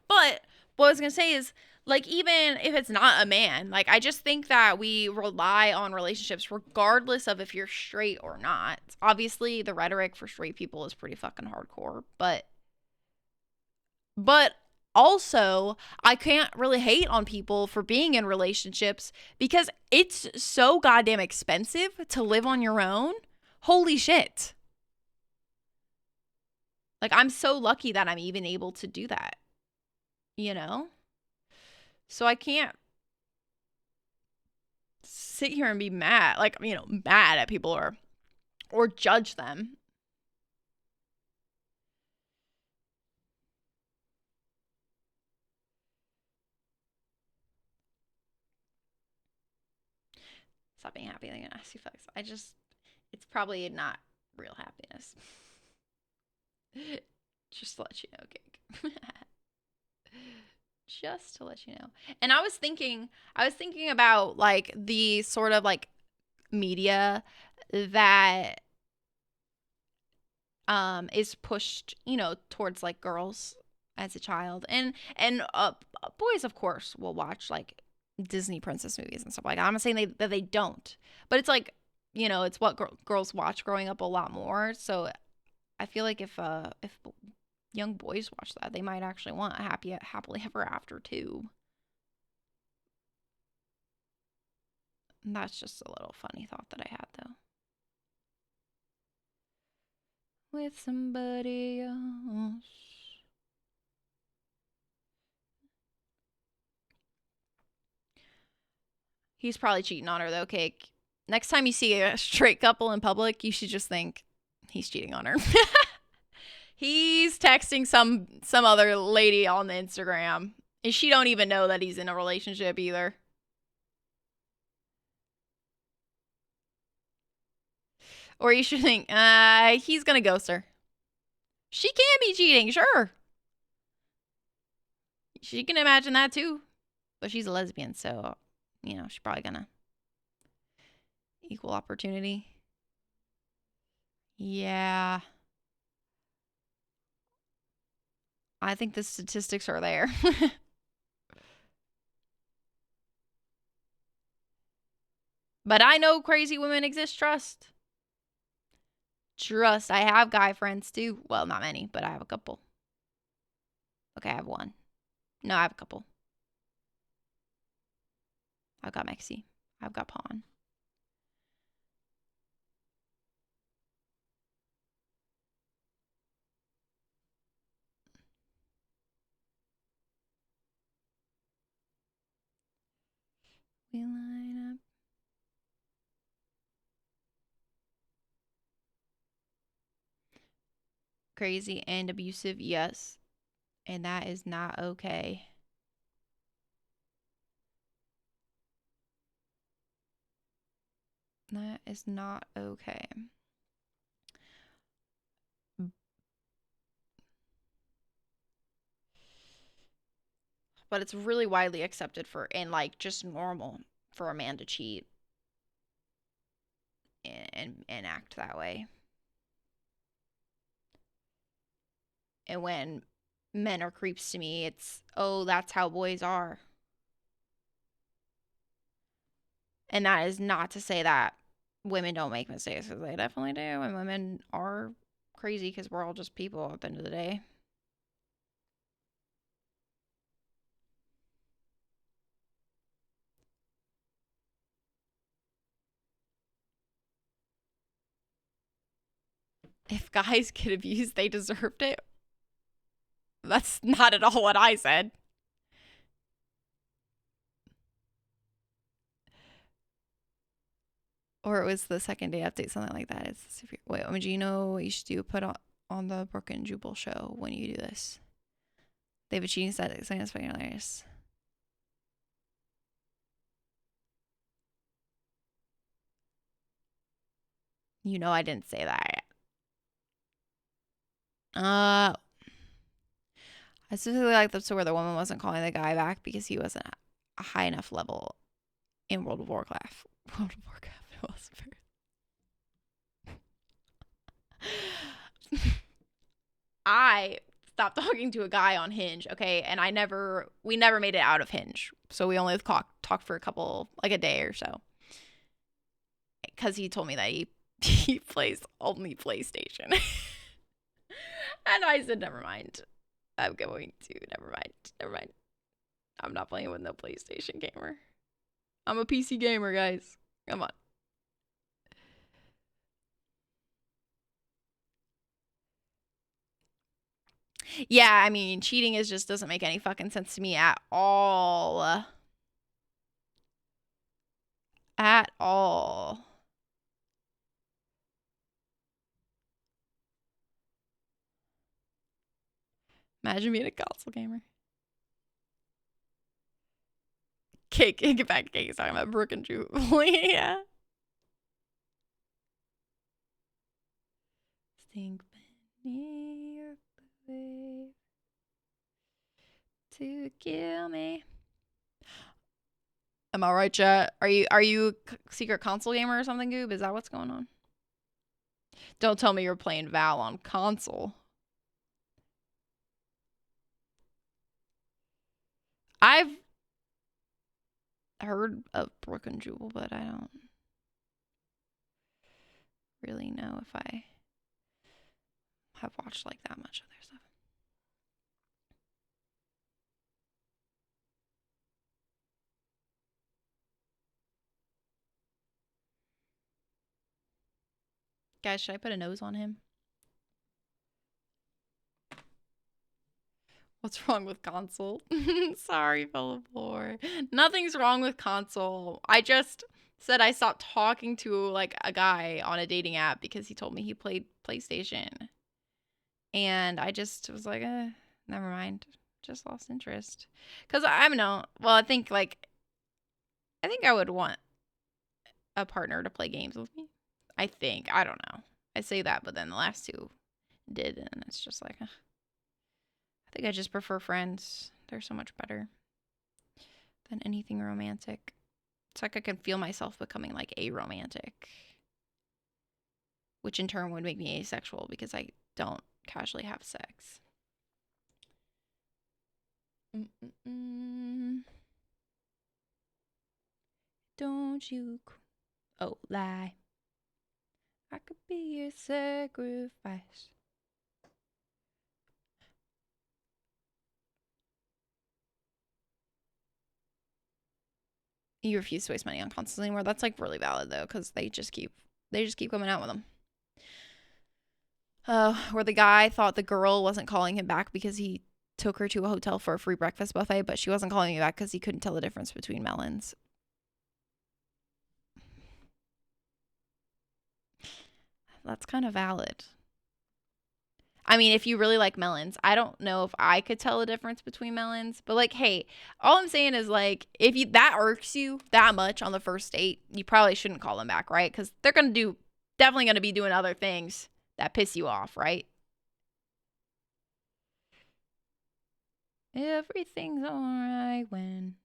But what I was gonna say is, like, even if it's not a man, like, I just think that we rely on relationships regardless of if you're straight or not. Obviously, the rhetoric for straight people is pretty fucking hardcore, but also, I can't really hate on people for being in relationships because it's so goddamn expensive to live on your own. Holy shit. Like, I'm so lucky that I'm even able to do that, you know? So I can't sit here and be mad, like, you know, mad at people or judge them. Stop being happy. They're gonna ask you fucks. It's probably not real happiness. Just to let you know, Cake. Just to let you know. And I was thinking about like the sort of like media that is pushed, you know, towards like girls as a child. And boys of course will watch like Disney princess movies and stuff like that. I'm not saying that they don't. But it's like, you know, it's what girls watch growing up a lot more. So I feel like if young boys watch that, they might actually want a happily ever after too. And that's just a little funny thought that I had though. With somebody else. He's probably cheating on her though, Cake. Next time you see a straight couple in public, you should just think he's cheating on her. He's texting some other lady on the Instagram. And she don't even know that he's in a relationship either. Or you should think, he's gonna ghost her. She can be cheating, sure. She can imagine that too. But she's a lesbian, so, you know, she's probably gonna equal opportunity. Yeah. I think the statistics are there. But I know crazy women exist, trust. Trust. I have guy friends too. Well, not many, but I have a couple. Okay, I have one. No, I have a couple. I've got Mexi. I've got Pawn. We line up. Crazy and abusive, yes. And that is not okay. That is not okay. But it's really widely accepted for and like just normal for a man to cheat and act that way. And when men are creeps to me, it's, oh, that's how boys are. And that is not to say that women don't make mistakes, because they definitely do. And women are crazy because we're all just people at the end of the day. If guys get abused, they deserved it. That's not at all what I said. Or it was the second day update, something like that. It's severe. Wait, do you know what you should do? Put on the Brooke and Jubal show when you do this. They have a cheating set. It's fucking hilarious. You know I didn't say that. I specifically like the to where the woman wasn't calling the guy back because he wasn't a high enough level in World of Warcraft. World of Warcraft. It was very. I stopped talking to a guy on Hinge, okay, and we never made it out of Hinge, so we only talked for a day or so, because he told me that he plays only PlayStation, and I said, never mind. I'm going to never mind. I'm not playing with no PlayStation gamer. I'm a PC gamer, guys. Come on. Yeah, I mean, cheating just doesn't make any fucking sense to me at all. At all. Imagine being a console gamer. Cake, get back to Cake. He's talking about Brooke and Jubal. Yeah. Sink beneath the wave to kill me. Am I right, chat? Are you secret console gamer or something, Goob? Is that what's going on? Don't tell me you're playing Val on console. I've heard of Brooke and Jubal, but I don't really know if I have watched like that much of their stuff. Guys, should I put a nose on him? What's wrong with console? Sorry, Philip. Nothing's wrong with console. I just said I stopped talking to like a guy on a dating app because he told me he played PlayStation. And I just was like, never mind. Just lost interest. Because I don't know. Well, I think I would want a partner to play games with me. I think. I don't know. I say that, but then the last two did, and it's just like, I think I just prefer friends. They're so much better than anything romantic. It's like I can feel myself becoming like aromantic, which in turn would make me asexual because I don't casually have sex. Don't you lie. I could be your sacrifice. You refuse to waste money on consoles anymore. That's like really valid though, because they just keep coming out with them. Where the guy thought the girl wasn't calling him back because he took her to a hotel for a free breakfast buffet, but she wasn't calling me back because he couldn't tell the difference between melons. That's kind of valid. I mean, if you really like melons, I don't know if I could tell the difference between melons, but like, hey, all I'm saying is like, if that irks you that much on the first date, you probably shouldn't call them back, right? Because they're definitely gonna be doing other things that piss you off, right? Everything's alright when.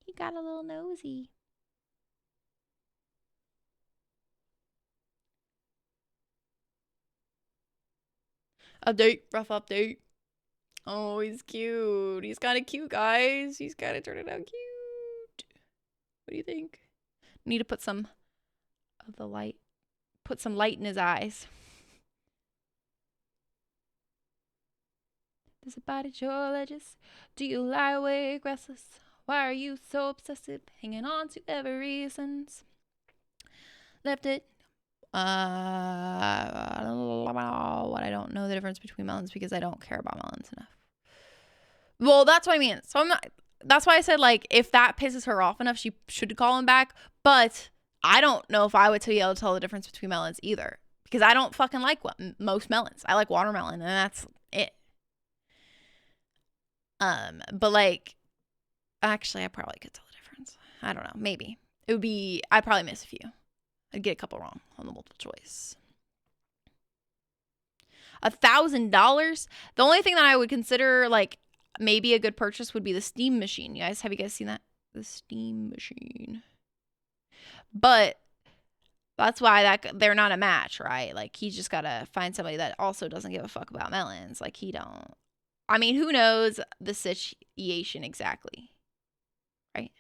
He got a little nosy. Rough update. Oh, he's cute. He's kind of cute, guys. He's kind of turning out cute. do you think? Need to put some of the light. Put some light in his eyes. Does it bite at your edges? Do you lie awake restless? Why are you so obsessive? Hanging on to every reasons. Left it. What I don't know the difference between melons because I don't care about melons enough. Well, that's what I mean. So I'm not. That's why I said, like, if that pisses her off enough, she should call him back. But I don't know if I would be able to tell the difference between melons either. Because I don't fucking like most melons. I like watermelon, and that's it. But, like, actually, I probably could tell the difference. I don't know. Maybe. It would be, I'd probably miss a few. I'd get a couple wrong on the multiple choice. $1,000? The only thing that I would consider, like, maybe a good purchase would be the steam machine. Have you guys seen that? The steam machine. But that's why they're not a match, right? Like, he's just gotta find somebody that also doesn't give a fuck about melons. Like, he don't. I mean, who knows the situation exactly, right?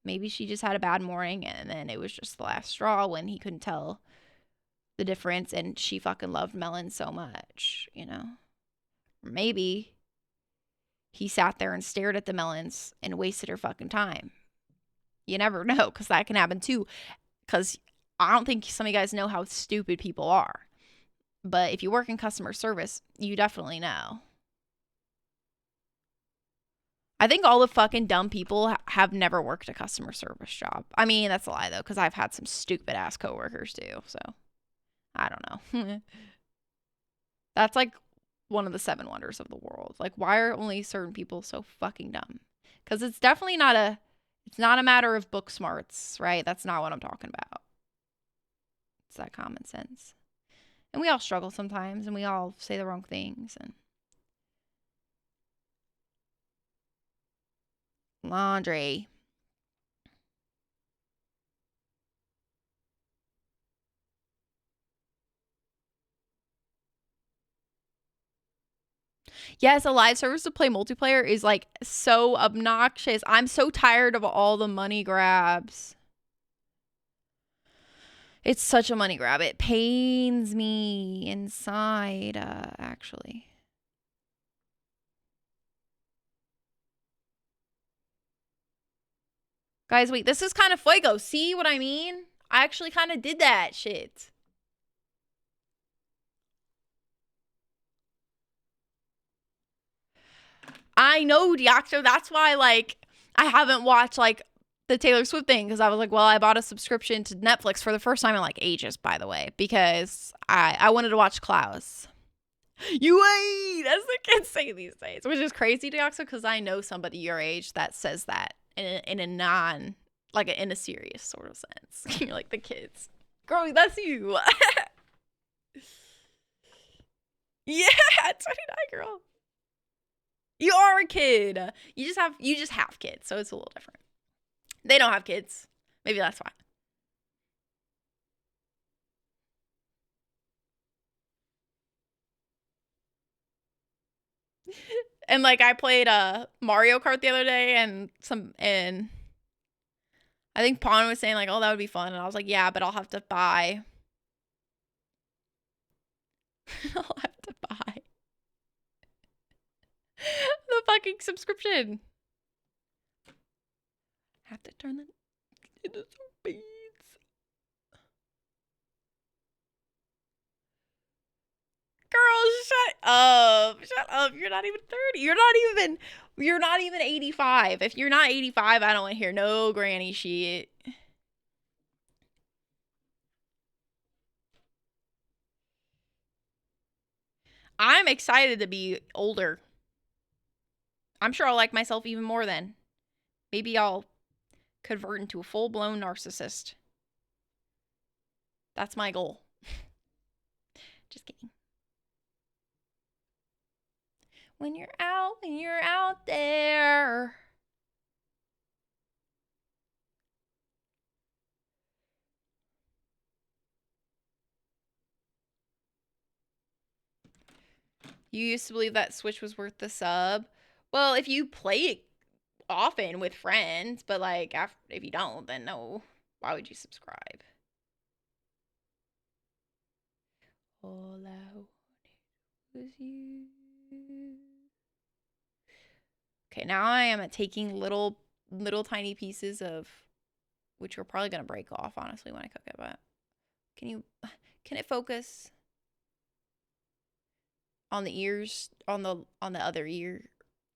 Maybe she just had a bad morning and then it was just the last straw when he couldn't tell the difference and she fucking loved melons so much, you know? Maybe he sat there and stared at the melons and wasted her fucking time. You never know, because that can happen too. Because I don't think some of you guys know how stupid people are. But if you work in customer service, you definitely know. I think all the fucking dumb people have never worked a customer service job. I mean, that's a lie, though, because I've had some stupid-ass coworkers, too. So, I don't know. That's, like, one of the 7 wonders of the world. Like, why are only certain people so fucking dumb? Because it's definitely not a matter of book smarts, right? That's not what I'm talking about. It's that common sense. And we all struggle sometimes, and we all say the wrong things, and laundry. Yes, a live service to play multiplayer is like so obnoxious. I'm so tired of all the money grabs. It's such a money grab. It pains me inside, actually. Guys, wait, this is kind of fuego. See what I mean? I actually kind of did that shit. I know, Diaxo. That's why, like, I haven't watched, like, the Taylor Swift thing because I was like, well, I bought a subscription to Netflix for the first time in, like, ages, by the way, because I wanted to watch Klaus. You ain't, as the kids say these days, which is crazy, Diaxo, because I know somebody your age that says that in a non, like, in a serious sort of sense. You're like the kids. Girl, that's you. Yeah, 29, girl. You are a kid. You just have kids, so it's a little different. They don't have kids. Maybe that's why. And like I played Mario Kart the other day and I think Pawn was saying like, oh, that would be fun. And I was like, yeah, but I'll have to buy. I'll have to buy the fucking subscription. Have to turn them into some beads. Girl, shut up. Shut up. You're not even 30. You're not even 85. If you're not 85, I don't want to hear no granny shit. I'm excited to be older. I'm sure I'll like myself even more then. Maybe I'll convert into a full-blown narcissist. That's my goal. Just kidding. When you're out there. You used to believe that Switch was worth the sub. Well, if you play it often with friends, but like if you don't, then no. Why would you subscribe? All I wanted was you. Okay, now I am taking little tiny pieces of, which we're probably gonna break off honestly when I cook it, but can it focus on the ears, on the other ear,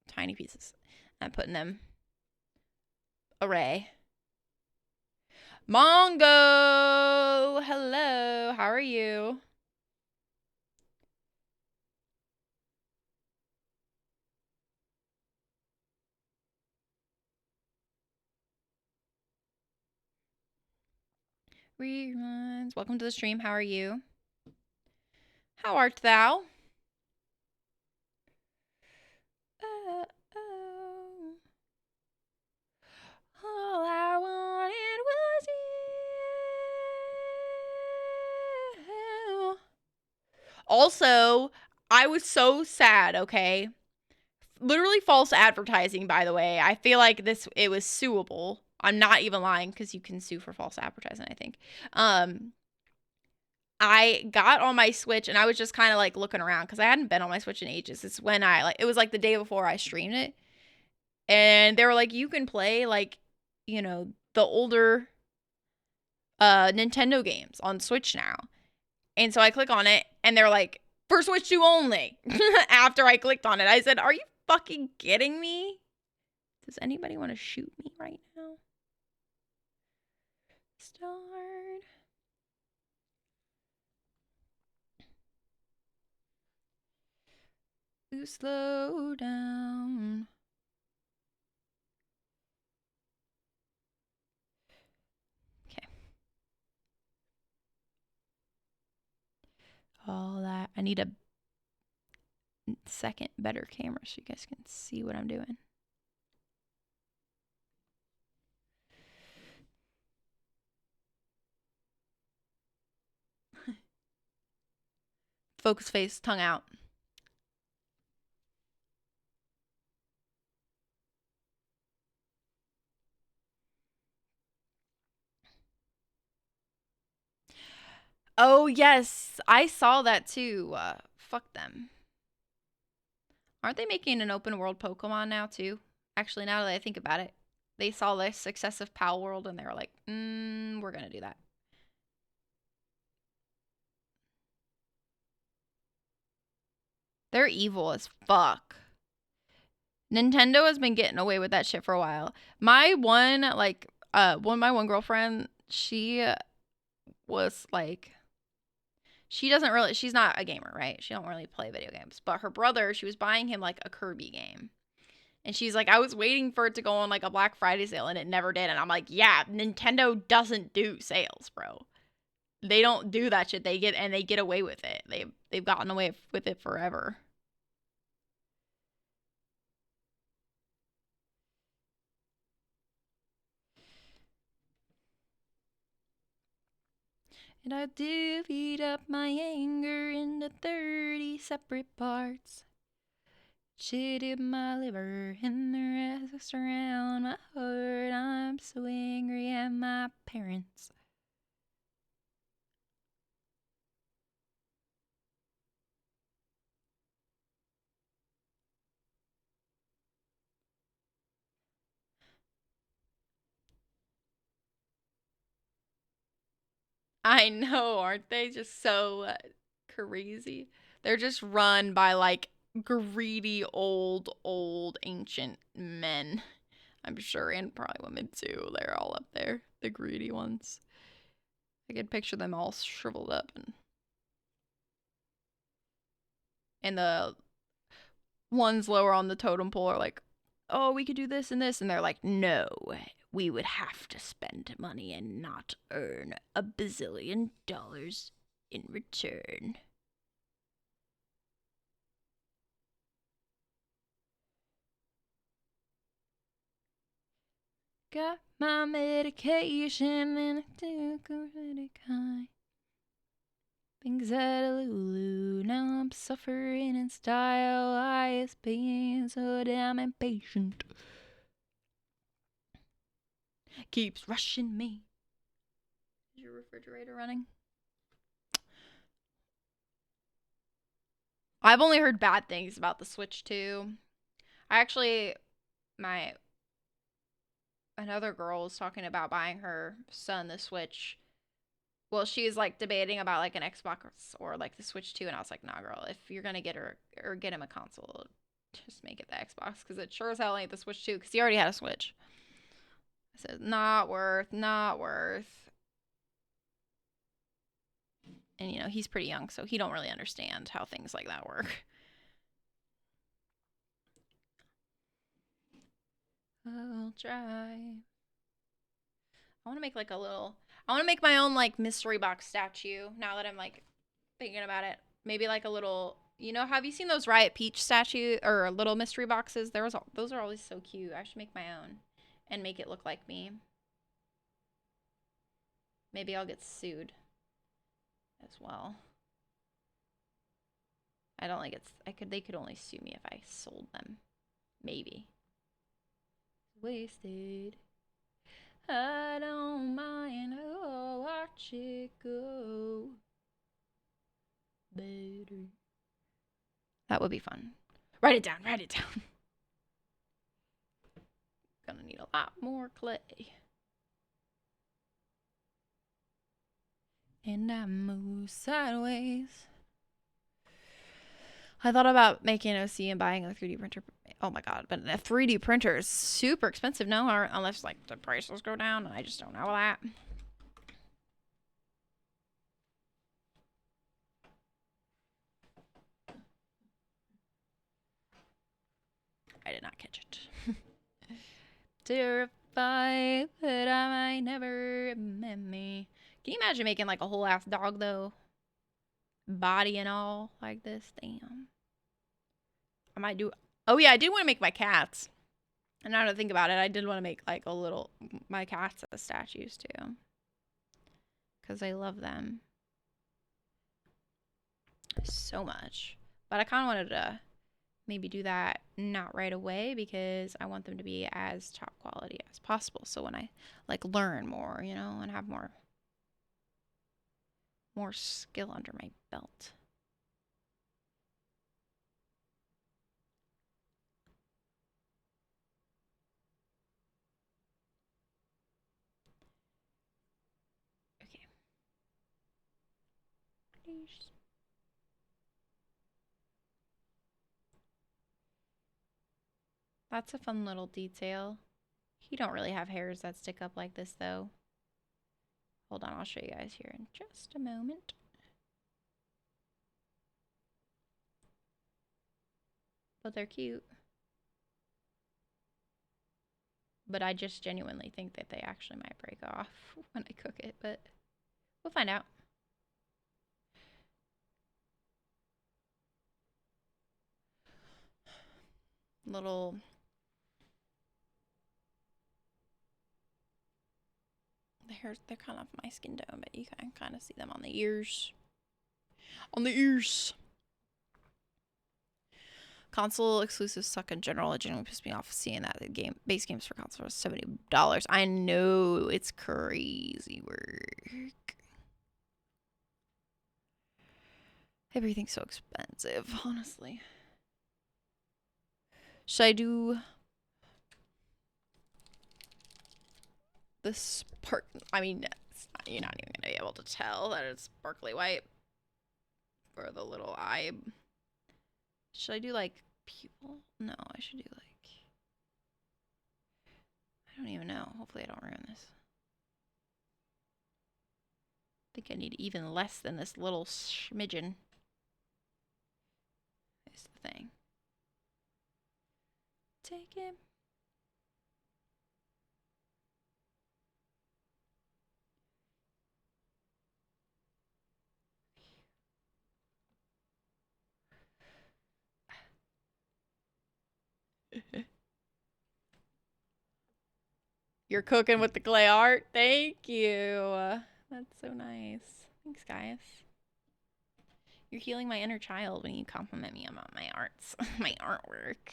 tiny pieces? I'm putting them array. Mongo, hello, how are you? Reruns. Welcome to the stream. How are you? How art thou? Oh. All I wanted was you. Also, I was so sad, okay? Literally false advertising, by the way. I feel like it was suable. I'm not even lying because you can sue for false advertising, I think. I got on my Switch and I was just kind of like looking around because I hadn't been on my Switch in ages. It's when it was like the day before I streamed it. And they were like, you can play like, you know, the older Nintendo games on Switch now. And so I click on it and they're like, for Switch 2 only. After I clicked on it, I said, are you fucking kidding me? Does anybody want to shoot me right now? Start. You slow down. Okay. All that. I need a second better camera so you guys can see what I'm doing. Focus face, tongue out. Oh, yes. I saw that too. Fuck them. Aren't they making an open world Pokemon now too? Actually, now that I think about it, they saw the success of Pal World and they were like, we're gonna do that. They're evil as fuck. Nintendo has been getting away with that shit for a while. My one girlfriend, she was like, she's not a gamer, right? She don't really play video games. But her brother, she was buying him like a Kirby game. And she's like, I was waiting for it to go on like a Black Friday sale and it never did. And I'm like, yeah, Nintendo doesn't do sales, bro. They don't do that shit. They get away with it. They've gotten away with it forever. And I divvied up my anger into 30 separate parts. Shitted my liver and the rest around my heart. I'm so angry at my parents. I know, aren't they just so crazy? They're just run by like greedy old ancient men, I'm sure, and probably women too. They're all up there, the greedy ones. I could picture them all shriveled up and the ones lower on the totem pole are like, oh, we could do this and this, and they're like, no, we would have to spend money and not earn $1 bazillion in return. Got my medication and I took a really high. Things at a Lulu, now I'm suffering in style. I is being so damn impatient. keeps rushing me. Is your refrigerator running? I've only heard bad things about the Switch 2. Another girl was talking about buying her son the Switch. Well, she's like debating about like an Xbox or like the Switch 2, and I was like, nah, girl, if you're gonna get her or get him a console, just make it the Xbox, because it sure as hell ain't the Switch 2, because he already had a Switch. I said, not worth. And you know, he's pretty young, so he don't really understand how things like that work. I'll try. I want to make like I want to make my own like mystery box statue now that I'm like thinking about it. Maybe like a little, you know, have you seen those Riot Peach statue or little mystery boxes? Those are always so cute. I should make my own and make it look like me. Maybe I'll get sued as well. I don't think they could only sue me if I sold them. Maybe. Wasted. I don't mind. Oh, watch it go. Better. That would be fun. Write it down. Gonna need a lot more clay. And I move sideways. I thought about making an OC and buying a 3D printer. Oh my god, but a 3D printer is super expensive now, unless like the prices go down, and I just don't know that. I did not catch it. Terrified that I might never remember me. Can you imagine making like a whole ass dog though? Body and all like this. Damn. I might do. Oh yeah, I did want to make my cats. And now that I think about it, I did want to make like my cats as statues too. Because I love them so much. But I kind of wanted to maybe do that not right away, because I want them to be as top quality as possible. So when I like learn more, you know, and have more skill under my belt. Okay. That's a fun little detail. He don't really have hairs that stick up like this though. Hold on, I'll show you guys here in just a moment. But they're cute. But I just genuinely think that they actually might break off when I cook it, but we'll find out. Little the hairs, they're kind of my skin tone, but you can kind of see them on the ears. On the ears. Console exclusives suck in general. It genuinely pissed me off seeing that the base games for console are $70. I know, it's crazy work. Everything's so expensive, honestly. Should I do the spark? I mean, you're not even gonna be able to tell that it's sparkly white for the little eye. Should I do like pupil? No, I should do like, I don't even know. Hopefully I don't ruin this. I think I need even less than this little smidgen. Is the thing. Take it. You're cooking with the clay art. Thank you. That's so nice. Thanks, guys. You're healing my inner child when you compliment me about my arts, my artwork.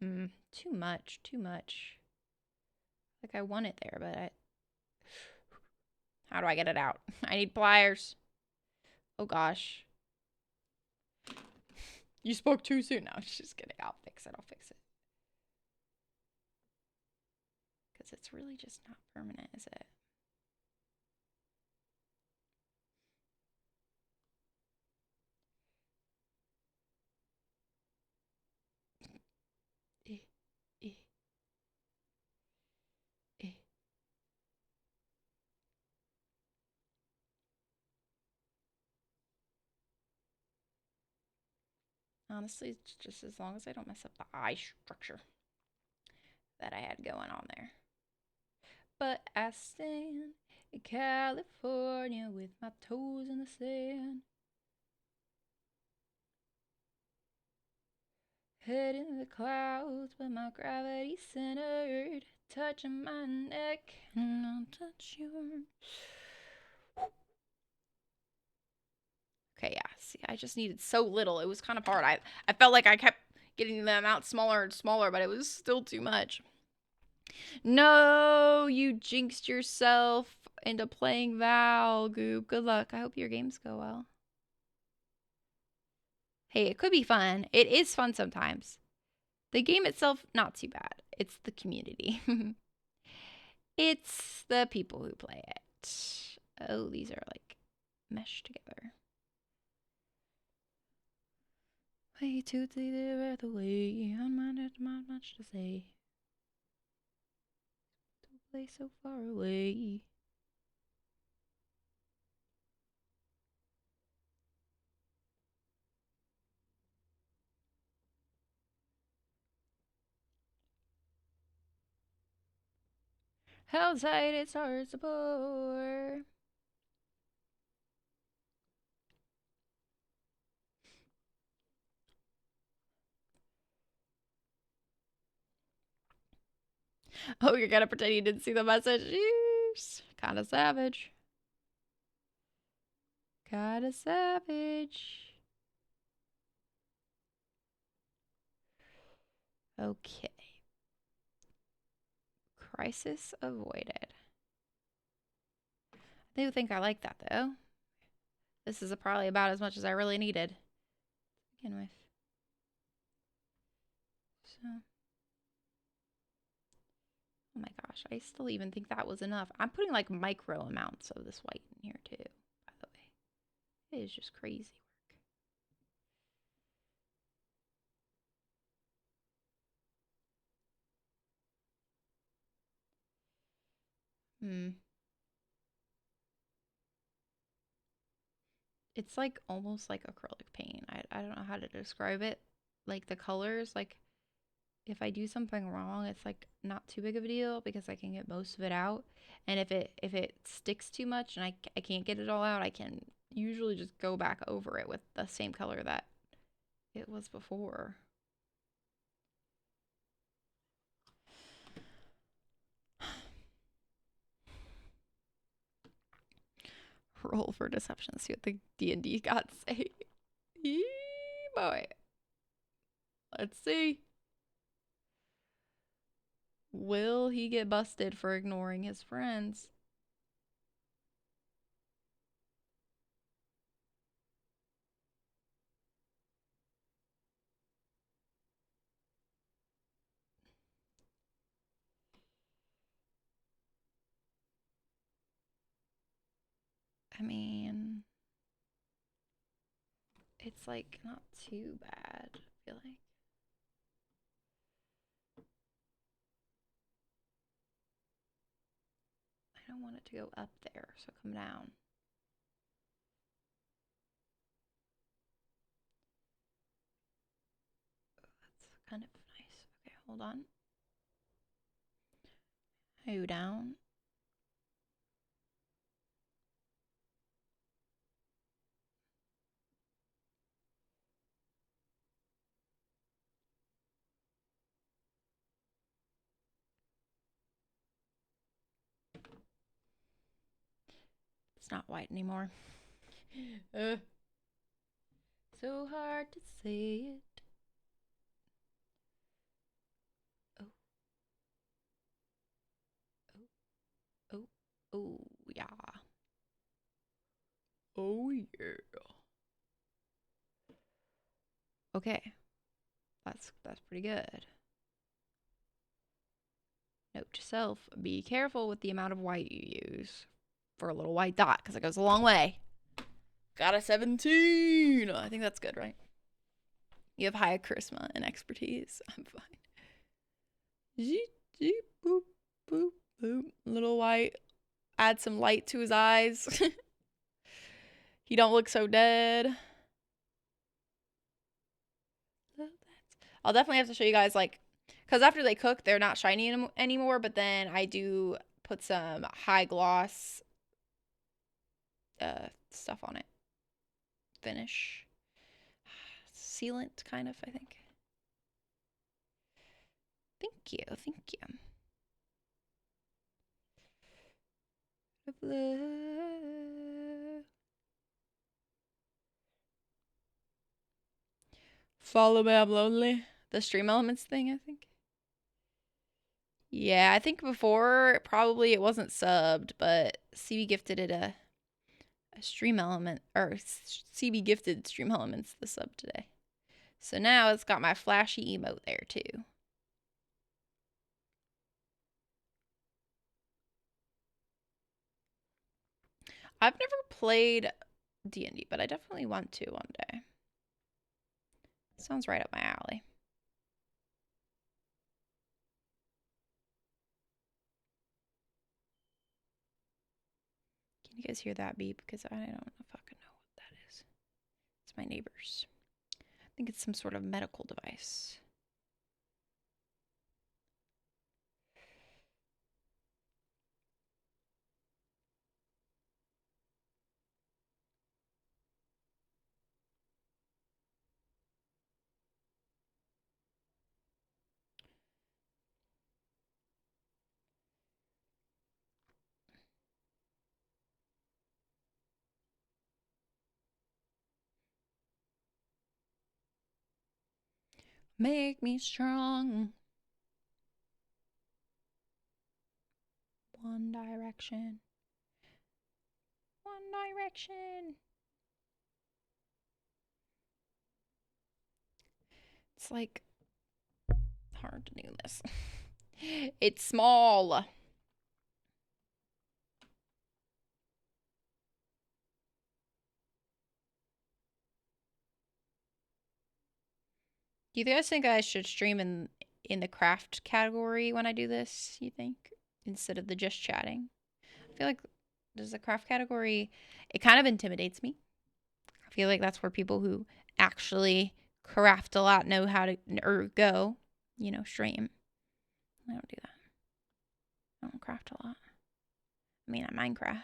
Too much, too much. Like I want it there, but how do I get it out? I need pliers. Oh gosh. You spoke too soon. No, just kidding. I'll fix it. I'll fix it. Because it's really just not permanent, is it? Eh, eh, eh. Honestly, it's just as long as I don't mess up the eye structure that I had going on there. But I stand in California with my toes in the sand. Head in the clouds, but my gravity centered. Touching my neck, and I'll touch yours. Okay, yeah. See, I just needed so little. It was kind of hard. I felt like I kept getting the amount smaller and smaller, but it was still too much. No, you jinxed yourself into playing Val, Goop. Good luck. I hope your games go well. Hey, it could be fun. It is fun sometimes. The game itself, not too bad. It's the community. It's the people who play it. Oh, these are like meshed together. Way to take the breath away. Unminded, not much to say. To play so far away. How tight it's hard to pour. Oh, you're gonna pretend you didn't see the message? Jeez. Kinda savage. Kinda savage. Okay. Crisis avoided. They would think I like that, though. This is probably about as much as I really needed to begin with. So. Oh my gosh, I still even think that was enough. I'm putting like micro amounts of this white in here too, by the way. It is just crazy work. It's like almost like acrylic paint. I don't know how to describe it. Like the colors, like if I do something wrong, it's like not too big of a deal because I can get most of it out. And if it sticks too much and I can't get it all out, I can usually just go back over it with the same color that it was before. Roll for deception. See what the D&D gods say. Yee boy. Let's see. Will he get busted for ignoring his friends? I mean, it's like not too bad, I feel like. I don't want it to go up there, so come down. That's kind of nice. Okay, hold on. Go down. It's not white anymore. So hard to say it. Oh, yeah. Oh, yeah. Okay. That's pretty good. Note to self, be careful with the amount of white you use for a little white dot, because it goes a long way. Got a 17. I think that's good, right? You have high charisma and expertise. I'm fine. Jeep, jeep, boop, boop, boop. Little white. Add some light to his eyes. He don't look so dead. I'll definitely have to show you guys, like, because after they cook, they're not shiny anymore, but then I do put some high gloss stuff on it. Finish. Sealant, kind of, I think. Thank you, thank you. Follow me, I'm lonely. The stream elements thing, I think. Yeah, I think before probably it wasn't subbed, but CB gifted it a stream element, or CB gifted stream elements the sub today. So now it's got my flashy emote there too. I've never played D&D, but I definitely want to one day. Sounds right up my alley. Can you guys hear that beep? Because I don't fucking know what that is. It's my neighbors. I think it's some sort of medical device. Make me strong. One Direction. One Direction. It's like hard to do this. It's small. Do you guys think I should stream in the craft category when I do this, you think? Instead of the just chatting? I feel like does the craft category, it kind of intimidates me. I feel like that's where people who actually craft a lot know how to, or go, stream. I don't do that. I don't craft a lot. I mean, I Minecraft.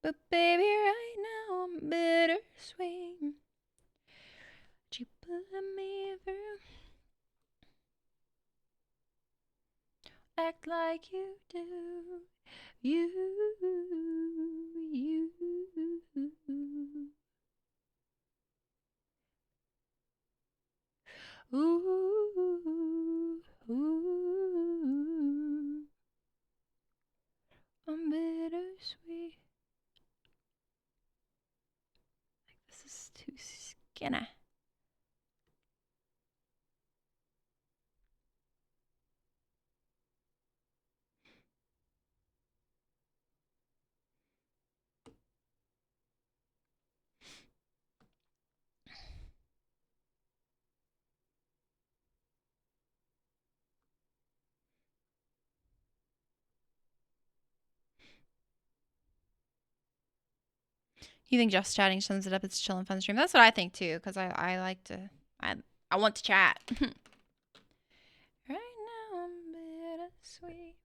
But baby, right now I'm bittersweet. You put me through. Act like you do. You. Ooh, ooh. I'm bittersweet. This is too skinny. You think just chatting sums it up? It's chill and fun stream. That's what I think too, because I like to. I want to chat. Right now I'm bittersweet.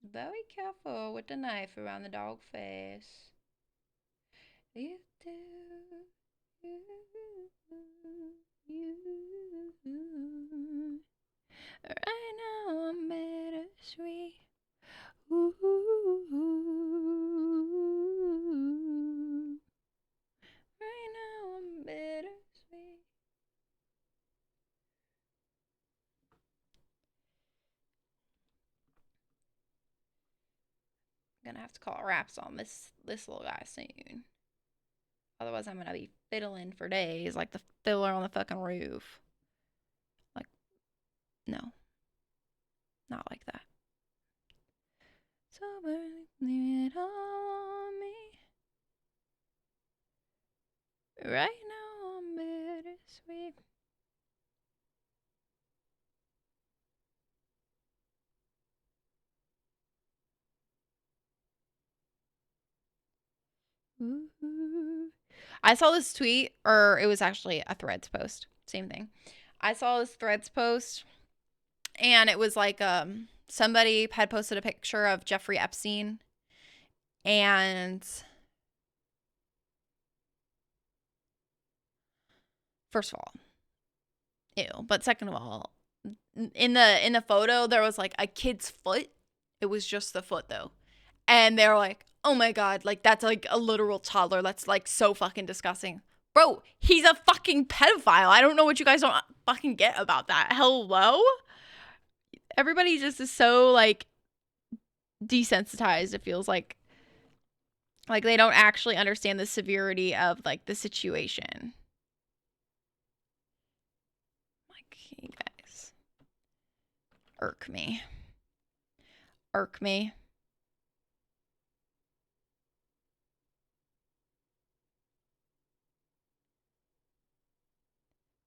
Very careful with the knife around the dog face. You do. You. Right now I'm bittersweet. Ooh. Right now I'm bittersweet. I'm gonna have to call wraps on this little guy soon. Otherwise, I'm gonna be fiddling for days like the fiddler on the fucking roof. Like, no, not like that. So leave it on me. Right now I'm bittersweet. Ooh. I saw this tweet, or it was actually a Threads post. Same thing. I saw this Threads post, and it was like somebody had posted a picture of Jeffrey Epstein, and first of all, ew. But second of all, in the photo there was like a kid's foot. It was just the foot though, and they're like, oh my god, like that's like a literal toddler. That's like so fucking disgusting. Bro, he's a fucking pedophile. I don't know what you guys don't fucking get about that. Hello? Everybody just is so like desensitized. It feels like they don't actually understand the severity of like the situation. Like, you guys irk me. Irk me.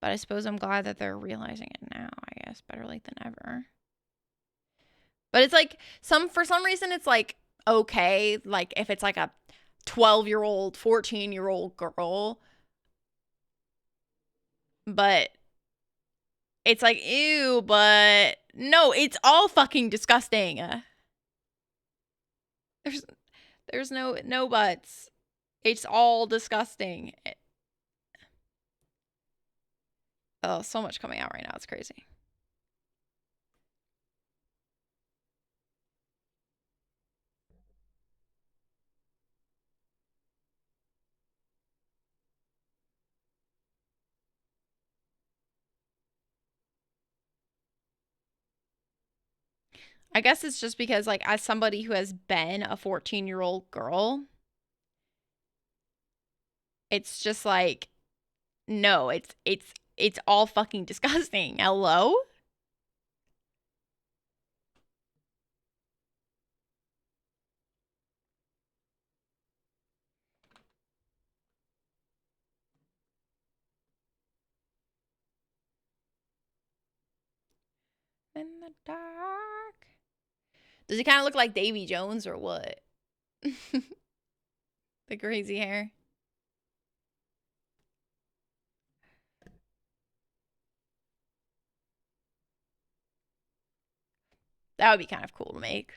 But I suppose I'm glad that they're realizing it now, I guess. Better late than ever. But it's like, for some reason, it's like, okay, like if it's like a 12-year-old, 14-year-old girl. But it's like, ew, but no, it's all fucking disgusting. There's no buts. It's all disgusting. Oh, so much coming out right now. It's crazy. I guess it's just because, like, as somebody who has been a 14-year-old girl, it's just like, no, it's all fucking disgusting. Hello? In the dark. Does he kind of look like Davy Jones or what? The crazy hair. That would be kind of cool to make.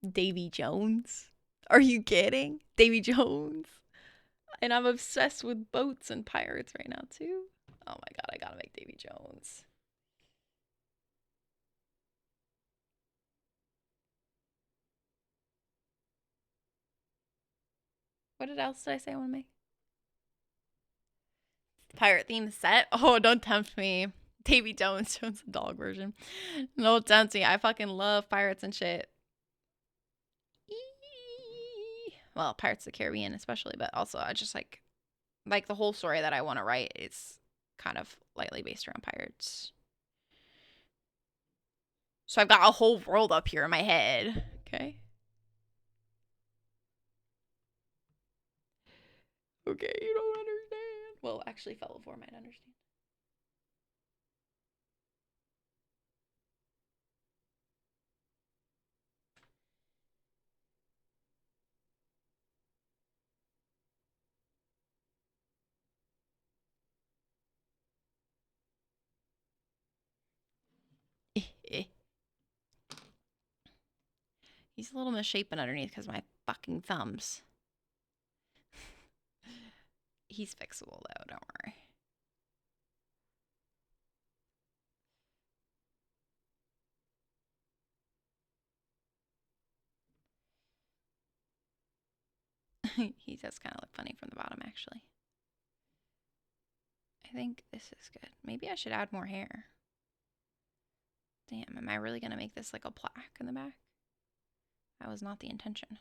Davy Jones. Are you kidding? Davy Jones. And I'm obsessed with boats and pirates right now, too. Oh my god, I gotta make Davy Jones. What else did I say I want to make? Pirate themed set? Oh, don't tempt me. Davy Jones, Jones the dog version. No, tempt me. I fucking love pirates and shit. Well, Pirates of the Caribbean especially, but also I just like the whole story that I want to write is kind of lightly based around pirates. So I've got a whole world up here in my head. Okay. Okay, you don't understand. Well, actually, Fellow 4 might understand. He's a little misshapen underneath because of my fucking thumbs. He's fixable, though. Don't worry. He does kind of look funny from the bottom, actually. I think this is good. Maybe I should add more hair. Damn, am I really going to make this like a plaque in the back? That was not the intention.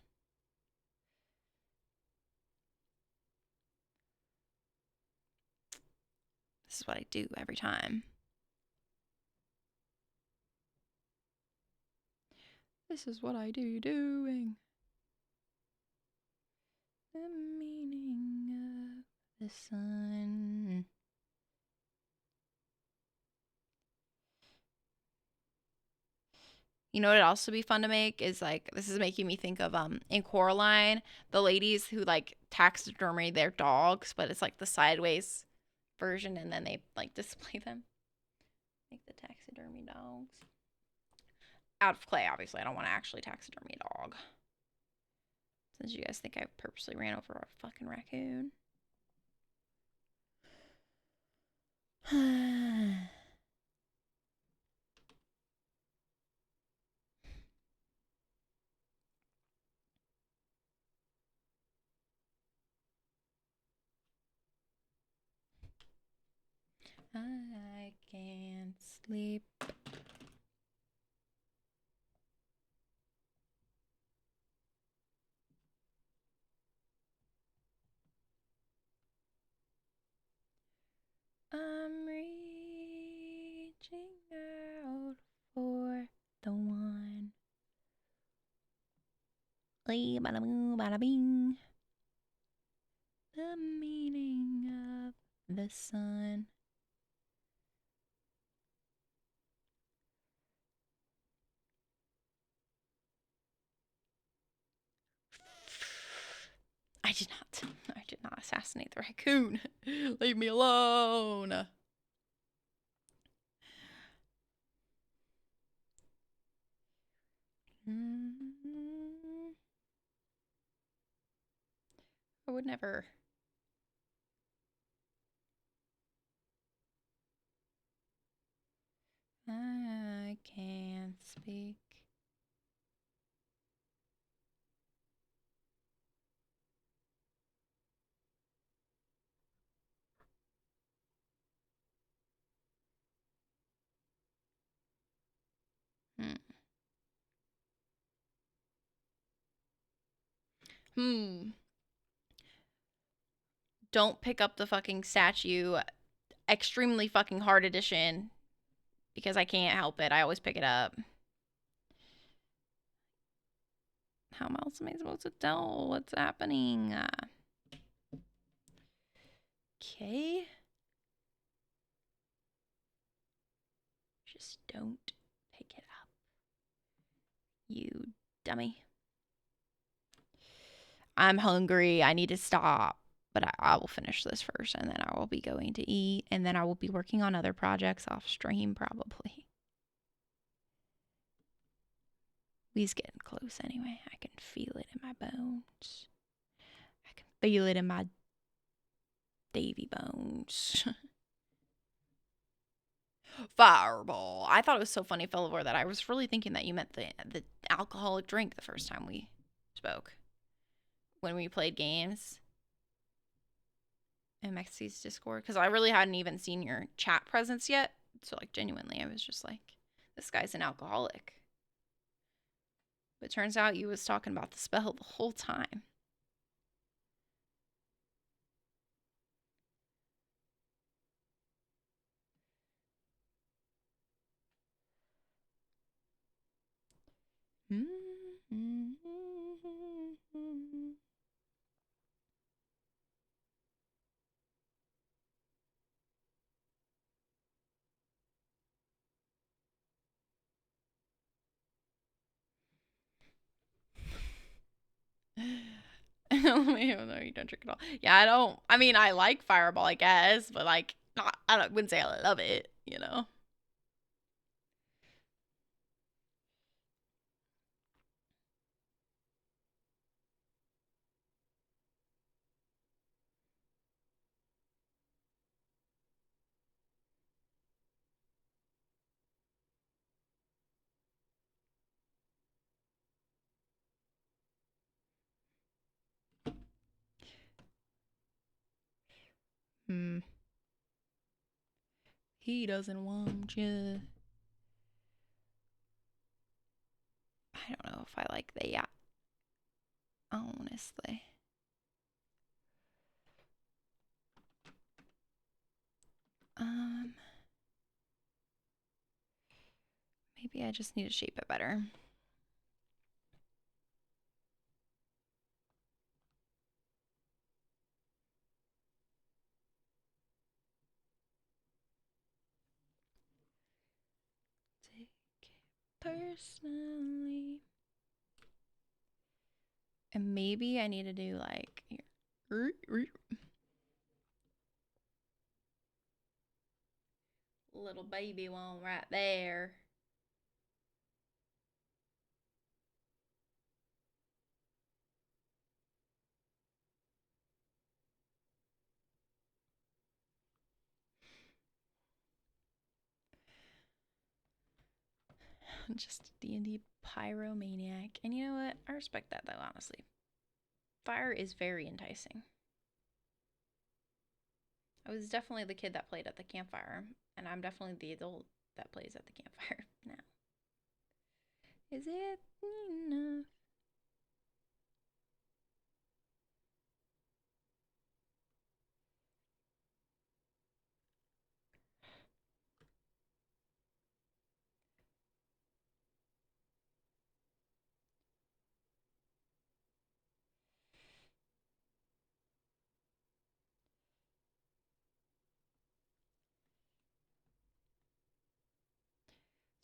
This is what I do every time. This is what I do doing. The meaning of the sun. You know what would also be fun to make is like, this is making me think of in Coraline, the ladies who like taxidermy their dogs, but it's like the sideways version, and then they like display them. Make the taxidermy dogs. Out of clay, obviously. I don't want to actually taxidermy a dog. Since you guys think I purposely ran over a fucking raccoon. I can't sleep. I'm reaching out for the one. Bada boo, bada bing. The meaning of the sun. I did not assassinate the raccoon. Leave me alone. I would never. I can't speak. Don't pick up the fucking statue. Extremely fucking hard edition. Because I can't help it. I always pick it up. How else am I supposed to tell what's happening? Okay. Just don't pick it up. You dummy. I'm hungry. I need to stop. But I will finish this first, and then I will be going to eat, and then I will be working on other projects off stream probably. We's getting close anyway. I can feel it in my bones. I can feel it in my Davy bones. Fireball. I thought it was so funny, Felivore, that I was really thinking that you meant the alcoholic drink the first time we spoke. When we played games in Mexi's Discord. Because I really hadn't even seen your chat presence yet. So, like, genuinely, I was just like, this guy's an alcoholic. But it turns out you was talking about the spell the whole time. No, you don't drink at all. Yeah, I don't. I mean, I like Fireball, I guess, but like, not. Wouldn't say I love it. You know. He doesn't want you. I don't know if I like the yeah. Honestly. Maybe I just need to shape it better. Take it personally. And maybe I need to do like here. Little baby one right there. Just a D&D pyromaniac. And you know what? I respect that though, honestly. Fire is very enticing. I was definitely the kid that played at the campfire, and I'm definitely the adult that plays at the campfire now. Is it enough?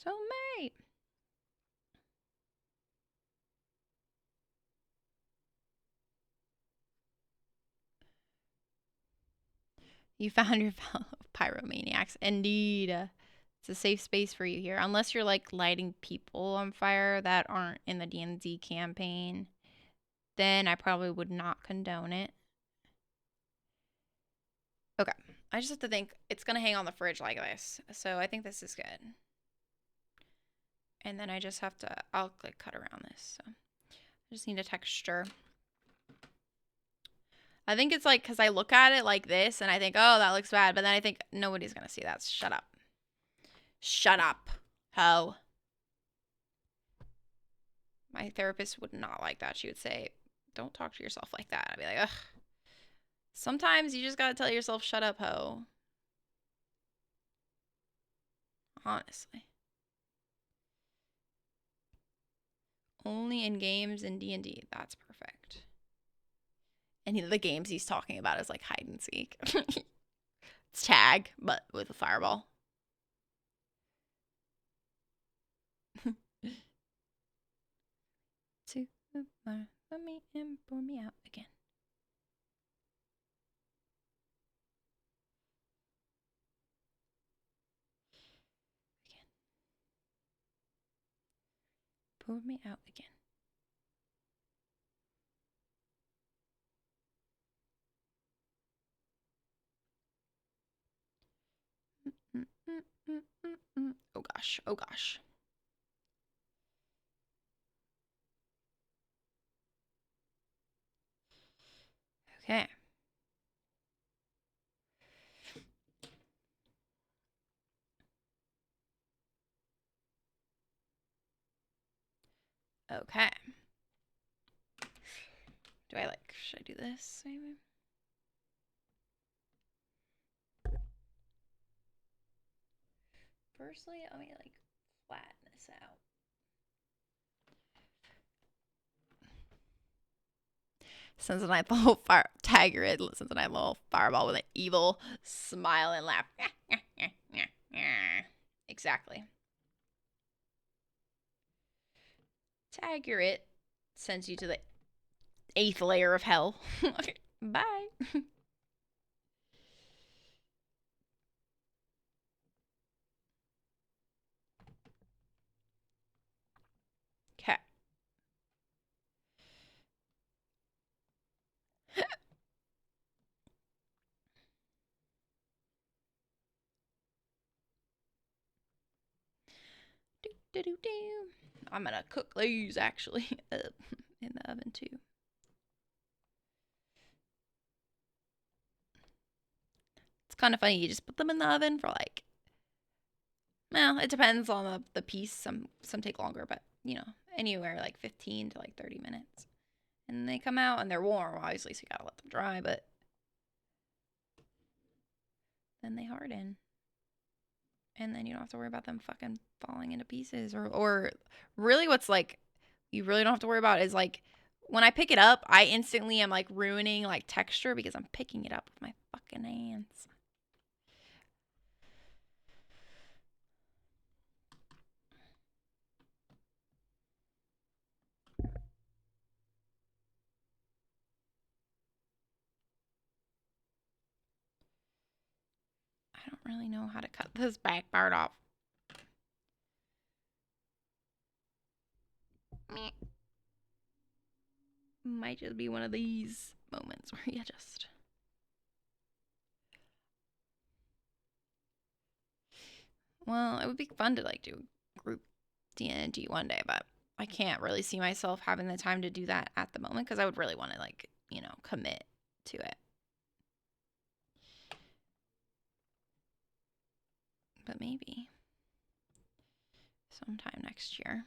So, mate. You found your pyromaniacs. Indeed. It's a safe space for you here. Unless you're like lighting people on fire that aren't in the D&D campaign, then I probably would not condone it. Okay. I just have to think it's going to hang on the fridge like this. So I think this is good. And then I just have to, I'll like cut around this. So I just need a texture. I think it's like, because I look at it like this and I think, oh, that looks bad. But then I think nobody's going to see that. Shut up. Shut up, ho. My therapist would not like that. She would say, don't talk to yourself like that. I'd be like, ugh. Sometimes you just got to tell yourself, shut up, ho. Honestly. Only in games and D&D. That's perfect. And the games he's talking about is like hide and seek. It's tag, but with a fireball. To let me and pour me out again. Pour me out again. Oh gosh, oh gosh. Okay. Okay. Do I like, should I do this maybe? Firstly, let me like flatten this out. Cincinnati the whole fire Tigerid, Cincinnati the whole fireball with an evil smile and laugh. Exactly. Tigerid sends you to the 8th layer of hell. Okay, bye. Okay. I'm gonna cook these actually in the oven too. It's kind of funny. You just put them in the oven for like, well, it depends on the piece. Some take longer, but you know, anywhere like 15 to like 30 minutes. And they come out and they're warm, obviously, so you gotta let them dry, but then they harden. And then you don't have to worry about them fucking falling into pieces. Or really what's like, you really don't have to worry about is like, when I pick it up, I instantly am like ruining like texture because I'm picking it up with my fucking hands. I don't really know how to cut this back part off. Might just be one of these moments where you just... Well, it would be fun to like do group D&D one day, but I can't really see myself having the time to do that at the moment because I would really want to like, you know, commit to it. But maybe sometime next year.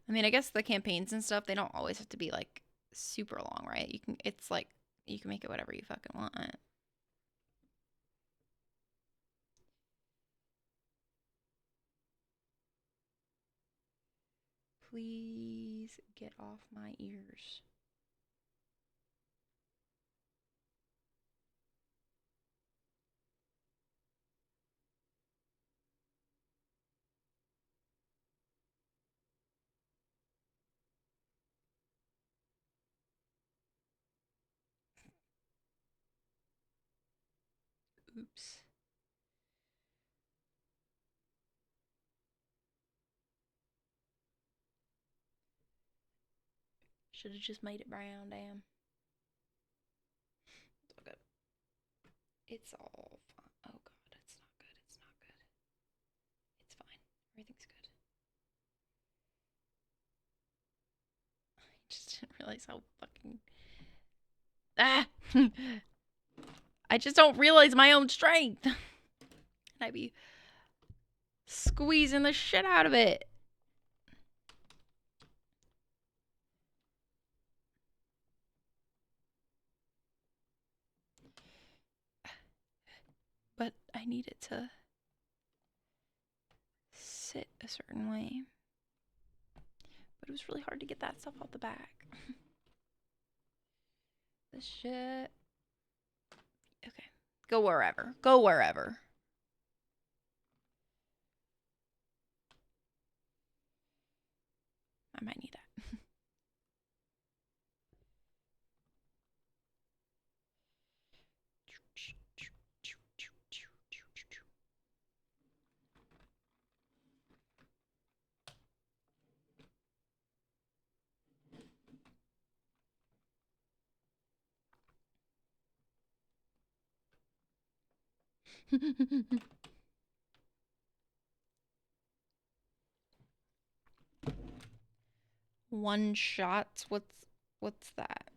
I mean, I guess the campaigns and stuff, they don't always have to be like super long, right? It's like, you can make it whatever you fucking want. Please get off my ears. Oops. Should have just made it brown, damn. It's all good. It's all fine. Oh god, it's not good. It's not good. It's fine. Everything's good. I just didn't realize how fucking... Ah! I just don't realize my own strength. And I'd be squeezing the shit out of it. But I need it to sit a certain way. But it was really hard to get that stuff out the back. This shit. Okay. Go wherever. Go wherever. I might need that. One shot. What's that?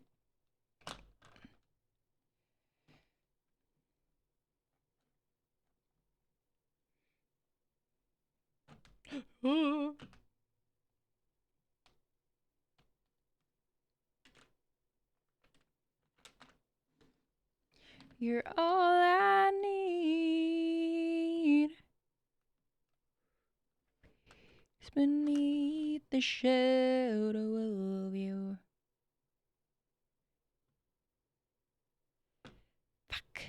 You're all I need. It's beneath the shadow of you. Fuck.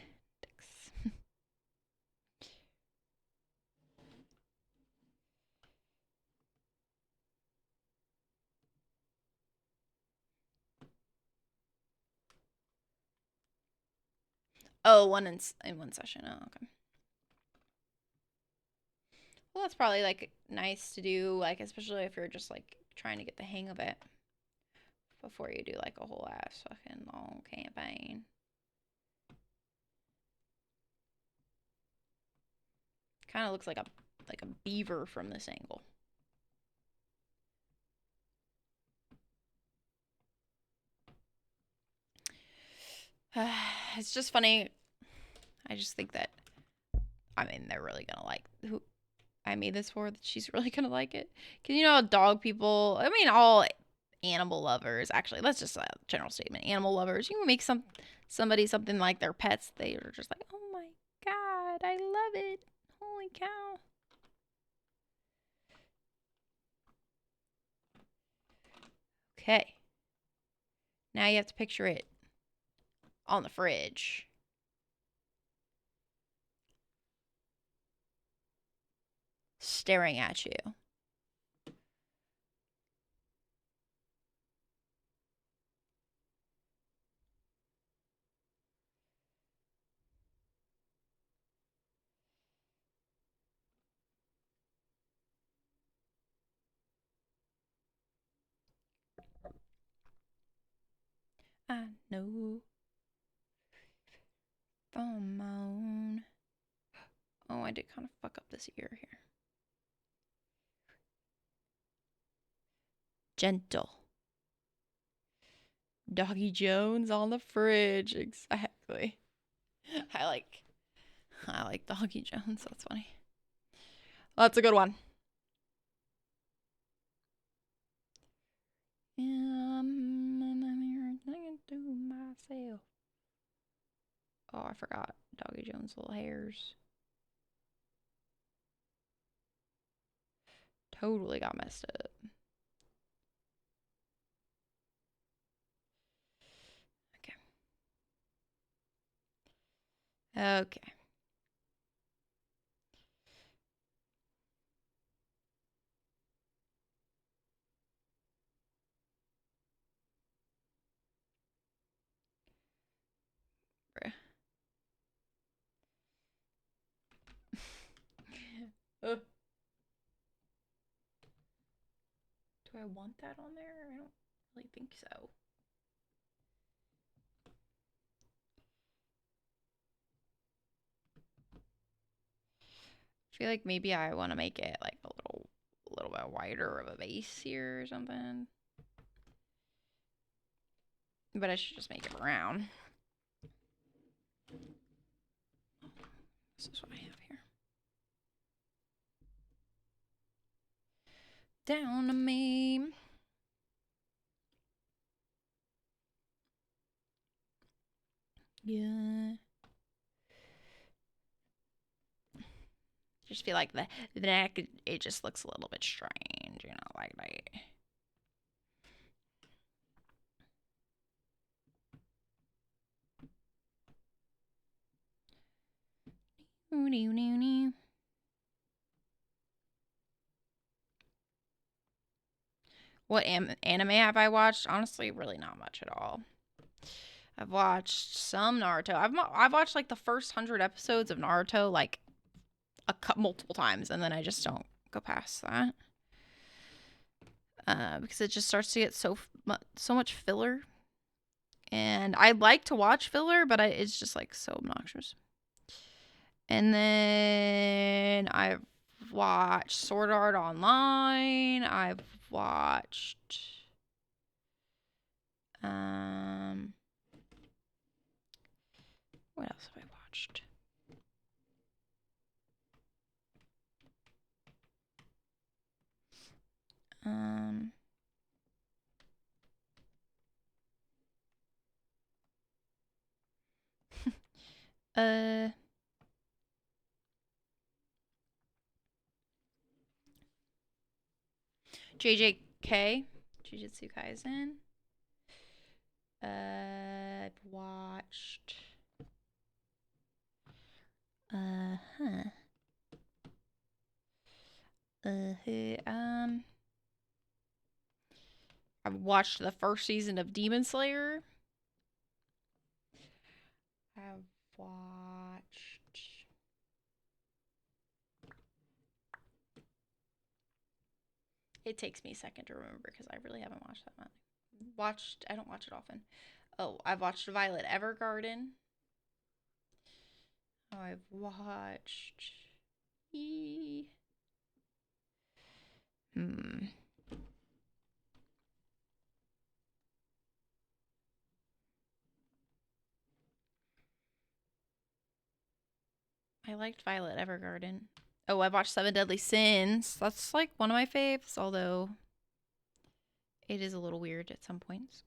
Oh, one in one session. Oh, okay. Well, that's probably like nice to do, like especially if you're just like trying to get the hang of it before you do like a whole ass fucking long campaign. Kind of looks like a beaver from this angle. It's just funny. I just think that, I mean, they're really gonna like who I made this for. That she's really gonna like it. Cause you know, dog people. I mean, all animal lovers. Actually, that's just a general statement. Animal lovers. You can make somebody something like their pets. They are just like, oh my god, I love it. Holy cow. Okay. Now you have to picture it on the fridge. Staring at you. I know from my own. Oh, I did kind of fuck up this ear here. Gentle. Doggy Jones on the fridge. Exactly. I like Doggy Jones. That's funny. That's a good one. To myself. Oh, I forgot Doggy Jones' little hairs. Totally got messed up. Okay. Okay. Do I want that on there? I don't really think so. I feel like maybe I want to make it like a little bit wider of a base here or something. But I should just make it brown. This is what I have here. Down to me. Yeah. Just feel like the neck, it just looks a little bit strange, you know, like that. What anime have I watched? Honestly, really not much at all. I've watched some Naruto. I've watched like the first 100 episodes of Naruto like multiple times, and then I just don't go past that because it just starts to get so much filler. And I like to watch filler, but it's just like so obnoxious. And then I've watched Sword Art Online. I've watched what else have I watched? JJK, Jujutsu Kaisen. I've watched. I've watched the first season of Demon Slayer. I've watched. It takes me a second to remember because I really haven't watched that much. I don't watch it often. Oh, I've watched Violet Evergarden. Oh, I've watched. I liked Violet Evergarden. Oh, I've watched Seven Deadly Sins. That's like one of my faves, although it is a little weird at some points.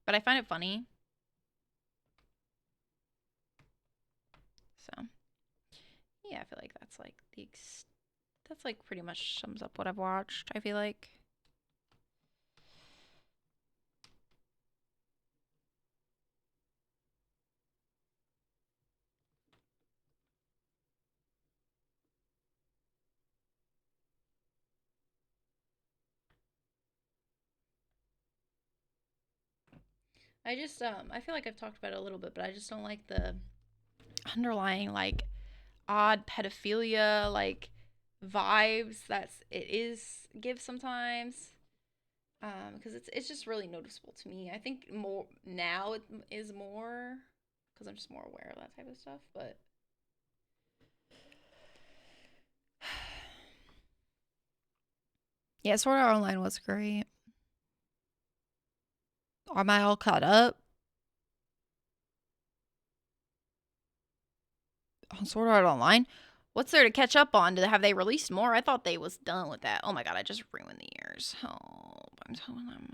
But I find it funny. So, yeah, I feel like that's like that's like pretty much sums up what I've watched, I feel like. I just I feel like I've talked about it a little bit, but I just don't like the underlying like odd pedophilia like vibes that it is gives sometimes. Because it's just really noticeable to me. I think more now it is more because I'm just more aware of that type of stuff. But yeah, Sword Art Online was great. Am I all caught up on Sword Art Online? What's there to catch up on? Have they released more? I thought they was done with that. Oh my god, I just ruined the ears. Oh, I'm telling them.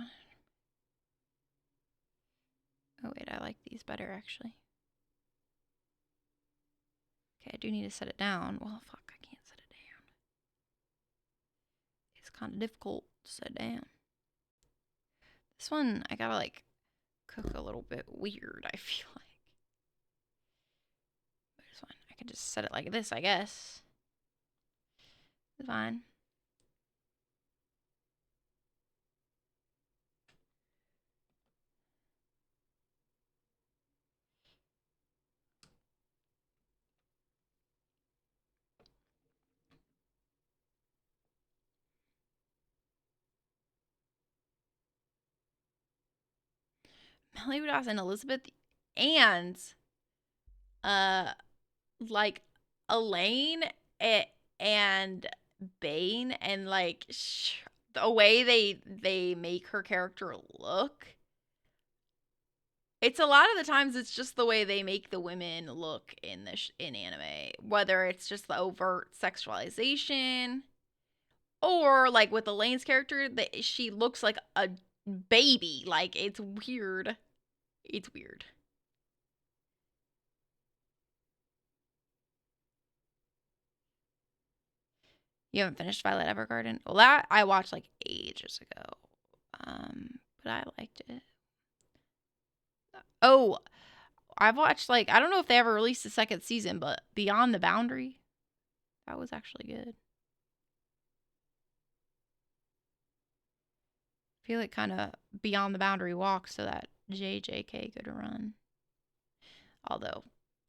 Oh wait, I like these better actually. Okay, I do need to set it down. Well, fuck, I can't set it down. It's kind of difficult to set down. This one, I gotta like cook a little bit weird, I feel like. This one, I can just set it like this, I guess. It's fine. Melly Ross and Elizabeth and uh like Elaine and Bane and like the way they make her character look. It's a lot of the times it's just the way they make the women look in in anime, whether it's just the overt sexualization or like with Elaine's character that she looks like a baby. Like it's weird. It's weird. You haven't finished Violet Evergarden? Well, that I watched like ages ago. But I liked it. Oh, I've watched like I don't know if they ever released the second season, but Beyond the Boundary, that was actually good. I feel like kind of Beyond the Boundary walks so that JJK could run. Although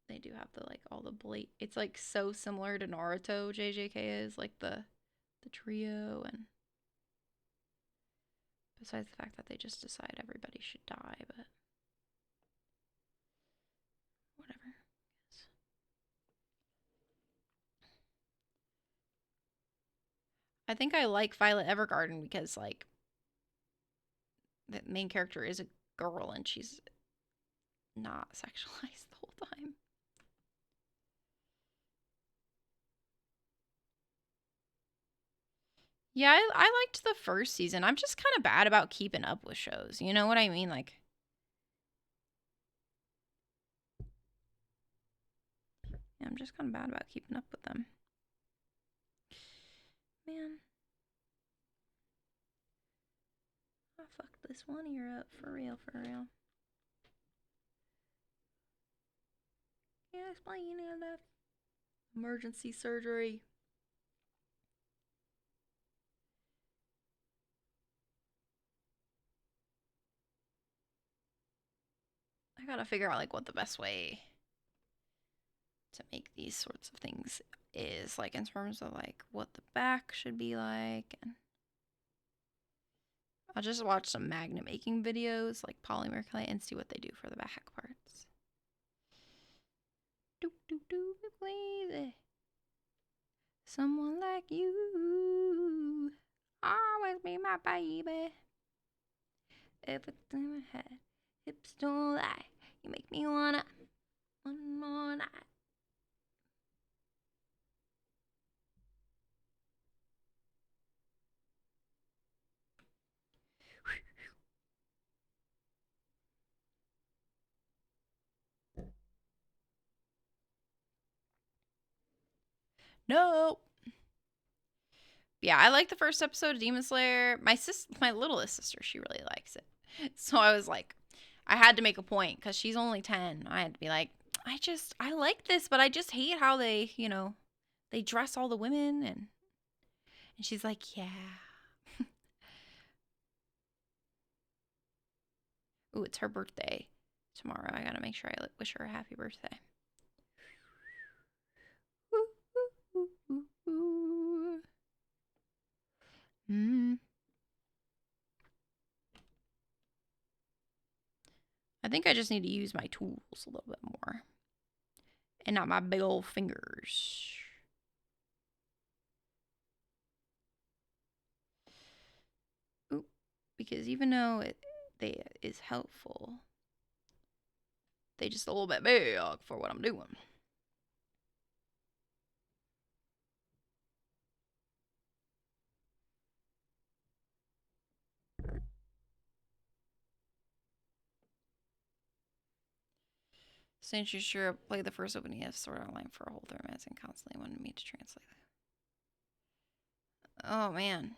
they do have the like all the it's like so similar to Naruto JJK is like the trio and besides the fact that they just decide everybody should die, but whatever. I think I like Violet Evergarden because like the main character is a girl and she's not sexualized the whole time. Yeah, I liked the first season. I'm just kind of bad about keeping up with shows. You know what I mean? Like, yeah, I'm just kind of bad about keeping up with them. Man. I fucked this one ear up. For real, for real. Yeah, explain it. Emergency surgery. I gotta figure out like what the best way to make these sorts of things is, like in terms of like what the back should be like, and I'll just watch some magnet making videos like polymer clay and see what they do for the back parts. Do do do please. Someone like you always be my baby. Everything I had, hips don't lie. You make me wanna one more night. No. Yeah, I like the first episode of Demon Slayer. My littlest sister, she really likes it. So I was like, I had to make a point because she's only 10. I had to be like, I like this, but I just hate how they, they dress all the women. And she's like, yeah. Ooh, it's her birthday tomorrow. I gotta make sure I wish her a happy birthday. I think I just need to use my tools a little bit more. And not my big old fingers. Ooh, because even though it is helpful, they just a little bit big for what I'm doing. Since you sure play the first opening of Sword Art Online for a whole 30 minutes and constantly wanted me to translate it. Oh man.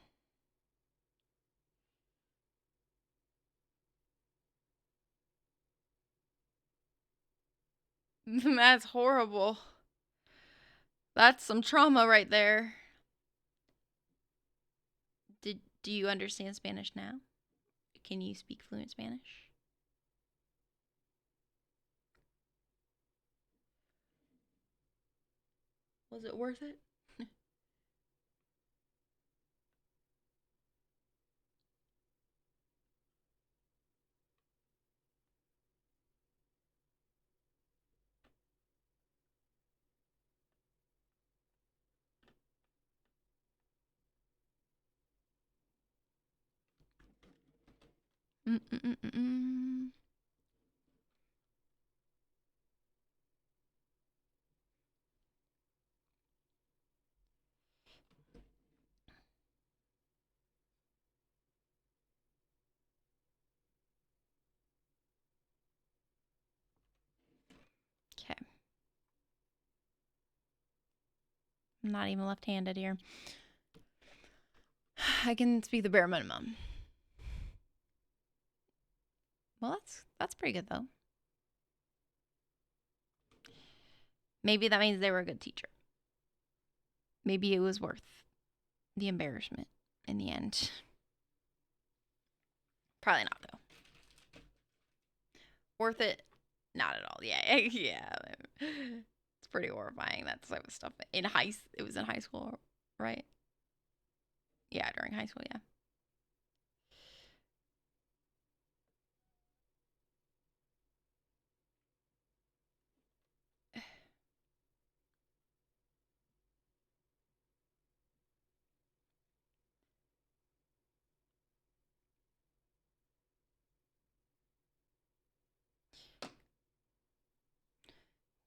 That's horrible. That's some trauma right there. Do you understand Spanish now? Can you speak fluent Spanish? Was it worth it? Okay. I'm not even left-handed here. I can speak the bare minimum. Well, that's pretty good though. Maybe that means they were a good teacher. Maybe it was worth the embarrassment in the end. Probably not though. Worth it? Not at all. Yeah, yeah. It's pretty horrifying, that type of stuff. It was in high school, right? Yeah, during high school, yeah.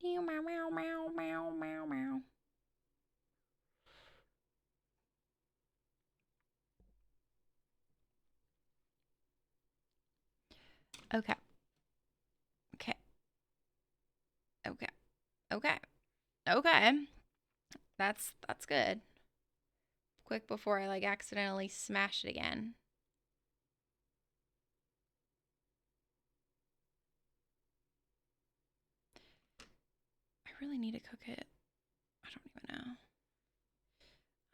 Meow, meow, meow, meow, meow, meow, meow. Okay. Okay. Okay. Okay. Okay. That's good. Quick before I accidentally smash it again. I really need to cook it. I don't even know.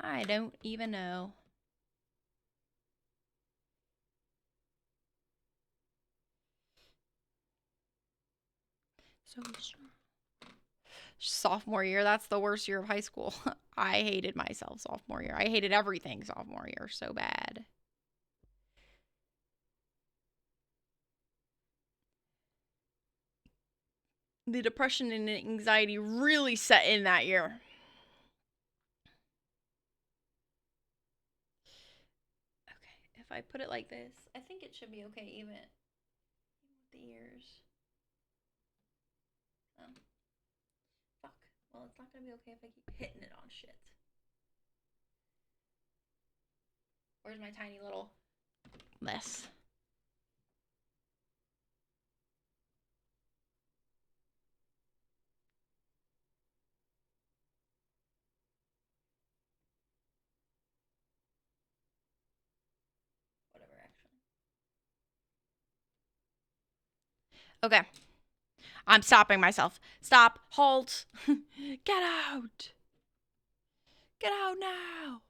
I don't even know. So sophomore year, that's the worst year of high school. I hated myself sophomore year. I hated everything sophomore year so bad. The depression and anxiety really set in that year. Okay, if I put it like this, I think it should be okay even with the ears. Oh. Fuck. Well, it's not gonna be okay if I keep hitting it on shit. Where's my tiny little this? Okay. I'm stopping myself. Stop. Halt. Get out. Get out now.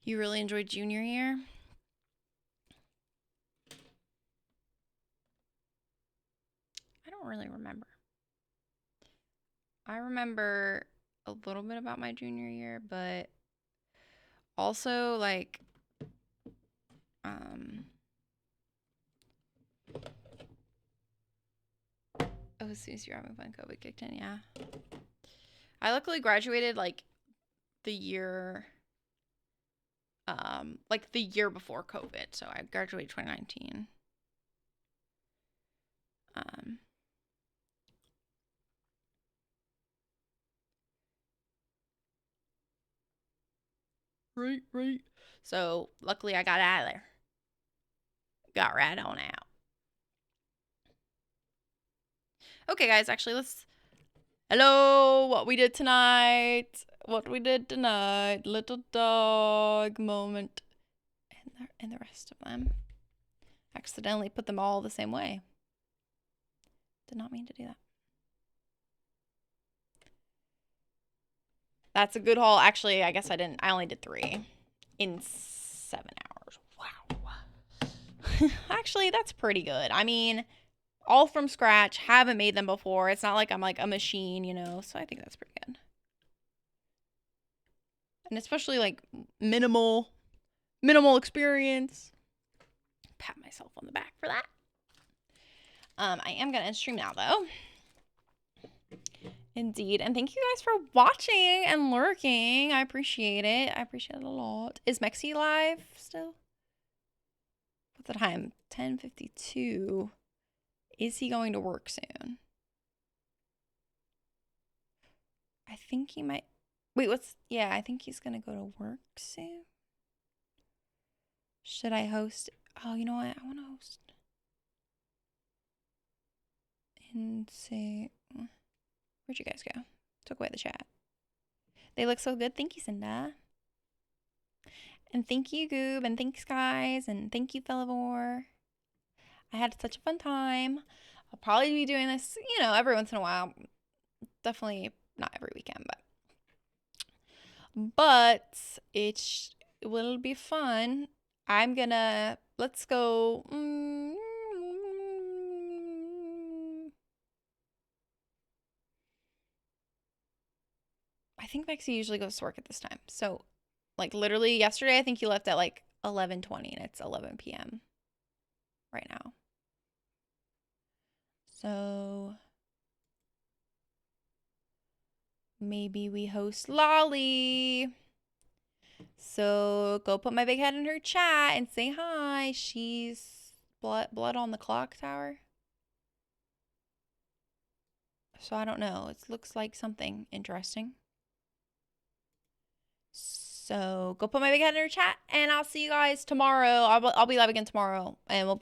You really enjoyed junior year? I don't really remember. I remember a little bit about my junior year, but also like as soon as you're having fun, COVID kicked in, yeah. I luckily graduated like the year before COVID, so I graduated 2019. Right. So luckily I got out of there. Got right on out. Okay, guys, actually hello, what we did tonight. Little dog moment. And the rest of them. Accidentally put them all the same way. Did not mean to do that. That's a good haul. Actually, I guess I didn't. I only did 3 in 7 hours. Wow. Actually, that's pretty good. I mean, all from scratch. Haven't made them before. It's not like I'm like a machine, you know. So I think that's pretty good. And especially like minimal experience. Pat myself on the back for that. I am gonna end stream now though. Indeed. And thank you guys for watching and lurking. I appreciate it. I appreciate it a lot. Is Mexi live still? What's the time? 10:52. Is he going to work soon? I think he might. Wait, yeah, I think he's going to go to work soon. Should I host? Oh, you know what? I want to host. And say, where'd you guys go? Took away the chat. They look so good. Thank you, Cinda. And thank you, Goob. And thanks, guys. And thank you, Fellivore. I had such a fun time. I'll probably be doing this, you know, every once in a while. Definitely not every weekend, but it will be fun. I'm gonna, let's go. I think Maxie usually goes to work at this time. So, like, literally yesterday, I think he left at like 11:20 and it's 11 p.m. right now. So, maybe we host Lolly. So, go put my big head in her chat and say hi. She's blood on the clock tower. So, I don't know. It looks like something interesting. So go put my big head in her chat, and I'll see you guys tomorrow. I'll be live again tomorrow, and we'll